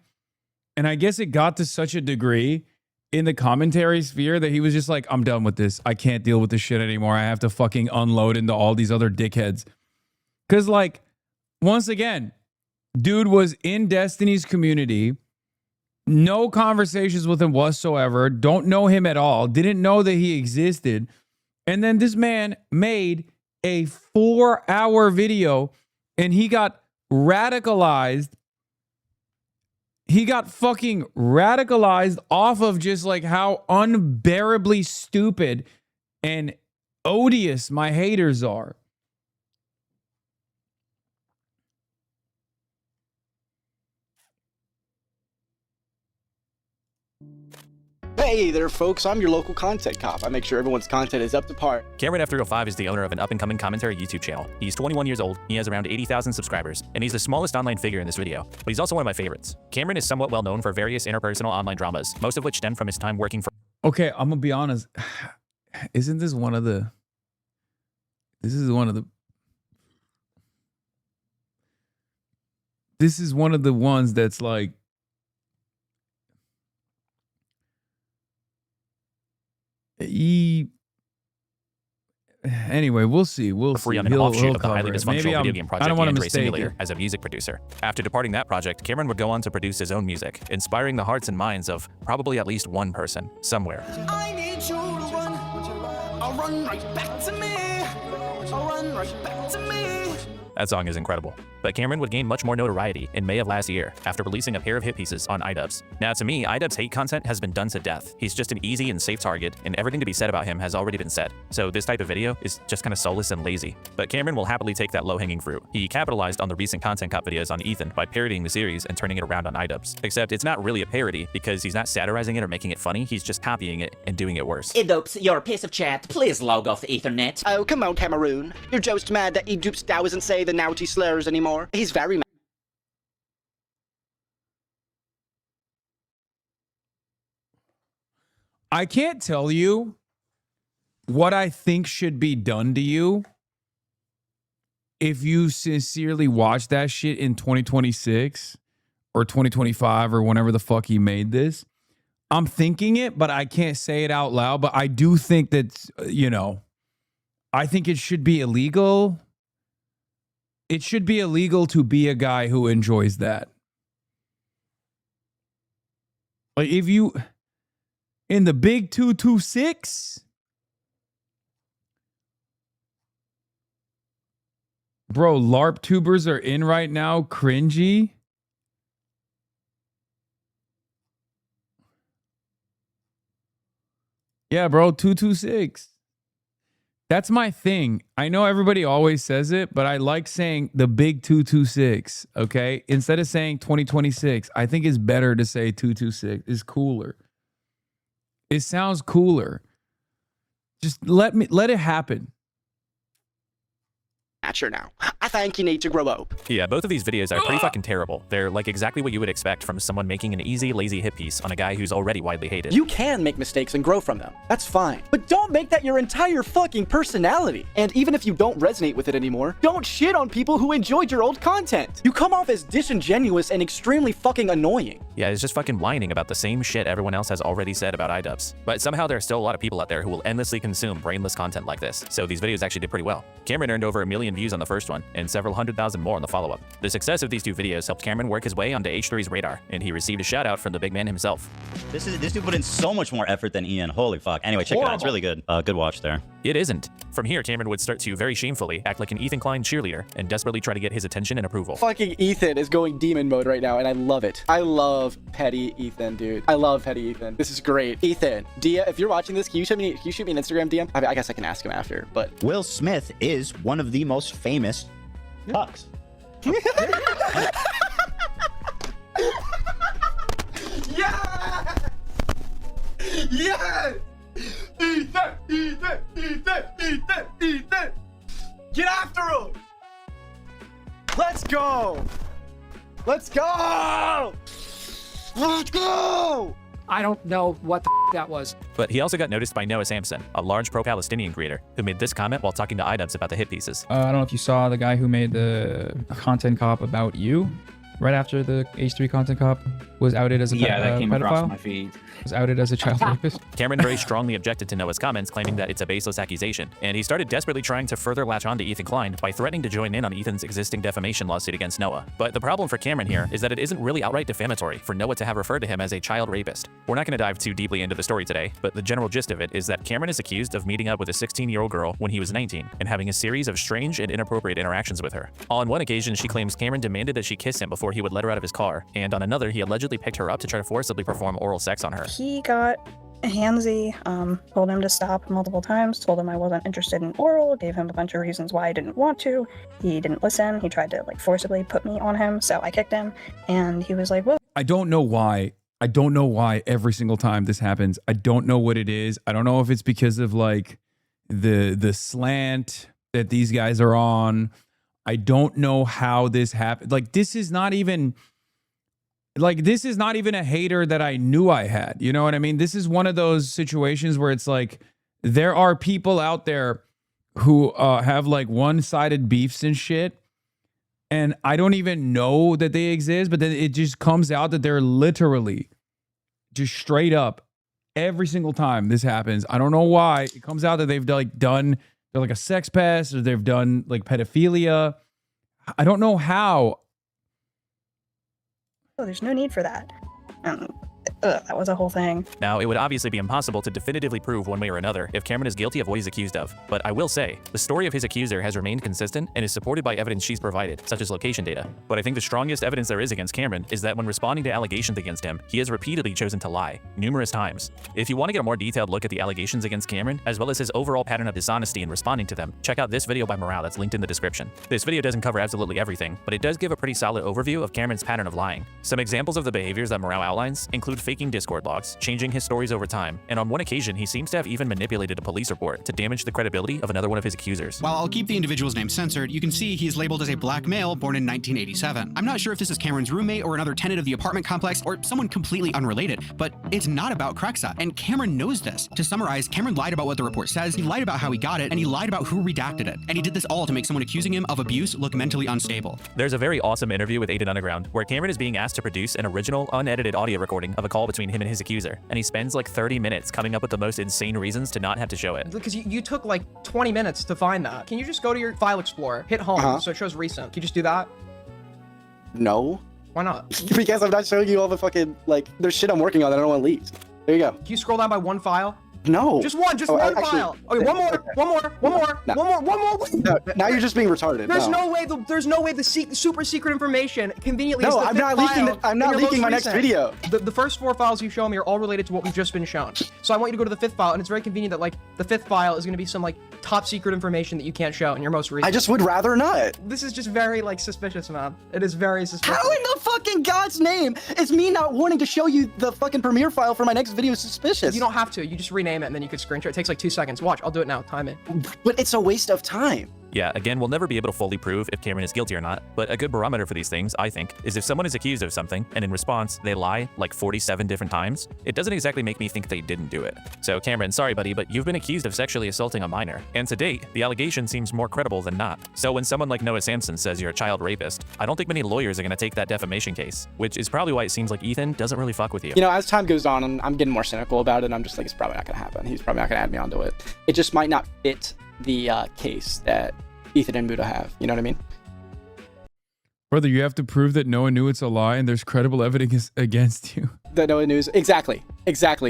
And I guess it got to such a degree in the commentary sphere that he was just like, I'm done with this. I can't deal with this shit anymore. I have to fucking unload into all these other dickheads. Because, like, once again, dude was in Destiny's community. No conversations with him whatsoever. Don't know him at all. Didn't know that he existed. And then this man made a 4-hour video and he got radicalized. He got fucking radicalized off of just like how unbearably stupid and odious my haters are. Hey there, folks. I'm your local content cop. I make sure everyone's content is up to par. Cameron F305 is the owner of an up-and-coming commentary YouTube channel. He's 21 years old, he has around 80,000 subscribers, and he's the smallest online figure in this video, but he's also one of my favorites. Cameron is somewhat well known for various interpersonal online dramas, most of which stem from his time working for... Okay, I'm gonna be honest. Isn't this one of the... This is one of the ones that's like... Anyway, we'll see. We'll free see. on an offshoot of the highly dysfunctional video game I don't project want to Android mistake Simulator it. as a music producer. After departing that project, Cameron would go on to produce his own music, inspiring the hearts and minds of probably at least one person, somewhere. I need you to run. I'll run right back to me. I'll run right back to me. That song is incredible. But Cameron would gain much more notoriety in May of last year after releasing a pair of hit pieces on iDubbbz. Now to me, iDubbbz hate content has been done to death. He's just an easy and safe target, and everything to be said about him has already been said. So this type of video is just kind of soulless and lazy. But Cameron will happily take that low-hanging fruit. He capitalized on the recent content cop videos on Ethan by parodying the series and turning it around on iDubbbz. Except it's not really a parody because he's not satirizing it or making it funny, he's just copying it and doing it worse. Edoops, you're a piece of chat. Please log off the Ethernet. Oh, come on, Cameroon. You're just mad that Edoops doesn't say the naughty slurs anymore. He's very mad. I can't tell you what I think should be done to you if you sincerely watch that shit in 2026 or 2025 or whenever the fuck he made this. I'm thinking it, but I can't say it out loud. But I do think that, you know, I think it should be illegal. It should be illegal to be a guy who enjoys that. Like if you... In the big 226, bro, LARP tubers are in right now. Cringy. Yeah, bro, 226. That's my thing. I know everybody always says it, but I like saying the big 226, okay? Instead of saying 2026, I think it's better to say 226. It's cooler. It sounds cooler. Just let it happen. Now. I think you need to grow up. Yeah, both of these videos are pretty fucking terrible. They're like exactly what you would expect from someone making an easy, lazy hit piece on a guy who's already widely hated. You can make mistakes and grow from them. That's fine. But don't make that your entire fucking personality. And even if you don't resonate with it anymore, don't shit on people who enjoyed your old content. You come off as disingenuous and extremely fucking annoying. Yeah, it's just fucking whining about the same shit everyone else has already said about iDubbbz. But somehow there are still a lot of people out there who will endlessly consume brainless content like this. So these videos actually did pretty well. Cameron earned over 1 million views on the first one and several 100,000 more on the follow-up. The success of these two videos helped Cameron work his way onto H3's radar, and he received a shout out from the big man himself. This dude put in so much more effort than Ian. Holy fuck. Anyway, check it out. It's really good. Good watch there. It isn't. From here, Cameron would start to very shamefully act like an Ethan Klein cheerleader and desperately try to get his attention and approval. Fucking Ethan is going demon mode right now, and I love it. I love petty Ethan, dude. I love petty Ethan. This is great. Ethan, Dia, if you're watching this, can you shoot me an Instagram DM? I guess I can ask him after, but... Will Smith is one of the most famous cucks. Yeah! Yeah! Ethan! Ethan! Ethan! Ethan! Ethan! Get after him! Let's go! Let's go! Let's go! I don't know what the that was. But he also got noticed by Noah Samson, a large pro-Palestinian creator, who made this comment while talking to iDubbbz about the hit pieces. I don't know if you saw the guy who made the content cop about you. right after the H3 content cop was outed as a pedophile. my feed. Was outed as a child rapist. Cameron very strongly objected to Noah's comments, claiming that it's a baseless accusation, and he started desperately trying to further latch on to Ethan Klein by threatening to join in on Ethan's existing defamation lawsuit against Noah. But the problem for Cameron here is that it isn't really outright defamatory for Noah to have referred to him as a child rapist. We're not going to dive too deeply into the story today, but the general gist of it is that Cameron is accused of meeting up with a 16-year-old girl when he was 19 and having a series of strange and inappropriate interactions with her. On one occasion, she claims Cameron demanded that she kiss him before he would let her out of his car, and on another, he allegedly picked her up to try to forcibly perform oral sex on her. He got handsy, told him to stop multiple times, told him I wasn't interested in oral, gave him a bunch of reasons why I didn't want to. He didn't listen. He tried to like forcibly put me on him, so I kicked him, and he was like, well, I don't know why. I don't know why every single time this happens. I don't know what it is. I don't know if it's because of like the slant that these guys are on. I don't know how this happened. Like this is not even a hater that I knew I had. You know what I mean? This is one of those situations where it's like there are people out there who have like one-sided beefs and shit, and I don't even know that they exist, but then it just comes out that they're literally just straight up every single time this happens. I don't know why. It comes out that they've done they're like a sex pest, or they've done like pedophilia. I don't know how. oh, there's no need for that. That was a whole thing. Now, it would obviously be impossible to definitively prove one way or another if Cameron is guilty of what he's accused of, but I will say, the story of his accuser has remained consistent and is supported by evidence she's provided, such as location data. But I think the strongest evidence there is against Cameron is that when responding to allegations against him, he has repeatedly chosen to lie, numerous times. If you want to get a more detailed look at the allegations against Cameron, as well as his overall pattern of dishonesty in responding to them, check out this video by Morale that's linked in the description. This video doesn't cover absolutely everything, but it does give a pretty solid overview of Cameron's pattern of lying. Some examples of the behaviors that Morale outlines include faking Discord logs, changing his stories over time, and on one occasion he seems to have even manipulated a police report to damage the credibility of another one of his accusers. While I'll keep the individual's name censored, you can see he is labeled as a black male born in 1987. I'm not sure if this is Cameron's roommate or another tenant of the apartment complex or someone completely unrelated, but it's not about Krexa, and Cameron knows this. To summarize, Cameron lied about what the report says, he lied about how he got it, and he lied about who redacted it. And he did this all to make someone accusing him of abuse look mentally unstable. There's a very awesome interview with Aiden Underground where Cameron is being asked to produce an original, unedited audio recording of a call between him and his accuser, and he spends like 30 minutes coming up with the most insane reasons to not have to show it. Because you took like 20 minutes to find that. Can you just go to your file explorer, hit home, so it shows recent? Can you just do that? No. Why not? Because I'm not showing you all the fucking, like, there's shit I'm working on that I don't want leaked. There you go. Can you scroll down by one file? No. Just one file. Okay, one more. No, now you're just being retarded. There's no way the super secret information conveniently is the I'm not leaking I'm not leaking my next video. The first 4 files you show me are all related to what we've just been shown. So I want you to go to the 5th file, and it's very convenient that like the 5th file is going to be some like top secret information that you can't show in your most recent. I just would rather not. This is just very like suspicious, man. It is very suspicious. How in the fucking God's name is me not wanting to show you the fucking premiere file for my next video suspicious? You don't have to. You just rename it and then you could screenshot. It takes like 2 seconds. Watch, I'll do it now. Time it. But it's a waste of time. Yeah, again, we'll never be able to fully prove if Cameron is guilty or not, but a good barometer for these things, I think, is if someone is accused of something, and in response, they lie like 47 different times, it doesn't exactly make me think they didn't do it. So Cameron, sorry buddy, but you've been accused of sexually assaulting a minor, and to date, the allegation seems more credible than not. So when someone like Noah Sampson says you're a child rapist, I don't think many lawyers are gonna take that defamation case, which is probably why it seems like Ethan doesn't really fuck with you. You know, as time goes on, I'm getting more cynical about it, and I'm just like, it's probably not gonna happen. He's probably not gonna add me onto it. It just might not fit the case that Ethan and Buddha have. You know what I mean? Brother, you have to prove that Noah knew it's a lie and there's credible evidence against you. That Noah knew. Exactly,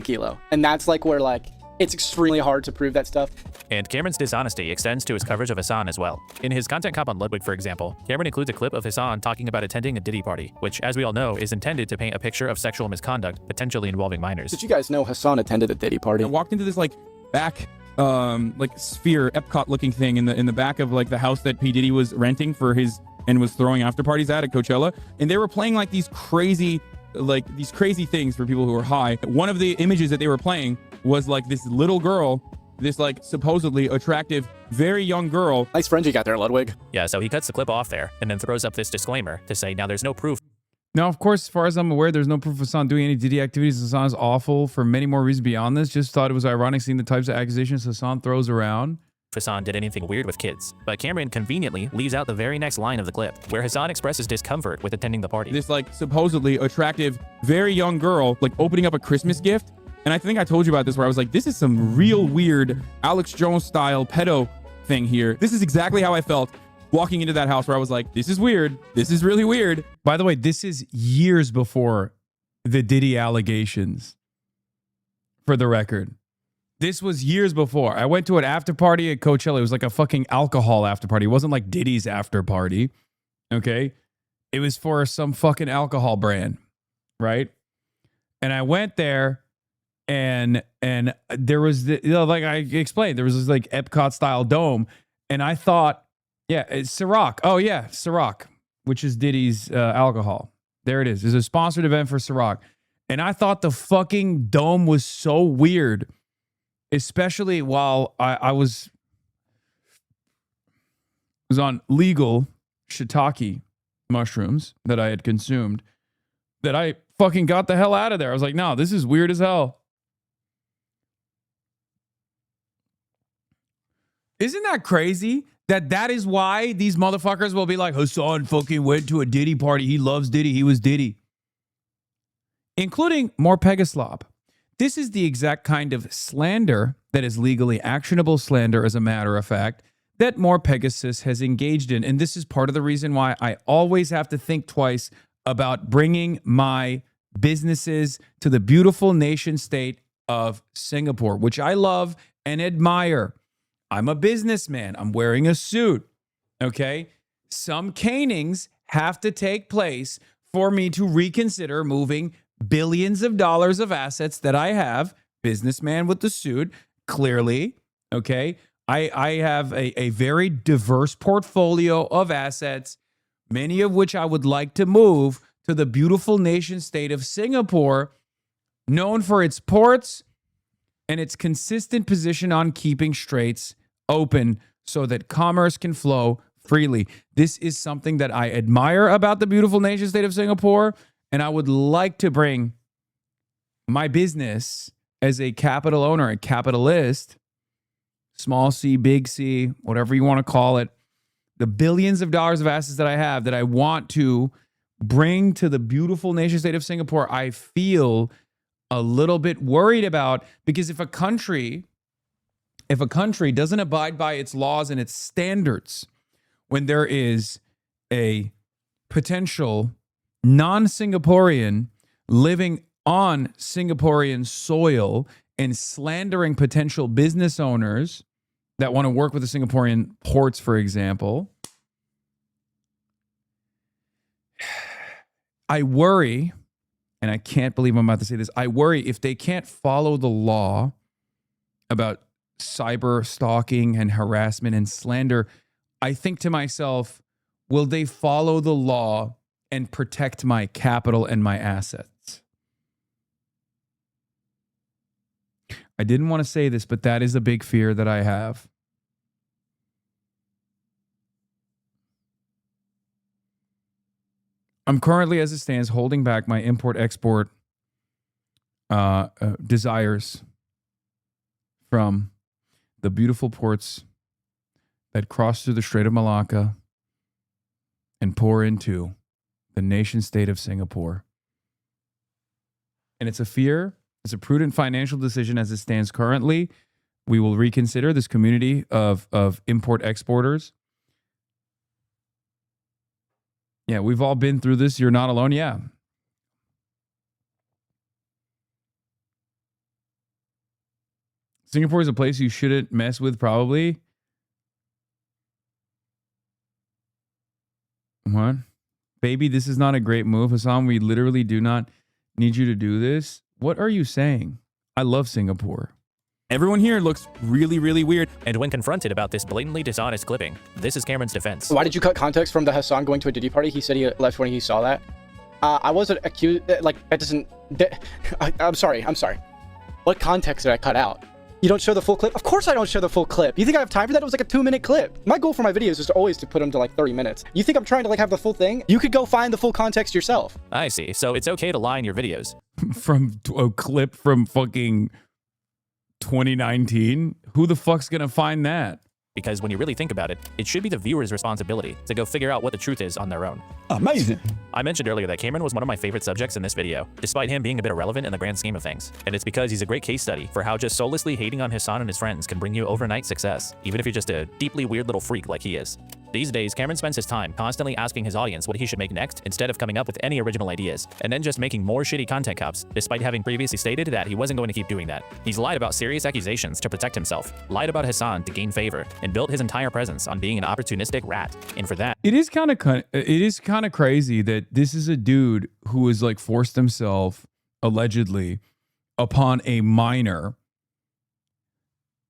Kilo. And that's like where like, it's extremely hard to prove that stuff. And Cameron's dishonesty extends to his coverage of Hasan as well. In his content cop on Ludwig, for example, Cameron includes a clip of Hasan talking about attending a Diddy party, which, as we all know, is intended to paint a picture of sexual misconduct, potentially involving minors. Did you guys know Hasan attended a Diddy party? I walked into this like back like sphere Epcot looking thing in the back of like the house that P. Diddy was renting for his and was throwing after parties at Coachella, and they were playing like these crazy things for people who are high. One of the images that they were playing was like this little girl, this like supposedly attractive, very young girl. Nice friend you got there, Ludwig. Yeah, so he cuts the clip off there and then throws up this disclaimer to say, now there's no proof. Now, of course, as far as I'm aware, there's no proof of Hasan doing any Diddy activities. Hasan is awful for many more reasons beyond this. Just thought it was ironic seeing the types of accusations Hasan throws around. Hasan did anything weird with kids, but Cameron conveniently leaves out the very next line of the clip, where Hasan expresses discomfort with attending the party. This like supposedly attractive, very young girl like opening up a Christmas gift. And I think I told you about this where I was like, this is some real weird Alex Jones style pedo thing here. This is exactly how I felt walking into that house where I was like, this is weird. This is really weird. By the way, this is years before the Diddy allegations, for the record. This was years before. I went to an after party at Coachella. It was like a fucking alcohol after party. It wasn't like Diddy's after party. Okay. It was for some fucking alcohol brand. Right. And I went there and there was the, you know, like I explained, there was this like Epcot style dome. And I thought, yeah, it's Ciroc. Oh yeah. Ciroc, which is Diddy's alcohol. There it is. It's a sponsored event for Ciroc. And I thought the fucking dome was so weird. Especially while I was on legal shiitake mushrooms that I had consumed, that I fucking got the hell out of there. I was like, no, this is weird as hell. Isn't that crazy? That is why these motherfuckers will be like, Hasan fucking went to a Diddy party. He loves Diddy. He was Diddy. Including more Pegaslop. This is the exact kind of slander that is legally actionable slander, as a matter of fact, that More Pegasus has engaged in. And this is part of the reason why I always have to think twice about bringing my businesses to the beautiful nation state of Singapore, which I love and admire. I'm a businessman. I'm wearing a suit. Okay? Some canings have to take place for me to reconsider moving billions of dollars of assets that I have, businessman with the suit, clearly, okay? I have a very diverse portfolio of assets, many of which I would like to move to the beautiful nation state of Singapore, known for its ports and its consistent position on keeping straits open so that commerce can flow freely. This is something that I admire about the beautiful nation state of Singapore. And I would like to bring my business as a capital owner, a capitalist, small c, big C, whatever you want to call it, the billions of dollars of assets that I have that I want to bring to the beautiful nation state of Singapore, I feel a little bit worried about, because if a country doesn't abide by its laws and its standards, when there is a potential non-Singaporean living on Singaporean soil and slandering potential business owners that want to work with the Singaporean ports, for example, I worry, and I can't believe I'm about to say this, I worry if they can't follow the law about cyber stalking and harassment and slander, I think to myself, will they follow the law and protect my capital and my assets? I didn't want to say this, but that is a big fear that I have. I'm currently, as it stands, holding back my import-export desires from the beautiful ports that cross through the Strait of Malacca and pour into the nation state of Singapore. And it's a fear. It's a prudent financial decision as it stands currently. We will reconsider this community of import exporters. Yeah, we've all been through this. You're not alone. Yeah. Singapore is a place you shouldn't mess with, probably. What? Baby, this is not a great move. Hasan, we literally do not need you to do this. What are you saying? I love Singapore. Everyone here looks really, really weird. And when confronted about this blatantly dishonest clipping, this is Cameron's defense. Why did you cut context from the Hasan going to a Diddy party? He said he left when he saw that. I wasn't accused, like, that doesn't... I'm sorry. What context did I cut out? You don't show the full clip? Of course I don't show the full clip. You think I have time for that? It was like a 2-minute clip. My goal for my videos is always to put them to like 30 minutes. You think I'm trying to like have the full thing? You could go find the full context yourself. I see. So it's okay to lie in your videos. From a clip from fucking 2019? Who the fuck's gonna find that? Because when you really think about it, it should be the viewer's responsibility to go figure out what the truth is on their own. Amazing. I mentioned earlier that Cameron was one of my favorite subjects in this video, despite him being a bit irrelevant in the grand scheme of things. And it's because he's a great case study for how just soullessly hating on Hasan and his friends can bring you overnight success, even if you're just a deeply weird little freak like he is. These days, Cameron spends his time constantly asking his audience what he should make next instead of coming up with any original ideas, and then just making more shitty content cups, despite having previously stated that he wasn't going to keep doing that. He's lied about serious accusations to protect himself, lied about Hasan to gain favor, and built his entire presence on being an opportunistic rat. And for that, it is kind of crazy that this is a dude who has like forced himself allegedly upon a minor,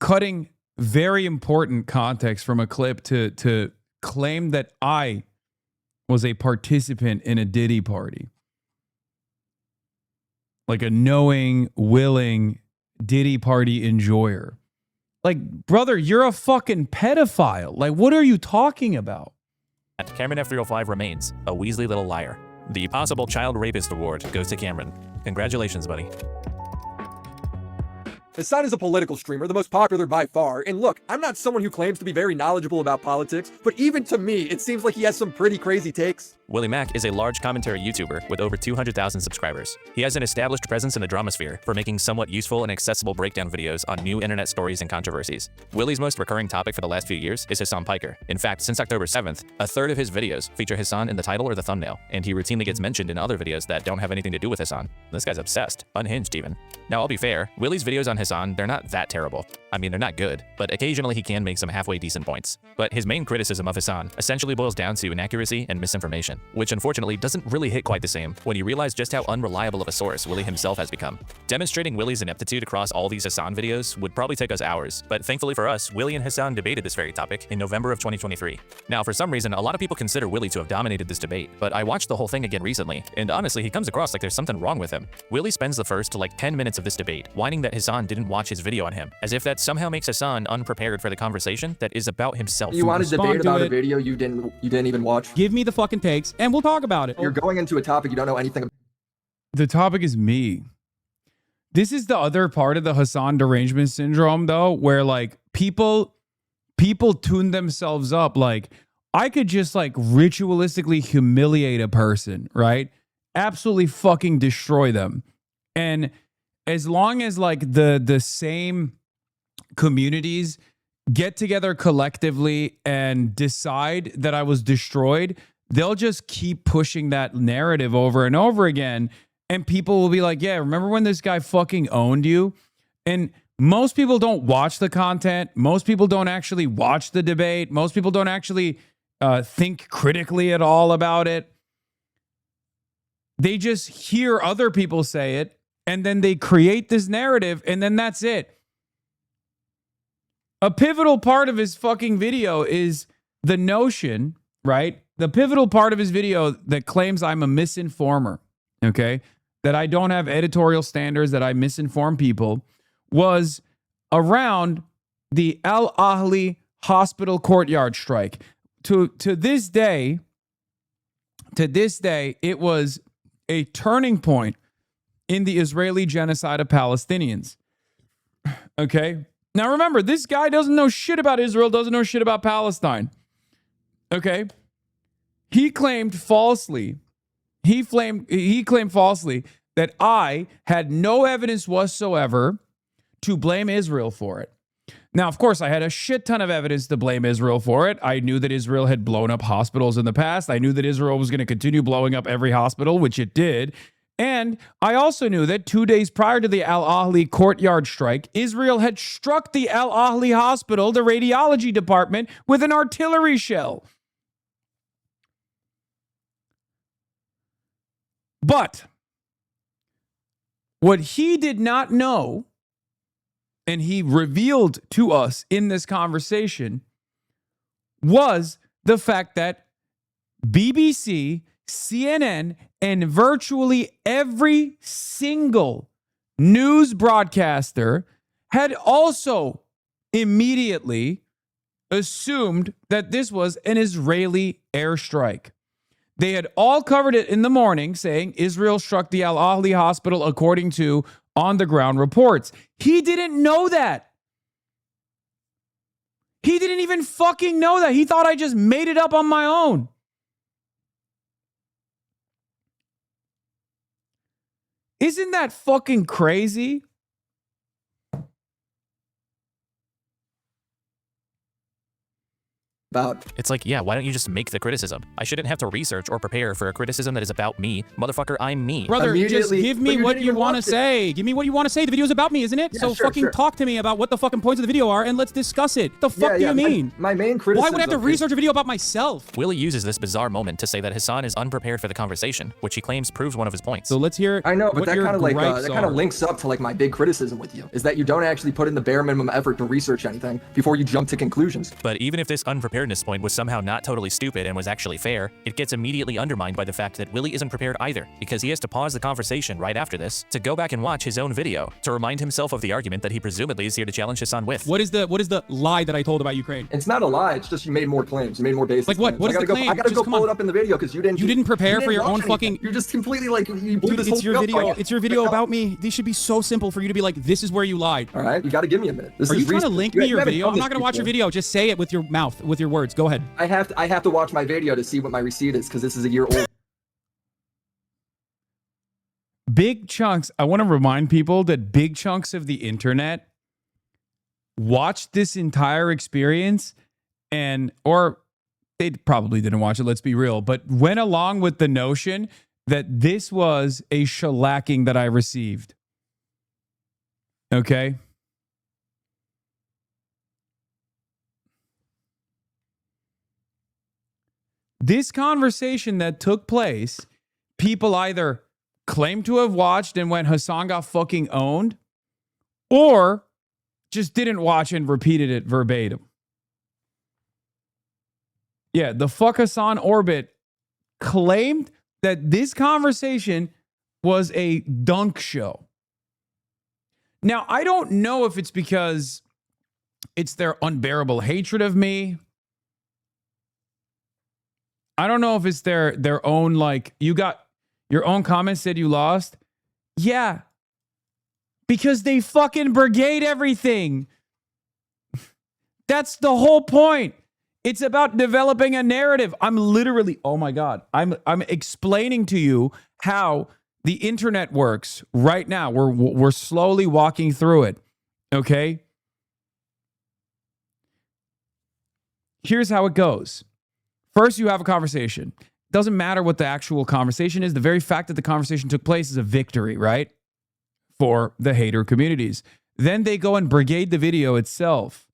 cutting very important context from a clip to claim that I was a participant in a Diddy party. Like a knowing, willing Diddy party enjoyer. Like, brother, you're a fucking pedophile. Like, what are you talking about? Cameron F305 remains a Weasley little liar. The possible child rapist award goes to Cameron. Congratulations, buddy. Hasan is a political streamer, the most popular by far, and look, I'm not someone who claims to be very knowledgeable about politics, but even to me, it seems like he has some pretty crazy takes. Willie Mack is a large commentary YouTuber with over 200,000 subscribers. He has an established presence in the drama sphere for making somewhat useful and accessible breakdown videos on new internet stories and controversies. Willie's most recurring topic for the last few years is Hasan Piker. In fact, since October 7th, a third of his videos feature Hasan in the title or the thumbnail, and he routinely gets mentioned in other videos that don't have anything to do with Hasan. This guy's obsessed, unhinged even. Now, I'll be fair, Willie's videos on Hasan, they're not that terrible. I mean, they're not good, but occasionally he can make some halfway decent points. But his main criticism of Hasan essentially boils down to inaccuracy and misinformation, which unfortunately doesn't really hit quite the same when you realize just how unreliable of a source Willie himself has become. Demonstrating Willie's ineptitude across all these Hasan videos would probably take us hours, but thankfully for us, Willie and Hasan debated this very topic in November of 2023. Now, for some reason, a lot of people consider Willie to have dominated this debate, but I watched the whole thing again recently, and honestly, he comes across like there's something wrong with him. Willie spends the first like 10 minutes of this debate whining that Hasan didn't watch his video on him, as if that somehow makes Hasan unprepared for the conversation that is about himself. You want to debate about a video you didn't even watch? Give me the fucking takes, and we'll talk about it. You're going into a topic you don't know anything about. The topic is me. This is the other part of the Hasan derangement syndrome, though, where like people tune themselves up. Like, I could just like ritualistically humiliate a person, right? Absolutely fucking destroy them. And as long as like the same communities get together collectively and decide that I was destroyed, they'll just keep pushing that narrative over and over again. And people will be like, yeah, remember when this guy fucking owned you? And most people don't watch the content. Most people don't actually watch the debate. Most people don't actually think critically at all about it. They just hear other people say it, and then they create this narrative, and then that's it. A pivotal part of his fucking video is the notion, right? The pivotal part of his video that claims I'm a misinformer, okay? That I don't have editorial standards, that I misinform people, was around the Al Ahli hospital courtyard strike. To this day, it was a turning point in the Israeli genocide of Palestinians. Okay? Now remember, this guy doesn't know shit about Israel, doesn't know shit about Palestine. Okay? He claimed falsely that I had no evidence whatsoever to blame Israel for it. Now, of course, I had a shit ton of evidence to blame Israel for it. I knew that Israel had blown up hospitals in the past. I knew that Israel was going to continue blowing up every hospital, which it did. And I also knew that 2 days prior to the Al Ahli courtyard strike, Israel had struck the Al Ahli hospital, the radiology department, with an artillery shell. But what he did not know, and he revealed to us in this conversation, was the fact that BBC, CNN, and virtually every single news broadcaster had also immediately assumed that this was an Israeli airstrike. They had all covered it in the morning, saying Israel struck the Al Ahli hospital according to on-the-ground reports. He didn't know that. He didn't even fucking know that. He thought I just made it up on my own. Isn't that fucking crazy? It's like, yeah, why don't you just make the criticism? I shouldn't have to research or prepare for a criticism that is about me. Motherfucker, I'm me. Brother, just give me what you want to say. Give me what you want to say. The video's about me, isn't it? Yeah, so sure, fucking sure. talk to me about what the fucking points of the video are and let's discuss it. The fuck do you mean? My main criticism. Why would I have to research a video about myself? Willie uses this bizarre moment to say that Hasan is unprepared for the conversation, which he claims proves one of his points. So let's hear. I know, but what that your kind of like gripes that kind are. of links up to like my big criticism with you is that you don't actually put in the bare minimum effort to research anything before you jump to conclusions. But even if this unpreparedness point was somehow not totally stupid and was actually fair, it gets immediately undermined by the fact that Willie isn't prepared either, because he has to pause the conversation right after this to go back and watch his own video to remind himself of the argument that he presumably is here to challenge Hasan with. What is the lie that I told about Ukraine? It's not a lie. It's just you made more claims. You made more basic. Like what? Claims. What is the claim? I gotta Just go come pull on. it up in the video because you didn't prepare for your watch own anything. fucking. You're just completely like you blew Dude, this it's whole your thing up. video. It's your video about me. These should be so simple for you to be like, this is where you lied. All right, you got to give me a minute. Are you trying to link me your video? I'm not gonna watch your video. Just say it with your mouth, with your words. Go ahead. I have to watch my video to see what my receipt is because this is a year old. Big chunks. I want to remind people that big chunks of the internet watched this entire experience or they probably didn't watch it, let's be real, but went along with the notion that this was a shellacking that I received. Okay? This conversation that took place, people either claimed to have watched and went, Hasan got fucking owned, or just didn't watch and repeated it verbatim. Yeah, the fuck Hasan orbit claimed that this conversation was a dunk show. Now, I don't know if it's because it's their unbearable hatred of me. I don't know if it's their own, like, you got your own comments said you lost. Yeah. Because they fucking brigade everything. That's the whole point. It's about developing a narrative. I'm literally, oh my God. I'm explaining to you how the internet works right now. We're slowly walking through it. Okay? Here's how it goes. First, you have a conversation. Doesn't matter what the actual conversation is. The very fact that the conversation took place is a victory, right? For the hater communities. Then they go and brigade the video itself.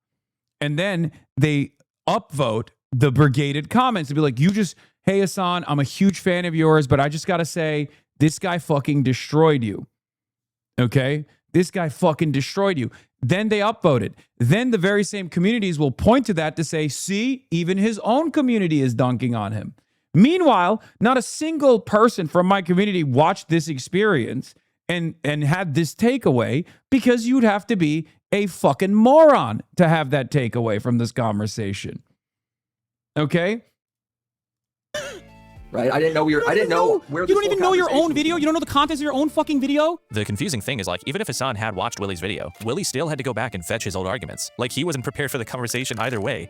And then they upvote the brigaded comments to be like, hey Hasan, I'm a huge fan of yours, but I just got to say, this guy fucking destroyed you. Okay? This guy fucking destroyed you. Then they upvote it. Then the very same communities will point to that to say, see, even his own community is dunking on him. Meanwhile, not a single person from my community watched this experience and had this takeaway, because you'd have to be a fucking moron to have that takeaway from this conversation. Okay? Right? I didn't know where You don't even know your own video? You don't know the contents of your own fucking video? The confusing thing is, like, even if Hasan had watched Willie's video, Willie still had to go back and fetch his old arguments. Like, he wasn't prepared for the conversation either way.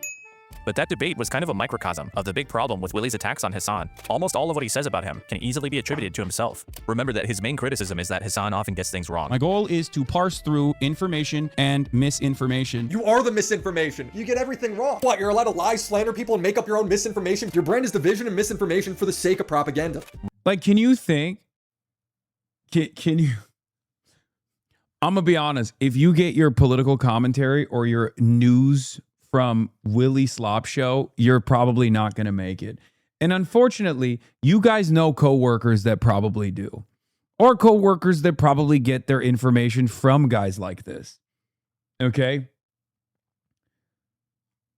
But that debate was kind of a microcosm of the big problem with Willie's attacks on Hasan. Almost all of what he says about him can easily be attributed to himself. Remember that his main criticism is that Hasan often gets things wrong. My goal is to parse through information and misinformation. You are the misinformation. You get everything wrong. What, you're allowed to lie, slander people, and make up your own misinformation? Your brand is division and misinformation for the sake of propaganda. Like, can you think? Can you? I'm going to be honest. If you get your political commentary or your news from Willie Slop Show, you're probably not going to make it. And unfortunately, you guys know coworkers that probably do. Or coworkers that probably get their information from guys like this. Okay?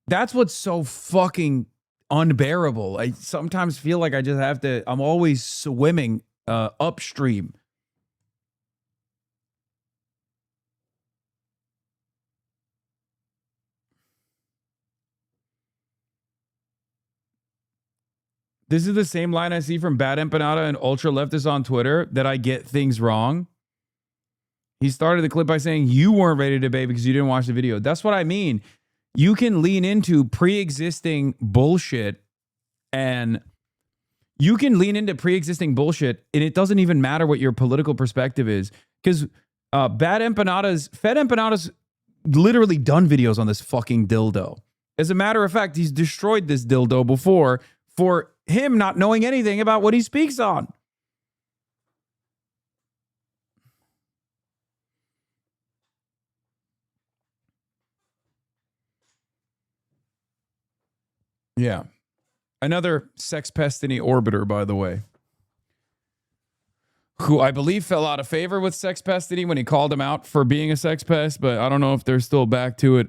That's what's so fucking unbearable. I sometimes feel like I just have to, I'm always swimming upstream. This is the same line I see from Bad Empanada and ultra leftists on Twitter, that I get things wrong. He started the clip by saying you weren't ready to debate because you didn't watch the video. That's what I mean. you can lean into pre-existing bullshit, and and it doesn't even matter what your political perspective is, because Fed Empanadas literally done videos on this fucking dildo. As a matter of fact, he's destroyed this dildo before for him not knowing anything about what he speaks on. Yeah. Another sex pest in the orbiter, by the way, who I believe fell out of favor with Sex Pestity when he called him out for being a sex pest, but I don't know if they're still back to it.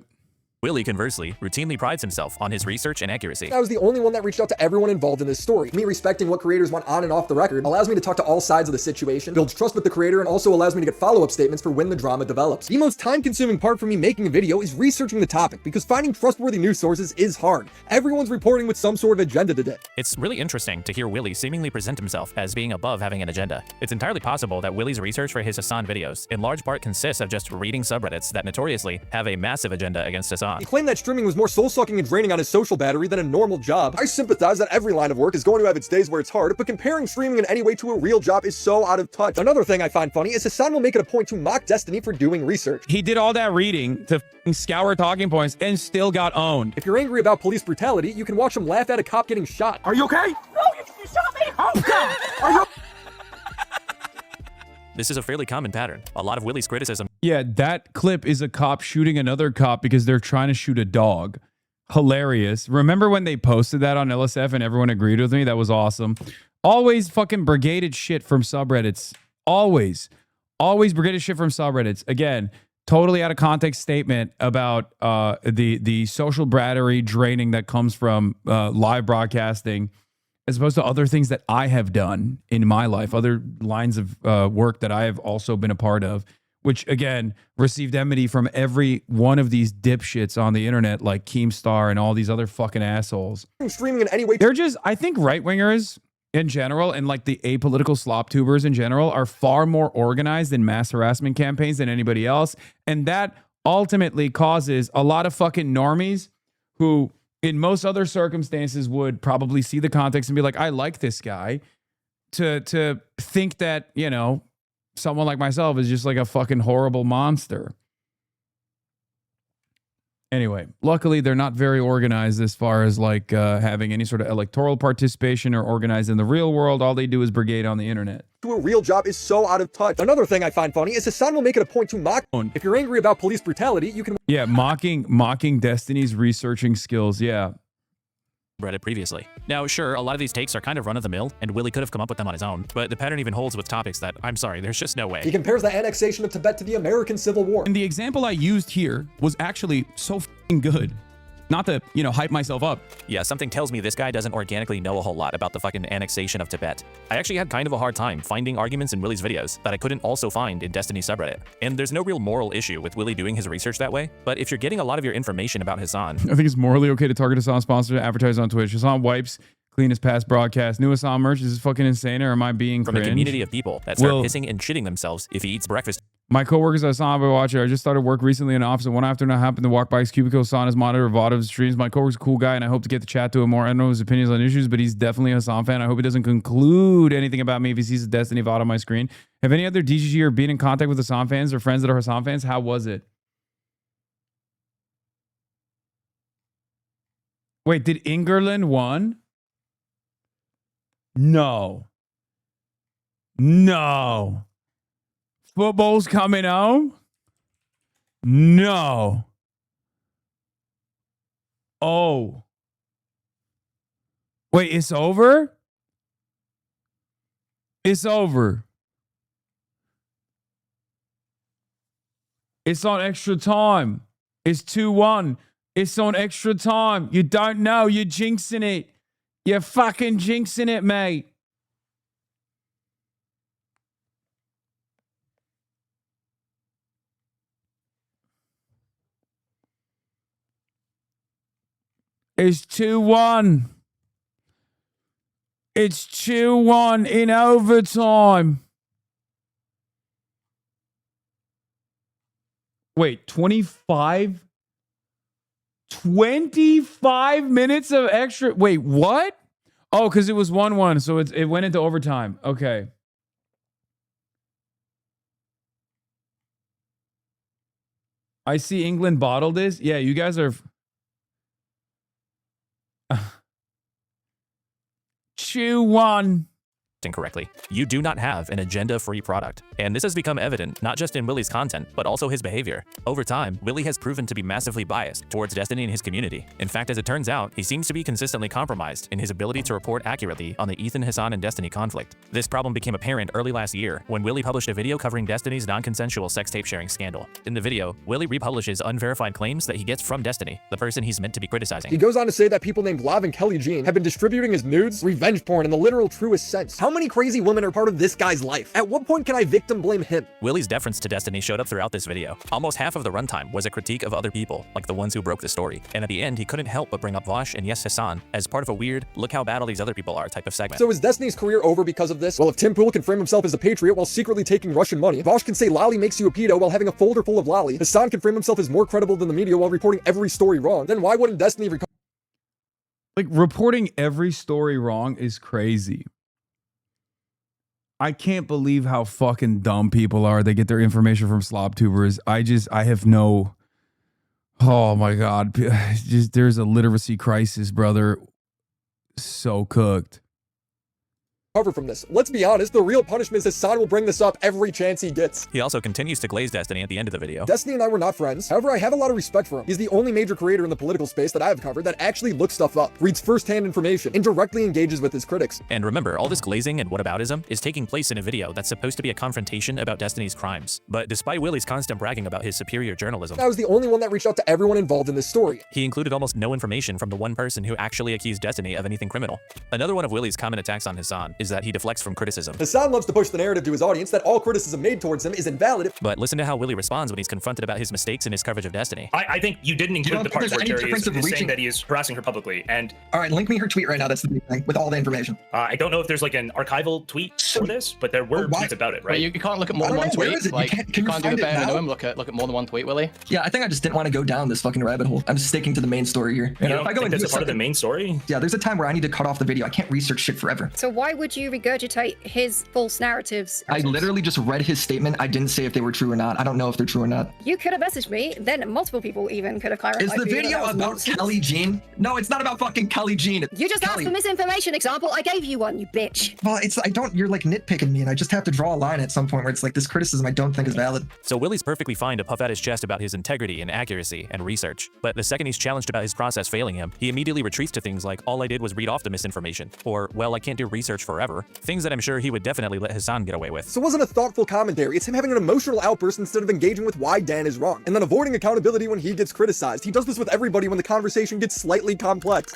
Willie, conversely, routinely prides himself on his research and accuracy. I was the only one that reached out to everyone involved in this story. Me respecting what creators want on and off the record allows me to talk to all sides of the situation, builds trust with the creator, and also allows me to get follow-up statements for when the drama develops. The most time-consuming part for me making a video is researching the topic, because finding trustworthy news sources is hard. Everyone's reporting with some sort of agenda today. It's really interesting to hear Willie seemingly present himself as being above having an agenda. It's entirely possible that Willie's research for his Hasan videos in large part consists of just reading subreddits that notoriously have a massive agenda against Hasan. He claimed that streaming was more soul-sucking and draining on his social battery than a normal job. I sympathize that every line of work is going to have its days where it's hard, but comparing streaming in any way to a real job is so out of touch. Another thing I find funny is Hasan will make it a point to mock Destiny for doing research. He did all that reading to scour talking points and still got owned. If you're angry about police brutality, you can watch him laugh at a cop getting shot. Are you okay? No, you shot me! Oh, God! Are you... This is a fairly common pattern. A lot of Willie's criticism. Yeah, that clip is a cop shooting another cop because they're trying to shoot a dog. Hilarious. Remember when they posted that on LSF and everyone agreed with me? That was awesome. Always fucking brigaded shit from subreddits. Always brigaded shit from subreddits. Again, totally out of context statement about the social battery draining that comes from live broadcasting, as opposed to other things that I have done in my life, other lines of work that I have also been a part of, which again received enmity from every one of these dipshits on the internet, like Keemstar and all these other fucking assholes. Streaming in any way. They're just, I think right-wingers in general and like the apolitical slop tubers in general are far more organized in mass harassment campaigns than anybody else. And that ultimately causes a lot of fucking normies who in most other circumstances would probably see the context and be like, I like this guy, to think that, you know, someone like myself is just like a fucking horrible monster. Anyway, luckily they're not very organized as far as like having any sort of electoral participation or organized in the real world. All they do is brigade on the internet. To a real job is so out of touch. Another thing I find funny is Hasan will make it a point to mock. If you're angry about police brutality, you can... Yeah, mocking Destiny's researching skills. Yeah. Reddit previously. Now, sure, a lot of these takes are kind of run-of-the-mill, and Willie could have come up with them on his own, but the pattern even holds with topics that, I'm sorry, there's just no way. He compares the annexation of Tibet to the American Civil War. And the example I used here was actually so f***ing good. Not to, you know, hype myself up. Yeah, something tells me this guy doesn't organically know a whole lot about the fucking annexation of Tibet. I actually had kind of a hard time finding arguments in Willie's videos that I couldn't also find in Destiny subreddit. And there's no real moral issue with Willie doing his research that way, but if you're getting a lot of your information about Hasan... I think it's morally okay to target Hasan sponsor to advertise on Twitch. Hasan wipes clean his past broadcast. New Hasan merch, is this fucking insane, or am I being From cringe? a community of people that start pissing and shitting themselves if he eats breakfast. My coworkers at HasanAbi watcher. I just started work recently in the office, and one afternoon I happened to walk by his cubicle, saw his monitor, Vod of streams. My coworker's a cool guy, and I hope to get to chat to him more. I don't know his opinions on issues, but he's definitely a Hasan fan. I hope he doesn't conclude anything about me if he sees a Destiny Vod on my screen. Have any other DGG or been in contact with Hasan fans or friends that are Hasan fans? How was it? Wait, did Ingerland won? No. No. Football's coming home? No. Oh. Wait, it's over? It's over. It's on extra time. It's 2-1. It's on extra time. You don't know. You're jinxing it. You're fucking jinxing it, mate. It's 2-1. It's 2-1 in overtime. Wait, 25? 25 minutes of extra. Wait, what? Oh, because it was 1-1, so it went into overtime. Okay. I see England bottled this. Yeah, you guys are... Chew one. Incorrectly. You do not have an agenda-free product. And this has become evident not just in Willie's content, but also his behavior. Over time, Willie has proven to be massively biased towards Destiny and his community. In fact, as it turns out, he seems to be consistently compromised in his ability to report accurately on the Ethan, Hasan, and Destiny conflict. This problem became apparent early last year when Willie published a video covering Destiny's non-consensual sex tape sharing scandal. In the video, Willie republishes unverified claims that he gets from Destiny, the person he's meant to be criticizing. He goes on to say that people named Lav and Kelly Jean have been distributing his nudes, revenge porn in the literal truest sense. How many crazy women are part of this guy's life? At what point can I victim blame him? Willie's deference to Destiny showed up throughout this video. Almost half of the runtime was a critique of other people, like the ones who broke the story. And at the end, he couldn't help but bring up Vosh and yes, Hasan as part of a weird, look how bad all these other people are type of segment. So is Destiny's career over because of this? Well, if Tim Pool can frame himself as a patriot while secretly taking Russian money, Vosh can say Lolly makes you a pedo while having a folder full of Lolly, Hasan can frame himself as more credible than the media while reporting every story wrong, then why wouldn't Destiny Like, reporting every story wrong is crazy. I can't believe how fucking dumb people are. They get their information from slobtubers. I have no... Oh my God. Just, there's a literacy crisis, brother. So cooked. Cover from this? Let's be honest, the real punishment is Hasan will bring this up every chance he gets. He also continues to glaze Destiny at the end of the video. Destiny and I were not friends. However, I have a lot of respect for him. He's the only major creator in the political space that I have covered that actually looks stuff up, reads first-hand information, and directly engages with his critics. And remember, all this glazing and whataboutism is taking place in a video that's supposed to be a confrontation about Destiny's crimes. But despite Willie's constant bragging about his superior journalism, I was the only one that reached out to everyone involved in this story. He included almost no information from the one person who actually accused Destiny of anything criminal. Another one of Willie's common attacks on Hasan is that he deflects from criticism. Hasan loves to push the narrative to his audience that all criticism made towards him is invalid. But listen to how Willie responds when he's confronted about his mistakes in his coverage of Destiny. I think you didn't include the part where Terry is saying that he is harassing her publicly. And all right, link me her tweet right now. That's the big thing with all the information. I don't know if there's like an archival tweet for this, but there were tweets about it, right? Wait, you can't look at more than one tweet. Like, you can't do the bare minimum. Look at more than one tweet, Willie. Yeah, I think I just didn't want to go down this fucking rabbit hole. I'm just sticking to the main story here. You know, if I go into that's a part of the main story. Yeah, there's a time where I need to cut off the video. I can't research shit forever. So why would you regurgitate his false narratives? I literally just read his statement. I didn't say if they were true or not. I don't know if they're true or not. You could have messaged me, then multiple people even could have clarified. Is the video about Kelly Jean? No, it's not about fucking Kelly Jean. You just asked for misinformation example. I gave you one, you bitch. Well, you're like nitpicking me, and I just have to draw a line at some point where it's like this criticism I don't think is valid. So Willie's perfectly fine to puff out his chest about his integrity and accuracy and research. But the second he's challenged about his process failing him, he immediately retreats to things like, all I did was read off the misinformation, or, well, I can't do research forever. Things that I'm sure he would definitely let Hasan get away with. So it wasn't a thoughtful commentary, it's him having an emotional outburst instead of engaging with why Dan is wrong, and then avoiding accountability when he gets criticized. He does this with everybody when the conversation gets slightly complex.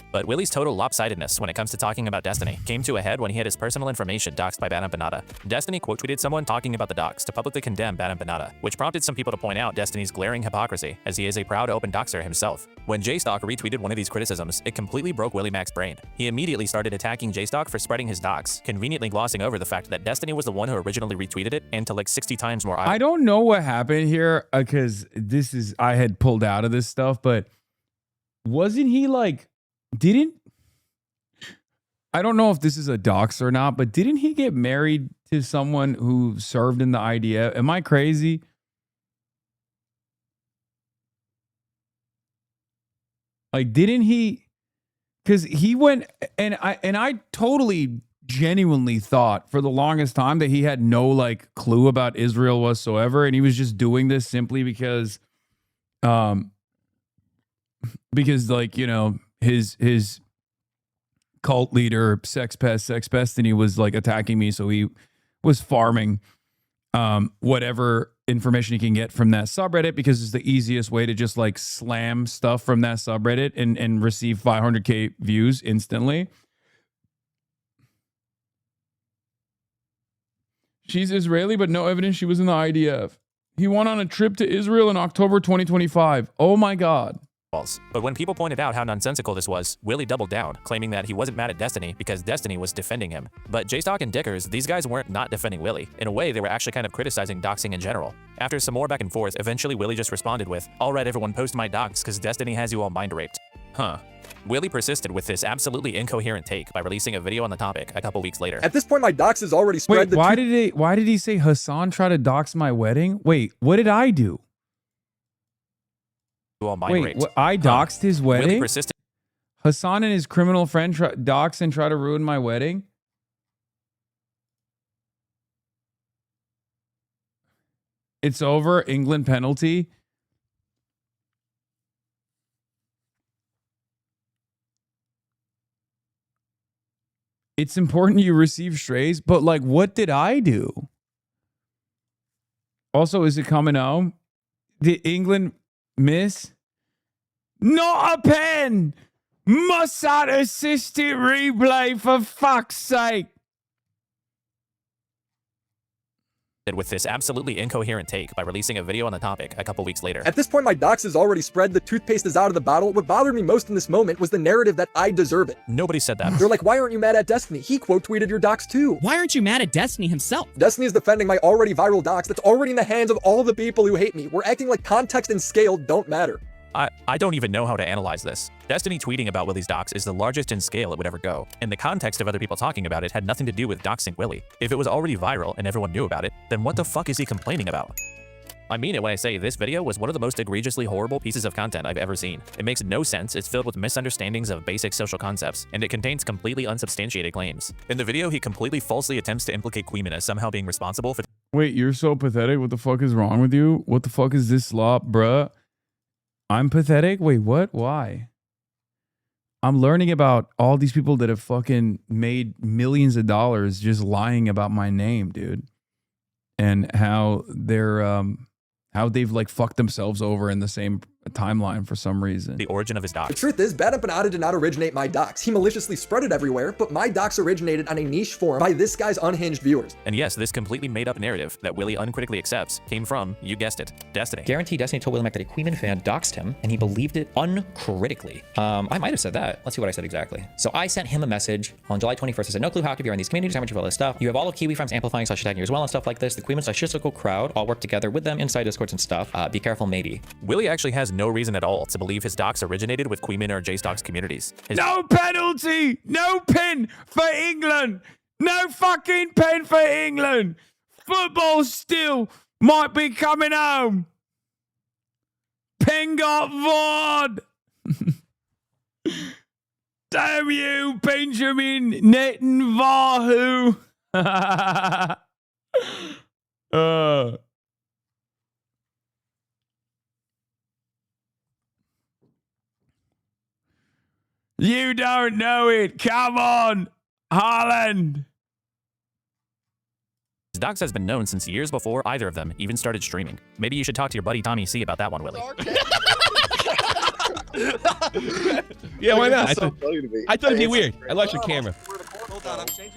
But Willie's total lopsidedness when it comes to talking about Destiny came to a head when he had his personal information doxed by Bad Banada. Destiny quote tweeted someone talking about the dox to publicly condemn Bad Banada, which prompted some people to point out Destiny's glaring hypocrisy, as he is a proud open doxer himself. When JStock retweeted one of these criticisms, it completely broke Willie Mac's brain. He immediately started attacking JStock for spreading his dox, conveniently glossing over the fact that Destiny was the one who originally retweeted it, and to like 60 times more. I don't know what happened here, because I had pulled out of this stuff, but wasn't he like, I don't know if this is a dox or not, but didn't he get married to someone who served in the IDF? Am I crazy? Like, didn't he? Because he went, and I totally genuinely thought for the longest time that he had no like clue about Israel whatsoever, and he was just doing this simply because like, you know, his cult leader, Sex Pestiny, was like attacking me, so he was farming whatever information he can get from that subreddit, because it's the easiest way to just like slam stuff from that subreddit and receive 500k views instantly. She's Israeli, but no evidence she was in the IDF. He went on a trip to Israel in October 2025. Oh my God. But when people pointed out how nonsensical this was, Willie doubled down, claiming that he wasn't mad at Destiny because Destiny was defending him. But JStock and Dickers, these guys weren't not defending Willie. In a way, they were actually kind of criticizing doxing in general. After some more back and forth, eventually Willie just responded with, "Alright everyone, post my docs cause Destiny has you all mind raped." Huh. Willie persisted with this absolutely incoherent take by releasing a video on the topic a couple weeks later. At this point, my docs has already spread. Wait, why did he say Hasan tried to dox my wedding? Wait, what did I do? Wait, I doxed his wedding? Willie persisted. Hasan and his criminal friend dox and try to ruin my wedding? It's over. England penalty. It's important you receive strays, but like, what did I do? Also, is it coming home? Did England miss? Not a pen! Mossad assisted replay, for fuck's sake! With this absolutely incoherent take by releasing a video on the topic a couple weeks later. At this point, my docs has already spread. The toothpaste is out of the bottle. What bothered me most in this moment was the narrative that I deserve it. Nobody said that. They're like, why aren't you mad at Destiny? He quote tweeted your docs too. Why aren't you mad at Destiny himself? Destiny is defending my already viral docs that's already in the hands of all the people who hate me. We're acting like context and scale don't matter. I don't even know how to analyze this. Destiny tweeting about Willie's docs is the largest in scale it would ever go, and the context of other people talking about it had nothing to do with doxing Willie. If it was already viral and everyone knew about it, then what the fuck is he complaining about? I mean it when I say this video was one of the most egregiously horrible pieces of content I've ever seen. It makes no sense, it's filled with misunderstandings of basic social concepts, and it contains completely unsubstantiated claims. In the video, he completely falsely attempts to implicate Queeman as somehow being responsible for— Wait, you're so pathetic? What the fuck is wrong with you? What the fuck is this slop, bruh? I'm pathetic? Wait, what? Why? I'm learning about all these people that have fucking made millions of dollars just lying about my name, dude. And how they're, how they've like fucked themselves over in the same timeline for some reason. The origin of his docs. The truth is, Bad Empanada did not originate my docs. He maliciously spread it everywhere, but my docs originated on a niche forum by this guy's unhinged viewers. And yes, this completely made up narrative that Willie uncritically accepts came from, you guessed it, Destiny. Guarantee Destiny told Willie Mack that a Queeman fan doxed him, and he believed it uncritically. I might have said that. Let's see what I said exactly. So I sent him a message on July 21st. I said, no clue how active you are in these communities, how much of all this stuff. You have all of Kiwi Farms amplifying / tagging you as well and stuff like this. The Queeman / crowd all work together with them inside Discords and stuff. Be careful, matey. Willie actually has no reason at all to believe his docs originated with Queeman or JStock's communities. No penalty! No pin for England! No fucking pin for England! Football still might be coming home! July Vod! Damn you, Benjamin Netanyahu! You don't know it. Come on, Haaland. His docs has been known since years before either of them even started streaming. Maybe you should talk to your buddy Tommy C about that one, Willie. Yeah, why not? I thought it'd be weird. I like your camera.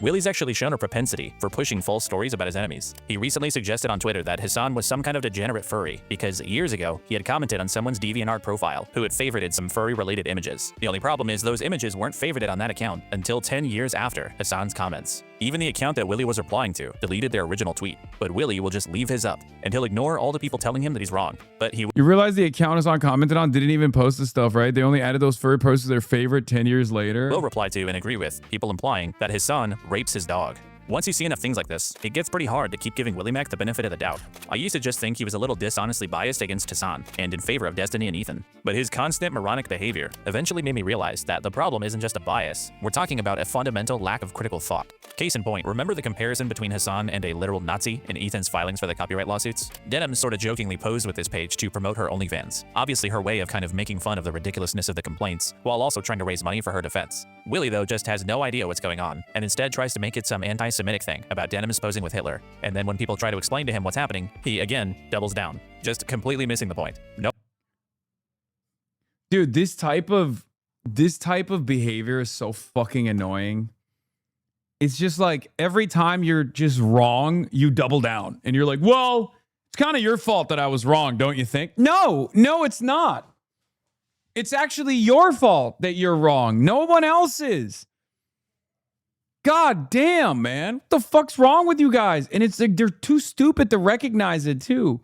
Willie's actually shown a propensity for pushing false stories about his enemies. He recently suggested on Twitter that Hasan was some kind of degenerate furry because years ago, he had commented on someone's DeviantArt profile who had favorited some furry-related images. The only problem is those images weren't favorited on that account until 10 years after Hasan's comments. Even the account that Willie was replying to deleted their original tweet, but Willie will just leave his up, and he'll ignore all the people telling him that he's wrong. But he— You realize the account Hasan commented on didn't even post the stuff, right? They only added those furry posts to their favorite 10 years later. will reply to and agree with people implying that his son rapes his dog. Once you see enough things like this, it gets pretty hard to keep giving Willie Mack the benefit of the doubt. I used to just think he was a little dishonestly biased against Hasan and in favor of Destiny and Ethan. But his constant moronic behavior eventually made me realize that the problem isn't just a bias. We're talking about a fundamental lack of critical thought. Case in point, remember the comparison between Hasan and a literal Nazi in Ethan's filings for the copyright lawsuits? Denim sort of jokingly posed with this page to promote her OnlyFans. Obviously her way of kind of making fun of the ridiculousness of the complaints, while also trying to raise money for her defense. Willie, though, just has no idea what's going on, and instead tries to make it some anti-Semitic thing about Denim posing with Hitler. And then when people try to explain to him what's happening, he, again, doubles down. Just completely missing the point. Nope. Dude, this type of behavior is so fucking annoying. It's just like every time you're just wrong, you double down. And you're like, well, it's kind of your fault that I was wrong, don't you think? No, it's not. It's actually your fault that you're wrong. No one else is. God damn, man. What the fuck's wrong with you guys? And it's like they're too stupid to recognize it, too.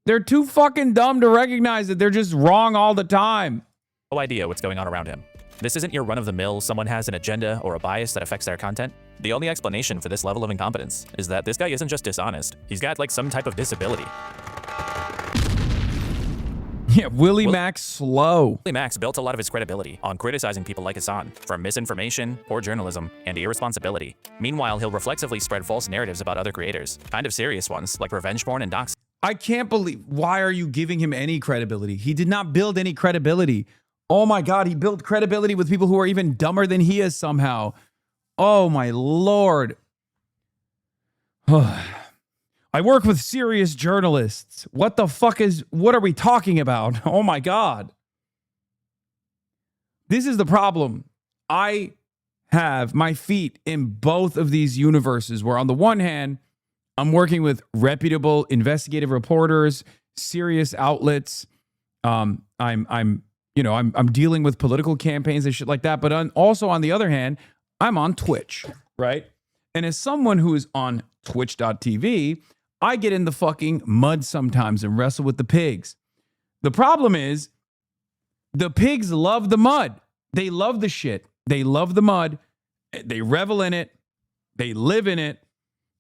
They're too fucking dumb to recognize that they're just wrong all the time. No idea what's going on around him. This isn't your run-of-the-mill, someone has an agenda or a bias that affects their content. The only explanation for this level of incompetence is that this guy isn't just dishonest. He's got like some type of disability. Yeah, Willie Max slow. Willie Max built a lot of his credibility on criticizing people like Hasan for misinformation, poor journalism, and irresponsibility. Meanwhile, he'll reflexively spread false narratives about other creators, kind of serious ones like revenge porn and doxing. I can't believe, why are you giving him any credibility? He did not build any credibility. Oh my God, he built credibility with people who are even dumber than he is somehow. Oh my Lord. I work with serious journalists. What are we talking about? Oh my God. This is the problem. I have my feet in both of these universes where on the one hand, I'm working with reputable investigative reporters, serious outlets. I'm dealing with political campaigns and shit like that. But also on the other hand, I'm on Twitch, right? And as someone who is on twitch.tv, I get in the fucking mud sometimes and wrestle with the pigs. The problem is the pigs love the mud. They love the shit. They love the mud. They revel in it. They live in it.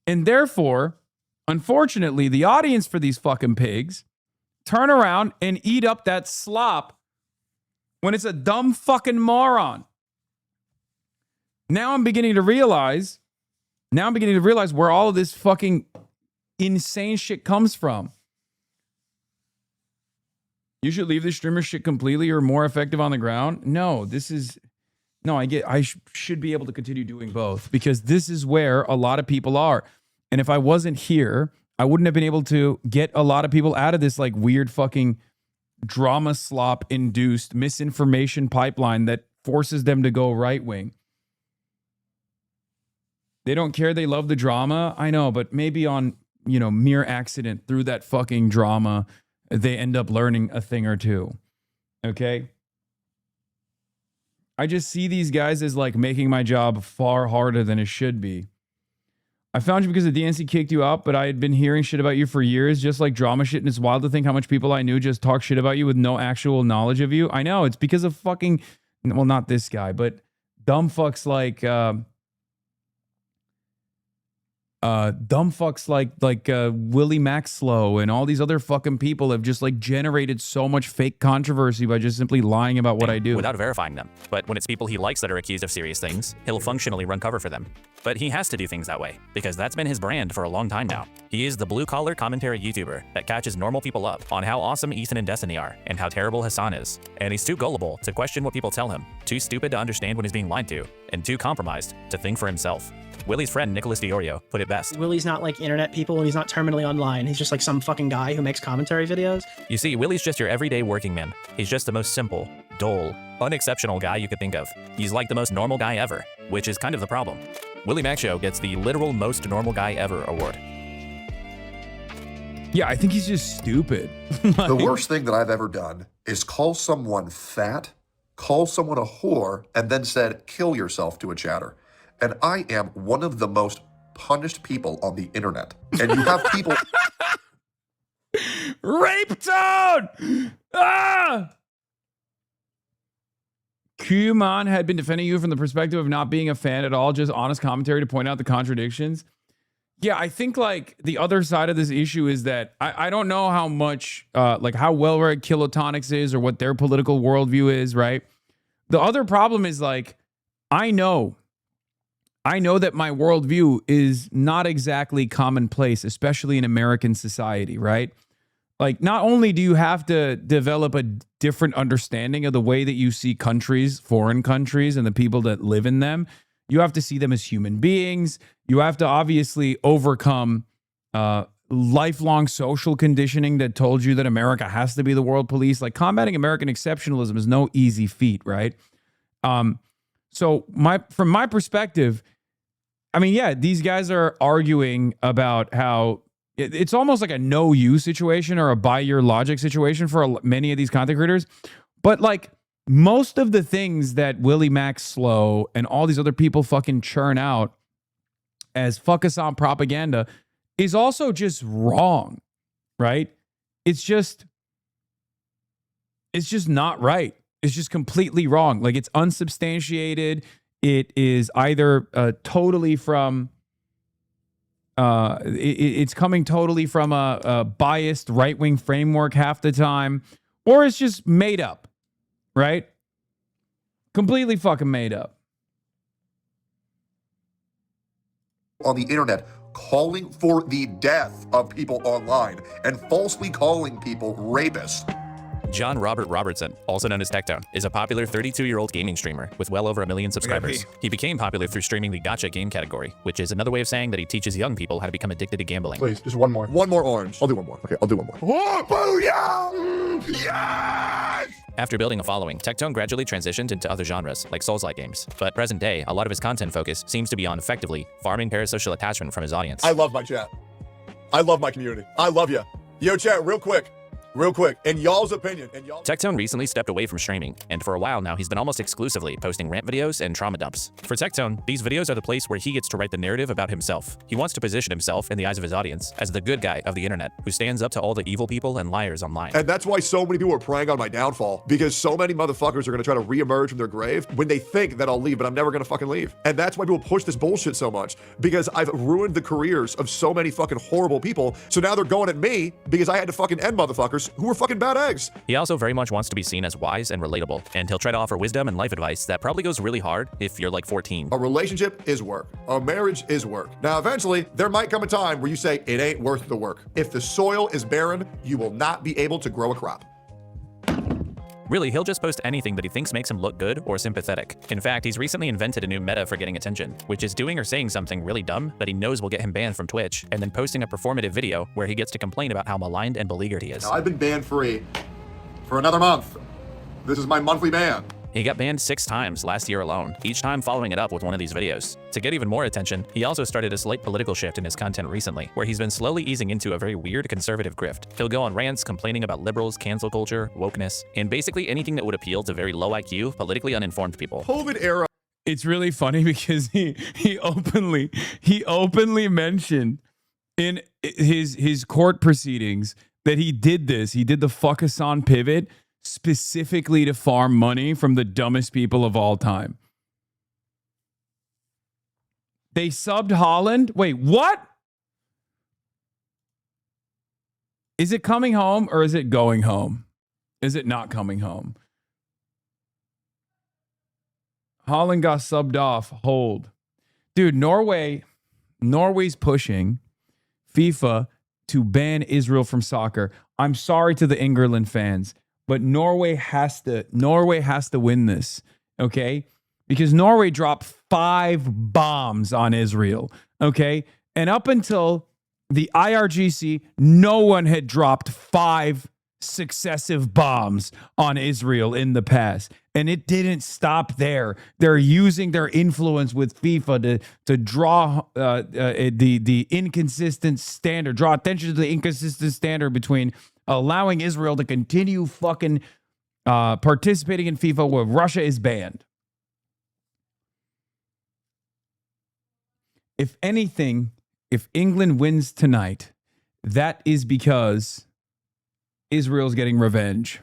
And therefore, unfortunately, the audience for these fucking pigs turn around and eat up that slop when it's a dumb fucking moron. Now I'm beginning to realize where all of this fucking insane shit comes from. You should leave the streamer shit completely or more effective on the ground. No, I should be able to continue doing both because this is where a lot of people are. And if I wasn't here, I wouldn't have been able to get a lot of people out of this like weird fucking drama slop induced misinformation pipeline that forces them to go right wing. They don't care. They love the drama. I know, but maybe on, mere accident through that fucking drama, they end up learning a thing or two. Okay. I just see these guys as like making my job far harder than it should be. I found you because the DNC kicked you out, but I had been hearing shit about you for years, just like drama shit. And it's wild to think how much people I knew just talk shit about you with no actual knowledge of you. I know it's because of fucking, well, not this guy, but dumb fucks like, Willie Maxlow and all these other fucking people have just like generated so much fake controversy by just simply lying about what I do. Without verifying them. But when it's people he likes that are accused of serious things, he'll functionally run cover for them. But he has to do things that way, because that's been his brand for a long time now. He is the blue-collar commentary YouTuber that catches normal people up on how awesome Ethan and Destiny are, and how terrible Hasan is. And he's too gullible to question what people tell him, too stupid to understand when he's being lied to, and too compromised to think for himself. Willie's friend Nicholas DiOrio put it best. Willie's not like internet people, and he's not terminally online. He's just like some fucking guy who makes commentary videos. You see, Willie's just your everyday working man. He's just the most simple, dull, unexceptional guy you could think of. He's like the most normal guy ever, which is kind of the problem. Willie Max Show gets the literal most normal guy ever award. Yeah, I think he's just stupid. The worst thing that I've ever done is call someone fat, call someone a whore, and then said, kill yourself to a chatter. And I am one of the most punished people on the internet. And you have people... Rape Toad! Ah! Kumon had been defending you from the perspective of not being a fan at all, just honest commentary to point out the contradictions. Yeah, I think like the other side of this issue is that I don't know how much, like how well-read Kilotonics is or what their political worldview is, right? The other problem is like, I know that my worldview is not exactly commonplace, especially in American society, right? Like, not only do you have to develop a different understanding of the way that you see countries, foreign countries, and the people that live in them, you have to see them as human beings. You have to obviously overcome lifelong social conditioning that told you that America has to be the world police. Like, combating American exceptionalism is no easy feat, right? So from my perspective, I mean, yeah, these guys are arguing about how it's almost like a no you situation or a buy your logic situation for many of these content creators. But like most of the things that Willie Max Slow and all these other people fucking churn out as fuck us on propaganda is also just wrong, right? It's just not right. It's just completely wrong. Like it's unsubstantiated. It is either totally from it's coming totally from a biased right-wing framework half the time, or it's just made up, right? Completely fucking made up. On the internet, calling for the death of people online and falsely calling people rapists. John Robert Robertson, also known as Tectone, is a popular 32-year-old gaming streamer with well over 1 million subscribers. He became popular through streaming the gacha game category, which is another way of saying that he teaches young people how to become addicted to gambling. Please, just one more. One more orange. I'll do one more. Okay, I'll do one more. Oh, booyah! Yes! After building a following, Tectone gradually transitioned into other genres, like Souls-like games. But present day, a lot of his content focus seems to be on effectively farming parasocial attachment from his audience. I love my chat. I love my community. I love you. Yo, chat, real quick, in y'all's opinion. Tectone recently stepped away from streaming, and for a while now he's been almost exclusively posting rant videos and trauma dumps. For Tectone, these videos are the place where he gets to write the narrative about himself. He wants to position himself in the eyes of his audience as the good guy of the internet, who stands up to all the evil people and liars online. And that's why so many people are preying on my downfall, because so many motherfuckers are gonna try to reemerge from their grave when they think that I'll leave, but I'm never gonna fucking leave. And that's why people push this bullshit so much, because I've ruined the careers of so many fucking horrible people. So now they're going at me because I had to fucking end motherfuckers who were fucking bad eggs. He also very much wants to be seen as wise and relatable, and he'll try to offer wisdom and life advice that probably goes really hard if you're like 14. A relationship is work. A marriage is work. Now, eventually, there might come a time where you say, it ain't worth the work. If the soil is barren, you will not be able to grow a crop. Really, he'll just post anything that he thinks makes him look good or sympathetic. In fact, he's recently invented a new meta for getting attention, which is doing or saying something really dumb that he knows will get him banned from Twitch, and then posting a performative video where he gets to complain about how maligned and beleaguered he is. Now, I've been banned free for another month. This is my monthly ban. He got banned 6 times last year alone, each time following it up with one of these videos. To get even more attention, he also started a slight political shift in his content recently, where he's been slowly easing into a very weird conservative grift. He'll go on rants complaining about liberals, cancel culture, wokeness, and basically anything that would appeal to very low IQ, politically uninformed people. COVID era. It's really funny because he openly mentioned in his court proceedings that he did this. He did the fuck us on pivot specifically to farm money from the dumbest people of all time. They subbed Holland. Wait, what? Is it coming home or is it going home? Is it not coming home? Holland got subbed off. Hold. Dude, Norway's pushing FIFA to ban Israel from soccer. I'm sorry to the England fans, but Norway has to win this, okay? Because Norway dropped 5 bombs on Israel, okay? And up until the IRGC, no one had dropped 5 successive bombs on Israel in the past. And it didn't stop there. They're using their influence with FIFA to draw the inconsistent standard, draw attention to the inconsistent standard between allowing Israel to continue fucking participating in FIFA where Russia is banned. If anything, if England wins tonight, that is because Israel's getting revenge.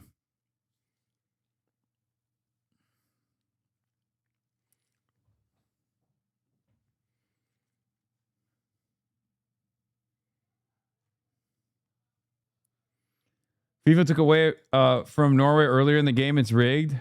FIFA took away from Norway earlier in the game. It's rigged.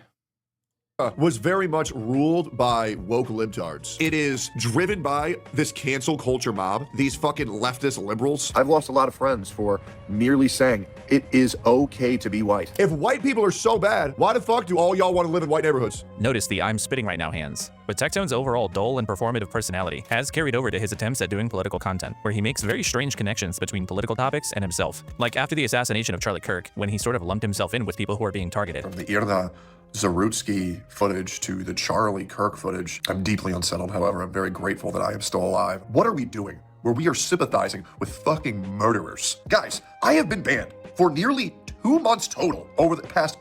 Was very much ruled by woke libtards. It is driven by this cancel culture mob, these fucking leftist liberals. I've lost a lot of friends for merely saying it is okay to be white. If white people are so bad, why the fuck do all y'all want to live in white neighborhoods? Notice the I'm spitting right now hands. But Tectone's overall dull and performative personality has carried over to his attempts at doing political content, where he makes very strange connections between political topics and himself. Like after the assassination of Charlie Kirk, when he sort of lumped himself in with people who are being targeted. From the Irna Zarutsky footage to the Charlie Kirk footage, I'm deeply unsettled. However, I'm very grateful that I am still alive. What are we doing? where we are sympathizing with fucking murderers. Guys, I have been banned for nearly 2 months total over the past...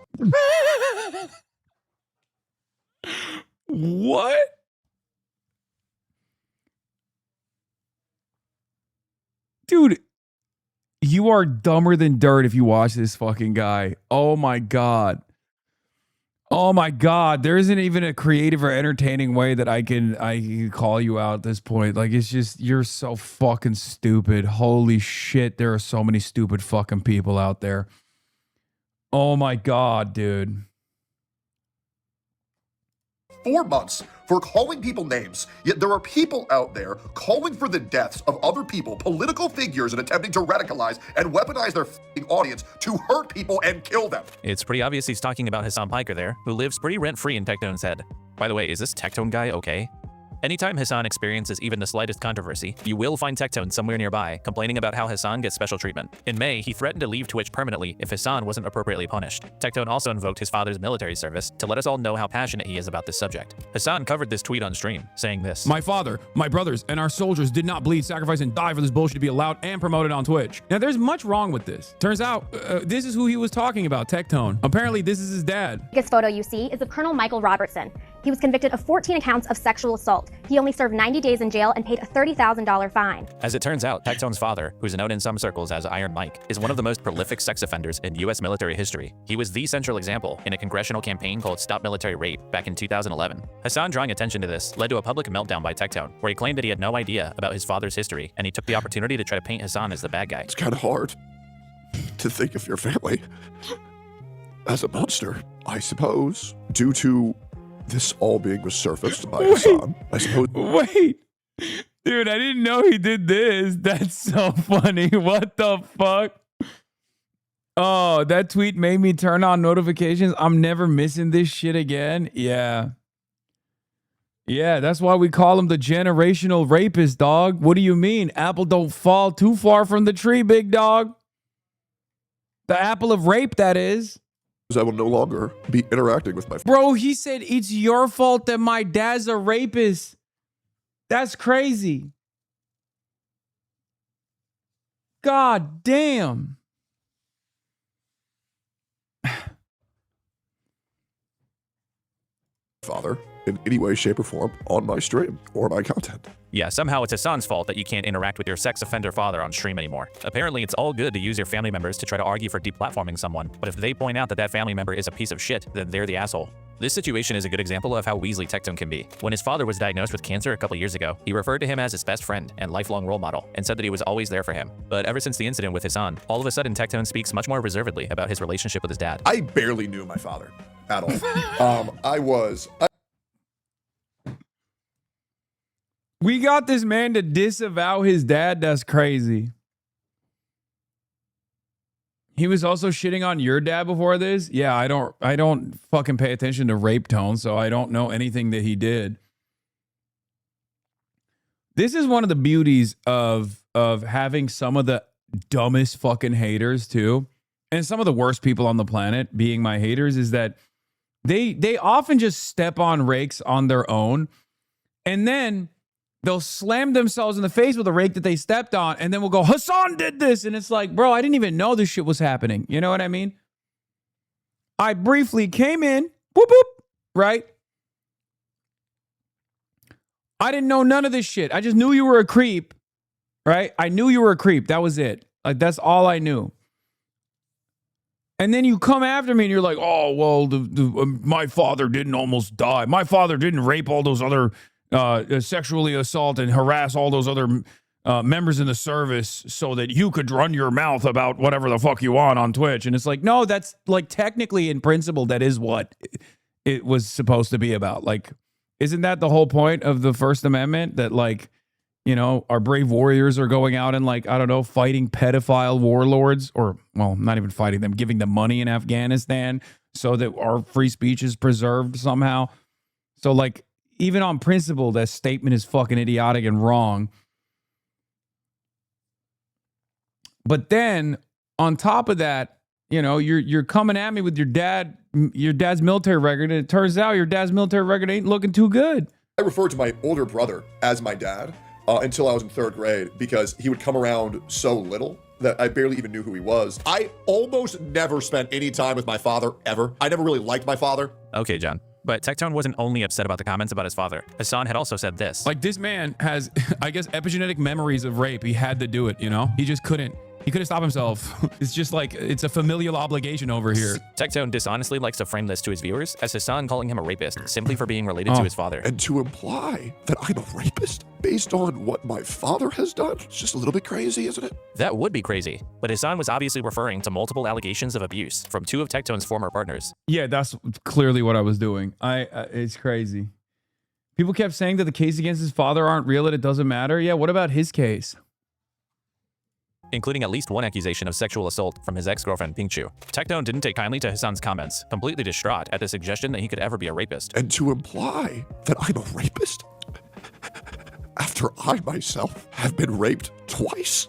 What? Dude, you are dumber than dirt if you watch this fucking guy. Oh my God. Oh my God. There isn't even a creative or entertaining way that I can call you out at this point. Like, it's just, you're so fucking stupid. Holy shit. There are so many stupid fucking people out there. Oh my God, dude. 4 months for calling people names, yet there are people out there calling for the deaths of other people, political figures, and attempting to radicalize and weaponize their f***ing audience to hurt people and kill them. It's pretty obvious he's talking about Hasan Piker there, who lives pretty rent-free in Tectone's head. By the way, is this Tectone guy okay? Anytime Hasan experiences even the slightest controversy, you will find Tectone somewhere nearby, complaining about how Hasan gets special treatment. In May, he threatened to leave Twitch permanently if Hasan wasn't appropriately punished. Tectone also invoked his father's military service to let us all know how passionate he is about this subject. Hasan covered this tweet on stream, saying this: "My father, my brothers, and our soldiers did not bleed, sacrifice, and die for this bullshit to be allowed and promoted on Twitch." Now, there's much wrong with this. Turns out, this is who he was talking about, Tectone. Apparently, this is his dad. The biggest photo you see is of Colonel Michael Robertson. He was convicted of 14 accounts of sexual assault. He only served 90 days in jail and paid a $30,000 fine. As it turns out, Tectone's father, who's known in some circles as Iron Mike, is one of the most prolific sex offenders in US military history. He was the central example in a congressional campaign called Stop Military Rape back in 2011. Hasan drawing attention to this led to a public meltdown by Tectone, where he claimed that he had no idea about his father's history, and he took the opportunity to try to paint Hasan as the bad guy. It's kind of hard to think of your family as a monster, I suppose, due to this all being resurfaced by Hasan, I suppose. Wait. Dude, I didn't know he did this. That's so funny. What the fuck? Oh, that tweet made me turn on notifications. I'm never missing this shit again. Yeah. Yeah, that's why we call him the generational rapist, dog. What do you mean? Apple don't fall too far from the tree, big dog. The apple of rape, that is. I will no longer be interacting with my... Bro, he said it's your fault that my dad's a rapist. That's crazy. God damn. Father in any way, shape, or form on my stream or my content. Yeah, somehow it's Hasan's fault that you can't interact with your sex offender father on stream anymore. Apparently, it's all good to use your family members to try to argue for deplatforming someone, but if they point out that that family member is a piece of shit, then they're the asshole. This situation is a good example of how Weasley Tectone can be. When his father was diagnosed with cancer a couple years ago, he referred to him as his best friend and lifelong role model, and said that he was always there for him. But ever since the incident with Hasan, all of a sudden Tectone speaks much more reservedly about his relationship with his dad. I barely knew my father at all. We got this man to disavow his dad. That's crazy. He was also shitting on your dad before this. Yeah, I don't fucking pay attention to Rape Tone, so I don't know anything that he did. This is one of the beauties of having some of the dumbest fucking haters too, and some of the worst people on the planet being my haters, is that they often just step on rakes on their own, and then they'll slam themselves in the face with a rake that they stepped on, and then we'll go, Hasan did this. And it's like, bro, I didn't even know this shit was happening. You know what I mean? I briefly came in, whoop, whoop, right? I didn't know none of this shit. I just knew you were a creep, right? I knew you were a creep. That was it. Like, that's all I knew. And then you come after me and you're like, oh, well, my father didn't almost die. My father didn't rape all those other... sexually assault and harass all those other members in the service so that you could run your mouth about whatever the fuck you want on Twitch. And it's like, no, that's like technically in principle, that is what it was supposed to be about. Like, isn't that the whole point of the First Amendment? That, like, you know, our brave warriors are going out and, like, I don't know, fighting pedophile warlords, or, well, not even fighting them, giving them money in Afghanistan so that our free speech is preserved somehow. So, like, even on principle, that statement is fucking idiotic and wrong. But then, on top of that, you know, you're coming at me with your dad's military record, and it turns out your dad's military record ain't looking too good. I refer to my older brother as my dad, until I was in 3rd grade because he would come around so little that I barely even knew who he was. I almost never spent any time with my father, ever. I never really liked my father. Okay, John. But Tectone wasn't only upset about the comments about his father. Hasan had also said this. Like, this man has, I guess, epigenetic memories of rape. He had to do it, you know? He just couldn't. He couldn't stop himself. It's just like, it's a familial obligation over here. Tectone dishonestly likes to frame this to his viewers as Hasan calling him a rapist simply for being related to his father. And to imply that I'm a rapist based on what my father has done, it's just a little bit crazy, isn't it? That would be crazy, but Hasan was obviously referring to multiple allegations of abuse from 2 of Tectone's former partners. Yeah, that's clearly what I was doing. It's crazy. People kept saying that the case against his father aren't real and it doesn't matter. Yeah, what about his case? Including at least 1 accusation of sexual assault from his ex-girlfriend Pinkchu. Tectone didn't take kindly to Hasan's comments, completely distraught at the suggestion that he could ever be a rapist. And to imply that I'm a rapist after I myself have been raped twice?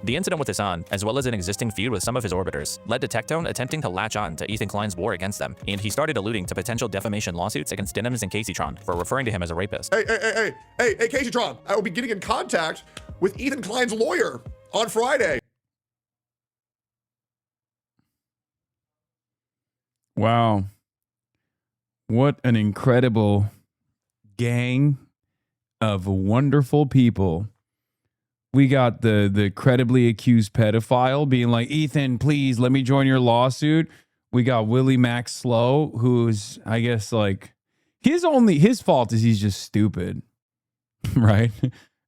The incident with Hasan, as well as an existing feud with some of his orbiters, led to Tectone attempting to latch on to Ethan Klein's war against them, and he started alluding to potential defamation lawsuits against Denims and Caseytron for referring to him as a rapist. Hey, Caseytron, I will be getting in contact with Ethan Klein's lawyer on Friday. Wow. What an incredible gang of wonderful people. We got the credibly accused pedophile being like, Ethan, please let me join your lawsuit. We got Willie Max Slow, who's, I guess, like, his fault is he's just stupid, right?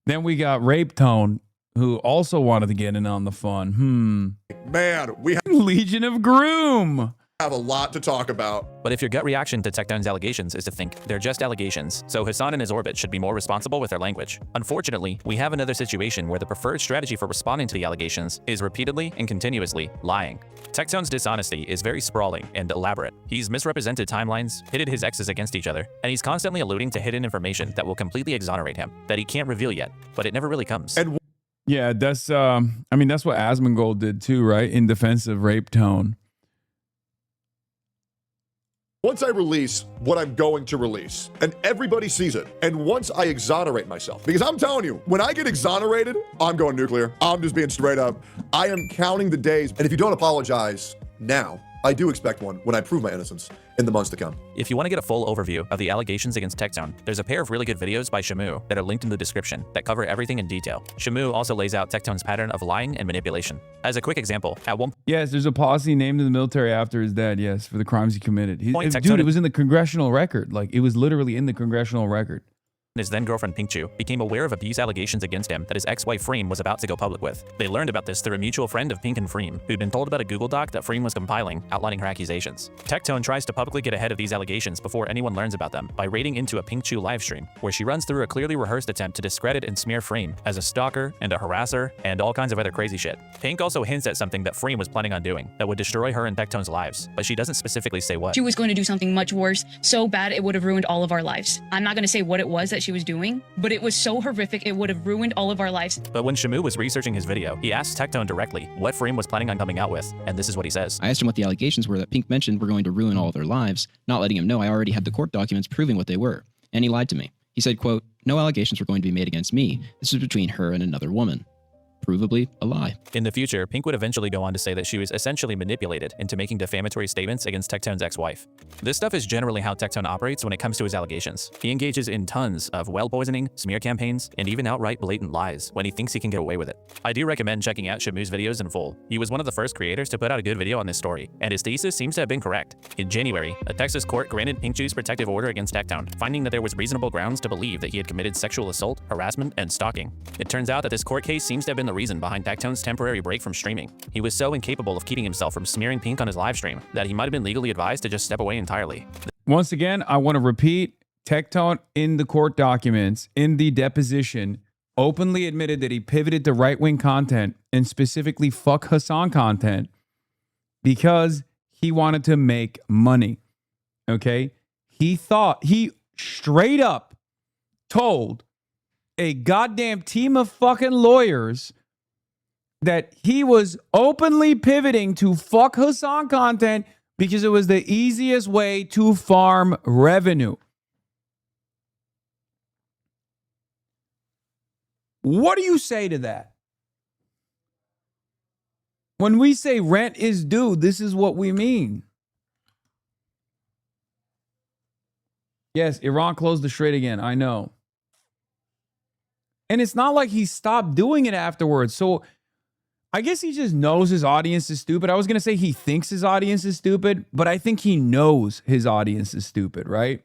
Then we got Rape Tone, who also wanted to get in on the fun. Man, we have Legion of Groom. Have a lot to talk about. But if your gut reaction to Tectone's allegations is to think they're just allegations, so Hasan and his orbit should be more responsible with their language. Unfortunately, we have another situation where the preferred strategy for responding to the allegations is repeatedly and continuously lying. Tectone's dishonesty is very sprawling and elaborate. He's misrepresented timelines, pitted his exes against each other, and he's constantly alluding to hidden information that will completely exonerate him, that he can't reveal yet, but it never really comes. And yeah, that's I mean, that's what Asmongold did too, right? In defense of Rape Tone. once I release what I'm going to release, and everybody sees it, and once I exonerate myself, because I'm telling you, when I get exonerated, I'm going nuclear. I'm just being straight up. I am counting the days, and if you don't apologize now, I do expect one when I prove my innocence in the months to come. If you want to get a full overview of the allegations against Tectone, there's a pair of really good videos by Shamu that are linked in the description that cover everything in detail. Shamu also lays out Tectone's pattern of lying and manipulation. As a quick example, at one Yes, there's a policy named in the military after his dad, yes, for the crimes he committed. Point, Dude, it was in the congressional record. Like, it was literally in the congressional record. His then-girlfriend Pinkchu became aware of abuse allegations against him that his ex-wife Freem was about to go public with. They learned about this through a mutual friend of Pink and Freem, who'd been told about a Google Doc that Freem was compiling, outlining her accusations. Tectone tries to publicly get ahead of these allegations before anyone learns about them by raiding into a Pinkchu livestream, where she runs through a clearly rehearsed attempt to discredit and smear Freem as a stalker and a harasser and all kinds of other crazy shit. Pink also hints at something that Freem was planning on doing that would destroy her and Tectone's lives, but she doesn't specifically say what. She was going to do something much worse, so bad it would have ruined all of our lives. I'm not going to say what it was that she was doing, but it was so horrific it would have ruined all of our lives. But when Shamu was researching his video, he asked Tectone directly what Freem was planning on coming out with, and this is what he says. I asked him what the allegations were that Pink mentioned were going to ruin all of their lives, not letting him know I already had the court documents proving what they were. And he lied to me. He said, quote, "No allegations were going to be made against me. This was between her and another woman." Provably a lie. In the future, Pink would eventually go on to say that she was essentially manipulated into making defamatory statements against Tectone's ex-wife. This stuff is generally how Tectone operates when it comes to his allegations. He engages in tons of well poisoning, smear campaigns, and even outright blatant lies when he thinks he can get away with it. I do recommend checking out Shamu's videos in full. He was one of the first creators to put out a good video on this story, and his thesis seems to have been correct. In January, a Texas court granted Pinkchu's protective order against Tectone, finding that there was reasonable grounds to believe that he had committed sexual assault, harassment, and stalking. It turns out that this court case seems to have been the reason behind Tectone's temporary break from streaming. He was so incapable of keeping himself from smearing Pink on his live stream that he might have been legally advised to just step away entirely. Once again, I want to repeat, Tectone in the court documents, in the deposition, openly admitted that he pivoted to right-wing content and specifically fuck Hasan content because he wanted to make money. Okay? He straight up told a goddamn team of fucking lawyers that he was openly pivoting to fuck Hasan content because it was the easiest way to farm revenue. What do you say to that? When we say rent is due, this is what we mean. Yes, Iran closed the Strait again. I know. And it's not like he stopped doing it afterwards. So I guess he just knows his audience is stupid. I was going to say he thinks his audience is stupid, but I think he knows his audience is stupid, right?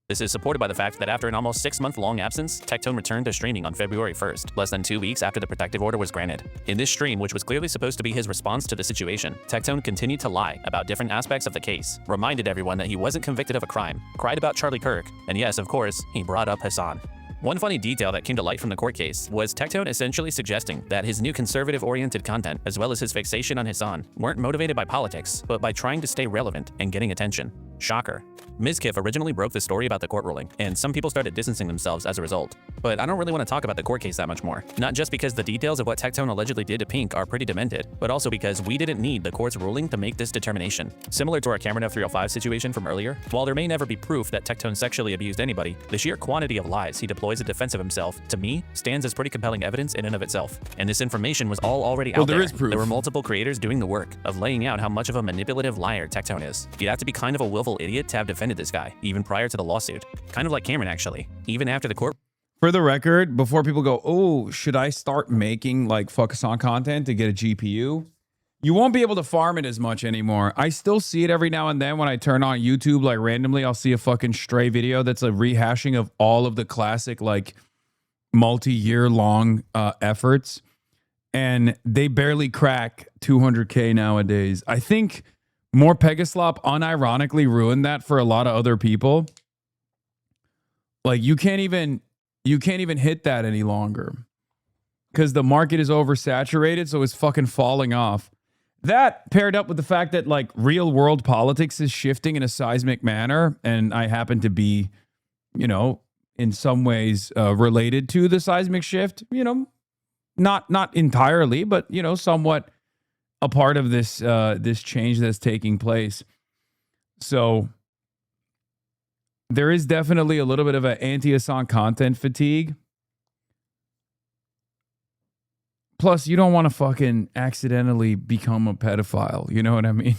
This is supported by the fact that after an almost 6-month-long absence, Tectone returned to streaming on February 1st, less than 2 weeks after the protective order was granted. In this stream, which was clearly supposed to be his response to the situation, Tectone continued to lie about different aspects of the case, reminded everyone that he wasn't convicted of a crime, cried about Charlie Kirk, and yes, of course, he brought up Hasan. One funny detail that came to light from the court case was Tectone essentially suggesting that his new conservative-oriented content, as well as his fixation on Hasan, weren't motivated by politics, but by trying to stay relevant and getting attention. Shocker. Ms. Kiff originally broke the story about the court ruling, and some people started distancing themselves as a result. But I don't really want to talk about the court case that much more. Not just because the details of what Tectone allegedly did to Pink are pretty demented, but also because we didn't need the court's ruling to make this determination. Similar to our Cameron F305 situation from earlier, while there may never be proof that Tectone sexually abused anybody, the sheer quantity of lies he deploys in defense of himself, to me, stands as pretty compelling evidence in and of itself. And this information was all already out there. There is proof. There were multiple creators doing the work of laying out how much of a manipulative liar Tectone is. You'd have to be kind of a willful idiot to have defended this guy, even prior to the lawsuit. Kind of like Cameron, actually. Even after the court... For the record, before people go, oh, should I start making like fuck Hasan content to get a GPU? You won't be able to farm it as much anymore. I still see it every now and then when I turn on YouTube, like randomly, I'll see a fucking stray video that's a rehashing of all of the classic, like multi-year long efforts. And they barely crack 200K nowadays. I think More Pegaslop unironically ruined that for a lot of other people. Like you can't even hit that any longer because the market is oversaturated, so it's fucking falling off. That paired up with the fact that like real world politics is shifting in a seismic manner, and I happen to be, you know, in some ways related to the seismic shift, you know, not entirely, but you know, somewhat a part of this this change that's taking place. So there is definitely a little bit of an anti-Hasan content fatigue. Plus, you don't want to fucking accidentally become a pedophile. You know what I mean?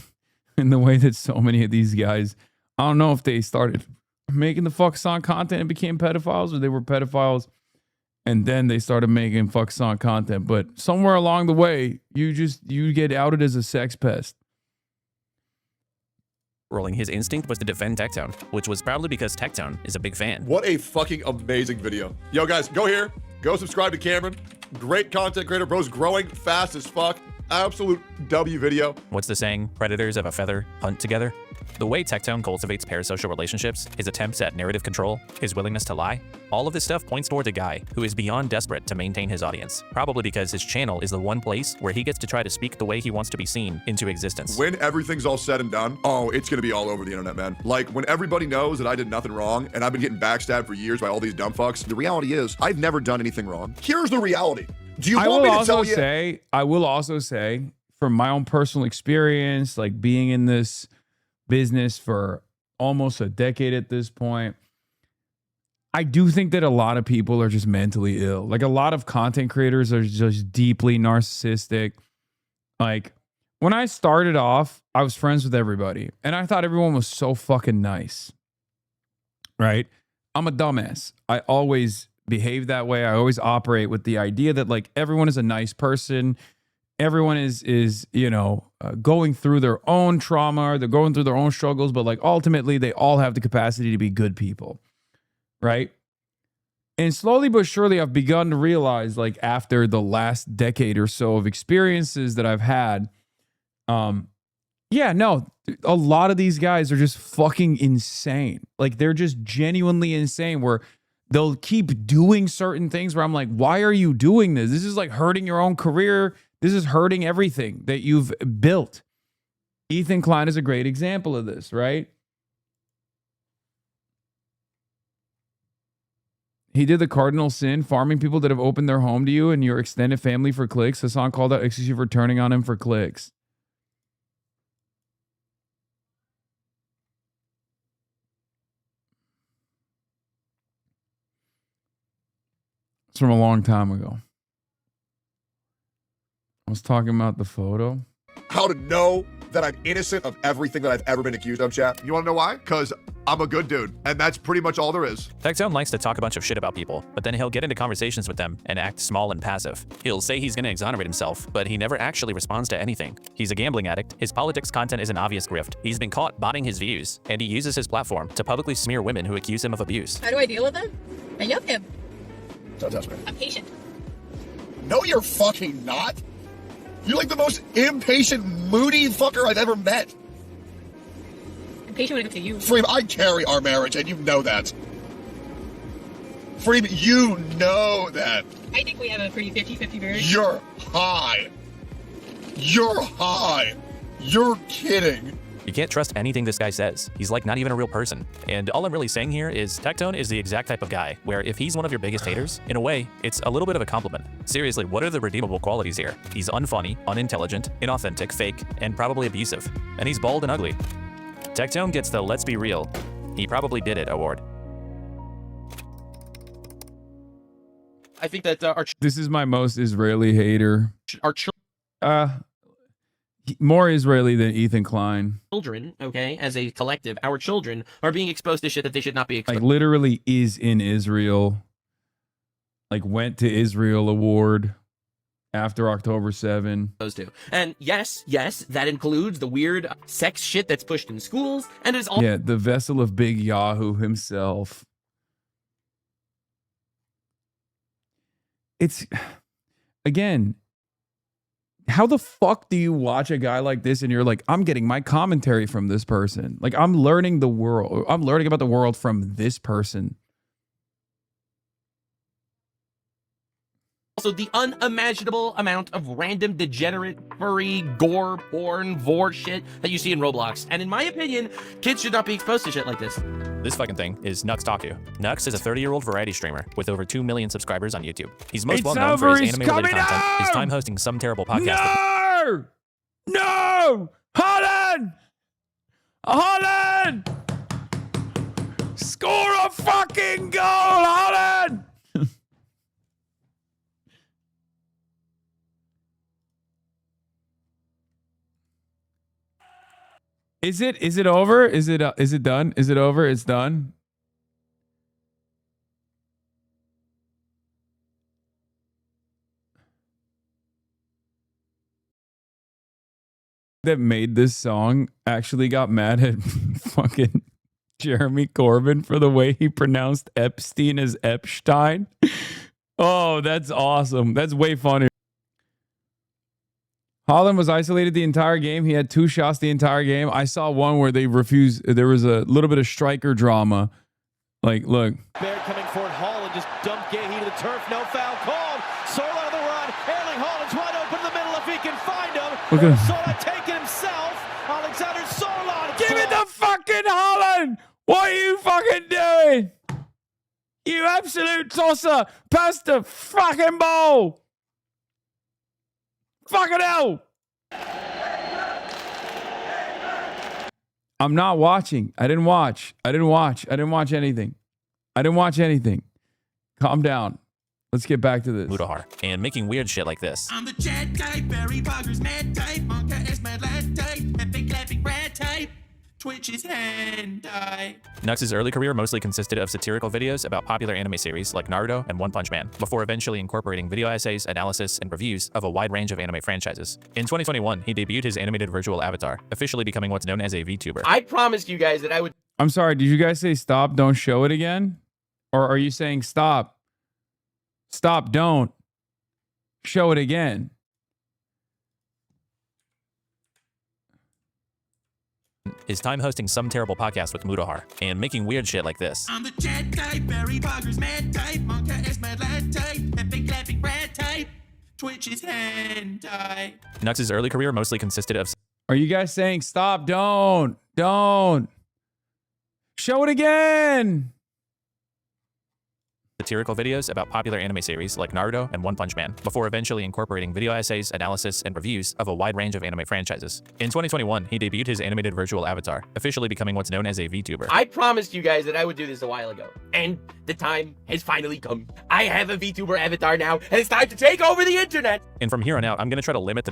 In the way that so many of these guys, I don't know if they started making the fuck Hasan content and became pedophiles, or they were pedophiles and then they started making fuck Hasan content. But somewhere along the way, you get outed as a sex pest. Ruling, his instinct was to defend Tectone, which was probably because Tectone is a big fan. What a fucking amazing video. Yo, guys, go here. Go subscribe to Cameron. Great content creator, bro's growing fast as fuck. Absolute W video. What's the saying? Predators of a feather hunt together? The way Tectone cultivates parasocial relationships, his attempts at narrative control, his willingness to lie, all of this stuff points towards a guy who is beyond desperate to maintain his audience. Probably because his channel is the one place where he gets to try to speak the way he wants to be seen into existence. When everything's all said and done, oh, it's gonna be all over the internet, man. Like, when everybody knows that I did nothing wrong and I've been getting backstabbed for years by all these dumb fucks, the reality is, I've never done anything wrong. Here's the reality. Do you want me to tell you? I will also say, from my own personal experience, like being in this business for almost a decade at this point, I do think that a lot of people are just mentally ill. Like a lot of content creators are just deeply narcissistic. Like when I started off, I was friends with everybody and I thought everyone was so fucking nice. Right? I'm a dumbass. I always behave that way. I always operate with the idea that like everyone is a nice person. Everyone is you know, going through their own trauma, they're going through their own struggles, but like ultimately they all have the capacity to be good people, right? And slowly but surely I've begun to realize, like after the last decade or so of experiences that I've had, yeah, no, a lot of these guys are just fucking insane. Like they're just genuinely insane where they'll keep doing certain things where I'm like, why are you doing this? This is like hurting your own career. This is hurting everything that you've built. Ethan Klein is a great example of this, right? He did the cardinal sin, farming people that have opened their home to you and your extended family for clicks. Hasan called out XQC for turning on him for clicks. It's from a long time ago. I was talking about the photo. How to know that I'm innocent of everything that I've ever been accused of, chat? You want to know why? Because I'm a good dude, and that's pretty much all there is. Techzone likes to talk a bunch of shit about people, but then he'll get into conversations with them and act small and passive. He'll say he's gonna exonerate himself, but he never actually responds to anything. He's a gambling addict, his politics content is an obvious grift, he's been caught botting his views, and he uses his platform to publicly smear women who accuse him of abuse. How do I deal with him? I love him. Don't touch me. I'm patient. No, you're fucking not. You're like the most impatient, moody fucker I've ever met. I'm patient when it comes to you. Freem, I carry our marriage, and you know that. Freem, you know that. I think we have a pretty 50-50 marriage. You're high. You're high. You're kidding. You can't trust anything this guy says. He's like not even a real person. And all I'm really saying here is Techzone is the exact type of guy where if he's one of your biggest haters, in a way, it's a little bit of a compliment. Seriously, what are the redeemable qualities here? He's unfunny, unintelligent, inauthentic, fake, and probably abusive. And he's bald and ugly. Techzone gets the let's be real, he probably did it award. I think that This is my most Israeli hater. Our More Israeli than Ethan Klein. children, okay, as a collective, our children are being exposed to shit that they should not be exposed Like literally is in Israel. Like went to Israel award after October 7. to. And yes, that includes the weird sex shit that's pushed in schools, and it's all Yeah, the vessel of Big Yahoo himself. It's again, how the fuck do you watch a guy like this and you're like, I'm getting my commentary from this person. Like I'm learning the world. I'm learning about the world from this person. also the unimaginable amount of random degenerate, furry, gore, porn, vor shit that you see in Roblox. And in my opinion, kids should not be exposed to shit like this. This fucking thing is Nux Taku. Nux is a 30-year-old variety streamer with over 2 million subscribers on YouTube. He's most well known for his anime-related content, his time hosting some terrible podcast. No! Holland! Holland! Score a fucking goal, Holland! Is it over? Is it done? Is it over? It's done. That made this song actually got mad at fucking Jeremy Corbyn for the way he pronounced Epstein as Epstein. Oh, that's awesome. That's way funnier. Holland was isolated the entire game. He had 2 shots the entire game. I saw one where they refused. There was a little bit of striker drama. Like, look. Baird coming forward. Holland just dumped Gahey to the turf. No foul called. Sola on the run. Erling Haaland's wide open in the middle if he can find him. Look at him. Sola taking himself. Alexander Sola. Give it the fucking Holland. What are you fucking doing? You absolute tosser. Pass the fucking ball. Fucking hell. I'm not watching. I didn't watch anything. Calm down. Let's get back to this. Mudahar, and making weird shit like this. I'm the jet type, Barry Poggers mad type, Monka is mad lad type, epic laughing rat type, Twitch is hentai. Nux's early career mostly consisted of satirical videos about popular anime series like Naruto and One Punch Man, before eventually incorporating video essays, analysis, and reviews of a wide range of anime franchises. In 2021, he debuted his animated virtual avatar, officially becoming what's known as a VTuber. I promised you guys that I would. I'm sorry, did you guys say stop, don't show it again? Or are you saying stop, don't show it again? His time hosting some terrible podcast with Mudahar, and making weird shit like this. I'm the jet type, Barry Poggers mad type, Monka is mad lad type, epic laughing rat type, Twitch is hentai. Nux's early career mostly consisted of... Are you guys saying stop, don't show it again? satirical videos about popular anime series like Naruto and One Punch Man, before eventually incorporating video essays, analysis, and reviews of a wide range of anime franchises. In 2021, he debuted his animated virtual avatar, officially becoming what's known as a VTuber. I promised you guys that I would do this a while ago, and the time has finally come. I have a VTuber avatar now, and it's time to take over the internet! And from here on out, I'm going to try to limit the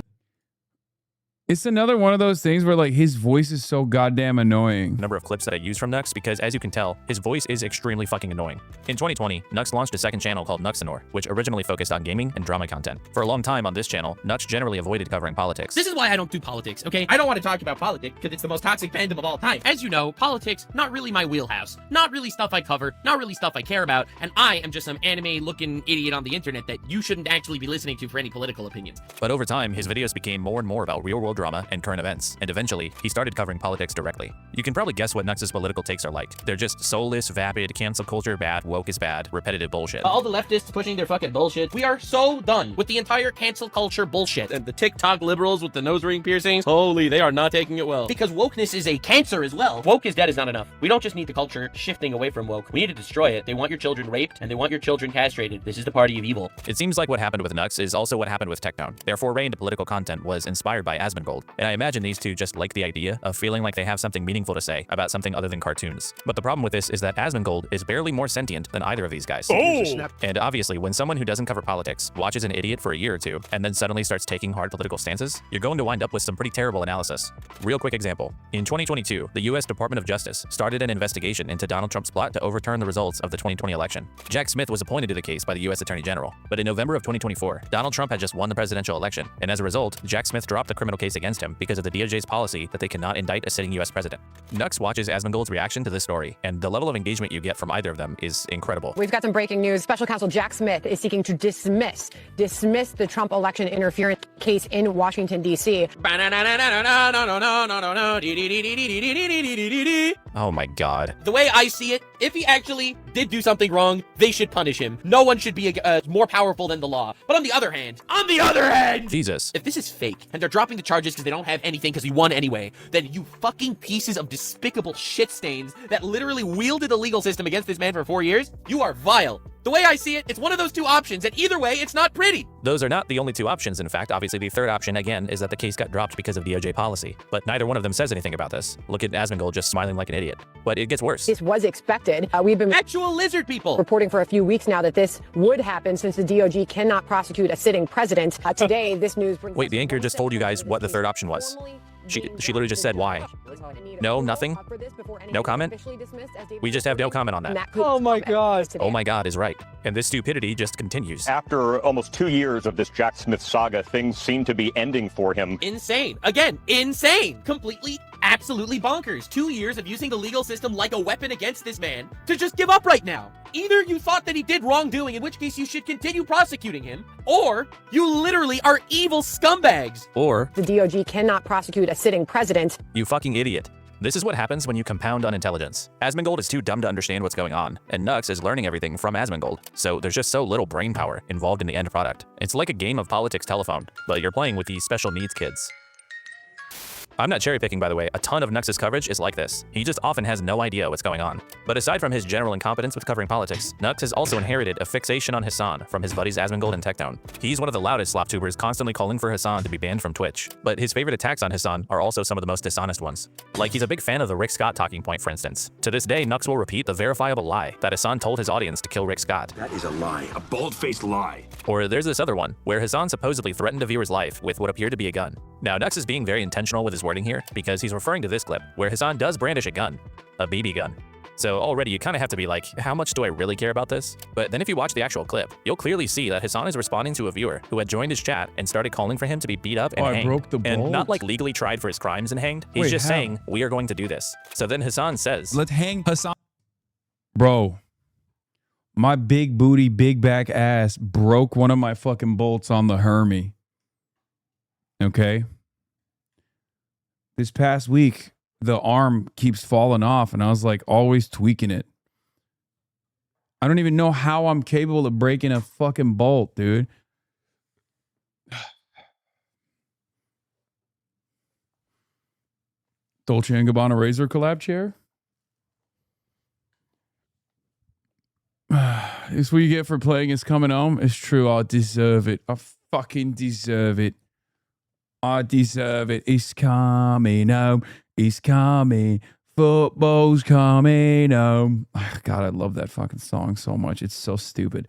It's another one of those things where like his voice is so goddamn annoying. number of clips that I use from Nux because, as you can tell, his voice is extremely fucking annoying. In 2020, Nux launched a second channel called Nuxanor, which originally focused on gaming and drama content. For a long time on this channel, Nux generally avoided covering politics. This is why I don't do politics, okay? I don't want to talk about politics because it's the most toxic fandom of all time. As you know, politics, not really my wheelhouse. Not really stuff I cover, not really stuff I care about, and I am just some anime-looking idiot on the internet that you shouldn't actually be listening to for any political opinions. But over time, his videos became more and more about real-world drama and current events, and eventually, he started covering politics directly. You can probably guess what Nux's political takes are like. They're just soulless, vapid, cancel culture bad, woke is bad, repetitive bullshit. All the leftists pushing their fucking bullshit. We are so done with the entire cancel culture bullshit. And the TikTok liberals with the nose ring piercings, holy, they are not taking it well. Because wokeness is a cancer as well. Woke is dead is not enough. We don't just need the culture shifting away from woke. We need to destroy it. They want your children raped, and they want your children castrated. This is the party of evil. It seems like what happened with Nux is also what happened with Technown. Their foray into political content was inspired by Asmongold, and I imagine these two just like the idea of feeling like they have something meaningful to say about something other than cartoons. But the problem with this is that Asmongold is barely more sentient than either of these guys. Oh! And obviously, when someone who doesn't cover politics watches an idiot for a year or two and then suddenly starts taking hard political stances, you're going to wind up with some pretty terrible analysis. Real quick example. In 2022, the US Department of Justice started an investigation into Donald Trump's plot to overturn the results of the 2020 election. Jack Smith was appointed to the case by the US Attorney General, but in November of 2024, Donald Trump had just won the presidential election, and as a result, Jack Smith dropped the criminal case against him because of the DOJ's policy that they cannot indict a sitting US president. Nux watches Asmongold's reaction to this story, and the level of engagement you get from either of them is incredible. We've got some breaking news. Special counsel Jack Smith is seeking to dismiss the Trump election interference case in Washington, D.C. Oh my god. The way I see it, if he actually did do something wrong, they should punish him. No one should be more powerful than the law. But on the other hand, Jesus. If this is fake, and they're dropping the charges because they don't have anything because he won anyway, then you fucking pieces of despicable shit stains that literally wielded the legal system against this man for 4 years, you are vile. The way I see it, it's one of those two options, and either way, it's not pretty. Those are not the only two options, in fact. Obviously, the third option, again, is that the case got dropped because of DOJ policy. But neither one of them says anything about this. Look at Asmongold just smiling like an idiot. But it gets worse. This was expected. We've been actual lizard people reporting for a few weeks now that this would happen since the DOJ cannot prosecute a sitting president. Today, this news brings Wait, the anchor just told you guys what the third option was. She literally just said why. No, nothing? No comment? We just have no comment on that. Oh my God. Oh my God is right. And this stupidity just continues. After almost 2 years of this Jack Smith saga, things seem to be ending for him. Insane. Again, insane. Completely, absolutely bonkers. 2 years of using the legal system like a weapon against this man to just give up right now. Either you thought that he did wrongdoing, in which case you should continue prosecuting him, or you literally are evil scumbags. Or the DOJ cannot prosecute a sitting president. You fucking idiot. This is what happens when you compound unintelligence. Asmongold is too dumb to understand what's going on, and Nux is learning everything from Asmongold, so there's just so little brain power involved in the end product. It's like a game of politics telephone, but you're playing with these special needs kids. I'm not cherry picking, by the way. A ton of Nux's coverage is like this. He just often has no idea what's going on. But aside from his general incompetence with covering politics, Nux has also inherited a fixation on Hasan from his buddies Asmongold and Technown. He's one of the loudest sloptubers, constantly calling for Hasan to be banned from Twitch. But his favorite attacks on Hasan are also some of the most dishonest ones. Like, he's a big fan of the Rick Scott talking point, for instance. To this day, Nux will repeat the verifiable lie that Hasan told his audience to kill Rick Scott. That is a lie, a bald-faced lie. Or there's this other one, where Hasan supposedly threatened a viewer's life with what appeared to be a gun. Now, Nux is being very intentional with his wording here, because he's referring to this clip, where Hasan does brandish a gun. A BB gun. So already you kind of have to be like, how much do I really care about this? But then if you watch the actual clip, you'll clearly see that Hasan is responding to a viewer who had joined his chat and started calling for him to be beat up and hanged. Broke the and bolt. not like legally tried for his crimes and hanged. He's Wait, just how? saying, we are going to do this. So then Hasan says, let's hang Hasan. Bro, my big booty, big back ass broke one of my fucking bolts on the Hermie. Okay? This past week, the arm keeps falling off, and I was like always tweaking it. I don't even know how I'm capable of breaking a fucking bolt, dude. Dolce & Gabbana Razor collab chair? It's what you get for playing It's Coming Home. It's true. I deserve it. I fucking deserve it. I deserve it. It's coming home. It's coming. Football's coming home. God, I love that fucking song so much. It's so stupid.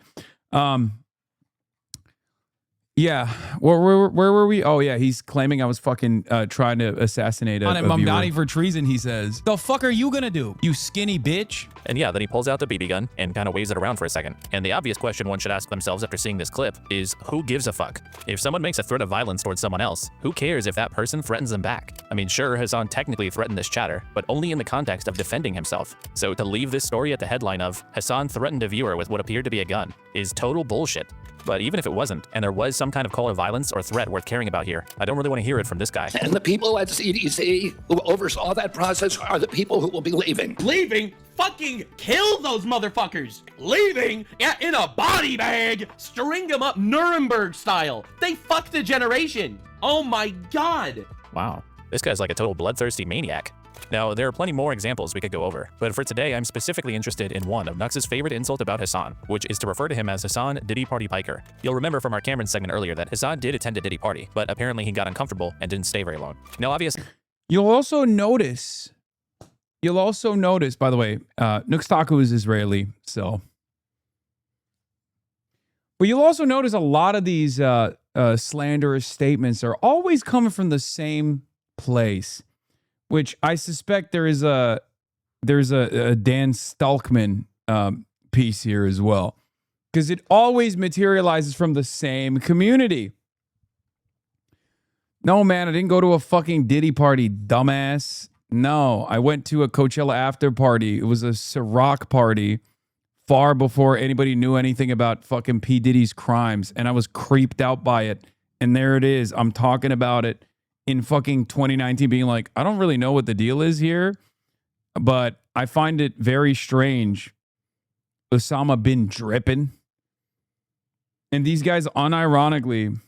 Yeah. Where were we? Oh, yeah. He's claiming I was fucking trying to assassinate a viewer. Mamdani for treason, he says. The fuck are you gonna do, you skinny bitch? And yeah, then he pulls out the BB gun and kind of waves it around for a second. And the obvious question one should ask themselves after seeing this clip is, who gives a fuck? If someone makes a threat of violence towards someone else, who cares if that person threatens them back? I mean, sure, Hasan technically threatened this chatter, but only in the context of defending himself. So to leave this story at the headline of Hasan threatened a viewer with what appeared to be a gun is total bullshit. But even if it wasn't, and there was some kind of call of violence or threat worth caring about here, I don't really want to hear it from this guy. And the people at CDC who oversaw that process are the people who will be leaving. Leaving? Fucking kill those motherfuckers! Leaving? Yeah, in a body bag! String them up Nuremberg style! They fucked a generation! Oh my god! Wow, this guy's like a total bloodthirsty maniac. Now, there are plenty more examples we could go over, but for today, I'm specifically interested in one of Nux's favorite insult about Hasan, which is to refer to him as Hasan Diddy Party Piker. You'll remember from our Cameron segment earlier that Hasan did attend a Diddy party, but apparently he got uncomfortable and didn't stay very long. Now, obviously, You'll also notice, by the way, Nuxtaku is Israeli, so. But you'll also notice a lot of these slanderous statements are always coming from the same place, which I suspect there's a Dan Stalkman piece here as well, because it always materializes from the same community. No, man, I didn't go to a fucking Diddy party, dumbass. No, I went to a Coachella after party. It was a Ciroc party far before anybody knew anything about fucking P. Diddy's crimes, and I was creeped out by it. And there it is. I'm talking about it in fucking 2019, being like, I don't really know what the deal is here, but I find it very strange. Osama bin dripping. And these guys unironically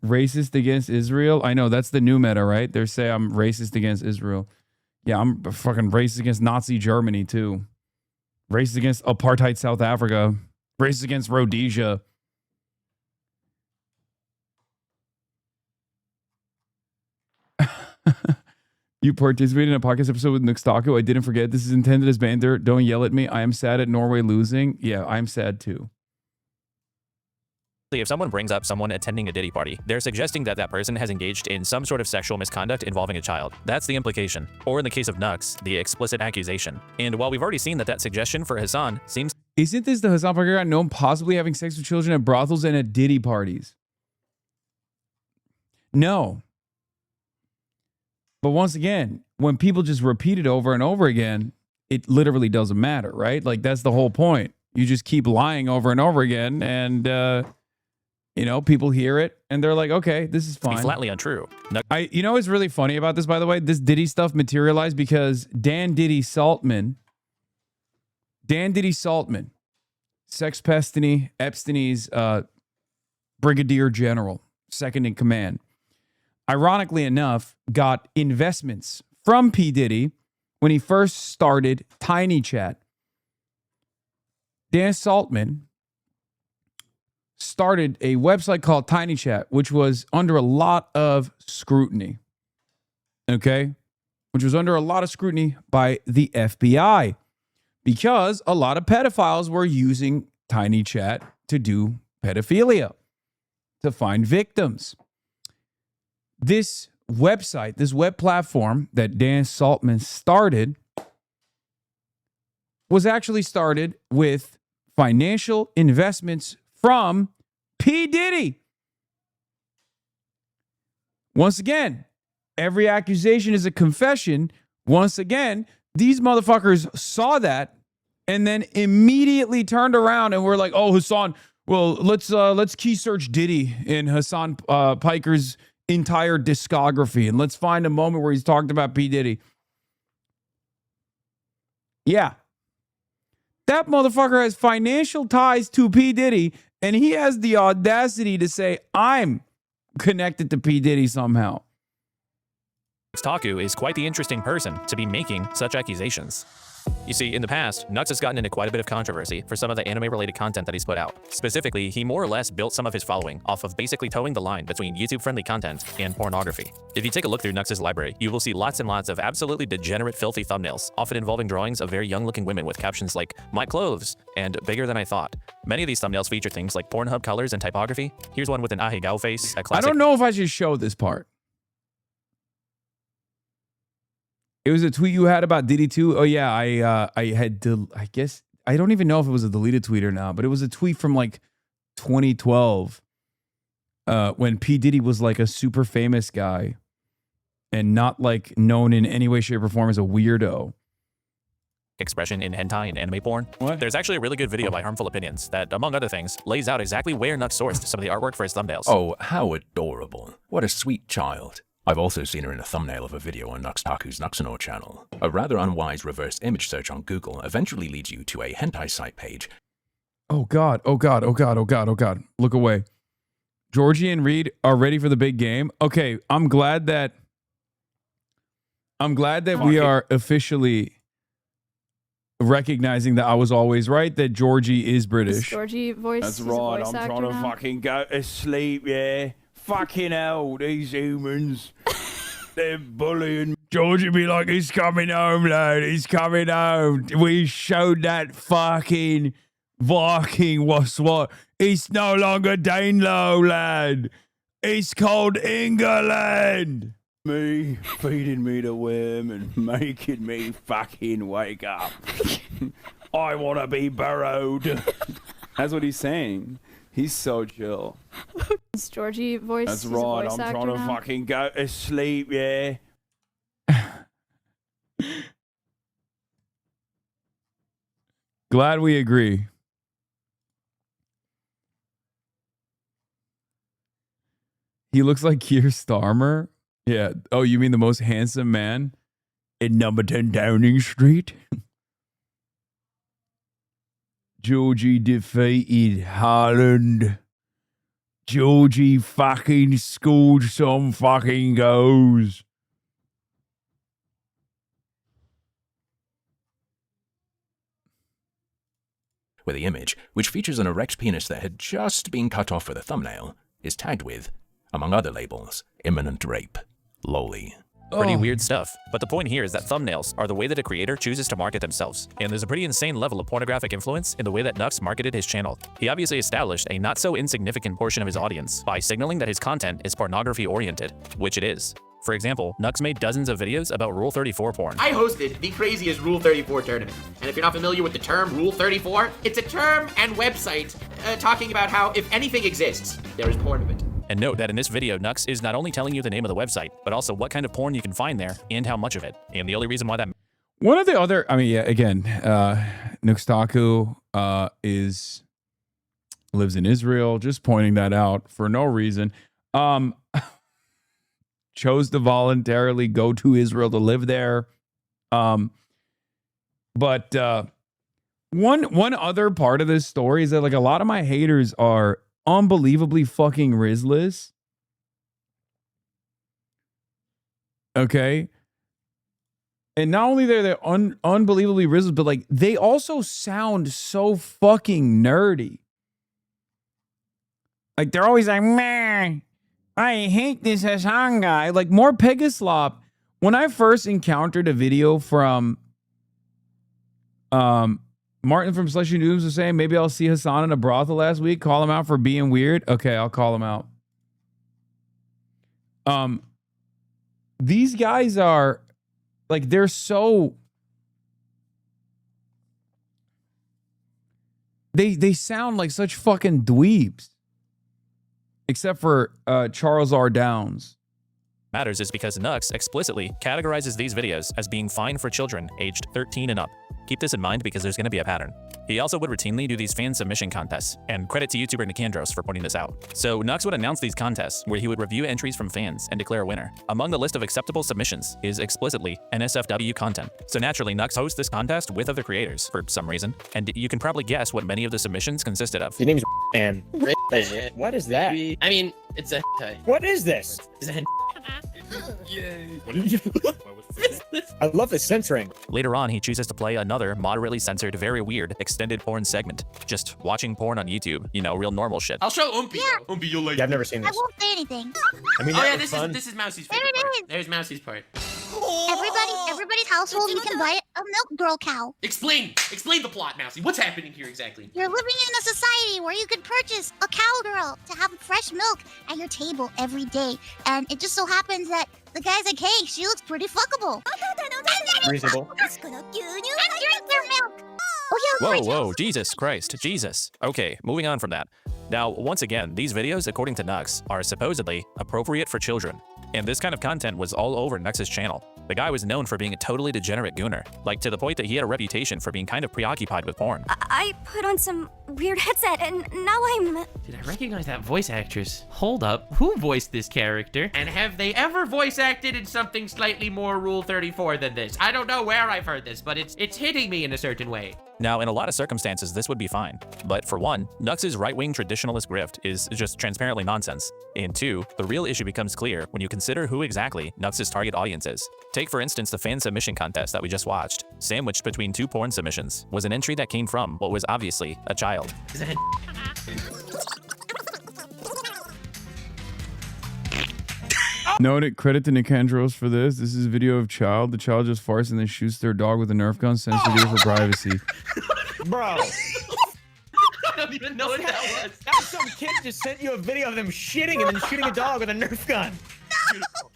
racist against Israel. I know that's the new meta, right? They say I'm racist against Israel. Yeah, I'm fucking racist against Nazi Germany too. Racist against apartheid South Africa. Racist against Rhodesia. You participated in a podcast episode with Nuxtaku. I didn't forget. This is intended as banter. Don't yell at me. I am sad at Norway losing. Yeah, I'm sad too. if someone brings up someone attending a Diddy party, they're suggesting that that person has engaged in some sort of sexual misconduct involving a child. That's the implication. Or in the case of Nux, the explicit accusation. And while we've already seen that that suggestion for Hasan seems... Isn't this the Hasan Piker guy known possibly having sex with children at brothels and at Diddy parties? No. But once again, when people just repeat it over and over again, it literally doesn't matter, right? Like, that's the whole point. You just keep lying over and over again, and, you know, people hear it, and they're like, okay, this is fine. Flatly untrue. You know what's really funny about this, by the way? This Diddy stuff materialized because Dan Diddy Saltman, Sex Epstein's brigadier general, second in command, ironically enough, got investments from P. Diddy when he first started Tiny Chat. Dan Saltman started a website called Tiny Chat, which was under a lot of scrutiny. Okay? Which was under a lot of scrutiny by the FBI because a lot of pedophiles were using Tiny Chat to do pedophilia, to find victims. This website, this web platform that Dan Saltman started was actually started with financial investments from P. Diddy. Once again, every accusation is a confession. Once again, these motherfuckers saw that and then immediately turned around and were like, oh, Hasan, well, let's key search Diddy in Hasan Piker's entire discography, and let's find a moment where he's talked about P. Diddy. Yeah. That motherfucker has financial ties to P. Diddy, and he has the audacity to say, I'm connected to P. Diddy somehow. Taku is quite the interesting person to be making such accusations. You see, in the past, Nux has gotten into quite a bit of controversy for some of the anime-related content that he's put out. Specifically, he more or less built some of his following off of basically towing the line between YouTube-friendly content and pornography. If you take a look through Nux's library, you will see lots and lots of absolutely degenerate, filthy thumbnails, often involving drawings of very young-looking women with captions like, "My clothes," and "Bigger than I thought." Many of these thumbnails feature things like Pornhub colors and typography. Here's one with an ahegao face, a classic— I don't know if I should show this part. It was a tweet you had about Diddy too. Oh yeah, I had I guess I don't even know if it was a deleted tweet or not, but it was a tweet from like 2012 when P. Diddy was like a super famous guy and not like known in any way, shape, or form as a weirdo. Expression in hentai and anime porn. What? There's actually a really good video by Harmful Opinions that, among other things, lays out exactly where Nux sourced some of the artwork for his thumbnails. Oh, how adorable. What a sweet child. I've also seen her in a thumbnail of a video on Nuxtaku's Nuxanor channel. A rather unwise reverse image search on Google eventually leads you to a hentai site page. Oh God, oh God, oh God, oh God, oh God. Look away. Georgie and Reed are ready for the big game. Okay, I'm glad that we are officially recognizing that I was always right, that Georgie is British. Georgie voice. That's right. I'm trying to fucking go to sleep, yeah. Fucking hell, these humans. They're bullying. Georgie be like, he's coming home, lad. He's coming home. We showed that fucking Viking what's what. It's no longer Danelaw, lad. It's called England. Me feeding me the worm and making me fucking wake up. I want to be burrowed. That's what he's saying. He's so chill. It's Georgie voice. That's right. I'm trying to fucking go to sleep, yeah. Glad we agree. He looks like Keir Starmer. Yeah. Oh, you mean the most handsome man in number 10 Downing Street? Georgie defeated Haaland. Georgie fucking scored some fucking goals. Where the image, which features an erect penis that had just been cut off for the thumbnail, is tagged with, among other labels, imminent rape, loli. Pretty weird stuff. But the point here is that thumbnails are the way that a creator chooses to market themselves. And there's a pretty insane level of pornographic influence in the way that Nux marketed his channel. He obviously established a not so insignificant portion of his audience by signaling that his content is pornography oriented, which it is. For example, Nux made dozens of videos about Rule 34 porn. I hosted the craziest Rule 34 tournament. And if you're not familiar with the term Rule 34, it's a term and website talking about how if anything exists, there is porn of it. And note that in this video, Nux is not only telling you the name of the website, but also what kind of porn you can find there and how much of it. And the only reason why that— One of the other, I mean, yeah, again, Nuxtaku lives in Israel, just pointing that out for no reason. Chose to voluntarily go to Israel to live there. But one other part of this story is that like a lot of my haters are unbelievably fucking Rizless. Okay. And not only they're unbelievably Rizless, but like they also sound so fucking nerdy. Like they're always like, man, I hate this Hasan guy. Like more Pegaslop. When I first encountered a video from Martin from Slushy News was saying, maybe I'll see Hasan in a brothel last week. Call him out for being weird. Okay, I'll call him out. These guys are like, they're so... They sound like such fucking dweebs. Except for Charles R. Downs. matters is because Nux explicitly categorizes these videos as being fine for children aged 13 and up. Keep this in mind because there's going to be a pattern. He also would routinely do these fan submission contests, and credit to YouTuber Nicandros for pointing this out. So Nux would announce these contests where he would review entries from fans and declare a winner. Among the list of acceptable submissions is explicitly NSFW content. So naturally, Nux hosts this contest with other creators for some reason, and you can probably guess what many of the submissions consisted of. Your name's man. What is that? I mean, it's a What is this? It's a Yay. I love the censoring. Later on, he chooses to play another moderately censored, very weird, extended porn segment. Just watching porn on YouTube, you know, real normal shit. I'll show Oompy. though. Oompy, you'll like. Yeah, I've never seen I this. won't say anything. I mean, Oh yeah, that was this is Mousie's There favorite it part. is. There's Mousie's part. Everybody's household, you can buy a milk girl cow. Explain the plot, Mousy. What's happening here exactly? You're living in a society where you could purchase a cowgirl to have fresh milk at your table every day. And it just so happens that the guy's like, hey, she looks pretty fuckable. Reasonable. And drink their milk. Oh, yeah, Whoa, whoa, Jesus Christ, Jesus. Okay, moving on from that. Now, once again, these videos, according to Nux, are supposedly appropriate for children. And this kind of content was all over Nux's channel. The guy was known for being a totally degenerate gooner, like to the point that he had a reputation for being kind of preoccupied with porn. I put on some weird headset and now I'm... Did I recognize that voice actress? Hold up, who voiced this character? And have they ever voice acted in something slightly more Rule 34 than this? I don't know where I've heard this, but it's hitting me in a certain way. Now, in a lot of circumstances, this would be fine. But for one, Nux's right-wing traditionalist grift is just transparently nonsense. And two, the real issue becomes clear when you consider who exactly Nux's target audience is. Take, for instance, the fan submission contest that we just watched. Sandwiched between two porn submissions was an entry that came from what was obviously a child. Is that Noted credit to Nicandros for this. This is a video of child. The child just farts and then shoots their dog with a Nerf gun. Sends video for privacy. Bro. I don't even know what that was. That was some kid just sent you a video of them shitting and then shooting a dog with a Nerf gun.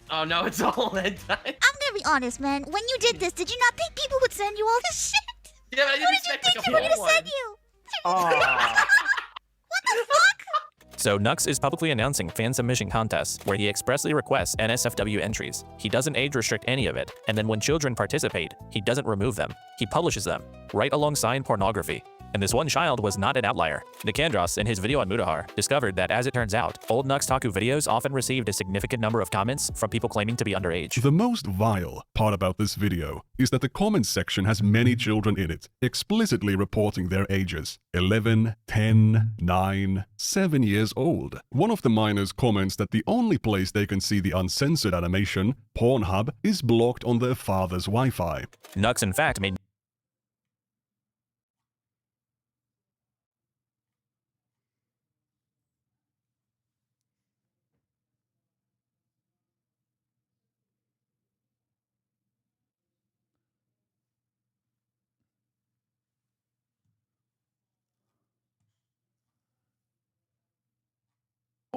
Oh no, it's all that time. I'm gonna be honest, man. When you did this, did you not think people would send you all this shit? Yeah, but I didn't Who did you think they were gonna send you? What the fuck? So Nux is publicly announcing fan submission contests where he expressly requests NSFW entries. He doesn't age restrict any of it, and then when children participate, he doesn't remove them. He publishes them, right alongside pornography. And this one child was not an outlier. Nicandros, in his video on Mudahar, discovered that as it turns out, old Nux Taku videos often received a significant number of comments from people claiming to be underage. The most vile part about this video is that the comments section has many children in it, explicitly reporting their ages. 11, 10, 9, 7 years old. One of the minors comments that the only place they can see the uncensored animation, Pornhub, is blocked on their father's Wi-Fi. Nux, in fact, made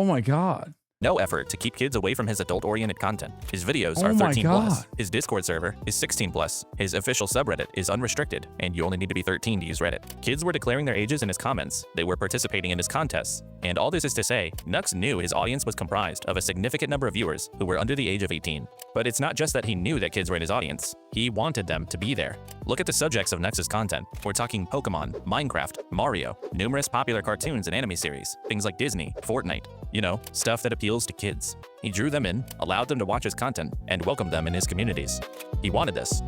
Oh my God. no effort to keep kids away from his adult-oriented content. His videos Oh are my 13+. God. His Discord server is 16+. His official subreddit is unrestricted, and you only need to be 13 to use Reddit. Kids were declaring their ages in his comments. They were participating in his contests. And all this is to say, Nux knew his audience was comprised of a significant number of viewers who were under the age of 18. But it's not just that he knew that kids were in his audience. He wanted them to be there. Look at the subjects of Nux's content. We're talking Pokemon, Minecraft, Mario, numerous popular cartoons and anime series, things like Disney, Fortnite. You know, stuff that appeals to kids. He drew them in, allowed them to watch his content, and welcomed them in his communities. He wanted this.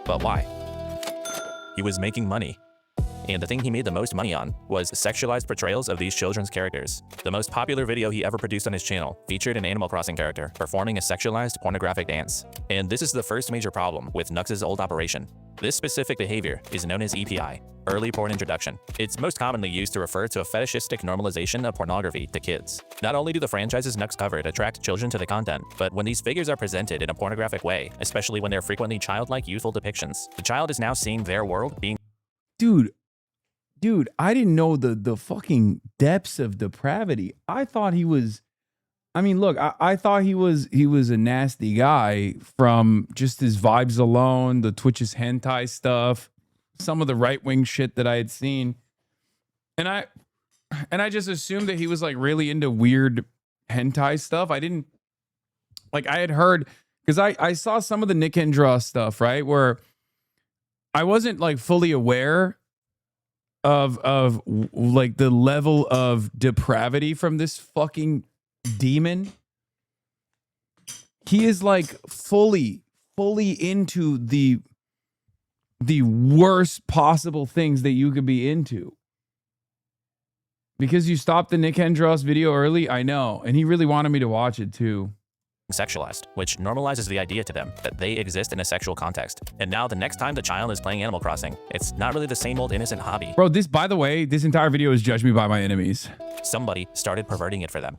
But why? He was making money. And the thing he made the most money on was sexualized portrayals of these children's characters. The most popular video he ever produced on his channel featured an Animal Crossing character performing a sexualized pornographic dance. And this is the first major problem with Nux's old operation. This specific behavior is known as EPI, early porn introduction. It's most commonly used to refer to a fetishistic normalization of pornography to kids. Not only do the franchises Nux covered attract children to the content, but when these figures are presented in a pornographic way, especially when they're frequently childlike youthful depictions, the child is now seeing their world being— Dude, I didn't know the fucking depths of depravity. I thought he was, I mean, look, I thought he was a nasty guy from just his vibes alone, the Twitch's hentai stuff, some of the right-wing shit that I had seen. And I just assumed that he was like really into weird hentai stuff. I didn't, like, I had heard, because I saw some of the Nick Endra stuff, right? Where I wasn't like fully aware of like the level of depravity from this fucking demon. He is like fully into the worst possible things that you could be into. Because you stopped the Nick Endros video early, I know, and he really wanted me to watch it too. sexualized, which normalizes the idea to them that they exist in a sexual context. And now the next time the child is playing Animal Crossing, it's not really the same old innocent hobby. Bro, this, by the way, this entire video is Judge Me by My Enemies. Somebody started perverting it for them.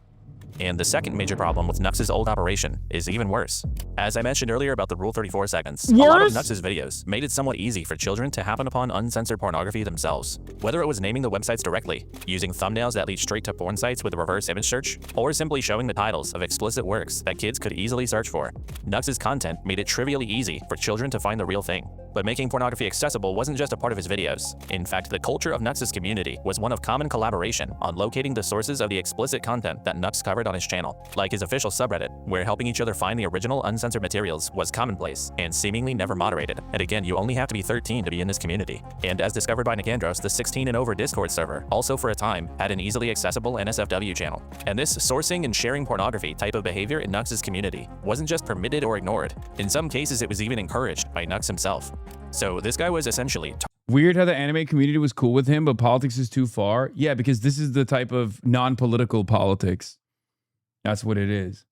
And the second major problem with Nux's old operation is even worse. As I mentioned earlier about the Rule 34 segments, a lot of Nux's videos made it somewhat easy for children to happen upon uncensored pornography themselves. Whether it was naming the websites directly, using thumbnails that lead straight to porn sites with a reverse image search, or simply showing the titles of explicit works that kids could easily search for. Nux's content made it trivially easy for children to find the real thing. But making pornography accessible wasn't just a part of his videos. In fact, the culture of Nux's community was one of common collaboration on locating the sources of the explicit content that Nux covered on his channel, like his official subreddit, where helping each other find the original uncensored materials was commonplace and seemingly never moderated. And again, you only have to be 13 to be in this community. And as discovered by Nicandros, the 16 and over Discord server also for a time had an easily accessible NSFW channel. And this sourcing and sharing pornography type of behavior in Nux's community wasn't just permitted or ignored. In some cases, it was even encouraged by Nux himself. So this guy was essentially weird how the anime community was cool with him, but politics is too far. Yeah, because this is the type of non-political politics. That's what it is.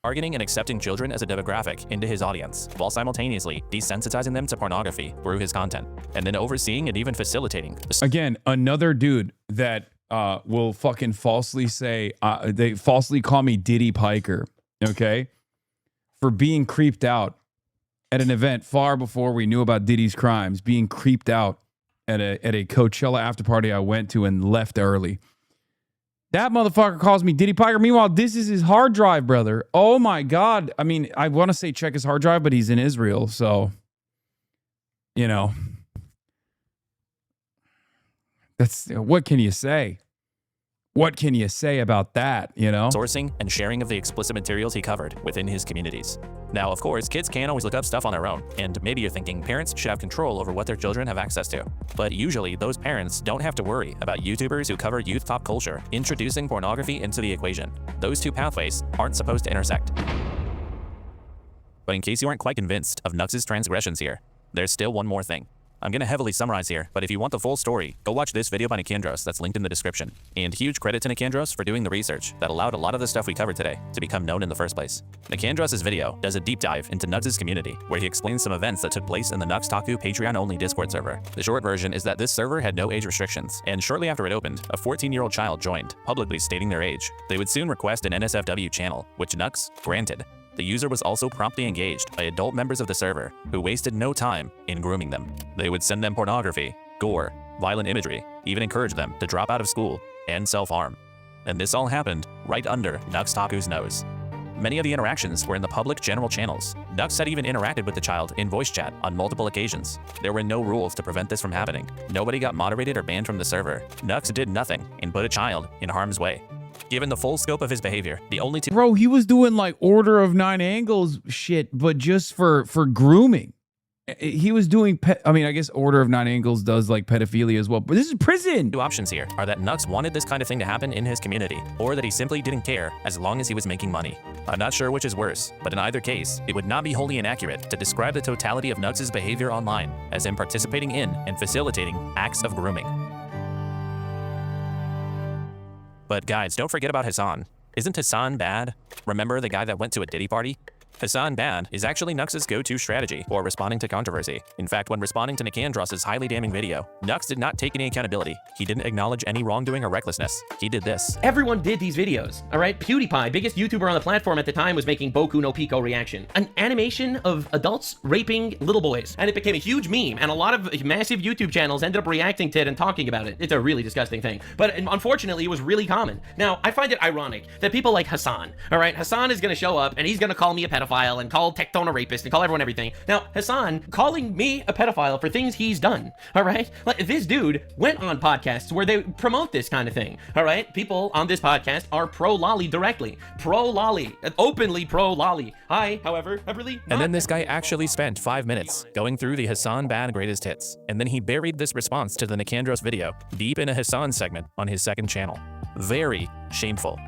targeting and accepting children as a demographic into his audience, while simultaneously desensitizing them to pornography through his content, and then overseeing and even facilitating. Again, another dude that will fucking falsely say, they falsely call me Diddy Piker, okay? For being creeped out at an event far before we knew about Diddy's crimes, being creeped out at a Coachella after party I went to and left early. That motherfucker calls me Diddy Piker. Meanwhile, this is his hard drive, brother. Oh my God. I mean, I want to say check his hard drive, but he's in Israel. So, you know, that's, what can you say? What can you say about that, you know? Sourcing and sharing of the explicit materials he covered within his communities. Now, of course, kids can't always look up stuff on their own, and maybe you're thinking parents should have control over what their children have access to. But usually, those parents don't have to worry about YouTubers who cover youth pop culture introducing pornography into the equation. Those two pathways aren't supposed to intersect. But in case you aren't quite convinced of Nux's transgressions here, there's still one more thing. I'm going to heavily summarize here, but if you want the full story, go watch this video by Nicandros that's linked in the description. And huge credit to Nicandros for doing the research that allowed a lot of the stuff we covered today to become known in the first place. Nicandros' video does a deep dive into Nux's community, where he explains some events that took place in the Nux Taku Patreon-only Discord server. The short version is that this server had no age restrictions, and shortly after it opened, a 14-year-old child joined, publicly stating their age. They would soon request an NSFW channel, which Nux granted. The user was also promptly engaged by adult members of the server who wasted no time in grooming them. They would send them pornography, gore, violent imagery, even encourage them to drop out of school and self-harm. And this all happened right under Nux Taku's nose. Many of the interactions were in the public general channels. Nux had even interacted with the child in voice chat on multiple occasions. There were no rules to prevent this from happening. Nobody got moderated or banned from the server. Nux did nothing and put a child in harm's way. Given the full scope of his behavior, the only two— Bro, he was doing like Order of 9 Angles shit, but just for grooming. He was doing, I mean, I guess Order of 9 Angles does like pedophilia as well, but this is prison. Two options here are that Nux wanted this kind of thing to happen in his community, or that he simply didn't care as long as he was making money. I'm not sure which is worse, but in either case, it would not be wholly inaccurate to describe the totality of Nux's behavior online as him participating in and facilitating acts of grooming. But guys, don't forget about Hasan. Isn't Hasan bad? Remember the guy that went to a Diddy party? Hasan bad is actually Nux's go-to strategy for responding to controversy. In fact, when responding to Nicandros' highly damning video, Nux did not take any accountability. He didn't acknowledge any wrongdoing or recklessness. He did this. Everyone did these videos, all right? PewDiePie, biggest YouTuber on the platform at the time, was making Boku no Pico reaction, an animation of adults raping little boys. And it became a huge meme, and a lot of massive YouTube channels ended up reacting to it and talking about it. It's a really disgusting thing. But unfortunately, it was really common. Now, I find it ironic that people like Hasan, all right? Hasan is gonna show up, and he's gonna call me a pedophile and call Tectone a rapist and call everyone everything. Now, Hasan calling me a pedophile for things he's done, all right? Like, this dude went on podcasts where they promote this kind of thing, all right? People on this podcast are pro-lolly directly. Pro-lolly. Openly pro-lolly. I, however, have really not— And then this guy actually spent 5 minutes going through the Hasan Bad Greatest Hits, and then he buried this response to the Nicandros video deep in a Hasan segment on his second channel. Very shameful.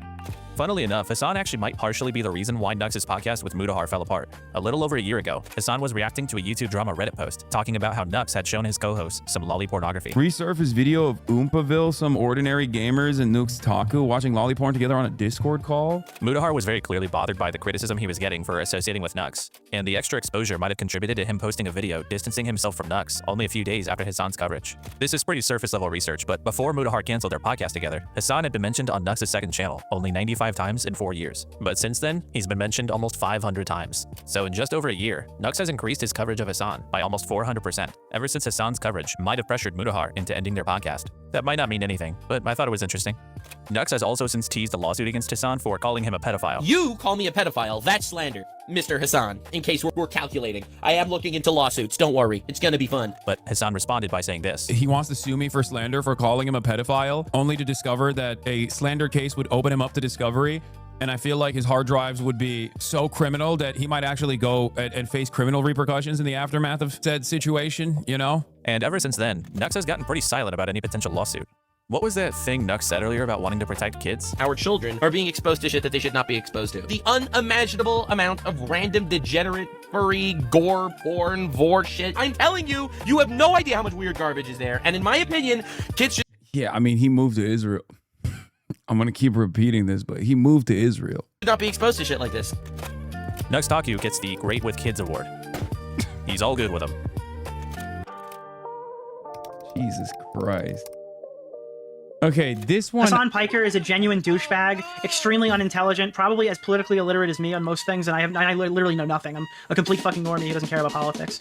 Funnily enough, Hasan actually might partially be the reason why Nux's podcast with Mudahar fell apart. A little over a year ago, Hasan was reacting to a YouTube drama Reddit post talking about how Nux had shown his co-host some lolly pornography. Resurface video of Oompaville, some ordinary gamers and Nux Taku watching lolly porn together on a Discord call. Mudahar was very clearly bothered by the criticism he was getting for associating with Nux, and the extra exposure might have contributed to him posting a video distancing himself from Nux only a few days after Hasan's coverage. This is pretty surface level research, but before Mudahar canceled their podcast together, Hasan had been mentioned on Nux's second channel only 95 times in 4 years. But since then, he's been mentioned almost 500 times. So in just over a year, Nux has increased his coverage of Hasan by almost 400%. Ever since Hasan's coverage might have pressured Mudahar into ending their podcast. That might not mean anything, but I thought it was interesting. Nux has also since teased a lawsuit against Hasan for calling him a pedophile. You call me a pedophile. That's slander, Mr. Hasan. In case we're calculating, I am looking into lawsuits. Don't worry. It's gonna be fun. But Hasan responded by saying this. He wants to sue me for slander for calling him a pedophile, only to discover that a slander case would open him up to discovery. And I feel like his hard drives would be so criminal that he might actually go and face criminal repercussions in the aftermath of said situation, you know? And ever since then, Nux has gotten pretty silent about any potential lawsuit. What was that thing Nux said earlier about wanting to protect kids? Our children are being exposed to shit that they should not be exposed to. The unimaginable amount of random, degenerate, furry, gore, porn, vor shit. I'm telling you, you have no idea how much weird garbage is there. And in my opinion, kids should... Yeah, I mean, he moved to Israel. I'm going to keep repeating this, but he moved to Israel. not be exposed to shit like this. Nux Taku gets the Great with Kids award. He's all good with them. Jesus Christ. Okay, this one... Hasan Piker is a genuine douchebag, extremely unintelligent, probably as politically illiterate as me on most things, and I literally know nothing. I'm a complete fucking normie who doesn't care about politics.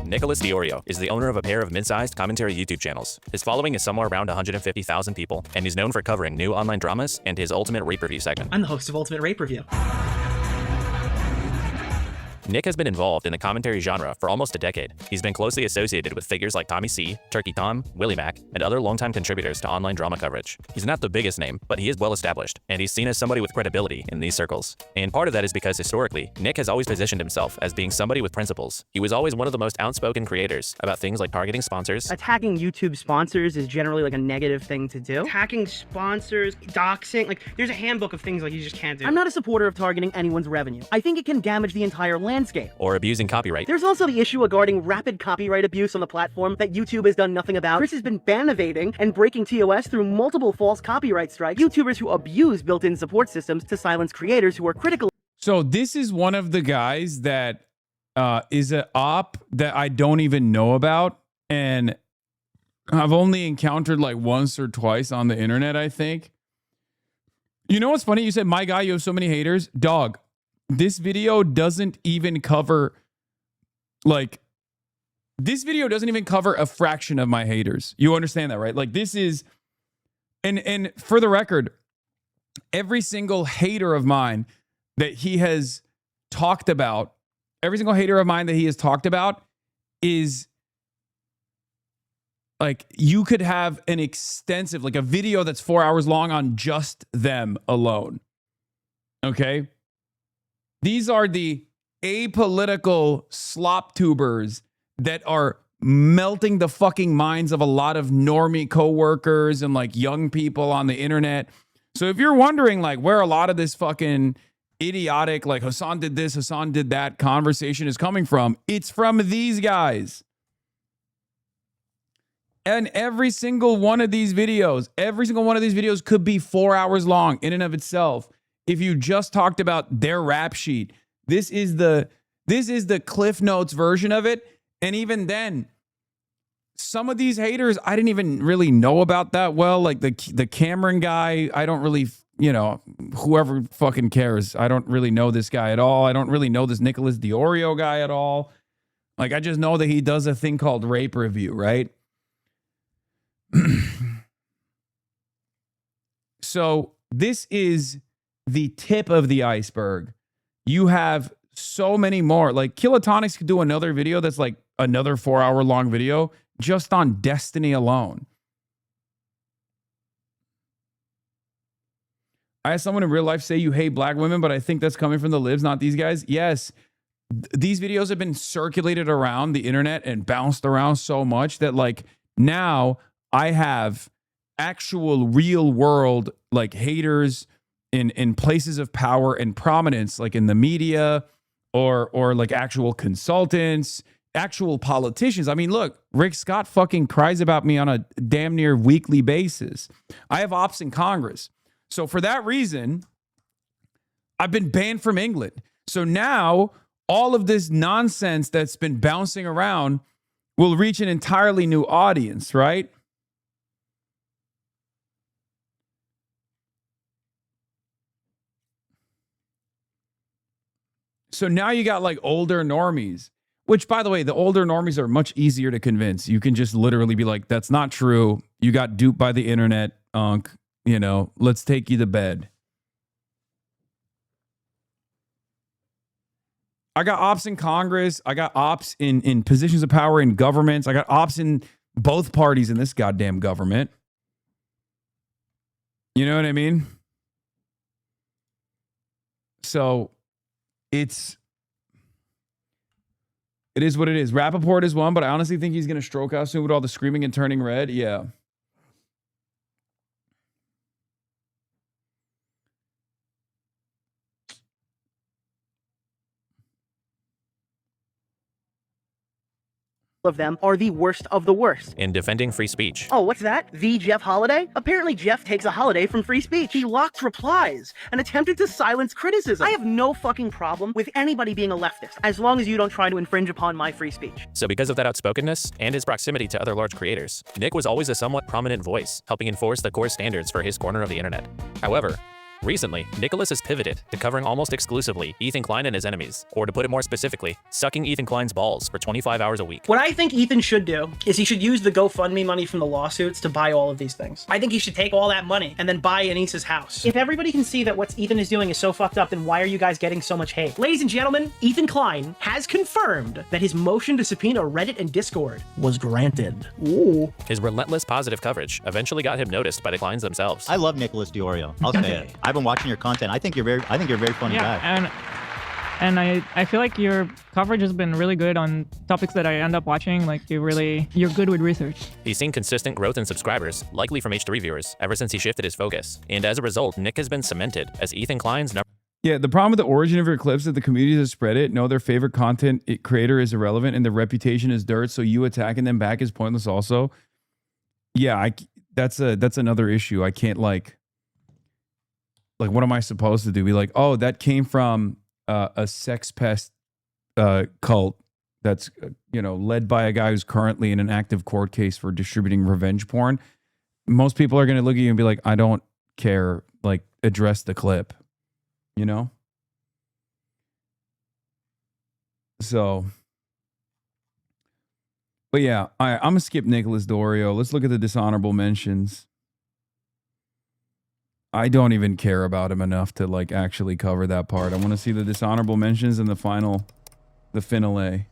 Nicholas Diorio is the owner of a pair of mid-sized commentary YouTube channels. His following is somewhere around 150,000 people, and he's known for covering new online dramas and his Ultimate Rape Review segment. I'm the host of Ultimate Rape Review. Nick has been involved in the commentary genre for almost a decade. He's been closely associated with figures like Tommy C, Turkey Tom, Willie Mac, and other longtime contributors to online drama coverage. He's not the biggest name, but he is well established, and he's seen as somebody with credibility in these circles. And part of that is because historically, Nick has always positioned himself as being somebody with principles. He was always one of the most outspoken creators about things like targeting sponsors. Attacking YouTube sponsors is generally like a negative thing to do. Attacking sponsors, doxing, like there's a handbook of things like you just can't do. I'm not a supporter of targeting anyone's revenue. I think it can damage the entire landscape. Or abusing copyright. There's also the issue regarding rapid copyright abuse on the platform that YouTube has done nothing about. Chris has been ban-evading and breaking TOS through multiple false copyright strikes. YouTubers who abuse built-in support systems to silence creators who are critical. So this is one of the guys that is an op that I don't even know about, and I've only encountered like once or twice on the internet, I think. You know what's funny? You said, my guy, you have so many haters. Dog, this video doesn't even cover, like, this video doesn't even cover a fraction of my haters. You understand that, right? Like, this is, and for the record, every single hater of mine that he has talked about, every single hater of mine that he has talked about is, like, you could have an extensive, like a video that's 4 hours long on just them alone. Okay? These are the apolitical slop tubers that are melting the fucking minds of a lot of normie coworkers and like young people on the internet. So if you're wondering like where a lot of this fucking idiotic, like Hasan did this, Hasan did that conversation is coming from, it's from these guys. And every single one of these videos could be 4 hours long in and of itself. If you just talked about their rap sheet, this is the Cliff Notes version of it. And even then, some of these haters, I didn't even really know about that well. Like the Cameron guy, I don't really, you know, whoever fucking cares. I don't really know this guy at all. I don't really know this Nicholas Diorio guy at all. Like, I just know that he does a thing called Rape Review, right? So this is the tip of the iceberg. You have so many more. Like, Kilotonics could do another video that's like another 4 hour long video just on Destiny alone. I had someone in real life say you hate black women, but I think that's coming from the libs, not these guys. Yes, these videos have been circulated around the internet and bounced around so much that like now I have actual real world like haters in places of power and prominence, like in the media or like actual consultants, actual politicians. I mean, look, Rick Scott fucking cries about me on a damn near weekly basis. I have ops in Congress. So for that reason, I've been banned from England. So now all of this nonsense that's been bouncing around will reach an entirely new audience, right? So now you got like older normies, which, by the way, the older normies are much easier to convince. You can just literally be like, that's not true. You got duped by the internet, you know, let's take you to bed. I got ops in Congress. I got ops in positions of power in governments. I got ops in both parties in this goddamn government. You know what I mean? So it is what it is. Rappaport is one, but I honestly think he's going to stroke out soon with all the screaming and turning red. Yeah. Of them are the worst of the worst. In defending free speech. Oh, what's that? The Jeff Holiday? Apparently Jeff takes a holiday from free speech. He locked replies and attempted to silence criticism. I have no fucking problem with anybody being a leftist, as long as you don't try to infringe upon my free speech. So because of that outspokenness and his proximity to other large creators, Nick was always a somewhat prominent voice, helping enforce the core standards for his corner of the internet. However, recently, Nicholas has pivoted to covering almost exclusively Ethan Klein and his enemies, or to put it more specifically, sucking Ethan Klein's balls for 25 hours a week. What I think Ethan should do is he should use the GoFundMe money from the lawsuits to buy all of these things. I think he should take all that money and then buy Anissa's house. If everybody can see that what Ethan is doing is so fucked up, then why are you guys getting so much hate? Ladies and gentlemen, Ethan Klein has confirmed that his motion to subpoena Reddit and Discord was granted. Ooh. His relentless positive coverage eventually got him noticed by the Kleins themselves. I love Nicholas DiOrio. I'll say it. I've been watching your content. I think you're a very funny guy. And I feel like your coverage has been really good on topics that I end up watching. Like you're good with research. He's seen consistent growth in subscribers, likely from H3 viewers, ever since he shifted his focus. And as a result, Nick has been cemented as Ethan Klein's number. Yeah, the problem with the origin of your clips is that the community that spread it know their favorite content creator is irrelevant and the reputation is dirt, so you attacking them back is pointless also. Yeah, that's another issue. I can't like what am I supposed to do? Be like, oh, that came from a sex pest cult that's led by a guy who's currently in an active court case for distributing revenge porn. Most people are going to look at you and be like, I don't care. Like, address the clip, you know? So, but yeah, I'm going to skip Nicholas DiOrio. Let's look at the dishonorable mentions. I don't even care about him enough to like actually cover that part. I want to see the dishonorable mentions and the finale.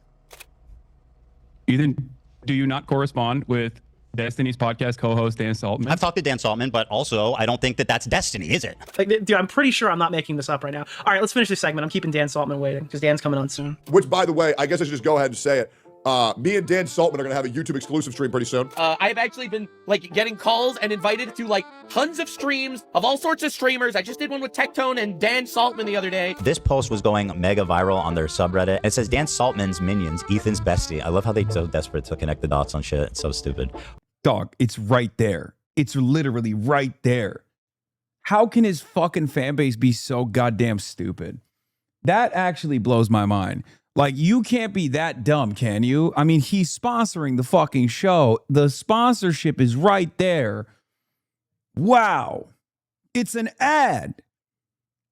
Ethan, do you not correspond with Destiny's podcast co-host Dan Saltman? I've talked to Dan Saltman, but also I don't think that that's Destiny, is it? Like, dude, I'm pretty sure I'm not making this up right now. All right, let's finish this segment. I'm keeping Dan Saltman waiting because Dan's coming on soon. Which, by the way, I guess I should just go ahead and say it. Me and Dan Saltman are gonna have a YouTube exclusive stream pretty soon. I've actually been like getting calls and invited to like tons of streams of all sorts of streamers. I just did one with Tectone and Dan Saltman the other day. This post was going mega viral on their subreddit. It says Dan Saltman's minions, Ethan's bestie. I love how they're so desperate to connect the dots on shit. It's so stupid. Dog, it's right there. It's literally right there. How can his fucking fan base be so goddamn stupid? That actually blows my mind. Like, you can't be that dumb, can you? I mean, he's sponsoring the fucking show. The sponsorship is right there. Wow. It's an ad.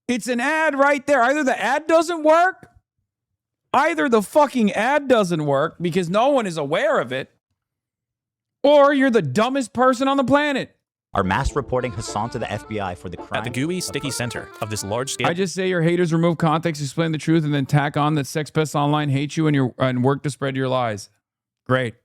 It's an ad right there. Either the ad doesn't work, either the fucking ad doesn't work because no one is aware of it, or you're the dumbest person on the planet. Are mass reporting Hasan to the FBI for the crime. At the gooey, sticky center of this large-scale... I just say your haters remove context, explain the truth, and then tack on that sex pests online hate you and work to spread your lies. Great.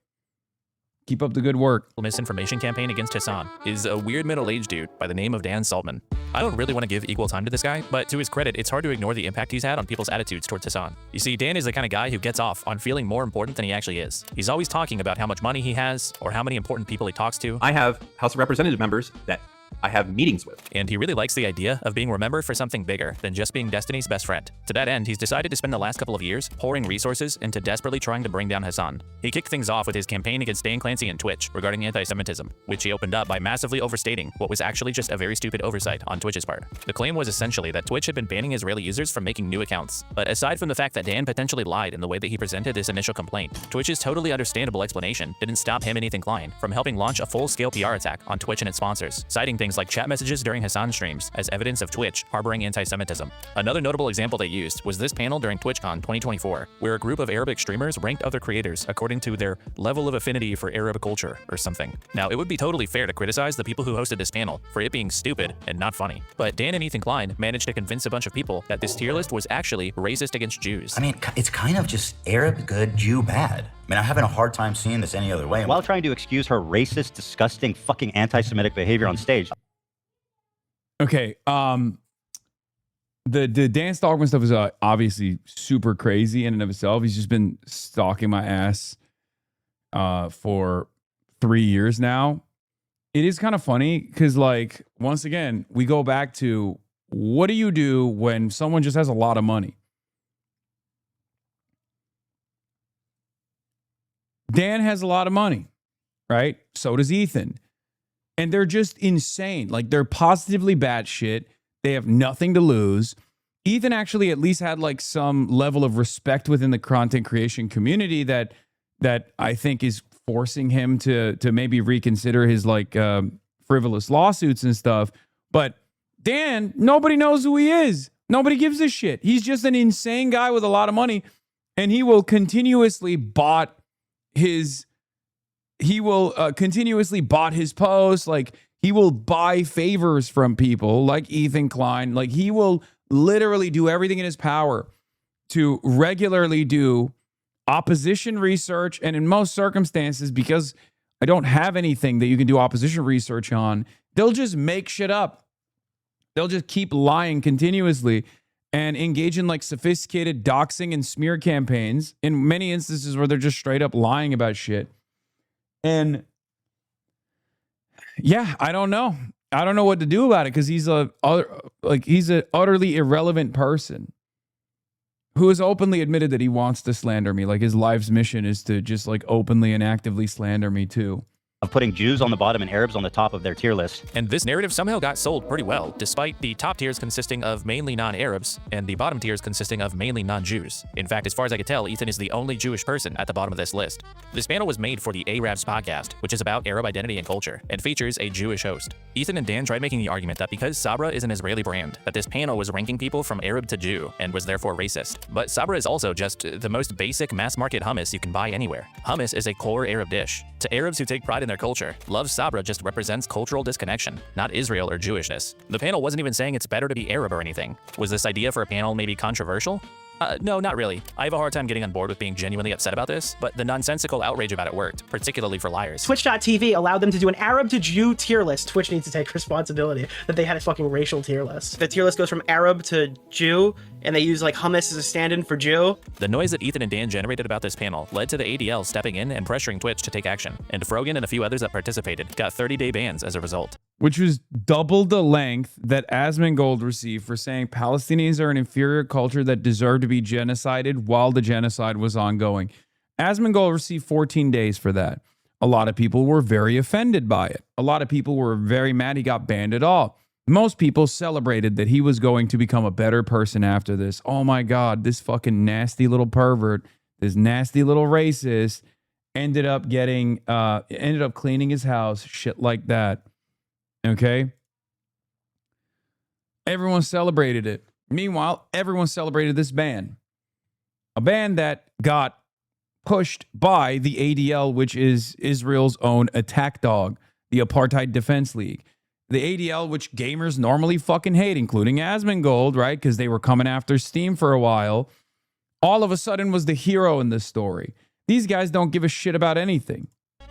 Keep up the good work. Misinformation campaign against Hasan is a weird middle-aged dude by the name of Dan Saltman. I don't really want to give equal time to this guy, but to his credit, it's hard to ignore the impact he's had on people's attitudes towards Hasan. You see, Dan is the kind of guy who gets off on feeling more important than he actually is. He's always talking about how much money he has or how many important people he talks to. I have House of Representative members that I have meetings with. And he really likes the idea of being remembered for something bigger than just being Destiny's best friend. To that end, he's decided to spend the last couple of years pouring resources into desperately trying to bring down Hasan. He kicked things off with his campaign against Dan Clancy and Twitch regarding anti-Semitism, which he opened up by massively overstating what was actually just a very stupid oversight on Twitch's part. The claim was essentially that Twitch had been banning Israeli users from making new accounts. But aside from the fact that Dan potentially lied in the way that he presented this initial complaint, Twitch's totally understandable explanation didn't stop him and Ethan Klein from helping launch a full-scale PR attack on Twitch and its sponsors, citing things like chat messages during Hasan streams as evidence of Twitch harboring anti-Semitism. Another notable example they used was this panel during TwitchCon 2024, where a group of Arabic streamers ranked other creators according to their level of affinity for Arab culture or something. Now, it would be totally fair to criticize the people who hosted this panel for it being stupid and not funny, but Dan and Ethan Klein managed to convince a bunch of people that this tier list was actually racist against Jews. I mean, it's kind of just Arab good, Jew bad. I mean, I'm having a hard time seeing this any other way. While trying to excuse her racist, disgusting, fucking anti-Semitic behavior on stage. Okay, the Dan Stalkman stuff is obviously super crazy in and of itself. He's just been stalking my ass for 3 years now. It is kind of funny because, like, once again, we go back to what do you do when someone just has a lot of money? Dan has a lot of money, right? So does Ethan. And they're just insane. Like, they're positively batshit. They have nothing to lose. Ethan actually at least had like some level of respect within the content creation community that I think is forcing him to maybe reconsider his like frivolous lawsuits and stuff. But Dan, nobody knows who he is. Nobody gives a shit. He's just an insane guy with a lot of money, and he will continuously bot his posts. Like, he will buy favors from people like Ethan Klein. Like, he will literally do everything in his power to regularly do opposition research. And in most circumstances, because I don't have anything that you can do opposition research on, they'll just make shit up. They'll just keep lying continuously and engage in like sophisticated doxing and smear campaigns in many instances where they're just straight up lying about shit. And yeah, I don't know. I don't know what to do about it because he's an utterly irrelevant person who has openly admitted that he wants to slander me. Like, his life's mission is to just like openly and actively slander me too. Of putting Jews on the bottom and Arabs on the top of their tier list. And this narrative somehow got sold pretty well, despite the top tiers consisting of mainly non-Arabs and the bottom tiers consisting of mainly non-Jews. In fact, as far as I could tell, Ethan is the only Jewish person at the bottom of this list. This panel was made for the Arabs podcast, which is about Arab identity and culture, and features a Jewish host. Ethan and Dan tried making the argument that because Sabra is an Israeli brand, that this panel was ranking people from Arab to Jew and was therefore racist. But Sabra is also just the most basic mass-market hummus you can buy anywhere. Hummus is a core Arab dish. To Arabs who take pride in their culture, love Sabra just represents cultural disconnection, not Israel or Jewishness. The panel wasn't even saying it's better to be Arab or anything. Was this idea for a panel maybe controversial? No, not really. I have a hard time getting on board with being genuinely upset about this, but the nonsensical outrage about it worked, particularly for liars. Twitch.tv allowed them to do an Arab to Jew tier list. Twitch needs to take responsibility that they had a fucking racial tier list. The tier list goes from Arab to Jew, and they use like hummus as a stand-in for Jew. The noise that Ethan and Dan generated about this panel led to the ADL stepping in and pressuring Twitch to take action, and Frogan and a few others that participated got 30-day bans as a result. Which was double the length that Asmongold received for saying Palestinians are an inferior culture that deserve to be genocided while the genocide was ongoing. Asmongold received 14 days for that. A lot of people were very offended by it. A lot of people were very mad he got banned at all. Most people celebrated that he was going to become a better person after this. Oh my God, this fucking nasty little pervert, this nasty little racist ended up cleaning his house, shit like that. Okay. Everyone celebrated it. Meanwhile, everyone celebrated this ban. A ban that got pushed by the ADL, which is Israel's own attack dog, the Apartheid Defense League. The ADL, which gamers normally fucking hate, including Asmongold, right? Because they were coming after Steam for a while. All of a sudden was the hero in this story. These guys don't give a shit about anything.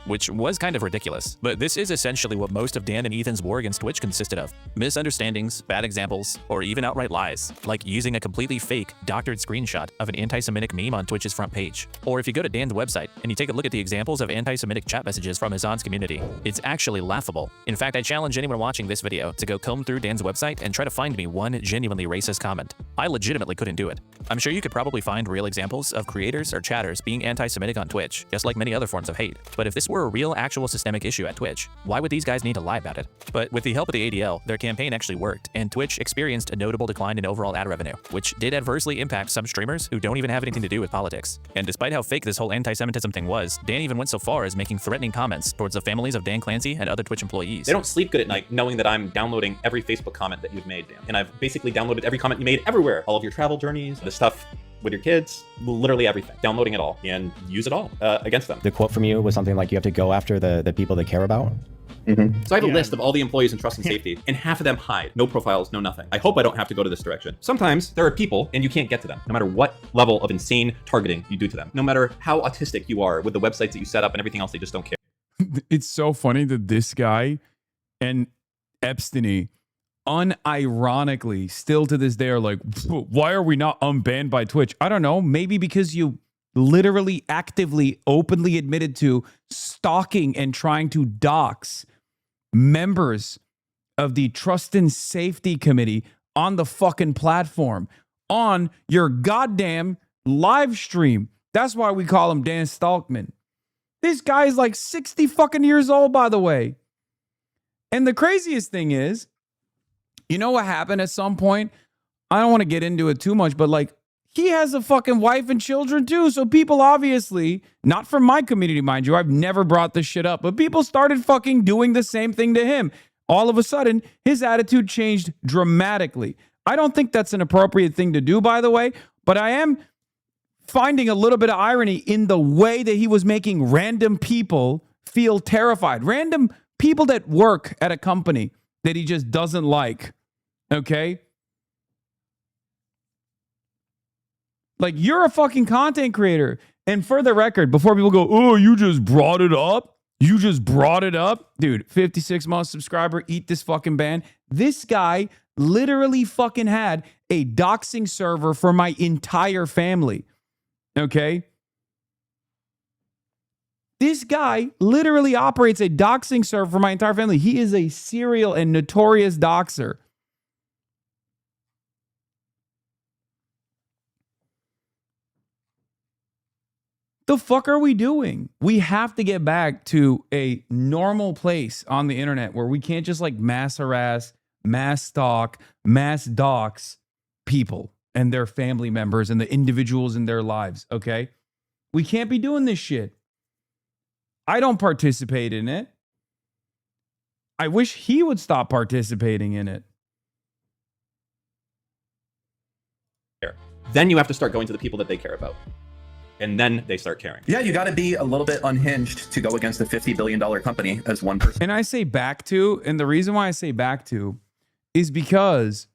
which was kind of ridiculous. But this is essentially what most of Dan and Ethan's war against Twitch consisted of. Misunderstandings, bad examples, or even outright lies, like using a completely fake, doctored screenshot of an anti-Semitic meme on Twitch's front page. Or if you go to Dan's website and you take a look at the examples of anti-Semitic chat messages from Hasan's community, it's actually laughable. In fact, I challenge anyone watching this video to go comb through Dan's website and try to find me one genuinely racist comment. I legitimately couldn't do it. I'm sure you could probably find real examples of creators or chatters being anti-Semitic on Twitch, just like many other forms of hate. But if this were a real actual systemic issue at Twitch, why would these guys need to lie about it? But with the help of the ADL, their campaign actually worked, and Twitch experienced a notable decline in overall ad revenue, which did adversely impact some streamers who don't even have anything to do with politics. And despite how fake this whole anti-Semitism thing was, Dan even went so far as making threatening comments towards the families of Dan Clancy and other Twitch employees. They don't sleep good at night knowing that I'm downloading every Facebook comment that you've made, Dan. And I've basically downloaded every comment you made everywhere. All of your travel journeys, the stuff with your kids, literally everything. Downloading it all and use it all against them. The quote from you was something like you have to go after the people they care about. So I have a list of all the employees in trust and safety, and half of them hide. No profiles, no nothing. I hope I don't have to go to this direction. Sometimes there are people and you can't get to them, no matter what level of insane targeting you do to them. No matter how autistic you are with the websites that you set up and everything else, they just don't care. It's so funny that this guy and Epstein unironically still to this day are like, why are we not unbanned by Twitch? I don't know. Maybe because you literally actively openly admitted to stalking and trying to dox members of the Trust and Safety Committee on the fucking platform on your goddamn live stream. That's why we call him Dan Stalkman. This guy is like 60 fucking years old, by the way. And the craziest thing is, you know what happened at some point? I don't want to get into it too much, but like, he has a fucking wife and children too. So people obviously, not from my community, mind you, I've never brought this shit up, but people started fucking doing the same thing to him. All of a sudden, his attitude changed dramatically. I don't think that's an appropriate thing to do, by the way, but I am finding a little bit of irony in the way that he was making random people feel terrified. Random people that work at a company that he just doesn't like. Okay? Like, you're a fucking content creator. And for the record, before people go, oh, you just brought it up. You just brought it up. Dude, 56-month subscriber, eat this fucking ban. This guy literally fucking had a doxing server for my entire family. Okay? This guy literally operates a doxing server for my entire family. He is a serial and notorious doxer. The fuck are we doing? We have to get back to a normal place on the internet where we can't just like mass harass, mass stalk, mass dox people and their family members and the individuals in their lives, okay? We can't be doing this shit. I don't participate in it. I wish he would stop participating in it. Then you have to start going to the people that they care about. And then they start caring. Yeah, you got to be a little bit unhinged to go against a $50 billion company as one person. And I say back to, and the reason why I say back to is because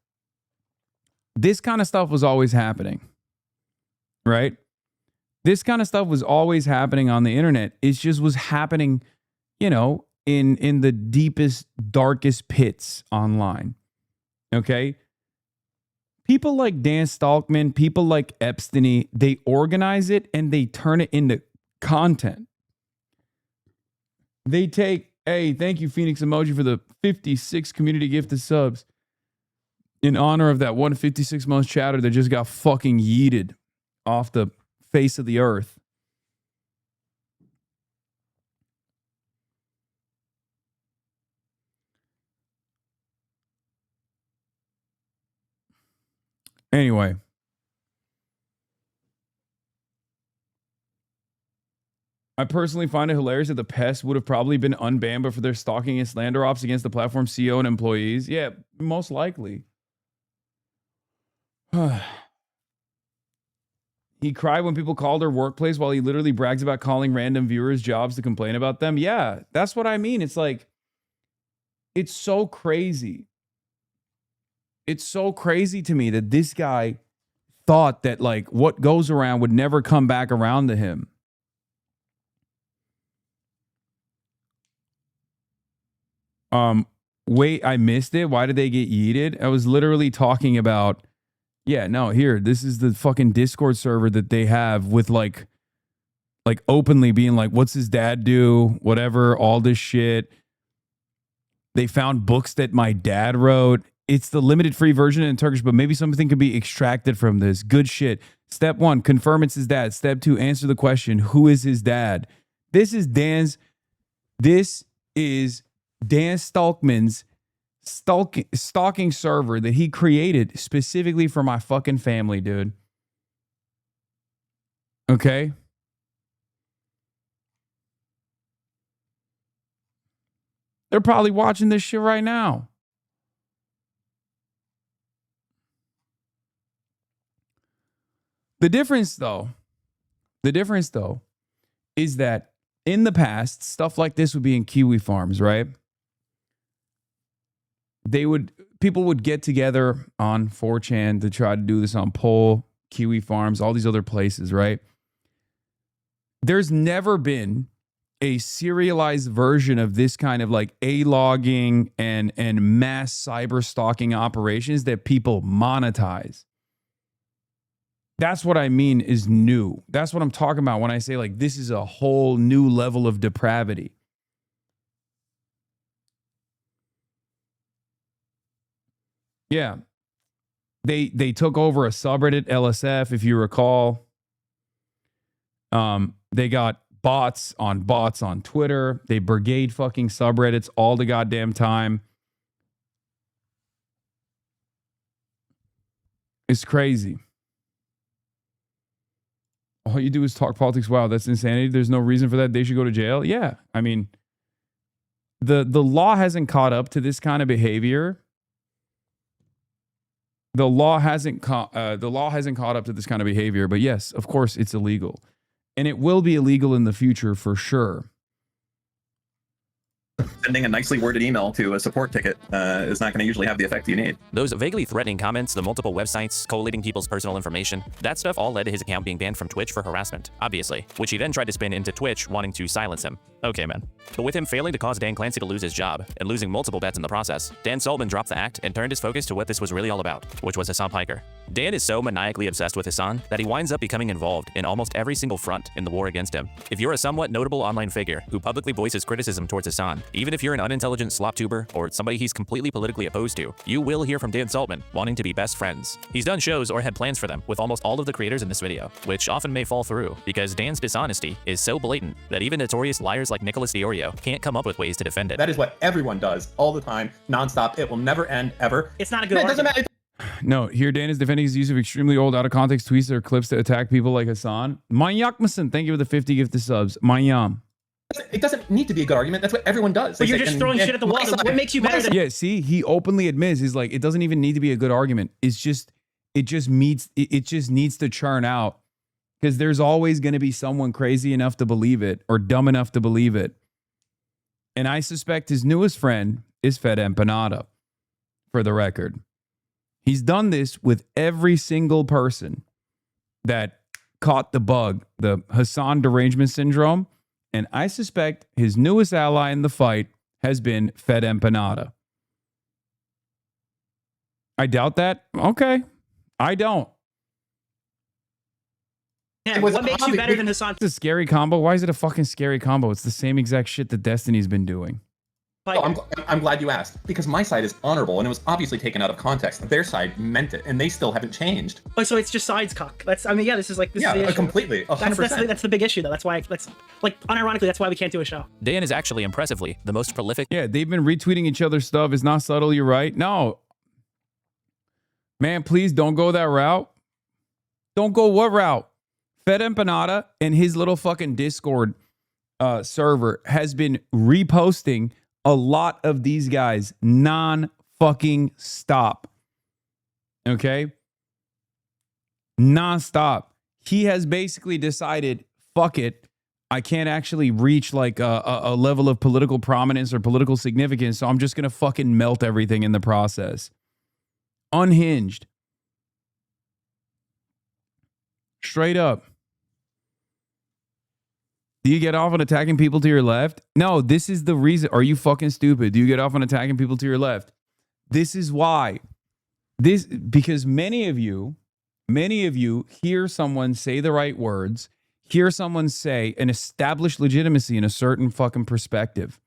this kind of stuff was always happening, right? This kind of stuff was always happening on the internet. It just was happening, you know, in the deepest, darkest pits online. Okay? People like Dan Stalkman, people like Epstein, they organize it and they turn it into content. They take, hey, thank you, Phoenix Emoji, for the 56 community gifted subs in honor of that 156 month chatter that just got fucking yeeted off the face of the earth. Anyway. I personally find it hilarious that the pests would have probably been unbanned, but for their stalking and slander ops against the platform CEO and employees. Yeah, most likely. He cried when people called her workplace while he literally brags about calling random viewers jobs to complain about them. Yeah, that's what I mean. It's like, it's so crazy. It's so crazy to me that this guy thought that like what goes around would never come back around to him. Wait, I missed it. Why did they get yeeted? I was literally talking about, yeah, no, here, this is the fucking Discord server that they have with like openly being like, what's his dad do? Whatever, all this shit. They found books that my dad wrote. It's the limited free version in Turkish, but maybe something could be extracted from this. Good shit. Step 1, confirm it's his dad. Step 2, answer the question, who is his dad? This is Dan Stalkman's stalking server that he created specifically for my fucking family, dude. Okay? They're probably watching this shit right now. The difference though, is that in the past, stuff like this would be in Kiwi farms, right? People would get together on 4chan to try to do this on Pole, Kiwi farms, all these other places, right? There's never been a serialized version of this kind of like A-logging and mass cyber stalking operations that people monetize. That's what I mean is new. That's what I'm talking about when I say like this is a whole new level of depravity. Yeah. They took over a subreddit, LSF, if you recall. They got bots on Twitter. They brigade fucking subreddits all the goddamn time. It's crazy. All you do is talk politics. Wow, that's insanity. There's no reason for that. They should go to jail. Yeah. I mean, the law hasn't caught up to this kind of behavior. The law hasn't caught up to this kind of behavior, but yes, of course it's illegal. And it will be illegal in the future for sure. Sending a nicely worded email to a support ticket is not going to usually have the effect you need. Those vaguely threatening comments, the multiple websites, collating people's personal information, that stuff all led to his account being banned from Twitch for harassment, obviously, which he then tried to spin into Twitch wanting to silence him. Okay, man. But with him failing to cause Dan Clancy to lose his job and losing multiple bets in the process, Dan Saltman dropped the act and turned his focus to what this was really all about, which was Hasan Piker. Dan is so maniacally obsessed with Hasan that he winds up becoming involved in almost every single front in the war against him. If you're a somewhat notable online figure who publicly voices criticism towards Hasan, even if you're an unintelligent slop tuber or somebody he's completely politically opposed to, you will hear from Dan Saltman wanting to be best friends. He's done shows or had plans for them with almost all of the creators in this video, which often may fall through because Dan's dishonesty is so blatant that even notorious liars like Nicholas Diorio can't come up with ways to defend it. That is what everyone does all the time, nonstop. It will never end, ever. It's not a good It doesn't argument. matter. No, here Dan is defending his use of extremely old, out of context tweets or clips to attack people like Hasan. Manyak Mason, thank you for the 50 gifted subs. Manyam. It doesn't need to be a good argument. That's what everyone does. But you're just throwing shit at the wall. What makes you better than... Yeah, see, he openly admits, he's like, it doesn't even need to be a good argument. It just needs to churn out because there's always going to be someone crazy enough to believe it or dumb enough to believe it. And I suspect his newest friend is Fed Empanada, for the record. He's done this with every single person that caught the bug, the Hasan derangement syndrome. And I suspect his newest ally in the fight has been Fed Empanada. I doubt that. Okay. I don't. Yeah, what makes you better than Hasan? It's a scary combo. Why is it a fucking scary combo? It's the same exact shit that Destiny's been doing. I'm glad you asked, because my side is honorable, and it was obviously taken out of context. Their side meant it, and they still haven't changed. Oh, so it's just sides cock. This is the issue. Completely, 100%. That's the big issue, though. That's unironically, that's why we can't do a show. Dan is actually impressively the most prolific. Yeah, they've been retweeting each other's stuff. It's not subtle, you're right. No. Man, please don't go that route. Don't go what route? Fed Empanada and his little fucking Discord server has been reposting a lot of these guys non-fucking stop. Okay? Non-stop. He has basically decided, fuck it, I can't actually reach like a level of political prominence or political significance, so I'm just going to fucking melt everything in the process. Unhinged. Straight up. Do you get off on attacking people to your left? No, this is the reason. Are you fucking stupid? Do you get off on attacking people to your left? This is why. Because many of you hear someone say the right words, hear someone say an established legitimacy in a certain fucking perspective,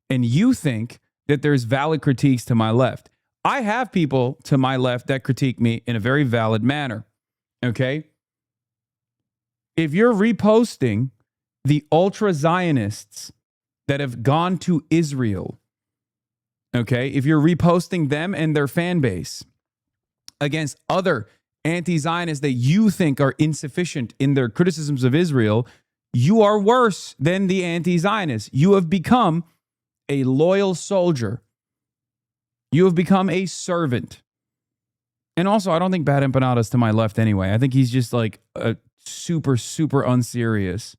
and you think that there's valid critiques to my left. I have people to my left that critique me in a very valid manner. Okay? If you're reposting the ultra Zionists that have gone to Israel, okay, if you're reposting them and their fan base against other anti-Zionists that you think are insufficient in their criticisms of Israel, you are worse than the anti-Zionists. You have become a loyal soldier. You have become a servant. And also, I don't think Bad Empanada's to my left anyway. I think he's just like a super, super unserious.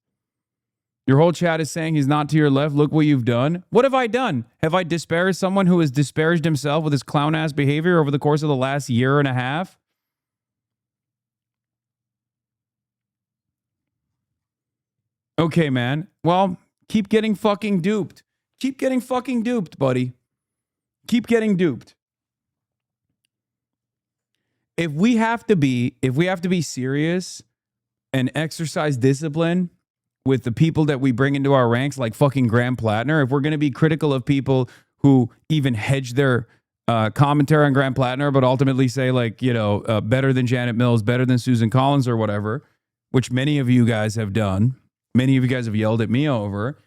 Your whole chat is saying he's not to your left. Look what you've done. What have I done? Have I disparaged someone who has disparaged himself with his clown-ass behavior over the course of the last year and a half? Okay, man. Well, keep getting fucking duped. Keep getting fucking duped, buddy. Keep getting duped. If we have to be serious and exercise discipline with the people that we bring into our ranks, like fucking Graham Plattner, if we're going to be critical of people who even hedge their commentary on Graham Plattner, but ultimately say like, better than Janet Mills, better than Susan Collins or whatever, which many of you guys have done, many of you guys have yelled at me over,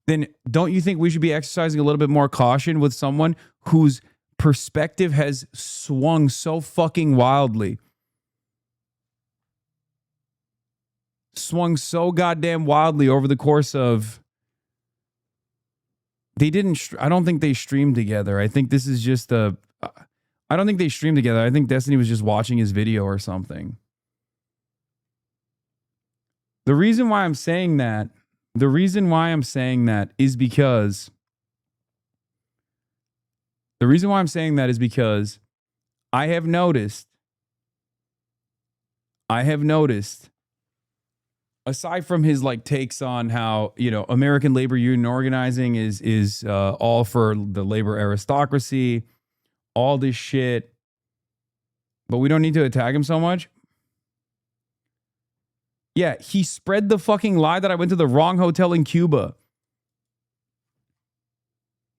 then don't you think we should be exercising a little bit more caution with someone whose perspective has swung so fucking wildly? Swung so goddamn wildly over the course of... I don't think they streamed together. I think this is just I don't think they streamed together. I think Destiny was just watching his video or something. The reason why I'm saying that is because I have noticed, aside from his like takes on how, American labor union organizing is all for the labor aristocracy, all this shit, but we don't need to attack him so much. Yeah, he spread the fucking lie that I went to the wrong hotel in Cuba.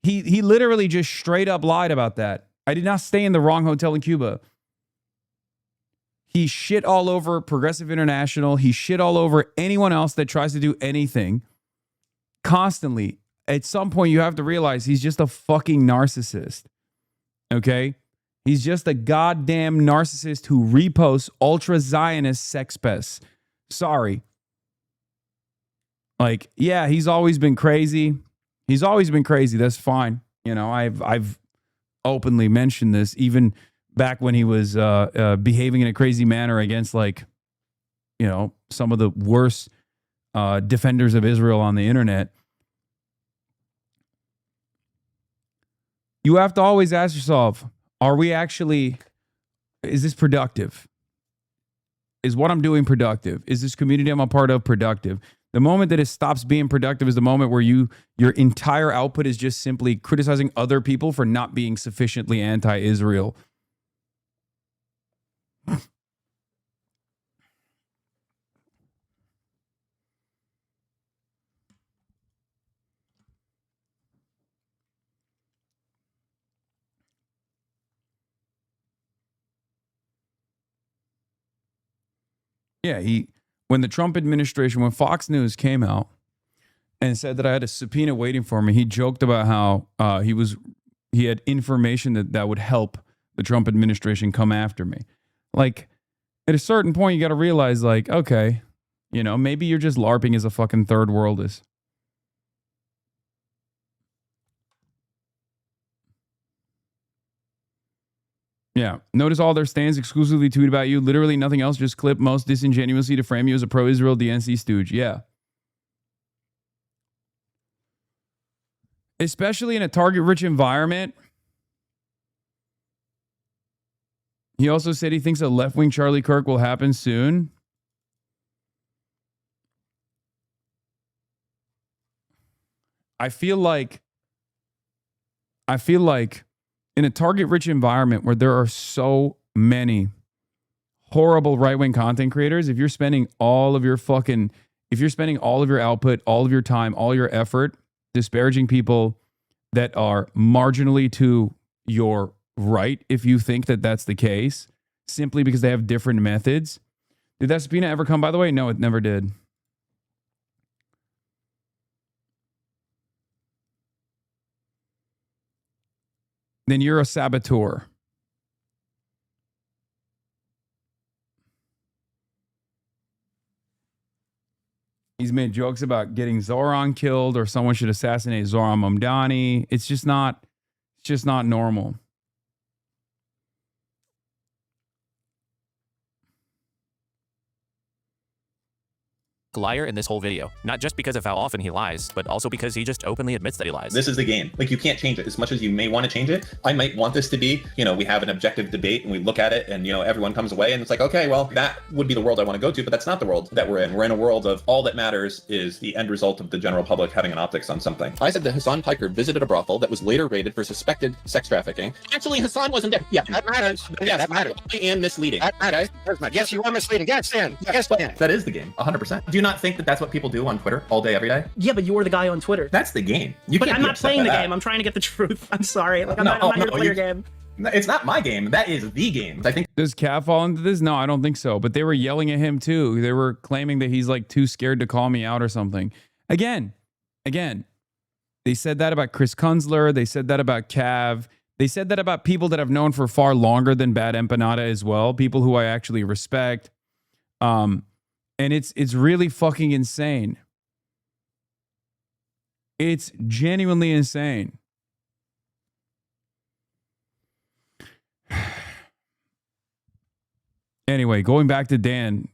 He literally just straight up lied about that. I did not stay in the wrong hotel in Cuba. He shit all over Progressive International. He shit all over anyone else that tries to do anything constantly. At some point, you have to realize he's just a fucking narcissist. Okay? He's just a goddamn narcissist who reposts ultra-Zionist sex pests. Sorry. Like, yeah, he's always been crazy. He's always been crazy. That's fine. I've openly mentioned this even back when he was behaving in a crazy manner against some of the worst defenders of Israel on the internet. You have to always ask yourself, is this productive? Is what I'm doing productive? Is this community I'm a part of productive? The moment that it stops being productive is the moment where your entire output is just simply criticizing other people for not being sufficiently anti-Israel. Yeah, when the Trump administration, when Fox News came out and said that I had a subpoena waiting for me, he joked about how he had information that would help the Trump administration come after me. Like, at a certain point, you got to realize, like, okay, maybe you're just LARPing as a fucking third worldist. Yeah. Notice all their stands exclusively tweet about you. Literally nothing else. Just clip most disingenuously to frame you as a pro-Israel DNC stooge. Yeah. Especially in a target-rich environment. He also said he thinks a left-wing Charlie Kirk will happen soon. I feel like in a target-rich environment where there are so many horrible right-wing content creators, if you're spending all of your output, all of your time, all your effort disparaging people that are marginally to your right, if you think that that's the case, simply because they have different methods. Did that subpoena ever come, by the way? No, it never did. Then you're a saboteur. He's made jokes about getting Zoran killed or someone should assassinate Zoran Mamdani. It's just not normal. Liar in this whole video, not just because of how often he lies, but also because he just openly admits that he lies. This is the game. Like, you can't change it as much as you may want to change it. I might want this to be, we have an objective debate and we look at it and, everyone comes away and it's like, okay, well, that would be the world I want to go to, but that's not the world that we're in. We're in a world of all that matters is the end result of the general public having an optics on something. I said that Hasan Piker visited a brothel that was later raided for suspected sex trafficking. Actually, Hasan wasn't there. Yeah, that matters. Yeah, that matters. And misleading. That matters. Yes, you are misleading. Yes, Dan. Yes, Dan. That is the game. 100%. Do you not think that that's what people do on Twitter all day, every day? Yeah, but you're the guy on Twitter. That's the game. But I'm not playing the game. I'm trying to get the truth. I'm sorry. Like, I'm not here to play your game. It's not my game. That is the game. I think. Does Cav fall into this? No, I don't think so. But they were yelling at him too. They were claiming that he's like too scared to call me out or something. Again, they said that about Chris Kunzler. They said that about Cav. They said that about people that I've known for far longer than Bad Empanada as well. People who I actually respect. And it's really fucking insane. It's genuinely insane. Anyway, going back to Dan.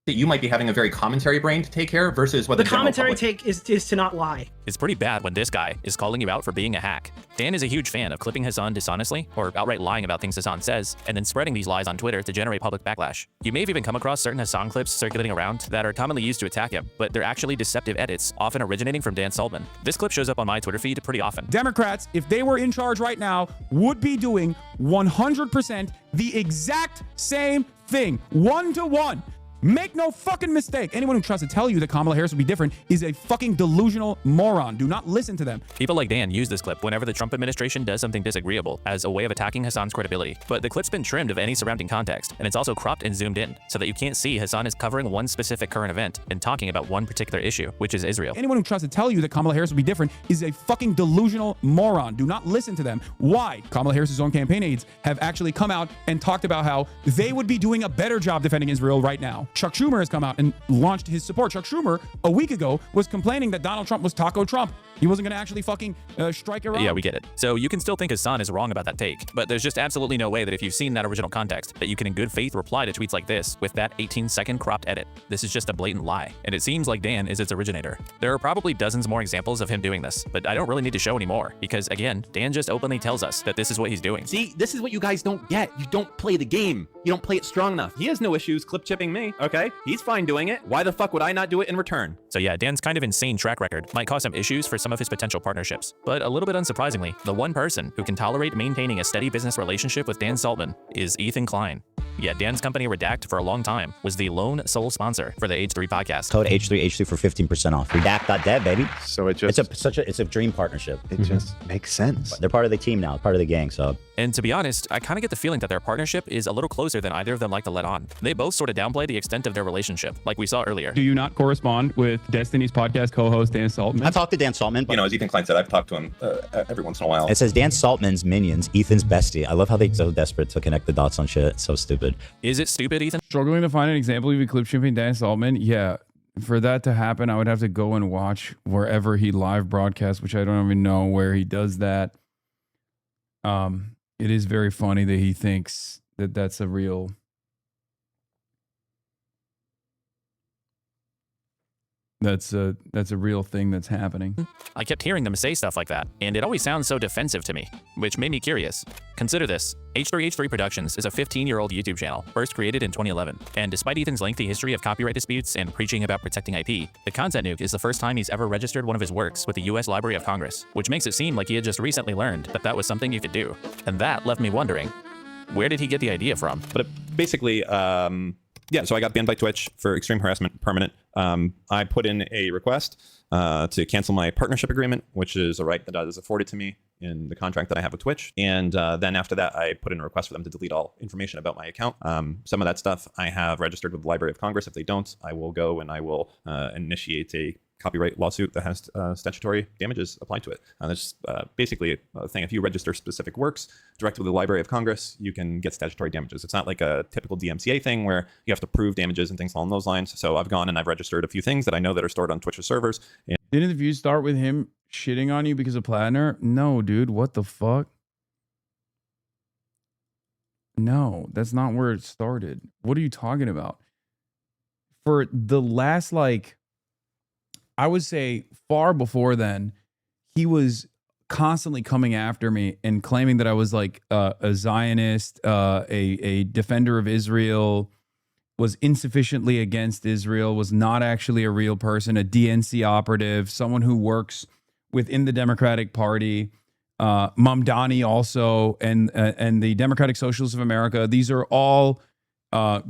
That you might be having a very commentary brain to take care of versus what the commentary take is to not lie. It's pretty bad when this guy is calling you out for being a hack. Dan is a huge fan of clipping Hasan dishonestly or outright lying about things Hasan says and then spreading these lies on Twitter to generate public backlash. You may have even come across certain Hasan clips circulating around that are commonly used to attack him, but they're actually deceptive edits, often originating from Dan Saltman. This clip shows up on my Twitter feed pretty often. Democrats, if they were in charge right now, would be doing 100% the exact same thing, 1-to-1. Make no fucking mistake. Anyone who tries to tell you that Kamala Harris would be different is a fucking delusional moron. Do not listen to them. People like Dan use this clip whenever the Trump administration does something disagreeable as a way of attacking Hasan's credibility. But the clip's been trimmed of any surrounding context, and it's also cropped and zoomed in so that you can't see Hasan is covering one specific current event and talking about one particular issue, which is Israel. Anyone who tries to tell you that Kamala Harris would be different is a fucking delusional moron. Do not listen to them. Why? Kamala Harris's own campaign aides have actually come out and talked about how they would be doing a better job defending Israel right now. Chuck Schumer has come out and launched his support. Chuck Schumer, a week ago, was complaining that Donald Trump was Taco Trump. He wasn't going to actually fucking strike Iran. Yeah, we get it. So you can still think Hasan is wrong about that take, but there's just absolutely no way that if you've seen that original context, that you can in good faith reply to tweets like this with that 18-second cropped edit. This is just a blatant lie, and it seems like Dan is its originator. There are probably dozens more examples of him doing this, but I don't really need to show any more, because again, Dan just openly tells us that this is what he's doing. See, this is what you guys don't get. You don't play the game. You don't play it strong enough. He has no issues clip chipping me, okay? He's fine doing it. Why the fuck would I not do it in return? So yeah, Dan's kind of insane track record might cause some issues for some of his potential partnerships. But a little bit unsurprisingly, the one person who can tolerate maintaining a steady business relationship with Dan Saltman is Ethan Klein. Yeah, Dan's company Redact for a long time was the lone sole sponsor for the H3 podcast. Code H3 for 15% off. Redact.dev, baby. So it just it's a dream partnership. It just makes sense. They're part of the team now, part of the gang. So. And to be honest, I kind of get the feeling that their partnership is a little closer than either of them like to let on. They both sort of downplay the extent of their relationship, like we saw earlier. Do you not correspond with Destiny's podcast co-host Dan Saltman? I talked to Dan Saltman. You know, as Ethan Klein said, I've talked to him every once in a while. It says Dan Saltman's minions, Ethan's bestie. I love how they're so desperate to connect the dots on shit. It's so stupid. Is it stupid, Ethan? Struggling to find an example of you clip shipping Dan Saltman? Yeah. For that to happen, I would have to go and watch wherever he live broadcasts, which I don't even know where he does that. It is very funny that he thinks that that's a real... That's a real thing that's happening. I kept hearing them say stuff like that, and it always sounds so defensive to me, which made me curious. Consider this. H3H3 Productions is a 15-year-old YouTube channel, first created in 2011. And despite Ethan's lengthy history of copyright disputes and preaching about protecting IP, the content nuke is the first time he's ever registered one of his works with the US Library of Congress, which makes it seem like he had just recently learned that that was something you could do. And that left me wondering, where did he get the idea from? But basically, yeah, so I got banned by Twitch for extreme harassment, permanent. I put in a request to cancel my partnership agreement, which is a right that is afforded to me in the contract that I have with Twitch. And then after that, I put in a request for them to delete all information about my account. Some of that stuff I have registered with the Library of Congress. If they don't, I will go and I will initiate a copyright lawsuit that has statutory damages applied to it. That's basically a thing. If you register specific works directly with the Library of Congress, you can get statutory damages. It's not like a typical DMCA thing where you have to prove damages and things along those lines. So I've gone and I've registered a few things that I know that are stored on Twitch's servers. And Didn't the views start with him shitting on you because of Platinum? No, dude. What the fuck? No, that's not where it started. What are you talking about? For the last, like, I would say far before then, he was constantly coming after me and claiming that I was like a Zionist, a defender of Israel, was insufficiently against Israel, was not actually a real person, a DNC operative, someone who works within the Democratic Party, Mamdani also, and the Democratic Socialists of America. These are all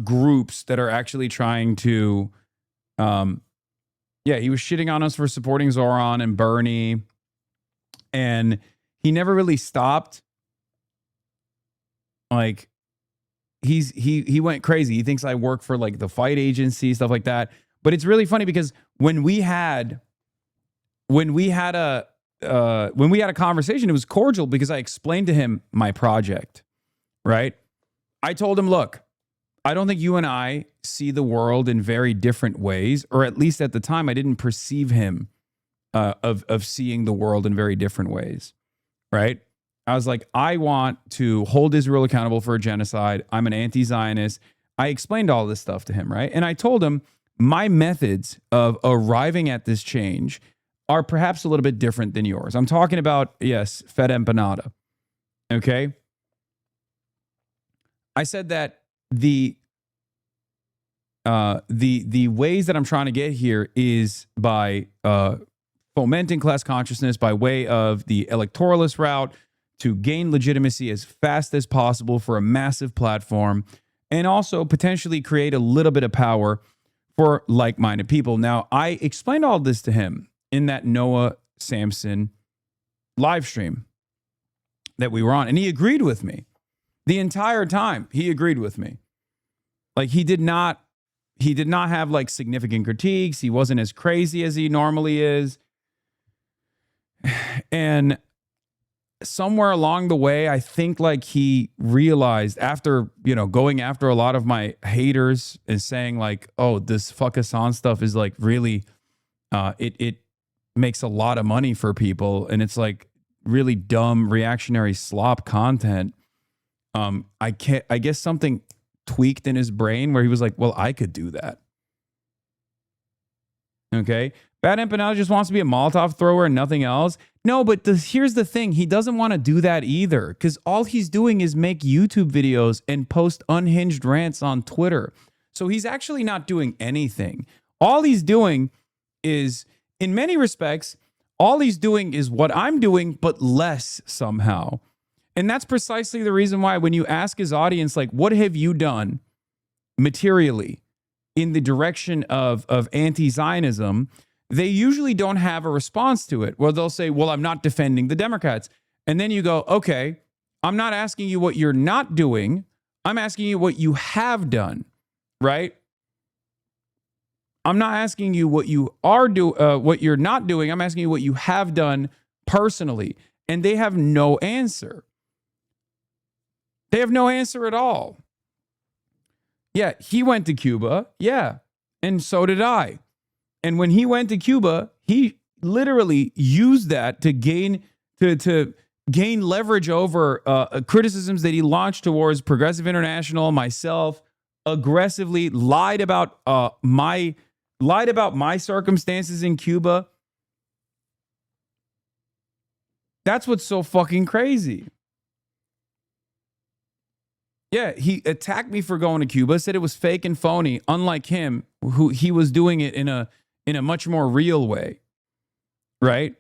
groups that are actually trying to... yeah, he was shitting on us for supporting Zoran and Bernie, and he never really stopped. Like, he went crazy. He thinks I work for like the fight agency, stuff like that. But it's really funny because when we had a conversation, it was cordial because I explained to him my project, right? I told him, look, I don't think you and I see the world in very different ways, or at least at the time, I didn't perceive him of seeing the world in very different ways, right? I was like, I want to hold Israel accountable for a genocide. I'm an anti-Zionist. I explained all this stuff to him, right? And I told him my methods of arriving at this change are perhaps a little bit different than yours. I'm talking about, yes, fed empanada, okay? I said that the ways that I'm trying to get here is by fomenting class consciousness by way of the electoralist route to gain legitimacy as fast as possible for a massive platform, and also potentially create a little bit of power for like-minded people. Now, I explained all this to him in that Noah Samson live stream that we were on, and he agreed with me. The entire time, he agreed with me. Like, he did not have like significant critiques. He wasn't as crazy as he normally is. And somewhere along the way, I think like he realized after, you know, going after a lot of my haters and saying like, oh, this fuck Hasan stuff is like really, it makes a lot of money for people. And it's like really dumb reactionary slop content. I guess something tweaked in his brain where he was like, well, I could do that. Okay. Bad Empanada just wants to be a Molotov thrower and nothing else. No, but here's the thing. He doesn't want to do that either, because all he's doing is make YouTube videos and post unhinged rants on Twitter. So he's actually not doing anything. All he's doing is, in many respects, all he's doing is what I'm doing, but less somehow. And that's precisely the reason why when you ask his audience, like, what have you done materially in the direction of anti-Zionism, they usually don't have a response to it. Well, they'll say, well, I'm not defending the Democrats. And then you go, okay, I'm not asking you what you're not doing. I'm asking you what you have done, right? I'm not asking you what you are what you're not doing. I'm asking you what you have done personally. And they have no answer. They have no answer at all. Yeah, he went to Cuba. Yeah, and so did I. And when he went to Cuba, he literally used that to gain leverage over criticisms that he launched towards Progressive International, myself, aggressively lied about my lied about my circumstances in Cuba. That's what's so fucking crazy. Yeah, he attacked me for going to Cuba, said it was fake and phony, unlike him, who he was doing it in a much more real way. Right?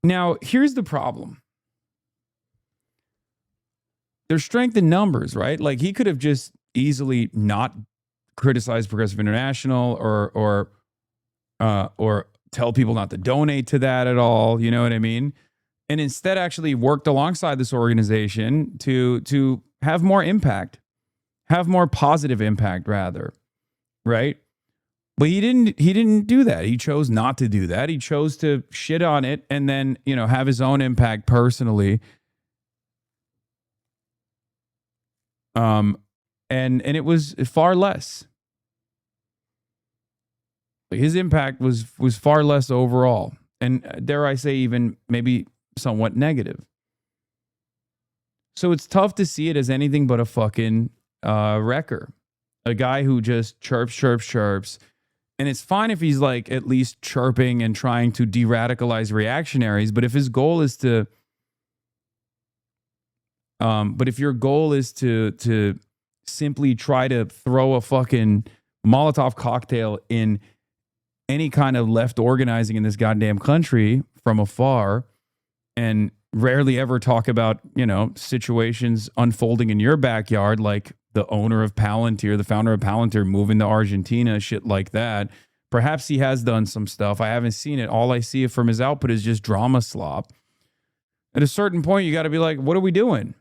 Now, here's the problem. There's strength in numbers, right? Like he could have just easily not criticized Progressive International or tell people not to donate to that at all. You know what I mean? And instead actually worked alongside this organization to have more impact, have more positive impact rather, right? But he didn't do that. He chose not to do that. He chose to shit on it and then, you know, have his own impact personally. And it was far less. His impact was far less overall. And dare I say even maybe somewhat negative. So it's tough to see it as anything but a fucking wrecker. A guy who just chirps. And it's fine if he's like at least chirping and trying to de-radicalize reactionaries. But if his goal is to, but if your goal is to simply try to throw a fucking Molotov cocktail in any kind of left organizing in this goddamn country from afar and rarely ever talk about, you know, situations unfolding in your backyard, like the owner of Palantir, the founder of Palantir moving to Argentina, shit like that. Perhaps he has done some stuff. I haven't seen it. All I see from his output is just drama slop. At a certain point, you got to be like, what are we doing?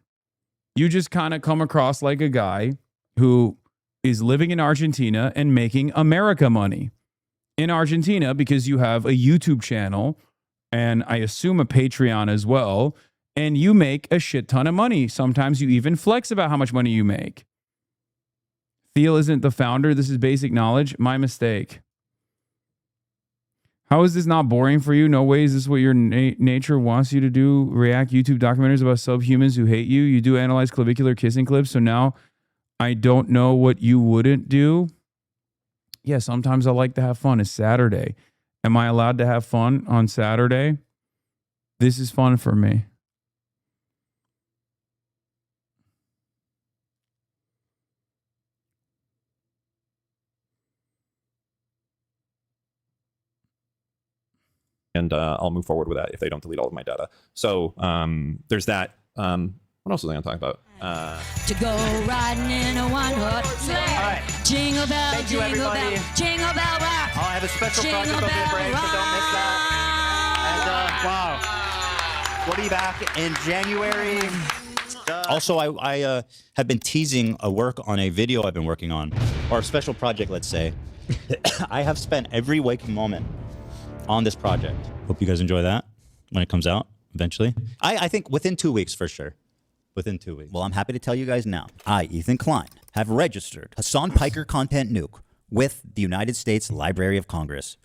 You just kind of come across like a guy who is living in Argentina and making America money in Argentina because you have a YouTube channel and I assume a Patreon as well, and you make a shit ton of money. Sometimes you even flex about how much money you make. Thiel isn't the founder. This is basic knowledge. My mistake. How is this not boring for you? No way is this what your nature wants you to do. React YouTube documentaries about subhumans who hate you. You do analyze clavicular kissing clips. So now I don't know what you wouldn't do. Yeah, sometimes I like to have fun. It's Saturday. Am I allowed to have fun on Saturday? This is fun for me. And I'll move forward with that if they don't delete all of my data. So there's that. What else was I going to talk about? To go riding in a one-horse sleigh. All right. Jingle bell, Thank you, jingle everybody. bell, jingle bell rock. I'll have a special Jingle project over the bell break, so don't miss that. And wow, we'll be back in January. Also, I have been teasing a work on a video I've been working on, or a special project, let's say. I have spent every waking moment on this project. Hope you guys enjoy that when it comes out eventually. I think within 2 weeks for sure. Within 2 weeks. Well, I'm happy to tell you guys now. I, Ethan Klein, have registered Hasan Piker Content Nuke with the United States Library of Congress.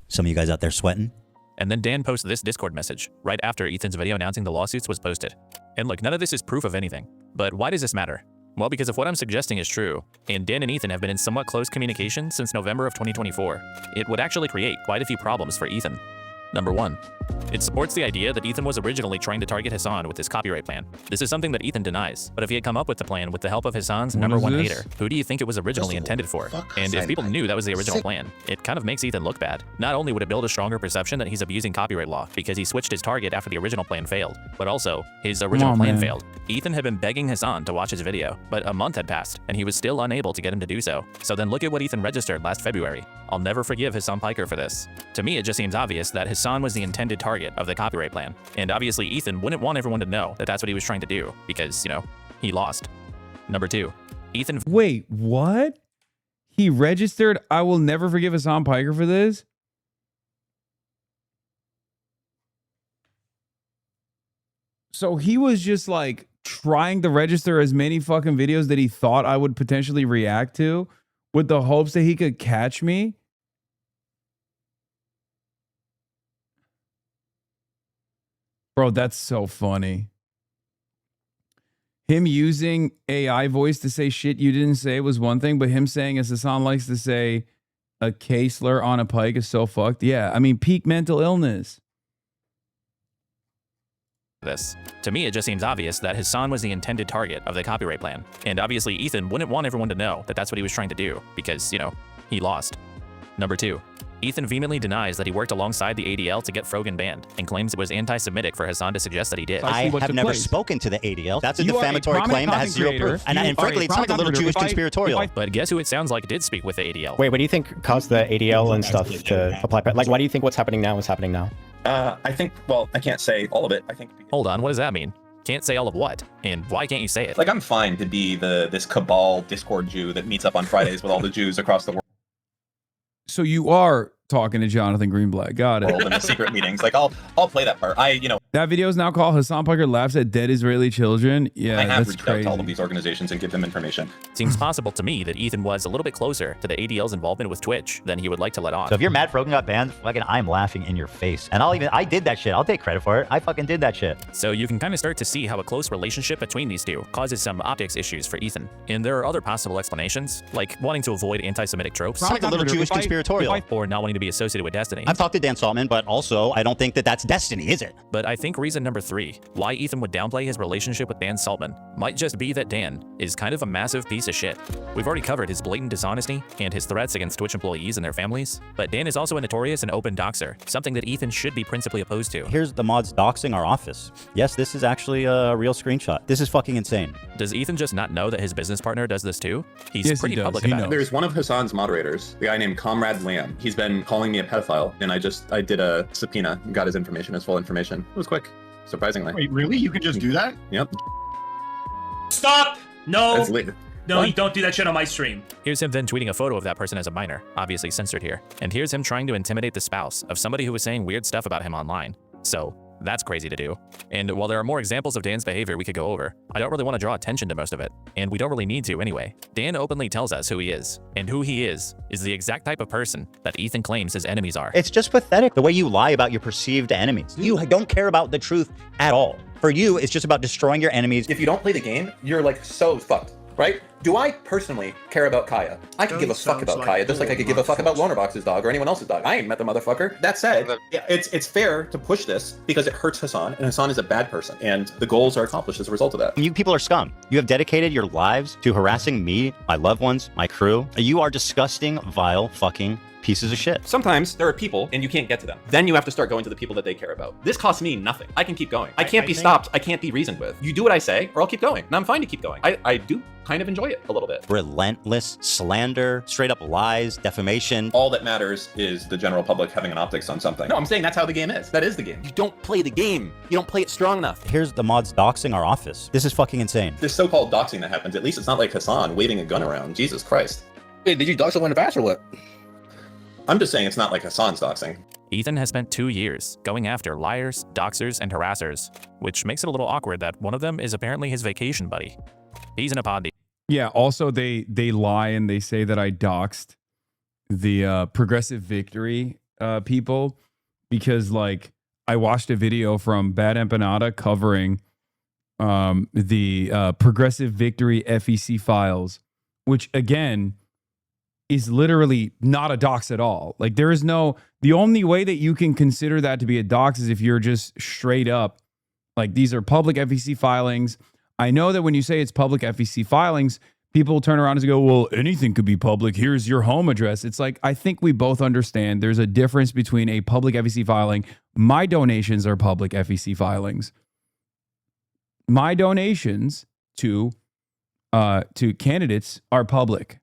Some of you guys out there sweating? And then Dan posted this Discord message right after Ethan's video announcing the lawsuits was posted. And look, none of this is proof of anything. But why does this matter? Well, because if what I'm suggesting is true, and Dan and Ethan have been in somewhat close communication since November of 2024, it would actually create quite a few problems for Ethan. Number 1, it supports the idea that Ethan was originally trying to target Hasan with his copyright plan. This is something that Ethan denies, but if he had come up with the plan with the help of Hasan's #1 hater, who do you think it was originally intended for? And if people knew that was the original plan, it kind of makes Ethan look bad. Not only would it build a stronger perception that he's abusing copyright law because he switched his target after the original plan failed, but also his original plan failed. Ethan had been begging Hasan to watch his video, but a month had passed and he was still unable to get him to do so. So then look at what Ethan registered last February. I'll never forgive Hasan Piker for this. To me, it just seems obvious that Hasan was the intended target of the copyright plan. And obviously Ethan wouldn't want everyone to know that that's what he was trying to do because, you know, he lost. Number 2, Ethan. Wait, what? He registered I will never forgive Hasan Piker for this? So he was just like trying to register as many fucking videos that he thought I would potentially react to with the hopes that he could catch me? Bro, that's so funny. Him using AI voice to say shit you didn't say was one thing, but him saying, as Hasan likes to say, a K slur on a pike is so fucked. Yeah, I mean, peak mental illness. This. To me, it just seems obvious that Hasan was the intended target of the copyright plan. And obviously, Ethan wouldn't want everyone to know that that's what he was trying to do, because, you know, he lost. Number 2. Ethan vehemently denies that he worked alongside the ADL to get Frogan banned, and claims it was anti-Semitic for Hasan to suggest that he did. I have never spoken to the ADL. That's a defamatory claim that has zero proof. And frankly, it sounds a little Jewish conspiratorial. But guess who it sounds like did speak with the ADL? Wait, what do you think caused the ADL and stuff to apply? Like, why do you think what's happening now is happening now? I think, well, I can't say all of it. I think. Hold on, what does that mean? Can't say all of what? And why can't you say it? Like, I'm fine to be this cabal Discord Jew that meets up on Fridays with all the Jews across the world. So you are talking to Jonathan Greenblatt. Got it. In the secret meetings. Like, I'll play that part. That video is now called Hasan Piker laughs at dead Israeli children. Yeah, I have that's reached crazy. out to all of these organizations and give them information. Seems possible to me that Ethan was a little bit closer to the ADL's involvement with Twitch than he would like to let on. So if you're mad Frogan got banned, fucking I'm laughing in your face. And I did that shit. I'll take credit for it. I fucking did that shit. So you can kind of start to see how a close relationship between these two causes some optics issues for Ethan. And there are other possible explanations, like wanting to avoid anti-Semitic tropes. Sounds like a little Jewish conspiratorial. Or not wanting to be associated with Destiny. I've talked to Dan Saltman, but also I don't think that that's Destiny, is it? But I think reason number 3, why Ethan would downplay his relationship with Dan Saltman, might just be that Dan is kind of a massive piece of shit. We've already covered his blatant dishonesty and his threats against Twitch employees and their families, but Dan is also a notorious and open doxer, something that Ethan should be principally opposed to. Here's the mods doxing our office. Yes, this is actually a real screenshot. This is fucking insane. Does Ethan just not know that his business partner does this too? He's pretty public about it. There's one of Hasan's moderators, the guy named Comrade Lamb. He's been calling me a pedophile, and I did a subpoena and got his information, his full information. It was quick, surprisingly. Wait, really? You can just do that? Yep. Stop! No. That's late. No, you don't do that shit on my stream. Here's him then tweeting a photo of that person as a minor, obviously censored here. And here's him trying to intimidate the spouse of somebody who was saying weird stuff about him online. So that's crazy to do. And while there are more examples of Dan's behavior we could go over, I don't really want to draw attention to most of it. And we don't really need to anyway. Dan openly tells us who he is. And who he is the exact type of person that Ethan claims his enemies are. It's just pathetic the way you lie about your perceived enemies. You don't care about the truth at all. For you, it's just about destroying your enemies. If you don't play the game, you're like so fucked, right? Do I personally care about Kaya? I could give a fuck about Kaya, just like I could give a fuck about Lonerbox's dog or anyone else's dog. I ain't met the motherfucker. That said, it's fair to push this because it hurts Hasan, and Hasan is a bad person, and the goals are accomplished as a result of that. You people are scum. You have dedicated your lives to harassing me, my loved ones, my crew. You are disgusting, vile, fucking pieces of shit. Sometimes there are people and you can't get to them. Then you have to start going to the people that they care about. This costs me nothing. I can keep going. I can't be stopped. I can't be reasoned with. You do what I say or I'll keep going. And I'm fine to keep going. I do kind of enjoy it a little bit. Relentless slander, straight up lies, defamation. All that matters is the general public having an optics on something. No, I'm saying that's how the game is. That is the game. You don't play the game. You don't play it strong enough. Here's the mods doxing our office. This is fucking insane. This so-called doxing that happens, at least it's not like Hasan waving a gun around. Jesus Christ. Wait, did you dox someone in the past or what? I'm just saying it's not like Hasan's doxing. Ethan has spent 2 years going after liars, doxers, and harassers, which makes it a little awkward that one of them is apparently his vacation buddy. He's in a pod. Yeah, also they lie and they say that I doxed the Progressive Victory people because like I watched a video from Bad Empanada covering the Progressive Victory FEC files, which again is literally not a dox at all. Like there is no, the only way that you can consider that to be a dox is if you're just straight up, like these are public FEC filings. I know that when you say it's public FEC filings, people turn around and go, well, anything could be public. Here's your home address. It's like, I think we both understand there's a difference between a public FEC filing. My donations are public FEC filings. My donations to candidates are public.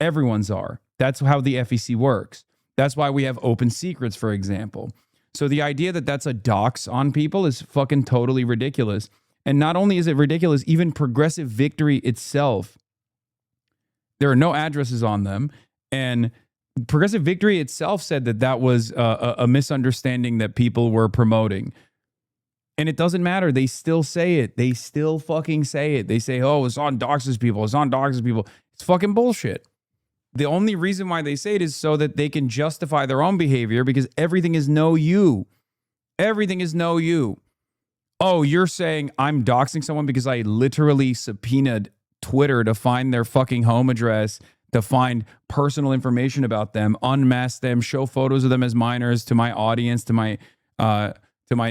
Everyone's are. That's how the FEC works. That's why we have open secrets, for example. So the idea that that's a dox on people is fucking totally ridiculous. And not only is it ridiculous, even Progressive Victory itself, there are no addresses on them. And Progressive Victory itself said that that was a misunderstanding that people were promoting. And it doesn't matter. They still say it. They still fucking say it. They say, oh, it's on doxes people. It's on doxes people. It's fucking bullshit. The only reason why they say it is so that they can justify their own behavior because everything is no you. Everything is no you. Oh, you're saying I'm doxing someone because I literally subpoenaed Twitter to find their fucking home address, to find personal information about them, unmask them, show photos of them as minors to my audience, to my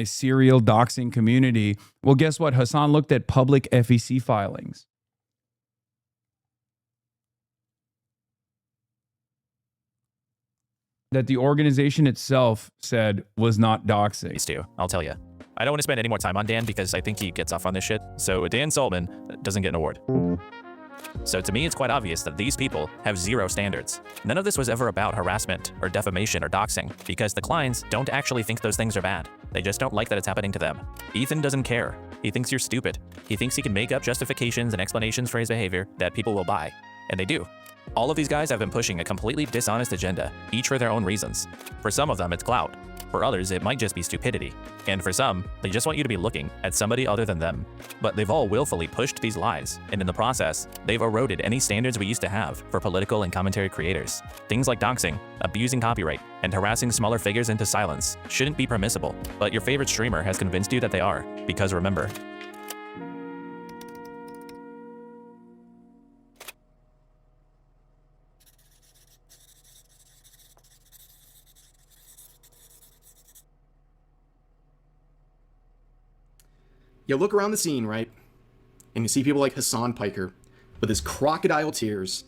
serial doxing community. Well, guess what? Hasan looked at public FEC filings. That the organization itself said was not doxing. Stu, I'll tell you. I don't want to spend any more time on Dan because I think he gets off on this shit. So Dan Saltman doesn't get an award. So to me, it's quite obvious that these people have zero standards. None of this was ever about harassment or defamation or doxing because the Kleins don't actually think those things are bad. They just don't like that it's happening to them. Ethan doesn't care. He thinks you're stupid. He thinks he can make up justifications and explanations for his behavior that people will buy. And they do. All of these guys have been pushing a completely dishonest agenda, each for their own reasons. For some of them, it's clout. For others, it might just be stupidity. And for some, they just want you to be looking at somebody other than them. But they've all willfully pushed these lies, and in the process, they've eroded any standards we used to have for political and commentary creators. Things like doxing, abusing copyright, and harassing smaller figures into silence shouldn't be permissible, but your favorite streamer has convinced you that they are, because remember, You look around the scene, right? And you see people like Hasan Piker with his crocodile tears.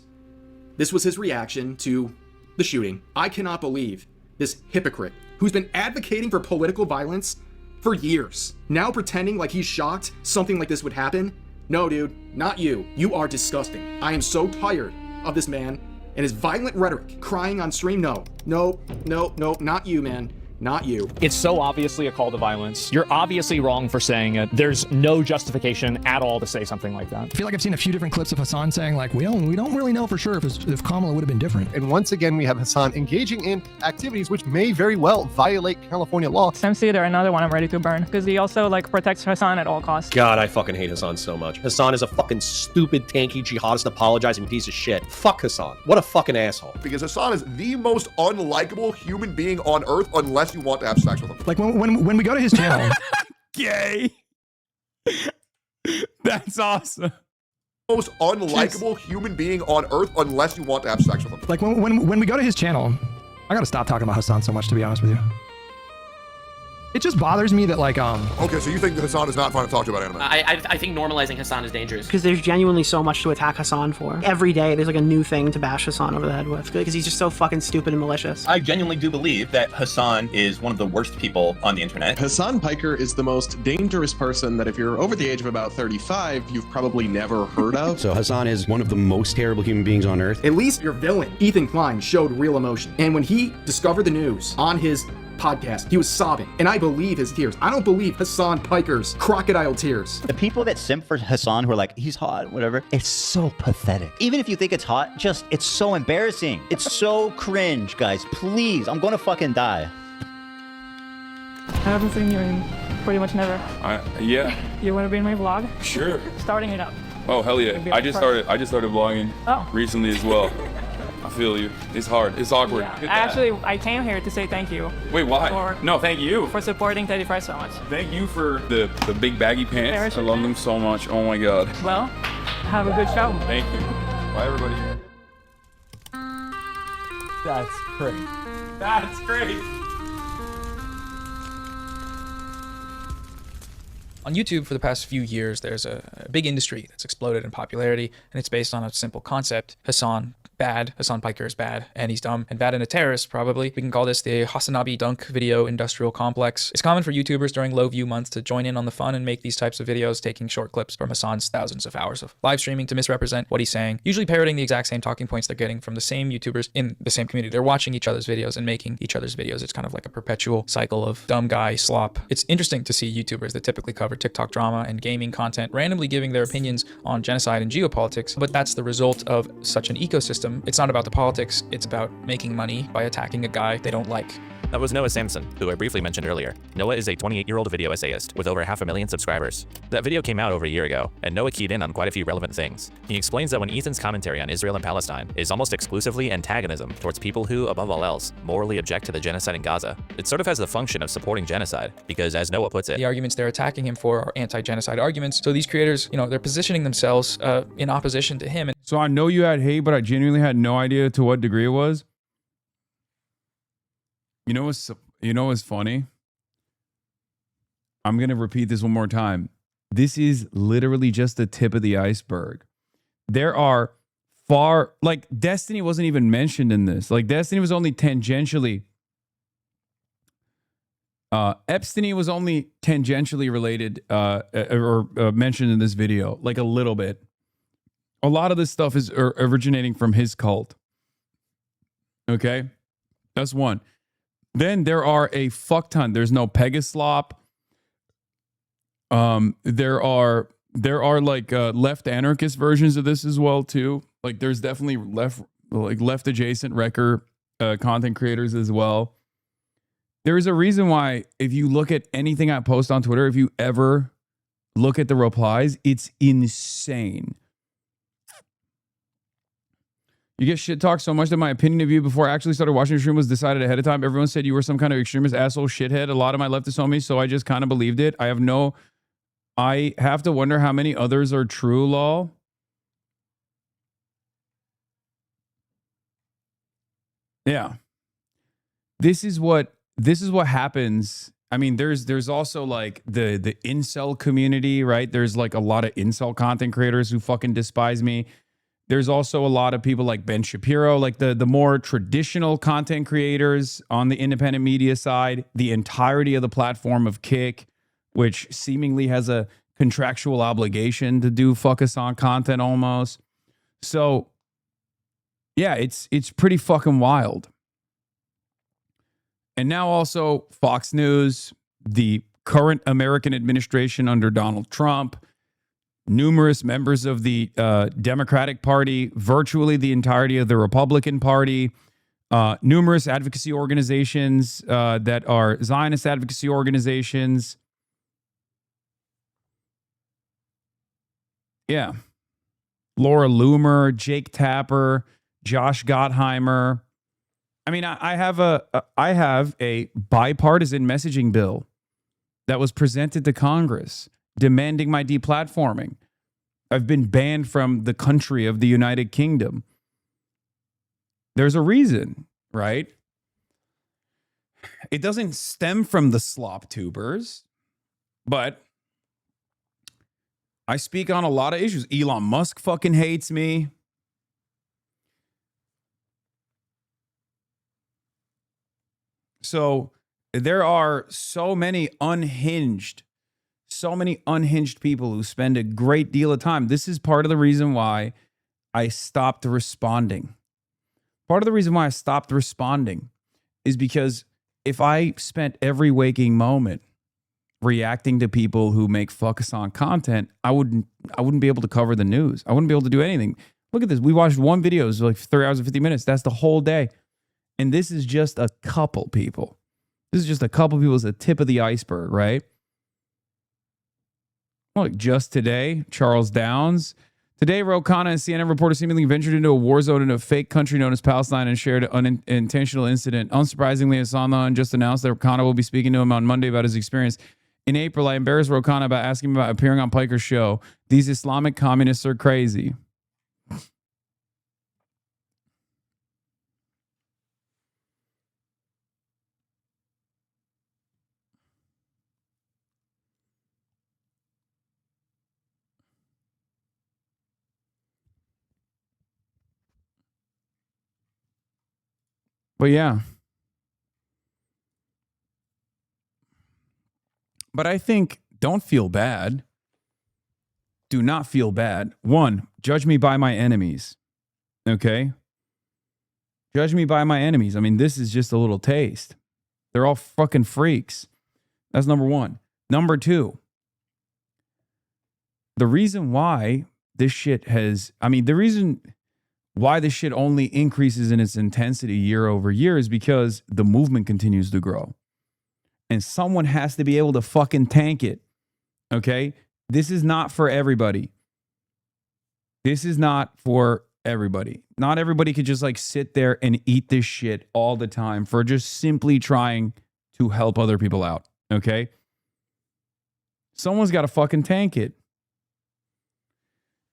This was his reaction to the shooting. I cannot believe this hypocrite who's been advocating for political violence for years, now pretending like he's shocked something like this would happen. No, dude, not you. You are disgusting. I am so tired of this man and his violent rhetoric, crying on stream. No, not you, man. Not you. It's so obviously a call to violence. You're obviously wrong for saying it. There's no justification at all to say something like that. I feel like I've seen a few different clips of Hasan saying like, we don't really know for sure if Kamala would have been different. And once again, we have Hasan engaging in activities which may very well violate California law. Samsi, they're another one I'm ready to burn because he also like protects Hasan at all costs. God, I fucking hate Hasan so much. Hasan is a fucking stupid, tanky, jihadist, apologizing piece of shit. Fuck Hasan. What a fucking asshole. Because Hasan is the most unlikable human being on earth unless you want to have sex with him. Like when we go to his channel. Gay. That's awesome. Most unlikable human being on earth unless you want to have sex with him. Like when we go to his channel, I gotta stop talking about Hasan so much, to be honest with you. It just bothers me that like Okay, so you think that Hasan is not fun to talk to about anime? I think normalizing Hasan is dangerous. Because there's genuinely so much to attack Hasan for. Every day there's like a new thing to bash Hasan over the head with because he's just so fucking stupid and malicious. I genuinely do believe that Hasan is one of the worst people on the internet. Hasan Piker is the most dangerous person that if you're over the age of about 35, you've probably never heard of. So Hasan is one of the most terrible human beings on earth. At least your villain, Ethan Klein, showed real emotion. And when he discovered the news on his podcast, he was sobbing, and I believe his tears. I don't believe Hasan Piker's crocodile tears. The people that simp for Hasan who are like, he's hot, whatever, it's so pathetic. Even if you think it's hot, it's so embarrassing. It's so cringe, guys. Please, I'm gonna fucking die. I haven't seen you in pretty much never. Yeah. You want to be in my vlog? Sure. Starting it up. Oh hell yeah! I just started vlogging recently as well. I feel you. It's hard. It's awkward. Yeah. I came here to say thank you. Wait, why? No, thank you for supporting Teddy Fresh so much. Thank you for the big baggy pants. I love them so much. Oh my god. Well, have a good show. Thank you. Bye everybody. That's great. That's great. On YouTube for the past few years, there's a big industry that's exploded in popularity, and it's based on a simple concept. Hasan bad, Hasan Piker is bad, and he's dumb, and bad and a terrorist, probably. We can call this the HasanAbi dunk video industrial complex. It's common for YouTubers during low view months to join in on the fun and make these types of videos, taking short clips from Hasan's thousands of hours of live streaming to misrepresent what he's saying, usually parroting the exact same talking points they're getting from the same YouTubers in the same community. They're watching each other's videos and making each other's videos. It's kind of like a perpetual cycle of dumb guy slop. It's interesting to see YouTubers that typically cover TikTok drama and gaming content randomly giving their opinions on genocide and geopolitics, but that's the result of such an ecosystem. It's not about the politics, it's about making money by attacking a guy they don't like. That was Noah Samson, who I briefly mentioned earlier. Noah is a 28-year-old video essayist with over 500,000 subscribers. That video came out over a year ago, and Noah keyed in on quite a few relevant things. He explains that when Ethan's commentary on Israel and Palestine is almost exclusively antagonism towards people who, above all else, morally object to the genocide in Gaza, it sort of has the function of supporting genocide, because as Noah puts it, the arguments they're attacking him for are anti-genocide arguments. So these creators, you know, they're positioning themselves in opposition to him. So I know you had hate, but I genuinely had no idea to what degree it was. You know what's funny? I'm going to repeat this one more time. This is literally just the tip of the iceberg. There are like Destiny wasn't even mentioned in this. Like Destiny was only tangentially Epstein was only tangentially related or mentioned in this video, like a little bit. A lot of this stuff is originating from his cult. Okay? That's one. Then there are a fuck ton. There's no Pegaslop. There are like left anarchist versions of this as well too. Like there's definitely left adjacent wrecker content creators as well. There is a reason why if you look at anything I post on Twitter, if you ever look at the replies, it's insane. You get shit talked so much that my opinion of you before I actually started watching your stream was decided ahead of time. Everyone said you were some kind of extremist asshole shithead. A lot of my leftists homies, so I just kind of believed it. I have to wonder how many others are true, lol. Yeah. This is what happens. I mean, there's also like the incel community, right? There's like a lot of incel content creators who fucking despise me. There's also a lot of people like Ben Shapiro, like the more traditional content creators on the independent media side, the entirety of the platform of Kick, which seemingly has a contractual obligation to do fuck us on content almost. So yeah, it's pretty fucking wild. And now also Fox News, the current American administration under Donald Trump, numerous members of the Democratic Party, virtually the entirety of the Republican Party, numerous advocacy organizations that are Zionist advocacy organizations. Yeah. Laura Loomer, Jake Tapper, Josh Gottheimer. I mean, I have a bipartisan messaging bill that was presented to Congress demanding my deplatforming. I've been banned from the country of the United Kingdom. There's a reason, right? It doesn't stem from the slop tubers, but I speak on a lot of issues. Elon Musk fucking hates me. So there are so many unhinged people who spend a great deal of time. This is part of the reason why I stopped responding. Part of the reason why I stopped responding is because if I spent every waking moment reacting to people who make fuck us on content, I wouldn't be able to cover the news. I wouldn't be able to do anything. Look at this. We watched one video. It was like 3 hours and 50 minutes. That's the whole day. And this is just a couple people. This is just a couple people. It's the tip of the iceberg, right? Look, just today, Charles Downs. Today, Ro Khanna and CNN reporter seemingly ventured into a war zone in a fake country known as Palestine and shared an unintentional incident. Unsurprisingly, Hasan just announced that Khanna will be speaking to him on Monday about his experience. In April, I embarrassed Ro Khanna by asking him about appearing on Piker's show. These Islamic communists are crazy. But yeah. But I think don't feel bad. Do not feel bad. One, judge me by my enemies. Okay? Judge me by my enemies. I mean, this is just a little taste. They're all fucking freaks. That's number one. Number two, the reason why this shit has, I mean, the reason why this shit only increases in its intensity year over year is because the movement continues to grow. And someone has to be able to fucking tank it. Okay? This is not for everybody. This is not for everybody. Not everybody could just like sit there and eat this shit all the time for just simply trying to help other people out. Okay? Someone's got to fucking tank it.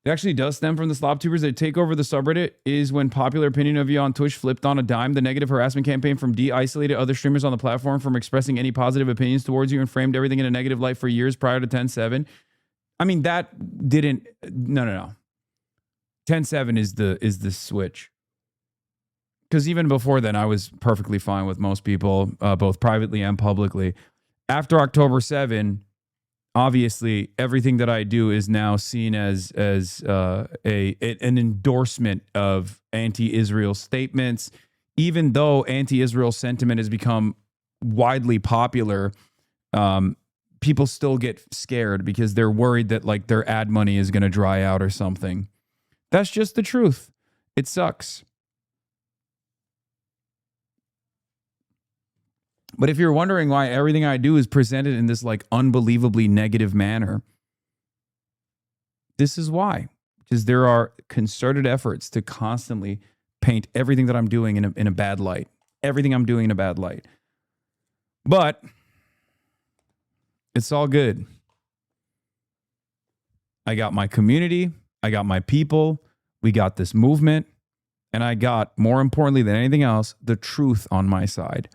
It actually does stem from the slop tubers. That take over the subreddit is when popular opinion of you on Twitch flipped on a dime. The negative harassment campaign from de-isolated other streamers on the platform from expressing any positive opinions towards you and framed everything in a negative light for years prior to 10-7. I mean, that didn't... No. 10-7 is the switch. Because even before then, I was perfectly fine with most people, both privately and publicly. After October 7... obviously, everything that I do is now seen as an endorsement of anti-Israel statements. Even though anti-Israel sentiment has become widely popular, people still get scared because they're worried that like their ad money is going to dry out or something. That's just the truth. It sucks. But if you're wondering why everything I do is presented in this like unbelievably negative manner, this is why. Because there are concerted efforts to constantly paint everything that I'm doing in a bad light. Everything I'm doing in a bad light. But it's all good. I got my community. I got my people. We got this movement. And I got, more importantly than anything else, the truth on my side.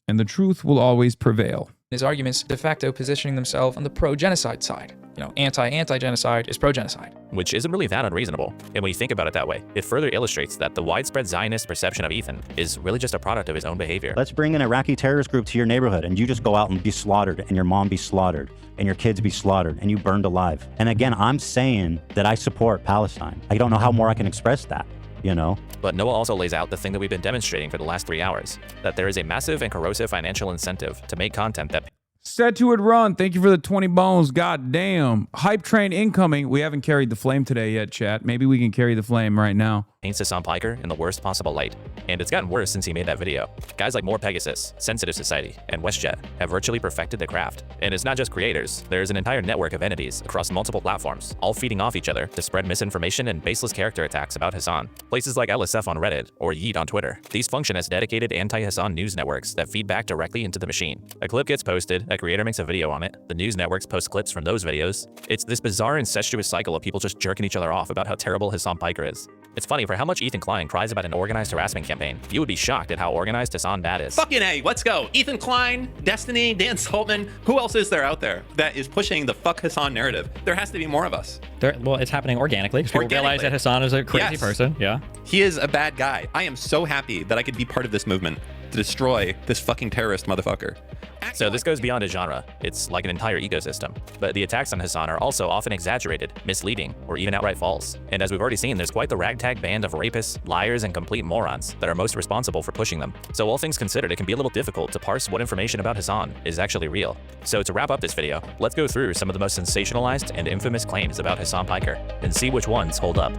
And the truth will always prevail. His arguments de facto positioning themselves on the pro-genocide side. You know, anti-genocide is pro-genocide. Which isn't really that unreasonable. And when you think about it that way, it further illustrates that the widespread Zionist perception of Ethan is really just a product of his own behavior. Let's bring an Iraqi terrorist group to your neighborhood and you just go out and be slaughtered and your mom be slaughtered and your kids be slaughtered and you burned alive. And again, I'm saying that I support Palestine. I don't know how more I can express that. You know? But Noah also lays out the thing that we've been demonstrating for the last 3 hours, that there is a massive and corrosive financial incentive to make content that... Said to it run. Thank you for the 20 bones. God damn. Hype train incoming. We haven't carried the flame today yet, chat. Maybe we can carry the flame right now. Paints Hasan Piker in the worst possible light. And it's gotten worse since he made that video. Guys like More Pegasus, Sensitive Society, and WestJet have virtually perfected the craft. And it's not just creators. There's an entire network of entities across multiple platforms, all feeding off each other to spread misinformation and baseless character attacks about Hasan. Places like LSF on Reddit or Yeet on Twitter. These function as dedicated anti-Hasan news networks that feed back directly into the machine. A clip gets posted, a creator makes a video on it, the news networks post clips from those videos. It's this bizarre incestuous cycle of people just jerking each other off about how terrible Hasan Piker is. It's funny, for how much Ethan Klein cries about an organized harassment campaign, you would be shocked at how organized Hasan Bad is. Fucking A, let's go. Ethan Klein, Destiny, Dan Saltman, who else is there out there that is pushing the fuck Hasan narrative? There has to be more of us. Well, it's happening organically. People realize that Hasan is a crazy person. Yeah. He is a bad guy. I am so happy that I could be part of this movement to destroy this fucking terrorist motherfucker. So this goes beyond a genre. It's like an entire ecosystem. But the attacks on Hasan are also often exaggerated, misleading, or even outright false. And as we've already seen, there's quite the ragtag band of rapists, liars, and complete morons that are most responsible for pushing them. So all things considered, it can be a little difficult to parse what information about Hasan is actually real. So to wrap up this video, let's go through some of the most sensationalized and infamous claims about Hasan Piker and see which ones hold up.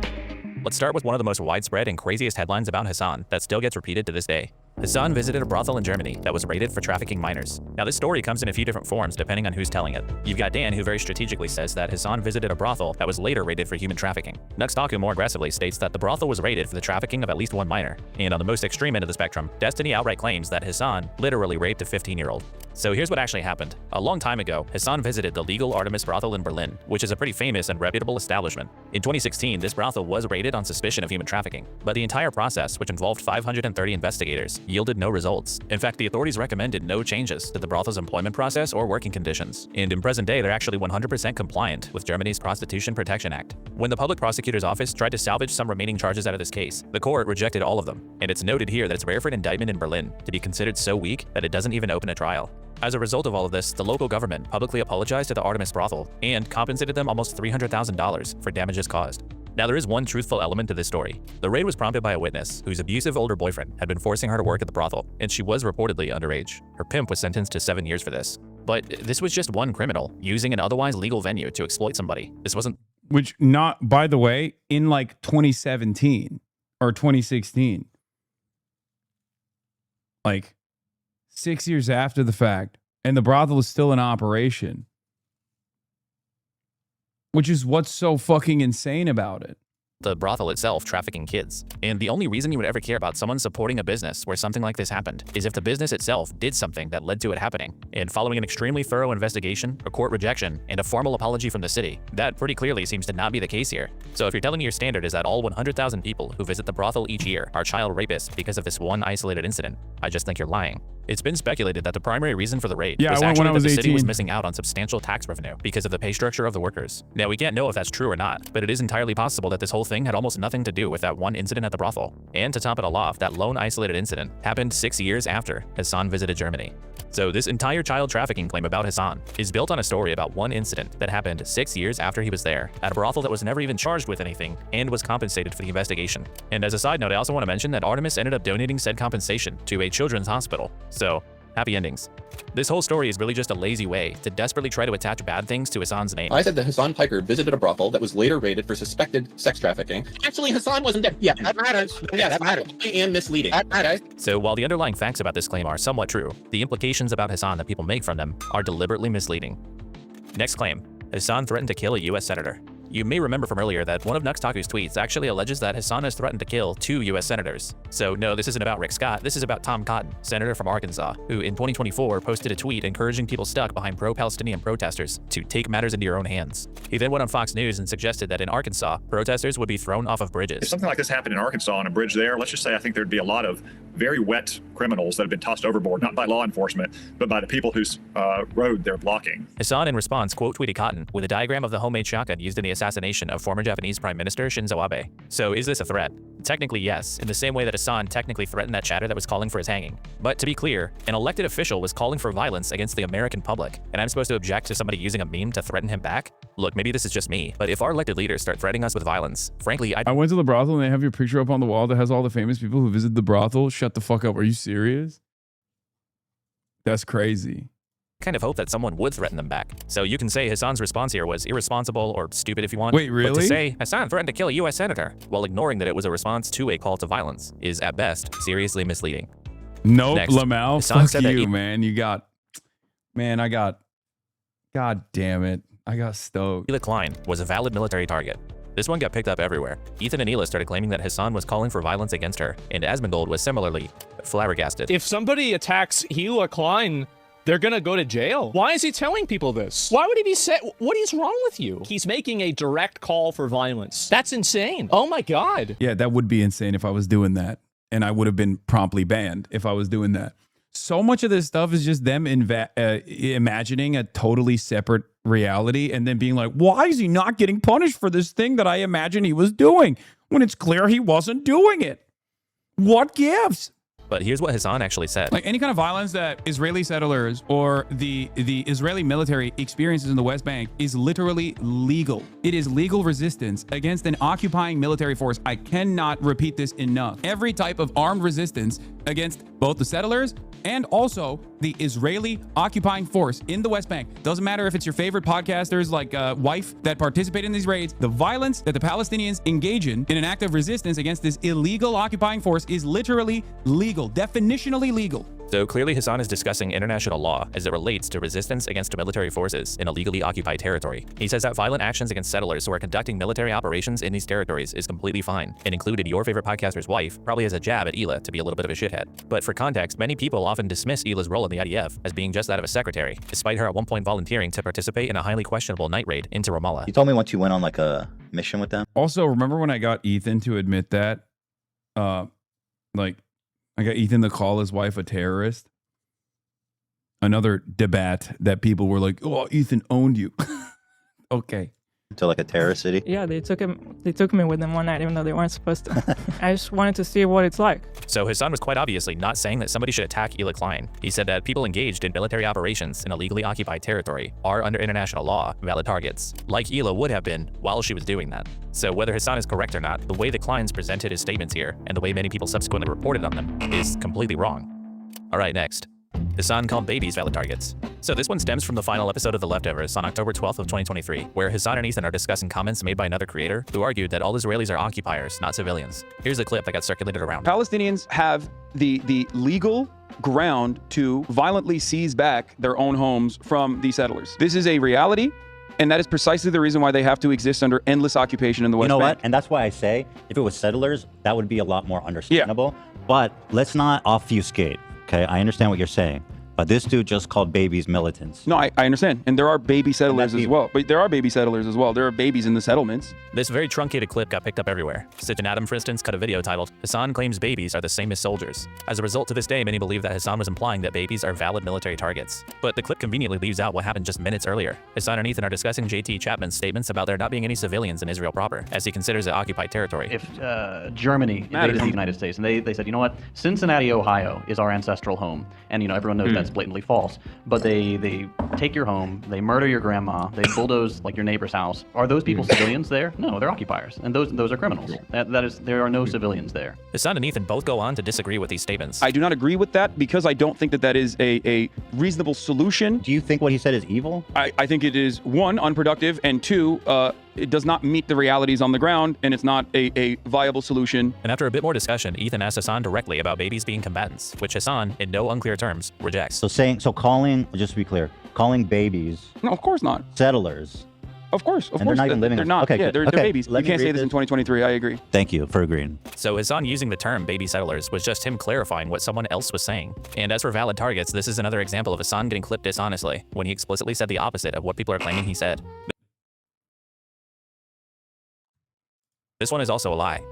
Let's start with one of the most widespread and craziest headlines about Hasan that still gets repeated to this day. Hasan visited a brothel in Germany that was raided for trafficking minors. Now this story comes in a few different forms depending on who's telling it. You've got Dan, who very strategically says that Hasan visited a brothel that was later raided for human trafficking. Nuxtaku more aggressively states that the brothel was raided for the trafficking of at least one minor. And on the most extreme end of the spectrum, Destiny outright claims that Hasan literally raped a 15-year-old. So here's what actually happened. A long time ago, Hasan visited the legal Artemis brothel in Berlin, which is a pretty famous and reputable establishment. In 2016, this brothel was raided on suspicion of human trafficking, but the entire process, which involved 530 investigators, yielded no results. In fact, the authorities recommended no changes to the brothel's employment process or working conditions. And in present day, they're actually 100% compliant with Germany's Prostitution Protection Act. When the public prosecutor's office tried to salvage some remaining charges out of this case, the court rejected all of them. And it's noted here that it's rare for an indictment in Berlin to be considered so weak that it doesn't even open a trial. As a result of all of this, the local government publicly apologized to the Artemis brothel and compensated them almost $300,000 for damages caused. Now, there is one truthful element to this story. The raid was prompted by a witness whose abusive older boyfriend had been forcing her to work at the brothel, and she was reportedly underage. Her pimp was sentenced to 7 years for this. But this was just one criminal using an otherwise legal venue to exploit somebody. This wasn't... which not, by the way, in like 2017 or 2016, like 6 years after the fact, and the brothel is still in operation, which is what's so fucking insane about it. The brothel itself trafficking kids. And the only reason you would ever care about someone supporting a business where something like this happened is if the business itself did something that led to it happening. And following an extremely thorough investigation, a court rejection, and a formal apology from the city, that pretty clearly seems to not be the case here. So if you're telling me your standard is that all 100,000 people who visit the brothel each year are child rapists because of this one isolated incident, I just think you're lying. It's been speculated that the primary reason for the raid was actually that the city was missing out on substantial tax revenue because of the pay structure of the workers. Now, we can't know if that's true or not, but it is entirely possible that this whole thing had almost nothing to do with that one incident at the brothel. And to top it all off, that lone isolated incident happened 6 years after Hasan visited Germany. So this entire child trafficking claim about Hasan is built on a story about one incident that happened 6 years after he was there at a brothel that was never even charged with anything and was compensated for the investigation. And as a side note, I also want to mention that Artemis ended up donating said compensation to a children's hospital. So happy endings. This whole story is really just a lazy way to desperately try to attach bad things to Hasan's name. I said that Hasan Piker visited a brothel that was later raided for suspected sex trafficking. Actually, Hasan wasn't there. Yeah, that matters. Yeah, that matters. And misleading. That matters. So while the underlying facts about this claim are somewhat true, the implications about Hasan that people make from them are deliberately misleading. Next claim, Hasan threatened to kill a US senator. You may remember from earlier that one of Nuxtaku's tweets actually alleges that Hasan has threatened to kill 2 US senators. So no, this isn't about Rick Scott, this is about Tom Cotton, senator from Arkansas, who in 2024 posted a tweet encouraging people stuck behind pro-Palestinian protesters to take matters into your own hands. He then went on Fox News and suggested that in Arkansas, protesters would be thrown off of bridges. If something like this happened in Arkansas on a bridge there, let's just say I think there'd be a lot of very wet criminals that have been tossed overboard, not by law enforcement, but by the people whose road they're blocking. Hasan in response quote tweeted Cotton with a diagram of the homemade shotgun used in the assassination of former Japanese Prime Minister Shinzo Abe. So is this a threat? Technically, yes, in the same way that Hasan technically threatened that chatter that was calling for his hanging. But to be clear, an elected official was calling for violence against the American public, and I'm supposed to object to somebody using a meme to threaten him back? Look, maybe this is just me, but if our elected leaders start threatening us with violence, frankly, I went to the brothel and they have your picture up on the wall that has all the famous people who visit the brothel. Shut the fuck up. Are you serious? That's crazy. kind of hope that someone would threaten them back. So you can say Hasan's response here was irresponsible or stupid if you want. Wait, really? But to say Hasan threatened to kill a US senator while ignoring that it was a response to a call to violence is at best seriously misleading. Nope, Next, Lamel, Hasan fuck you, man. You got, man, I got, God damn it. I got stoked. Hila Klein was a valid military target. This one got picked up everywhere. Ethan and Hila started claiming that Hasan was calling for violence against her, and Asmongold was similarly flabbergasted. If somebody attacks Hila Klein, they're gonna go to jail. Why is he telling people this? Why would he be what is wrong with you? He's making a direct call for violence. That's insane. Oh my God. Yeah, that would be insane if I was doing that. And I would have been promptly banned if I was doing that. So much of this stuff is just them imagining a totally separate reality and then being like, why is he not getting punished for this thing that I imagined he was doing when it's clear he wasn't doing it? What gives? But here's what Hasan actually said. Like any kind of violence that Israeli settlers or the Israeli military experiences in the West Bank is literally legal. It is legal resistance against an occupying military force. I cannot repeat this enough. Every type of armed resistance against both the settlers and also the Israeli occupying force in the West Bank. Doesn't matter if it's your favorite podcasters like Wife that participate in these raids. The violence that the Palestinians engage in an act of resistance against this illegal occupying force is literally legal, definitionally legal. So clearly Hasan is discussing international law as it relates to resistance against military forces in a legally occupied territory. He says that violent actions against settlers who are conducting military operations in these territories is completely fine, and included your favorite podcaster's wife probably as a jab at Hila to be a little bit of a shithead. But for context, many people often dismiss Hila's role in the IDF as being just that of a secretary, despite her at one point volunteering to participate in a highly questionable night raid into Ramallah. You told me once you went on like a mission with them. Also, remember when I got Ethan to admit that? I got Ethan to call his wife a terrorist. Another debate that people were like, "Oh, Ethan owned you." Okay. To like a terrorist city? Yeah, they took me with them one night, even though they weren't supposed to. I just wanted to see what it's like. So Hasan was quite obviously not saying that somebody should attack Hila Klein. He said that people engaged in military operations in a legally occupied territory are, under international law, valid targets, like Hila would have been while she was doing that. So whether Hasan is correct or not, the way the Kleins presented his statements here, and the way many people subsequently reported on them, is completely wrong. All right, next. Hasan called babies valid targets. So this one stems from the final episode of The Leftovers on October 12th of 2023, where Hasan and Ethan are discussing comments made by another creator who argued that all Israelis are occupiers, not civilians. Here's a clip that got circulated around. Palestinians have the legal ground to violently seize back their own homes from the settlers. This is a reality, and that is precisely the reason why they have to exist under endless occupation in the West Bank. You know what? And that's why I say, if it was settlers, that would be a lot more understandable. Yeah. But let's not obfuscate, okay? I understand what you're saying. But this dude just called babies militants. No, I understand. And there are baby settlers as well. But there are baby settlers as well. There are babies in the settlements. This very truncated clip got picked up everywhere. Stitch Adam, for instance, cut a video titled, Hasan claims babies are the same as soldiers. As a result, to this day, many believe that Hasan was implying that babies are valid military targets. But the clip conveniently leaves out what happened just minutes earlier. Hasan and Ethan are discussing JT Chapman's statements about there not being any civilians in Israel proper, as he considers it occupied territory. If Germany invaded the United States, and they said, you know what, Cincinnati, Ohio is our ancestral home, and everyone knows that's blatantly false. But they take your home, they murder your grandma, they bulldoze like your neighbor's house. Are those people civilians there? No, they're occupiers, and those are criminals. There are no civilians there. Hasan and Ethan both go on to disagree with these statements. I do not agree with that because I don't think that that is a reasonable solution. Do you think what he said is evil? I think it is, one, unproductive, and two, it does not meet the realities on the ground, and it's not a viable solution. And after a bit more discussion, Ethan asked Hasan directly about babies being combatants, which Hasan, in no unclear terms, rejects. So calling, just to be clear, calling babies... No, of course not. ...settlers... Of course. And they're not even living... They're not. Okay, yeah, good. they're babies. You can't say this in 2023. I agree. Thank you for agreeing. So Hasan using the term baby settlers was just him clarifying what someone else was saying. And as for valid targets, this is another example of Hasan getting clipped dishonestly, when he explicitly said the opposite of what people are claiming he said. This one is also a lie.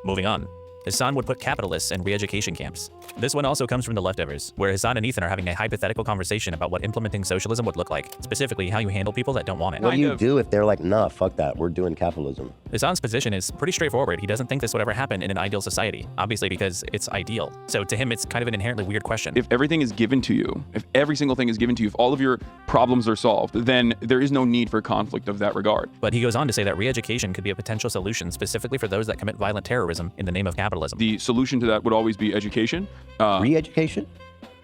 Moving on. Hasan would put capitalists in re-education camps. This one also comes from The Leftovers, where Hasan and Ethan are having a hypothetical conversation about what implementing socialism would look like, specifically how you handle people that don't want it. What do you do if they're like, nah, fuck that, we're doing capitalism? Hasan's position is pretty straightforward. He doesn't think this would ever happen in an ideal society, obviously because it's ideal. So to him, it's kind of an inherently weird question. If everything is given to you, if every single thing is given to you, if all of your problems are solved, then there is no need for conflict of that regard. But he goes on to say that re-education could be a potential solution specifically for those that commit violent terrorism in the name of capitalism. The solution to that would always be education. Re-education?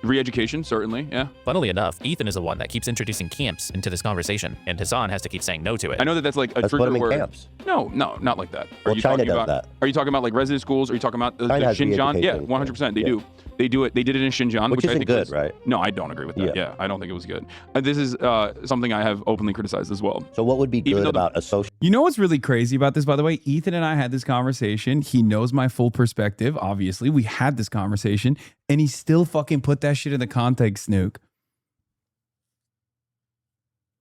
Re-education, certainly, yeah. Funnily enough, Ethan is the one that keeps introducing camps into this conversation, and Hasan has to keep saying no to it. I know that that's like a Let's trigger put them in word. camps. No, not like that. Well, China does that. Are you talking about like resident schools? Are you talking about the Xinjiang? Yeah, 100%. They do. They do it. They did it in Xinjiang, Which I isn't think good, right? No, I don't agree with that. Yeah, I don't think it was good. This is something I have openly criticized as well. So what would be good about a social... You know what's really crazy about this, by the way? Ethan and I had this conversation. He knows my full perspective, obviously. We had this conversation, and he still fucking put that shit in the context, Snook.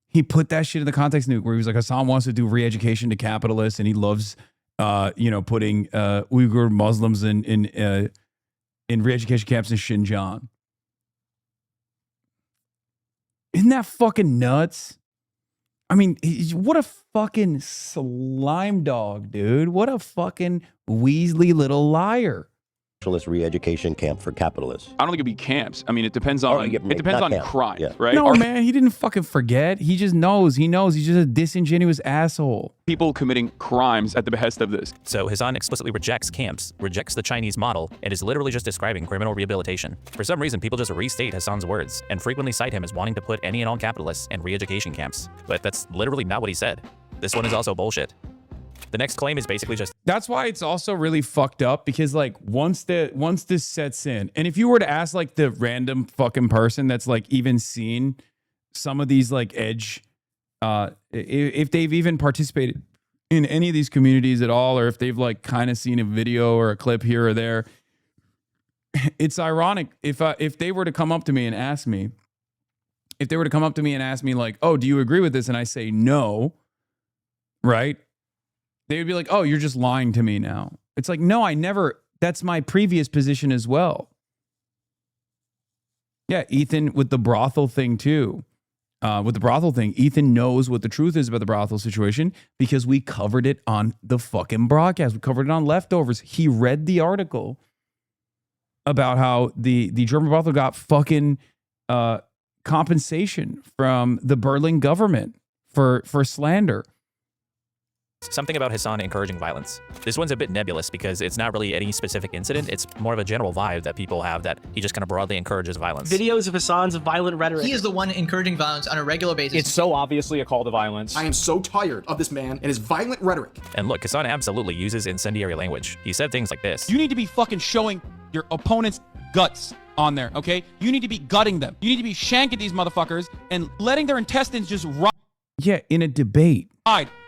He put that shit in the context, Snook, where he was like, Hasan wants to do re-education to capitalists, and he loves, putting Uyghur Muslims in re-education camps in Xinjiang. Isn't that fucking nuts? I mean, what a fucking slime dog, dude. What a fucking Weasley little liar. Socialist re-education camp for capitalists. I don't think it'd be camps. I mean, it depends on crimes, right? No, man, he didn't fucking forget. He just knows. He knows. He's just a disingenuous asshole. People committing crimes at the behest of this. So Hasan explicitly rejects camps, rejects the Chinese model, and is literally just describing criminal rehabilitation. For some reason, people just restate Hasan's words and frequently cite him as wanting to put any and all capitalists in re-education camps. But that's literally not what he said. This one is also bullshit. The next claim is basically just... That's why it's also really fucked up, because like once this sets in, and if you were to ask like the random fucking person that's like even seen some of these like edge, if they've even participated in any of these communities at all, or if they've like kind of seen a video or a clip here or there, it's ironic if they were to come up to me and ask me, like, oh, do you agree with this? And I say no, right? They would be like, oh, you're just lying to me now. It's like, no, I never. That's my previous position as well. Yeah, Ethan with the brothel thing too. Ethan knows what the truth is about the brothel situation because we covered it on the fucking broadcast. We covered it on Leftovers. He read the article about how the German brothel got fucking compensation from the Berlin government for slander. Something about Hasan encouraging violence. This one's a bit nebulous because it's not really any specific incident. It's more of a general vibe that people have that he just kind of broadly encourages violence. Videos of Hasan's violent rhetoric. He is the one encouraging violence on a regular basis. It's so obviously a call to violence. I am so tired of this man and his violent rhetoric. And look, Hasan absolutely uses incendiary language. He said things like this. You need to be fucking showing your opponent's guts on there, okay? You need to be gutting them. You need to be shanking these motherfuckers and letting their intestines just rot. Yeah, in a debate.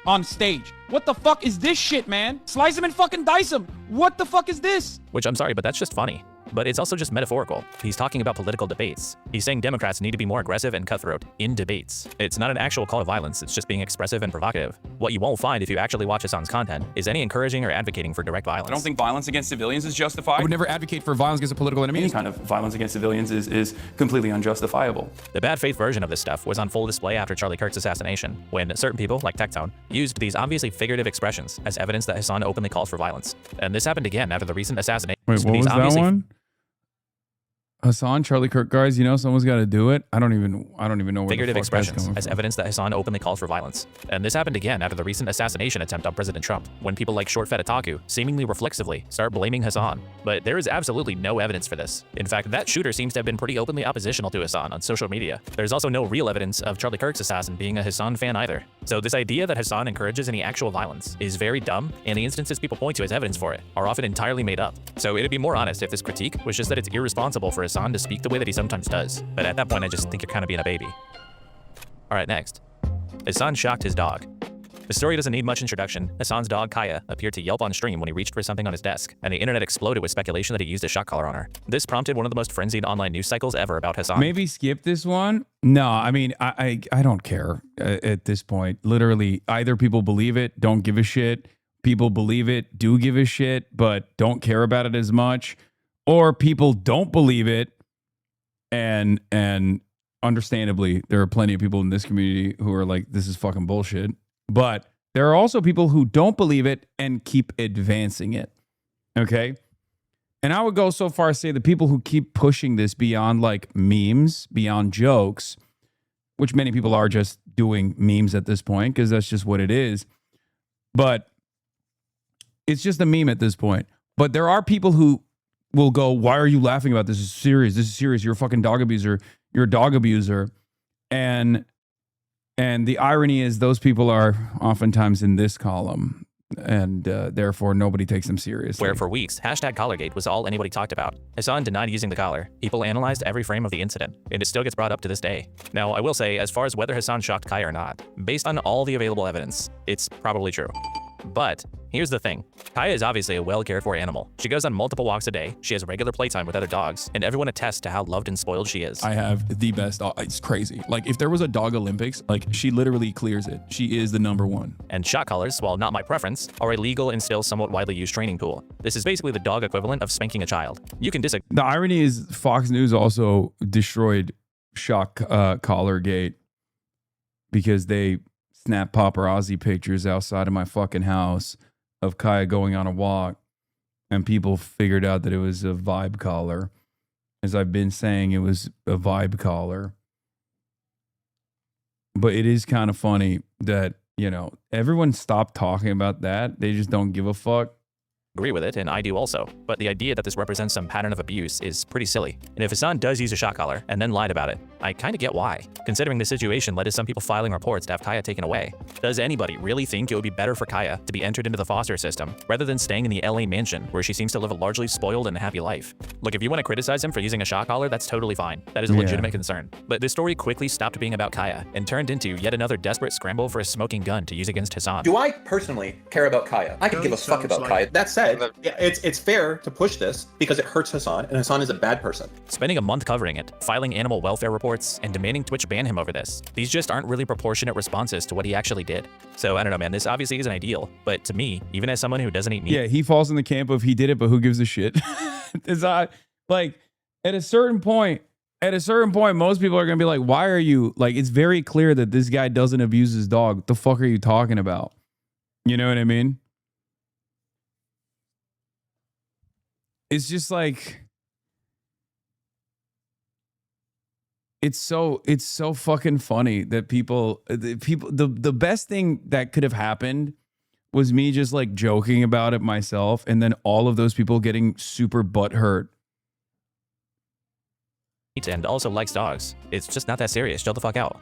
On stage. What the fuck is this shit, man? Slice them and fucking dice them. What the fuck is this? Which I'm sorry, but that's just funny. But it's also just metaphorical. He's talking about political debates. He's saying Democrats need to be more aggressive and cutthroat in debates. It's not an actual call to violence, it's just being expressive and provocative. What you won't find if you actually watch Hasan's content is any encouraging or advocating for direct violence. I don't think violence against civilians is justified. I would never advocate for violence against a political enemy. Any kind of violence against civilians is completely unjustifiable. The bad faith version of this stuff was on full display after Charlie Kirk's assassination, when certain people, like Tectone, used these obviously figurative expressions as evidence that Hasan openly calls for violence. And this happened again after the recent assassination. Wait, what was that one? Hasan, Charlie Kirk, guys, you know someone's got to do it. I don't even know where Figurative the fuck that's expressions coming as from. evidence that Hasan openly calls for violence. And this happened again after the recent assassination attempt on President Trump, when people like Short Fed Otaku seemingly reflexively start blaming Hasan. But there is absolutely no evidence for this. In fact, that shooter seems to have been pretty openly oppositional to Hasan on social media. There's also no real evidence of Charlie Kirk's assassin being a Hasan fan either. So this idea that Hasan encourages any actual violence is very dumb, and the instances people point to as evidence for it are often entirely made up. So it'd be more honest if this critique was just that it's irresponsible for Hasan to speak the way that he sometimes does. But at that point, I just think you're kind of being a baby. All right, next. Hasan shocked his dog. The story doesn't need much introduction. Hasan's dog, Kaya, appeared to yelp on stream when he reached for something on his desk, and the internet exploded with speculation that he used a shock collar on her. This prompted one of the most frenzied online news cycles ever about Hasan. Maybe skip this one. No, I mean, I don't care at this point. Literally, either people believe it, don't give a shit. People believe it, do give a shit, but don't care about it as much. Or people don't believe it, and understandably, there are plenty of people in this community who are like, this is fucking bullshit. But there are also people who don't believe it and keep advancing it. Okay? And I would go so far as to say the people who keep pushing this beyond like memes, beyond jokes, which many people are just doing memes at this point because that's just what it is. But it's just a meme at this point. But there are people who will go, why are you laughing about this? This is serious. This is serious. You're a fucking dog abuser. You're a dog abuser. And the irony is those people are oftentimes in this column. And therefore, nobody takes them seriously. Where for weeks, #Collargate was all anybody talked about. Hasan denied using the collar. People analyzed every frame of the incident, and it still gets brought up to this day. Now, I will say, as far as whether Hasan shocked Kaya or not, based on all the available evidence, it's probably true. But here's the thing. Kaya is obviously a well-cared-for animal. She goes on multiple walks a day, she has regular playtime with other dogs, and everyone attests to how loved and spoiled she is. I have the best dog. It's crazy. Like, if there was a dog Olympics, like, she literally clears it. She is the #1. And shock collars, while not my preference, are a legal and still somewhat widely used training tool. This is basically the dog equivalent of spanking a child. You can disagree. The irony is Fox News also destroyed shock collar gate because they snapped paparazzi pictures outside of my fucking house of Kaya going on a walk, and people figured out that it was a vibe collar. As I've been saying, it was a vibe collar. But it is kind of funny that, you know, everyone stopped talking about that. They just don't give a fuck. Agree with it, and I do also. But the idea that this represents some pattern of abuse is pretty silly. And if Hasan does use a shock collar and then lied about it, I kind of get why. Considering the situation led to some people filing reports to have Kaya taken away. Does anybody really think it would be better for Kaya to be entered into the foster system rather than staying in the LA mansion where she seems to live a largely spoiled and happy life? Look, if you want to criticize him for using a shock collar, that's totally fine. That is a legitimate concern. But this story quickly stopped being about Kaya and turned into yet another desperate scramble for a smoking gun to use against Hasan. Do I personally care about Kaya? I could give a fuck about Kaya. That said, it's fair to push this because it hurts Hasan, and Hasan is a bad person. Spending a month covering it, filing animal welfare reports, and demanding Twitch ban him over this. These just aren't really proportionate responses to what he actually did. So I don't know, man, this obviously isn't ideal, but to me, even as someone who doesn't eat meat. Yeah, he falls in the camp of he did it, but who gives a shit? It's like at a certain point, most people are gonna be like, why are you, like, it's very clear that this guy doesn't abuse his dog. What the fuck are you talking about? You know what I mean? It's just like, it's so fucking funny that the best thing that could have happened was me just like joking about it myself, and then all of those people getting super butthurt. And also likes dogs. It's just not that serious. Chill the fuck out.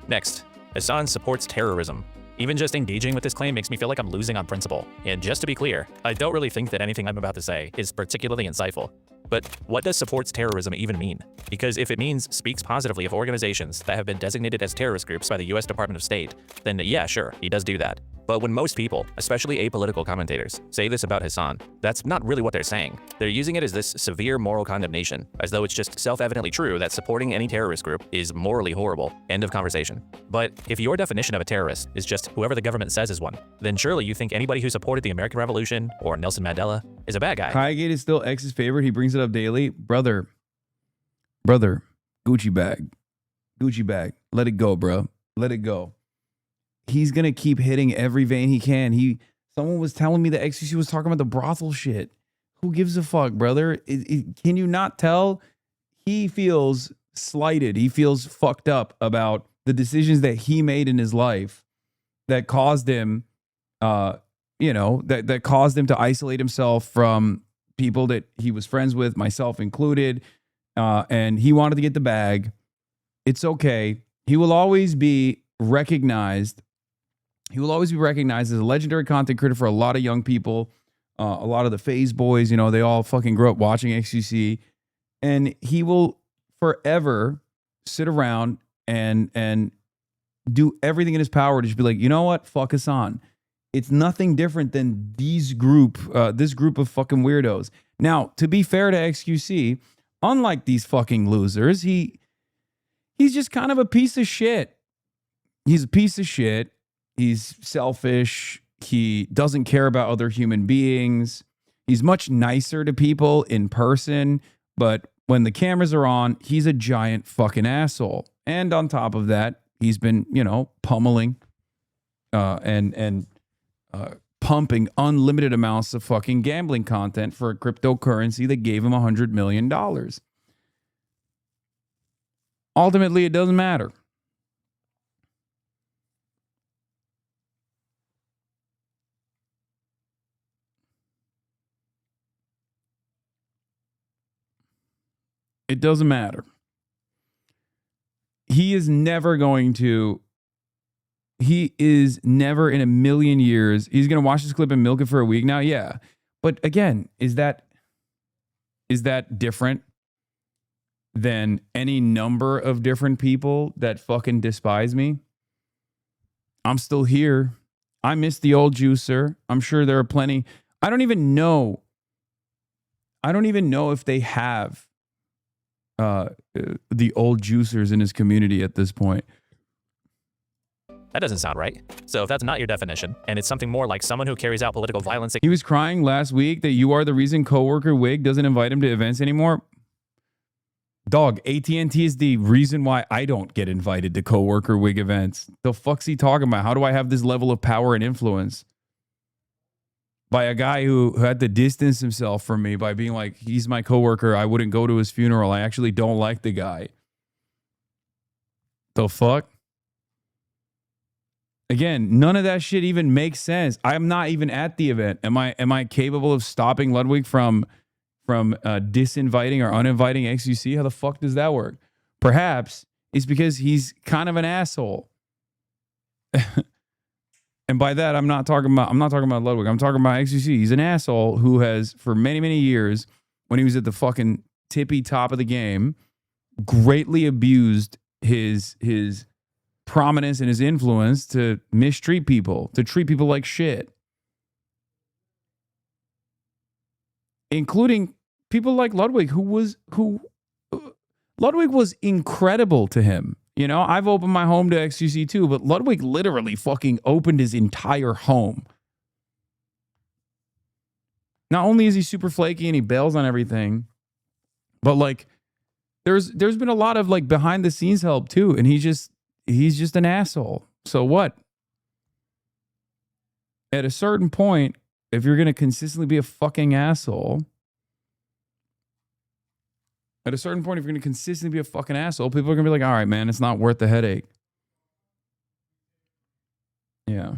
Next, Hasan supports terrorism. Even just engaging with this claim makes me feel like I'm losing on principle. And just to be clear, I don't really think that anything I'm about to say is particularly insightful. But what does supports terrorism even mean? Because if it means speaks positively of organizations that have been designated as terrorist groups by the US Department of State, then yeah, sure, he does do that. But when most people, especially apolitical commentators, say this about Hasan, that's not really what they're saying. They're using it as this severe moral condemnation, as though it's just self-evidently true that supporting any terrorist group is morally horrible. End of conversation. But if your definition of a terrorist is just whoever the government says is one, then surely you think anybody who supported the American Revolution or Nelson Mandela is a bad guy. Highgate is still X's favorite. He brings it up daily. Brother, Gucci bag. Let it go, bro. Let it go. He's going to keep hitting every vein he can. Someone was telling me that XQC was talking about the brothel shit. Who gives a fuck, brother? Can you not tell? He feels slighted. He feels fucked up about the decisions that he made in his life that caused him, that caused him to isolate himself from people that he was friends with, myself included, and he wanted to get the bag. It's okay. He will always be recognized. He will always be recognized as a legendary content creator for a lot of young people. A lot of the phase boys, they all fucking grew up watching XQC. And he will forever sit around and do everything in his power to just be like, you know what? Fuck Hasan. It's nothing different than this group of fucking weirdos. Now, to be fair to XQC, unlike these fucking losers, he's just kind of a piece of shit. He's a piece of shit. He's selfish. He doesn't care about other human beings. He's much nicer to people in person, but when the cameras are on, he's a giant fucking asshole. And on top of that, he's been, pummeling and pumping unlimited amounts of fucking gambling content for a cryptocurrency that gave him $100 million. Ultimately, it doesn't matter. It doesn't matter. He is never in a million years. He's going to watch this clip and milk it for a week now. Yeah. But again, is that different than any number of different people that fucking despise me? I'm still here. I miss the old juicer. I'm sure there are plenty. I don't even know if they have the old juicers in his community at this point. That doesn't sound right. So if that's not your definition, and it's something more like someone who carries out political violence... He was crying last week that you are the reason coworker Wig doesn't invite him to events anymore. Dog, AT&T is the reason why I don't get invited to coworker Wig events. The fuck's he talking about? How do I have this level of power and influence? By a guy who had to distance himself from me by being like, he's my coworker. I wouldn't go to his funeral. I actually don't like the guy. The fuck? Again, none of that shit even makes sense. I'm not even at the event. Am I capable of stopping Ludwig from disinviting or uninviting XUC? How the fuck does that work? Perhaps it's because he's kind of an asshole. And by that, I'm not talking about Ludwig. I'm talking about XQC. He's an asshole who has, for many, many years, when he was at the fucking tippy top of the game, greatly abused his prominence and his influence to mistreat people, to treat people like shit. Including people like Ludwig, Ludwig was incredible to him. I've opened my home to XQC too, but Ludwig literally fucking opened his entire home. Not only is he super flaky and he bails on everything, but like there's been a lot of like behind the scenes help too, and he's just an asshole. So what? At a certain point, if you're going to consistently be a fucking asshole, people are going to be like, all right, man, it's not worth the headache. Yeah.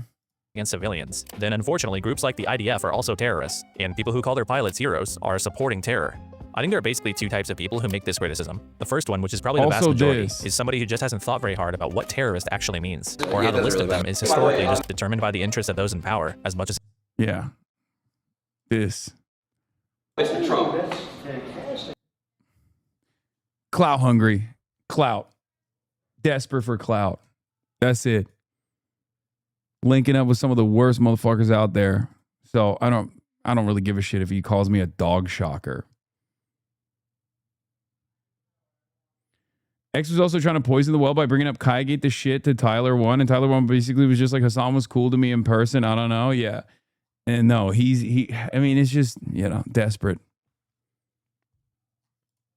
against civilians, then unfortunately groups like the IDF are also terrorists, and people who call their pilots heroes are supporting terror. I think there are basically two types of people who make this criticism. The first one, which is probably the vast majority, is somebody who just hasn't thought very hard about what terrorist actually means, or how the list of them is historically just determined by the interests of those in power as much as... Yeah. This. Mr. Trump. Clout hungry. Clout. Desperate for clout. That's it. Linking up with some of the worst motherfuckers out there. So I don't really give a shit if he calls me a dog shocker. X was also trying to poison the well by bringing up Kaigate the shit to Tyler 1, and Tyler 1 basically was just like, Hasan was cool to me in person. I don't know. Yeah. And no, I mean, it's just, you know, desperate.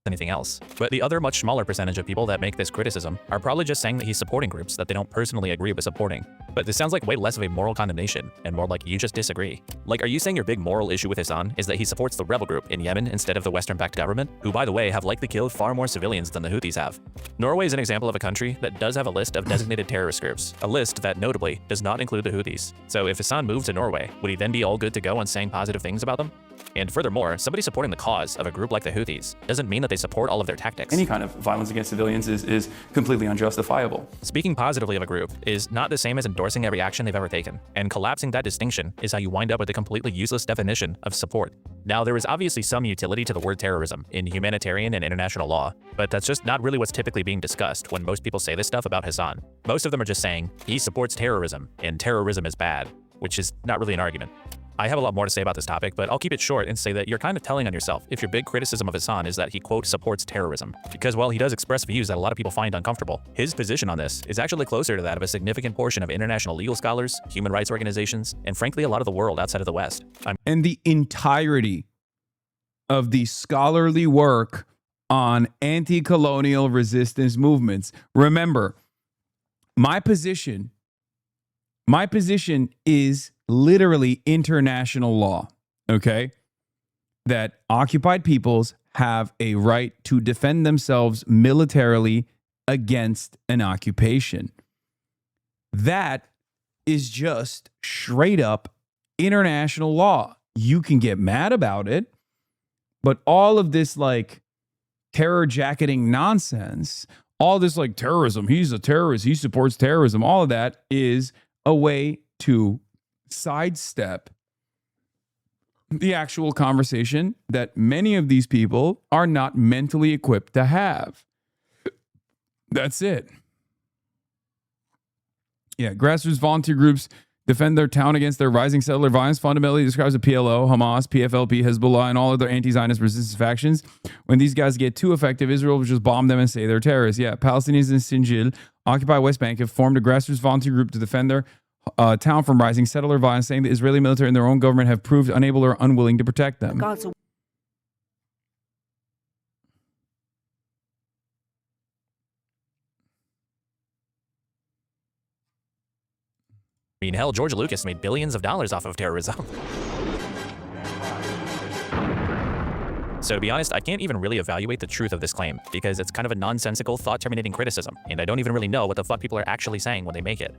Anything else. But the other much smaller percentage of people that make this criticism are probably just saying that he's supporting groups that they don't personally agree with supporting. But this sounds like way less of a moral condemnation and more like you just disagree. Like, are you saying your big moral issue with Hasan is that he supports the rebel group in Yemen instead of the Western-backed government, who, by the way, have likely killed far more civilians than the Houthis have? Norway is an example of a country that does have a list of designated terrorist groups, a list that notably does not include the Houthis. So if Hasan moved to Norway, would he then be all good to go on saying positive things about them? And furthermore, somebody supporting the cause of a group like the Houthis doesn't mean that they support all of their tactics. Any kind of violence against civilians is completely unjustifiable. Speaking positively of a group is not the same as endorsing every action they've ever taken, and collapsing that distinction is how you wind up with a completely useless definition of support. Now, there is obviously some utility to the word terrorism in humanitarian and international law, but that's just not really what's typically being discussed when most people say this stuff about Hasan. Most of them are just saying, he supports terrorism, and terrorism is bad, which is not really an argument. I have a lot more to say about this topic, but I'll keep it short and say that you're kind of telling on yourself if your big criticism of Hasan is that he, quote, supports terrorism. Because while he does express views that a lot of people find uncomfortable, his position on this is actually closer to that of a significant portion of international legal scholars, human rights organizations, and frankly, a lot of the world outside of the West. And the entirety of the scholarly work on anti-colonial resistance movements. Remember, my position is literally international law, okay? That occupied peoples have a right to defend themselves militarily against an occupation. That is just straight up international law. You can get mad about it, but all of this like terror jacketing nonsense, all this like terrorism, he's a terrorist, he supports terrorism, all of that is a way to sidestep the actual conversation that many of these people are not mentally equipped to have. That's it. Yeah, grassroots volunteer groups defend their town against their rising settler violence. Fundamentally describes the PLO, Hamas, PFLP, Hezbollah, and all other anti-Zionist resistance factions. When these guys get too effective, Israel will just bomb them and say they're terrorists. Yeah, Palestinians in Sinjil, occupy West Bank, have formed a grassroots volunteer group to defend their town from rising settler violence, saying the Israeli military and their own government have proved unable or unwilling to protect them. I mean, hell, George Lucas made billions of dollars off of terrorism. So to be honest, I can't even really evaluate the truth of this claim, because it's kind of a nonsensical, thought-terminating criticism, and I don't even really know what the fuck people are actually saying when they make it.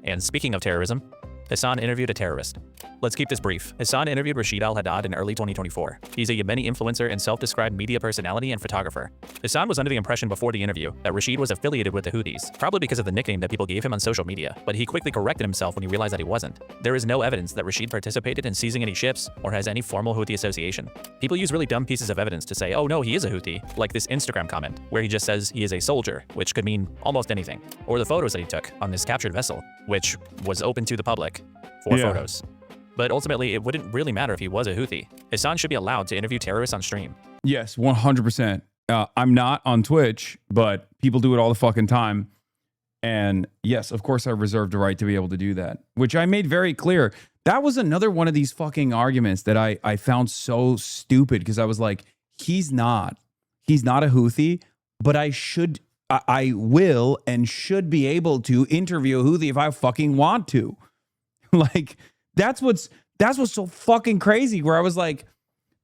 And speaking of terrorism, Hasan interviewed a terrorist. Let's keep this brief. Hasan interviewed Rashid al-Haddad in early 2024. He's a Yemeni influencer and self-described media personality and photographer. Hasan was under the impression before the interview that Rashid was affiliated with the Houthis, probably because of the nickname that people gave him on social media, but he quickly corrected himself when he realized that he wasn't. There is no evidence that Rashid participated in seizing any ships or has any formal Houthi association. People use really dumb pieces of evidence to say, oh no, he is a Houthi, like this Instagram comment, where he just says he is a soldier, which could mean almost anything, or the photos that he took on this captured vessel, which was open to the public for photos. But ultimately, it wouldn't really matter if he was a Houthi. Hasan should be allowed to interview terrorists on stream. Yes, 100%. I'm not on Twitch, but people do it all the fucking time. And yes, of course, I reserve the right to be able to do that, which I made very clear. That was another one of these fucking arguments that I found so stupid, because I was like, he's not a Houthi, but I will and should be able to interview a Houthi if I fucking want to. Like, that's what's so fucking crazy, where I was like,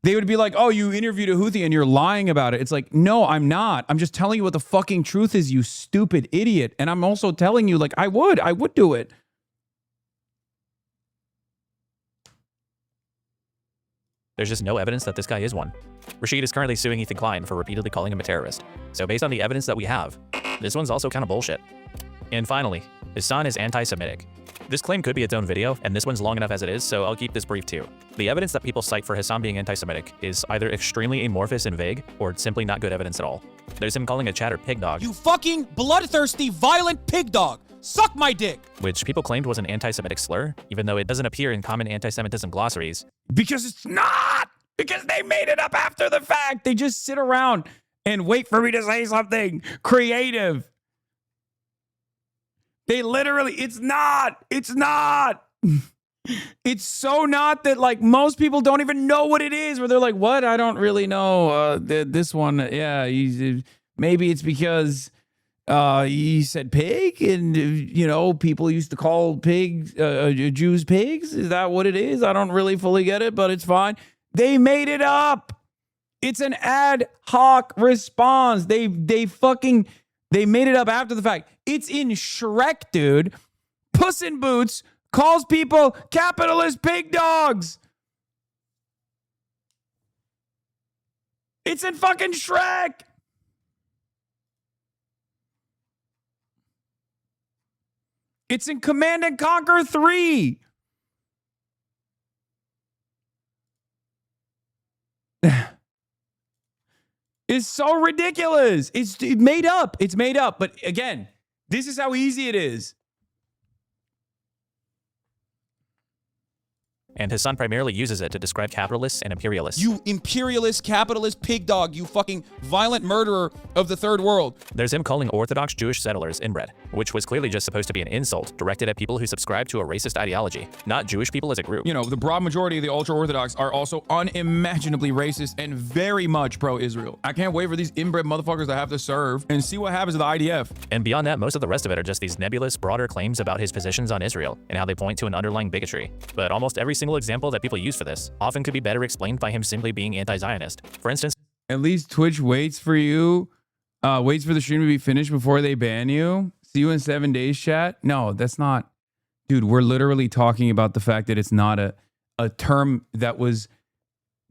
they would be like, oh, you interviewed a Houthi and you're lying about it. It's like, no, I'm not. I'm just telling you what the fucking truth is, you stupid idiot. And I'm also telling you, like, I would do it. There's just no evidence that this guy is one. Rashid is currently suing Ethan Klein for repeatedly calling him a terrorist. So based on the evidence that we have, this one's also kind of bullshit. And finally, Hasan is anti-Semitic. This claim could be its own video, and this one's long enough as it is, so I'll keep this brief too. The evidence that people cite for Hasan being anti-Semitic is either extremely amorphous and vague, or simply not good evidence at all. There's him calling a chatter pig dog, You fucking bloodthirsty, violent pig dog. Suck my dick. which people claimed was an anti-Semitic slur, even though it doesn't appear in common anti-Semitism glossaries. Because it's not! Because they made it up after the fact. They just sit around and wait for me to say something creative. They literally, it's not. It's so not that like most people don't even know what it is, where they're like, what? I don't really know. This one, yeah, maybe it's because he said pig and, you know, people used to call pigs, Jews pigs. Is that what it is? I don't really fully get it, but it's fine. They made it up. It's an ad hoc response. They made it up after the fact. It's in Shrek, dude. Puss in Boots calls people capitalist pig dogs. It's in fucking Shrek. It's in Command and Conquer 3. It's so ridiculous. It's made up. It's made up. But again, this is how easy it is. And Hasan primarily uses it to describe capitalists and imperialists. You imperialist, capitalist pig dog. You fucking violent murderer of the third world. There's him calling Orthodox Jewish settlers inbred, which was clearly just supposed to be an insult directed at people who subscribe to a racist ideology, not Jewish people as a group. You know, the broad majority of the ultra-Orthodox are also unimaginably racist and very much pro-Israel. I can't wait for these inbred motherfuckers to have to serve and see what happens to the IDF. And beyond that, most of the rest of it are just these nebulous, broader claims about his positions on Israel and how they point to an underlying bigotry. But almost every single example that people use for this often could be better explained by him simply being anti-Zionist. For instance, at least Twitch waits for you, waits for the stream to be finished before they ban you. See you in 7 days, chat. No, that's not. Dude, we're literally talking about the fact that it's not a term that was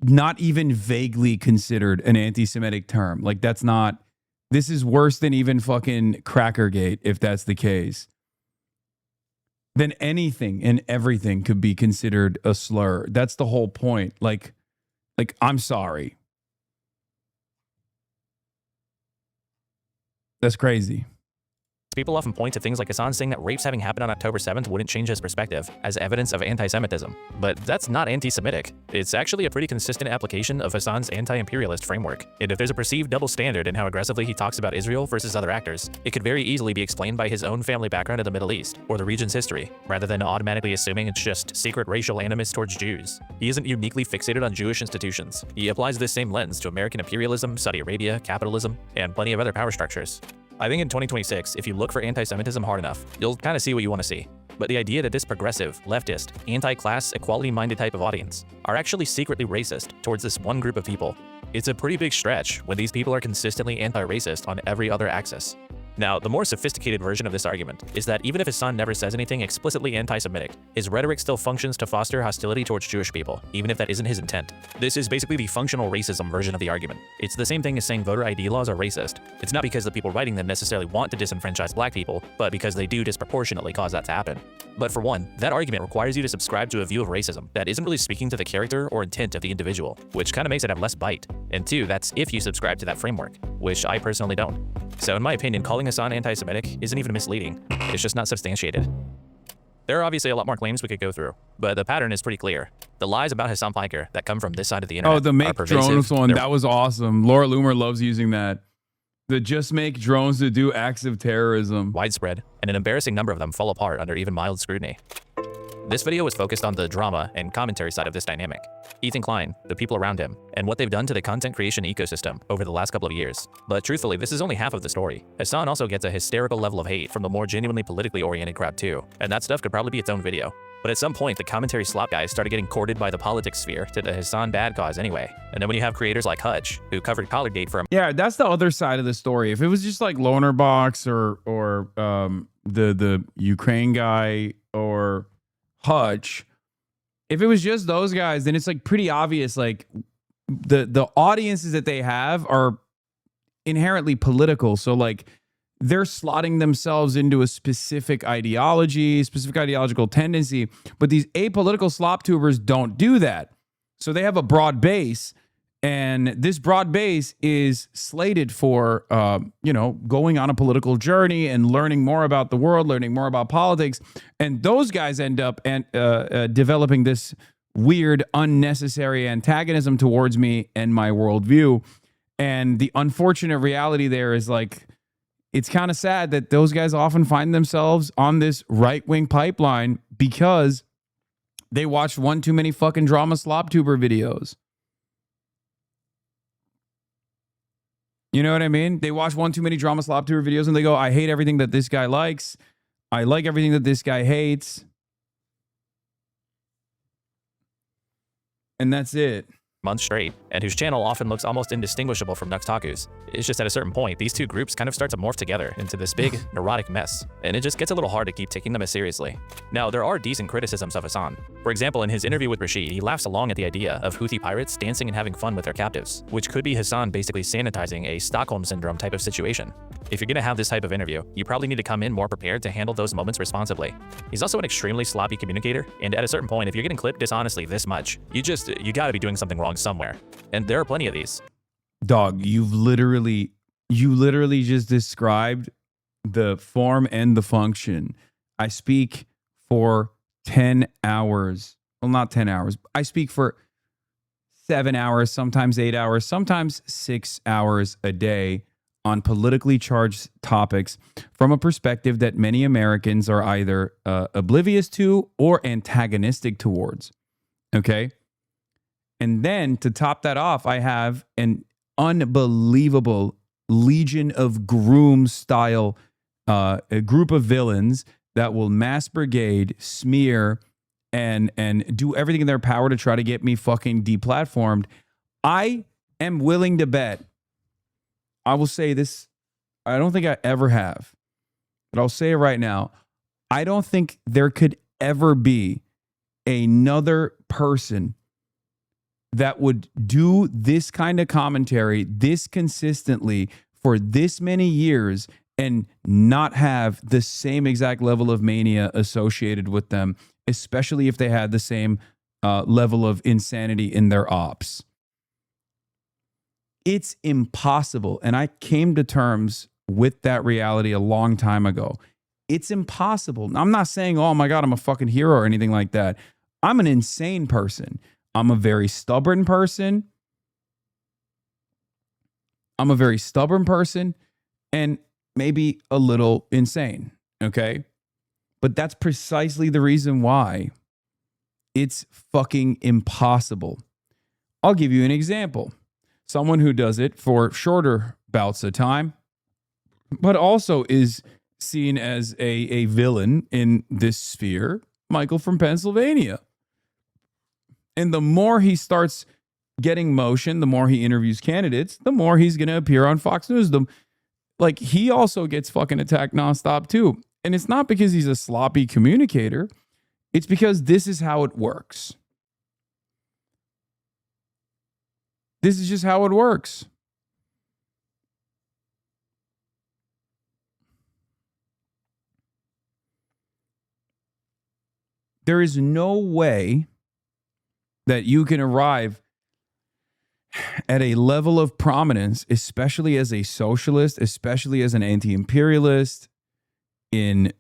not even vaguely considered an anti-Semitic term. Like, that's not, this is worse than even fucking Crackergate, if that's the case. Then anything and everything could be considered a slur. That's the whole point. Like, I'm sorry. That's crazy. people often point to things like Hasan saying that rapes having happened on October 7th wouldn't change his perspective as evidence of anti-Semitism. But that's not anti-Semitic. It's actually a pretty consistent application of Hasan's anti-imperialist framework. And if there's a perceived double standard in how aggressively he talks about Israel versus other actors, it could very easily be explained by his own family background in the Middle East, or the region's history, rather than automatically assuming it's just secret racial animus towards Jews. He isn't uniquely fixated on Jewish institutions. He applies this same lens to American imperialism, Saudi Arabia, capitalism, and plenty of other power structures. I think in 2026, if you look for anti-Semitism hard enough, you'll kind of see what you want to see. But the idea that this progressive, leftist, anti-class, equality-minded type of audience are actually secretly racist towards this one group of people, it's a pretty big stretch when these people are consistently anti-racist on every other axis. Now, the more sophisticated version of this argument is that even if Hasan never says anything explicitly anti-Semitic, his rhetoric still functions to foster hostility towards Jewish people, even if that isn't his intent. This is basically the functional racism version of the argument. It's the same thing as saying voter ID laws are racist. It's not because the people writing them necessarily want to disenfranchise black people, but because they do disproportionately cause that to happen. But for one, that argument requires you to subscribe to a view of racism that isn't really speaking to the character or intent of the individual, which kind of makes it have less bite. And two, that's if you subscribe to that framework, which I personally don't. So in my opinion, calling Hasan anti-Semitic isn't even misleading. It's just not substantiated. There are obviously a lot more claims we could go through, but the pattern is pretty clear. The lies about Hasan Piker that come from this side of the internet Oh, the make are pervasive. drones one, that was awesome. Laura Loomer loves using that. The just make drones to do acts of terrorism. Widespread, and an embarrassing number of them fall apart under even mild scrutiny. This video was focused on the drama and commentary side of this dynamic. Ethan Klein, the people around him, and what they've done to the content creation ecosystem over the last couple of years. But truthfully, this is only half of the story. Hasan also gets a hysterical level of hate from the more genuinely politically oriented crowd too, and that stuff could probably be its own video. But at some point, the commentary slop guys started getting courted by the politics sphere to the Hasan bad cause anyway. And then when you have creators like Hutch, who covered Collargate for him. Yeah, that's the other side of the story. If it was just like Loner Box or the Ukraine guy or Hutch, If it was just those guys, then it's like pretty obvious. Like the audiences that they have are inherently political. So like they're slotting themselves into a specific ideology, specific ideological tendency. But these apolitical slop tubers don't do that. So they have a broad base. And this broad base is slated for, going on a political journey and learning more about the world, learning more about politics. And those guys end up developing this weird, unnecessary antagonism towards me and my worldview. And the unfortunate reality there is like, it's kind of sad that those guys often find themselves on this right-wing pipeline because they watched one too many fucking drama slop tuber videos. You know what I mean? They watch one too many drama slop tour videos and they go, I hate everything that this guy likes. I like everything that this guy hates. And that's it. Months straight, and whose channel often looks almost indistinguishable from Nuxtaku's. It's just at a certain point, these two groups kind of start to morph together into this big, neurotic mess, and it just gets a little hard to keep taking them as seriously. Now, there are decent criticisms of Hasan. For example, in his interview with Rashid, he laughs along at the idea of Houthi pirates dancing and having fun with their captives, which could be Hasan basically sanitizing a Stockholm Syndrome type of situation. If you're gonna have this type of interview, you probably need to come in more prepared to handle those moments responsibly. He's also an extremely sloppy communicator, and at a certain point, if you're getting clipped dishonestly this much, you gotta be doing something wrong somewhere. And there are plenty of these. Dog, you literally just described the form and the function. I speak for 10 hours. Well, not 10 hours. I speak for 7 hours, sometimes 8 hours, sometimes 6 hours a day on politically charged topics from a perspective that many Americans are either oblivious to or antagonistic towards. Okay? And then to top that off, I have an unbelievable Legion of Groom style a group of villains that will mass brigade, smear, and do everything in their power to try to get me fucking deplatformed. I am willing to bet, I will say this, I don't think I ever have, but I'll say it right now. I don't think there could ever be another person that would do this kind of commentary this consistently for this many years and not have the same exact level of mania associated with them, especially if they had the same level of insanity in their ops. It's impossible. And I came to terms with that reality a long time ago. It's impossible. I'm not saying, oh my God, I'm a fucking hero or anything like that. I'm an insane person. I'm a very stubborn person. And maybe a little insane, okay? But that's precisely the reason why it's fucking impossible. I'll give you an example. Someone who does it for shorter bouts of time, but also is seen as a villain in this sphere, Michael from Pennsylvania. And the more he starts getting motion, the more he interviews candidates, the more he's going to appear on Fox News. Like, he also gets fucking attacked nonstop too. And it's not because he's a sloppy communicator. It's because this is how it works. This is just how it works. There is no way that you can arrive at a level of prominence, especially as a socialist, especially as an anti-imperialist, in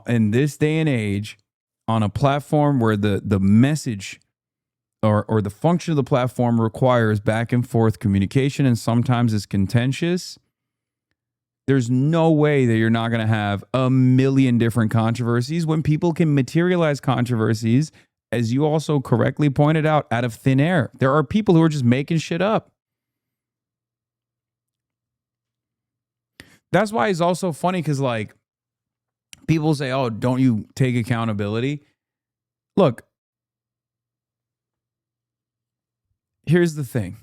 this day and age, on a platform where the message or the function of the platform requires back and forth communication and sometimes is contentious. There's no way that you're not going to have a million different controversies when people can materialize controversies, as you also correctly pointed out, out of thin air. There are people who are just making shit up. That's why it's also funny, because like people say, oh, don't you take accountability? Look, here's the thing.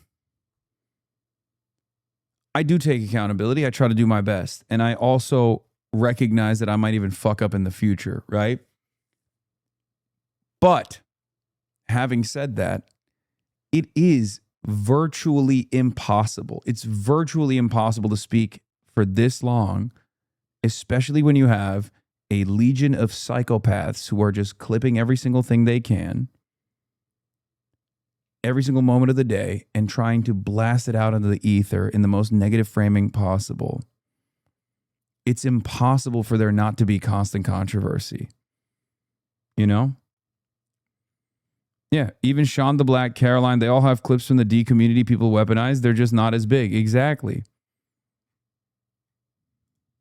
I do take accountability. I try to do my best. And I also recognize that I might even fuck up in the future, right? But having said that, it is virtually impossible. It's virtually impossible to speak for this long, especially when you have a legion of psychopaths who are just clipping every single thing they can, every single moment of the day, and trying to blast it out into the ether in the most negative framing possible. It's impossible for there not to be constant controversy. You know? Yeah, even Sean the Black, Caroline, they all have clips from the D community people weaponize. They're just not as big. Exactly.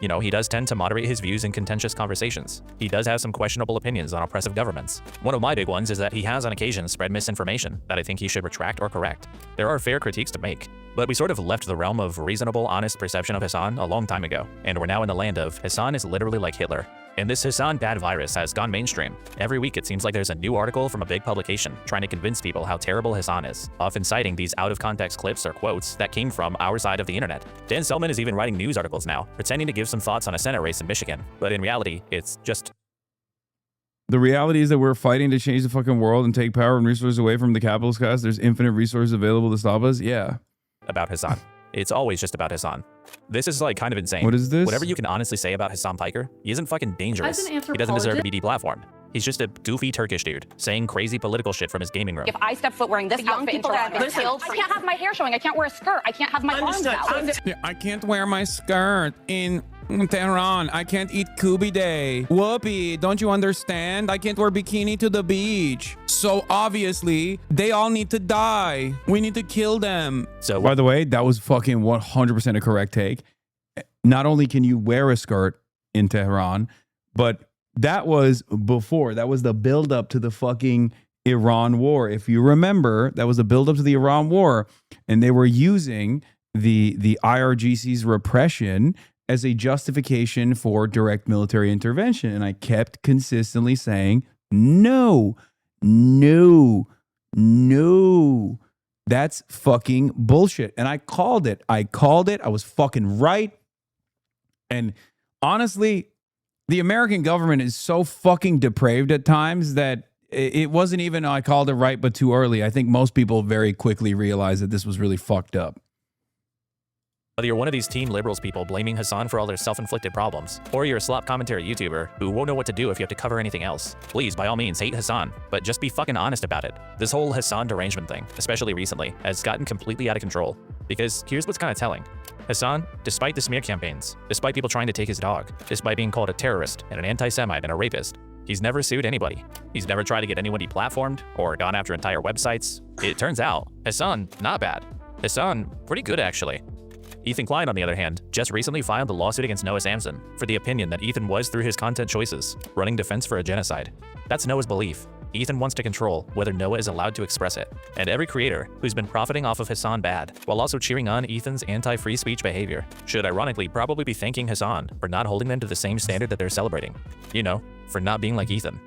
You know, he does tend to moderate his views in contentious conversations. He does have some questionable opinions on oppressive governments. One of my big ones is that he has on occasion spread misinformation that I think he should retract or correct. There are fair critiques to make, but we sort of left the realm of reasonable, honest perception of Hasan a long time ago, and we're now in the land of Hasan is literally like Hitler. And this Hasan bad virus has gone mainstream. Every week it seems like there's a new article from a big publication trying to convince people how terrible Hasan is, often citing these out-of-context clips or quotes that came from our side of the internet. Dan Selman is even writing news articles now, pretending to give some thoughts on a Senate race in Michigan, but in reality, it's just... The reality is that we're fighting to change the fucking world and take power and resources away from the capitalist class. There's infinite resources available to stop us. Yeah. About Hasan. It's always just about Hasan. This is like kind of insane. What is this? Whatever you can honestly say about Hasan Piker, he isn't fucking dangerous. As an He doesn't deserve to be deplatformed. He's just a goofy Turkish dude saying crazy political shit from his gaming room. If I step foot wearing this outfit in Toronto, I can't have my hair showing. I can't wear a skirt. I can't have my arms out. Yeah, I can't wear my skirt in Tehran. I can't eat Kubi Day. Whoopee, don't you understand? I can't wear bikini to the beach. So obviously, they all need to die. We need to kill them. So, by the way, that was fucking 100% a correct take. Not only can you wear a skirt in Tehran, but that was before. That was the buildup to the fucking Iran war. If you remember, that was the buildup to the Iran war. And they were using the IRGC's repression as a justification for direct military intervention. And I kept consistently saying, no, no, no. That's fucking bullshit. And I called it. I was fucking right. And honestly, the American government is so fucking depraved at times that it wasn't even, I called it right, but too early. I think most people very quickly realized that this was really fucked up. Whether you're one of these Team Liberals people blaming Hasan for all their self-inflicted problems, or you're a slop commentary YouTuber who won't know what to do if you have to cover anything else, please, by all means, hate Hasan, but just be fucking honest about it. This whole Hasan derangement thing, especially recently, has gotten completely out of control. Because here's what's kind of telling. Hasan, despite the smear campaigns, despite people trying to take his dog, despite being called a terrorist and an anti-Semite and a rapist, he's never sued anybody. He's never tried to get anyone deplatformed or gone after entire websites. It turns out, Hasan, not bad. Hasan, pretty good actually. Ethan Klein, on the other hand, just recently filed a lawsuit against Noah Samson for the opinion that Ethan was, through his content choices, running defense for a genocide. That's Noah's belief. Ethan wants to control whether Noah is allowed to express it. And every creator who's been profiting off of Hasan bad, while also cheering on Ethan's anti-free speech behavior, should ironically probably be thanking Hasan for not holding them to the same standard that they're celebrating. You know, for not being like Ethan.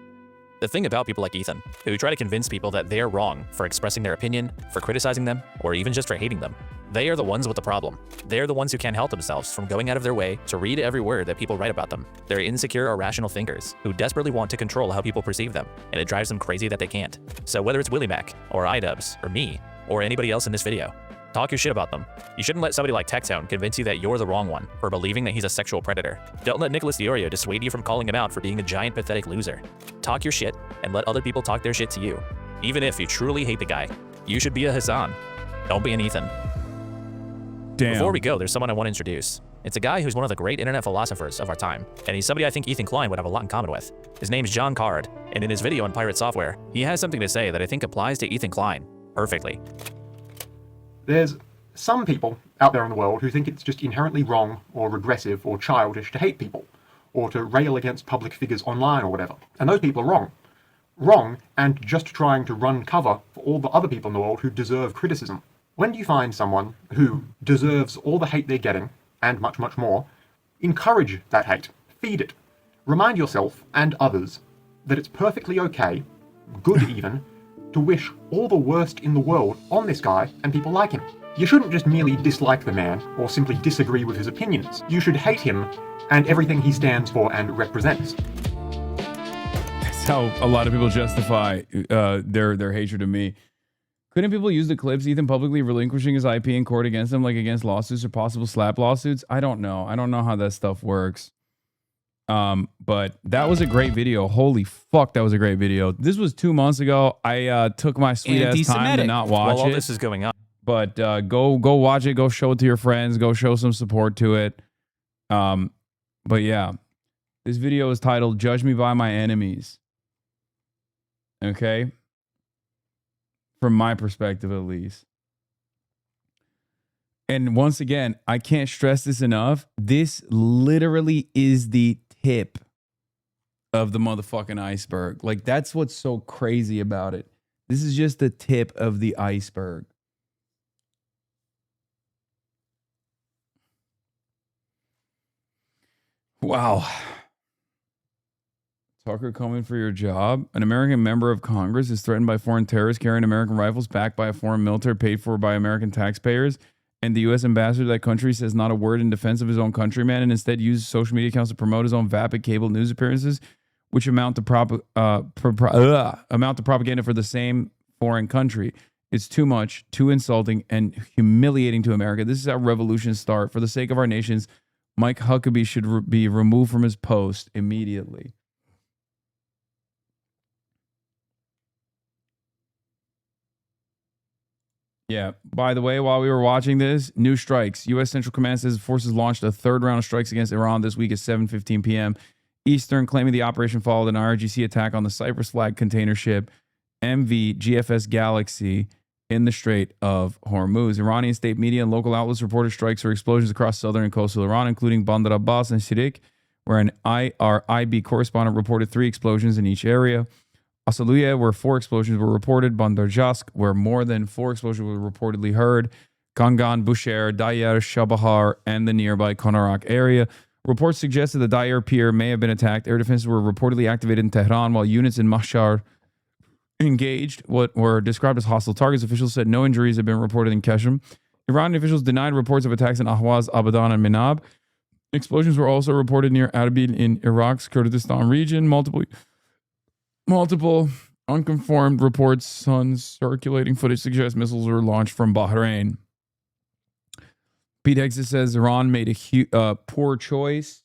The thing about people like Ethan, who try to convince people that they're wrong for expressing their opinion, for criticizing them, or even just for hating them, they are the ones with the problem. They're the ones who can't help themselves from going out of their way to read every word that people write about them. They're insecure, irrational thinkers who desperately want to control how people perceive them, and it drives them crazy that they can't. So whether it's Willie Mac, or iDubbbz, or me, or anybody else in this video, talk your shit about them. You shouldn't let somebody like Tectone convince you that you're the wrong one for believing that he's a sexual predator. Don't let Nicholas Diorio dissuade you from calling him out for being a giant pathetic loser. Talk your shit and let other people talk their shit to you. Even if you truly hate the guy, you should be a Hasan. Don't be an Ethan. Damn. Before we go, there's someone I want to introduce. It's a guy who's one of the great internet philosophers of our time, and he's somebody I think Ethan Klein would have a lot in common with. His name's John Card, and in his video on Pirate Software, he has something to say that I think applies to Ethan Klein perfectly. There's some people out there in the world who think it's just inherently wrong or regressive or childish to hate people, or to rail against public figures online or whatever. And those people are wrong. Wrong, and just trying to run cover for all the other people in the world who deserve criticism. When you find someone who deserves all the hate they're getting, and much, much more, encourage that hate. Feed it. Remind yourself and others that it's perfectly okay, good even, to wish all the worst in the world on this guy and people like him. You shouldn't just merely dislike the man or simply disagree with his opinions. You should hate him and everything he stands for and represents. how a lot of people justify their hatred of me. Couldn't people use the clips, Ethan publicly relinquishing his IP in court against him, like against lawsuits or possible slap lawsuits? I don't know. I don't know how that stuff works. But that was a great video. Holy fuck, that was a great video. This was 2 months ago. I took my sweet ass time to not watch While all it. this is going on. But go watch it. Go show it to your friends. Go show some support to it. But yeah, this video is titled "Judge Me by My Enemies." Okay, from my perspective at least. And once again, I can't stress this enough. This literally is the tip of the motherfucking iceberg. Like, that's what's so crazy about it. This is just the tip of the iceberg. Wow. Tucker coming for your job. An American member of Congress is threatened by foreign terrorists carrying American rifles backed by a foreign military paid for by American taxpayers. And the U.S. ambassador to that country says not a word in defense of his own countryman and instead uses social media accounts to promote his own vapid cable news appearances, which amount to propaganda for the same foreign country. It's too much, too insulting, and humiliating to America. This is how revolutions start. For the sake of our nations, Mike Huckabee should be removed from his post immediately. Yeah. By the way, while we were watching this, new strikes. U.S. Central Command says forces launched a third round of strikes against Iran this week at 7:15 p.m. Eastern, claiming the operation followed an IRGC attack on the Cyprus flag container ship MV GFS Galaxy in the Strait of Hormuz. Iranian state media and local outlets reported strikes or explosions across southern and coastal Iran, including Bandar Abbas and Shirik, where an IRIB correspondent reported 3 explosions in each area. Asaluya, where 4 explosions were reported. Bandar Jask, where more than 4 explosions were reportedly heard. Kangan, Bushehr, Dayer, Shabahar, and the nearby Konarak area. Reports suggested the Dayer pier may have been attacked. Air defenses were reportedly activated in Tehran, while units in Mashhad engaged what were described as hostile targets. Officials said no injuries have been reported in Keshem. Iranian officials denied reports of attacks in Ahwaz, Abadan, and Minab. Explosions were also reported near Arbil in Iraq's Kurdistan region. Multiple unconfirmed reports on circulating footage suggest missiles were launched from Bahrain. Pete Hexas says Iran made a poor choice.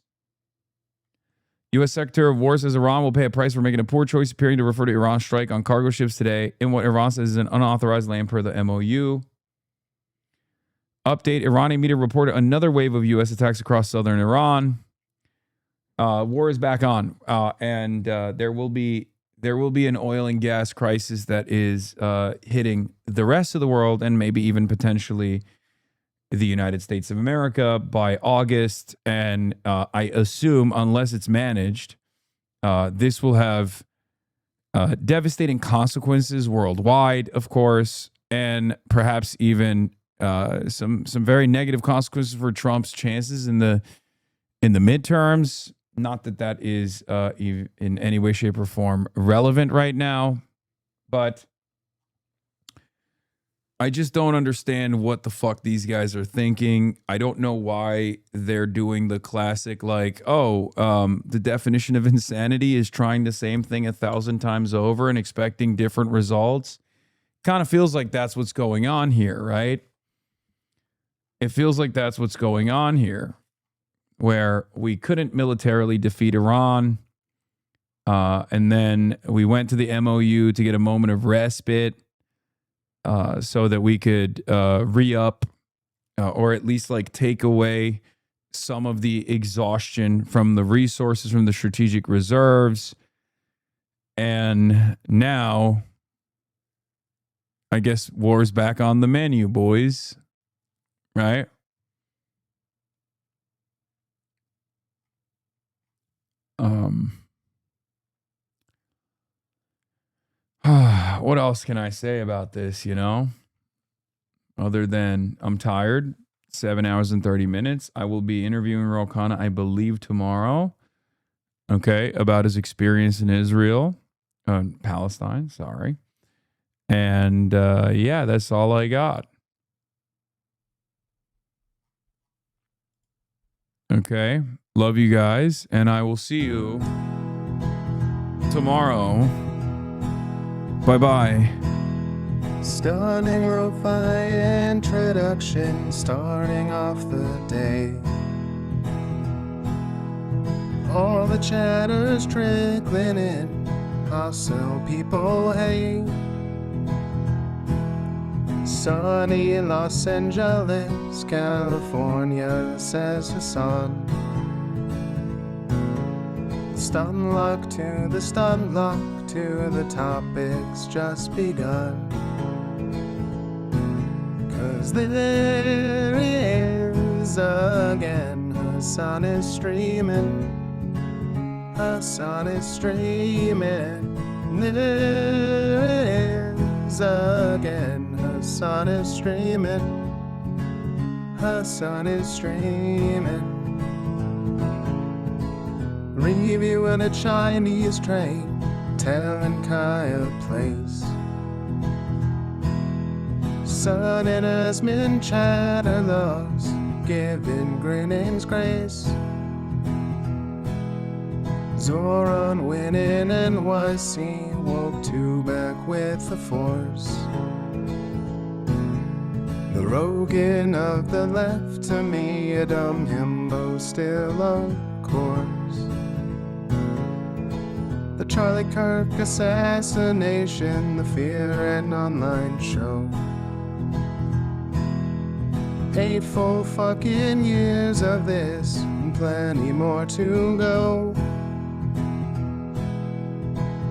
U.S. Secretary of War says Iran will pay a price for making a poor choice, appearing to refer to Iran's strike on cargo ships today in what Iran says is an unauthorized land per the MOU. Update: Iranian media reported another wave of U.S. attacks across southern Iran. War is back on, and there will be an oil and gas crisis that is hitting the rest of the world and maybe even potentially the United States of America by August. And I assume, unless it's managed, this will have devastating consequences worldwide, of course, and perhaps even some very negative consequences for Trump's chances in the midterms. Not that that is in any way, shape, or form relevant right now, but I just don't understand what the fuck these guys are thinking. I don't know why they're doing the classic, like, the definition of insanity is trying the same thing 1,000 times over and expecting different results. Kind of feels like that's what's going on here, right? It feels like that's what's going on here, where we couldn't militarily defeat Iran. And then we went to the MOU to get a moment of respite so that we could re-up or at least like take away some of the exhaustion from the resources from the strategic reserves. And now, I guess war's back on the menu, boys. Right? What else can I say about this, other than I'm tired. 7 hours and 30 minutes. I will be interviewing Ro Khanna, I believe, tomorrow. Okay, about his experience in Israel, Palestine, sorry. And yeah, that's all I got. Okay, love you guys, and I will see you tomorrow. Bye-bye. Stunning lo-fi introduction, starting off the day. All the chatter's trickling in, hostile people hate. Sunny in Los Angeles, California, says Hasan. Stun luck to the stun luck to the topics just begun. 'Cause there he is again, Hasan is streaming. Hasan is streaming. There it is again, Hasan is streaming. Hasan is streaming. Reviewing a Chinese train, telling Kaya place. Sun and Asmin chatter loves, giving Greening's grace. Zoran winning NYC, woke two back with the force. The Rogan of the left, to me a dumb himbo still of course. The Charlie Kirk assassination, the Fear and Online show. 8 full fucking years of this, and plenty more to go.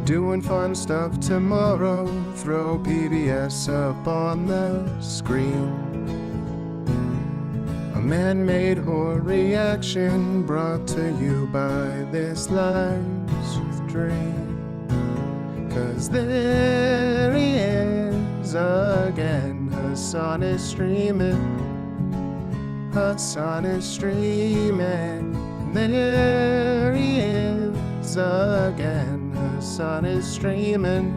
Doing fun stuff tomorrow, throw PBS up on the screen. A man-made horror reaction brought to you by this live stream. 'Cause there he is again, Hasan is streaming. Hasan is streaming. There he is again, Hasan is streaming.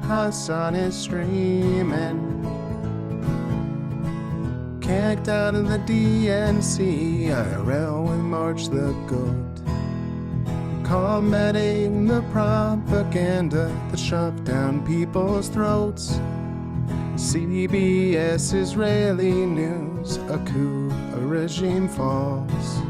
Hasan is streaming. Kicked out of the DNC, IRL with March the Goat. Combating the propaganda that shoved down people's throats. CBS Israeli news, a coup, a regime falls.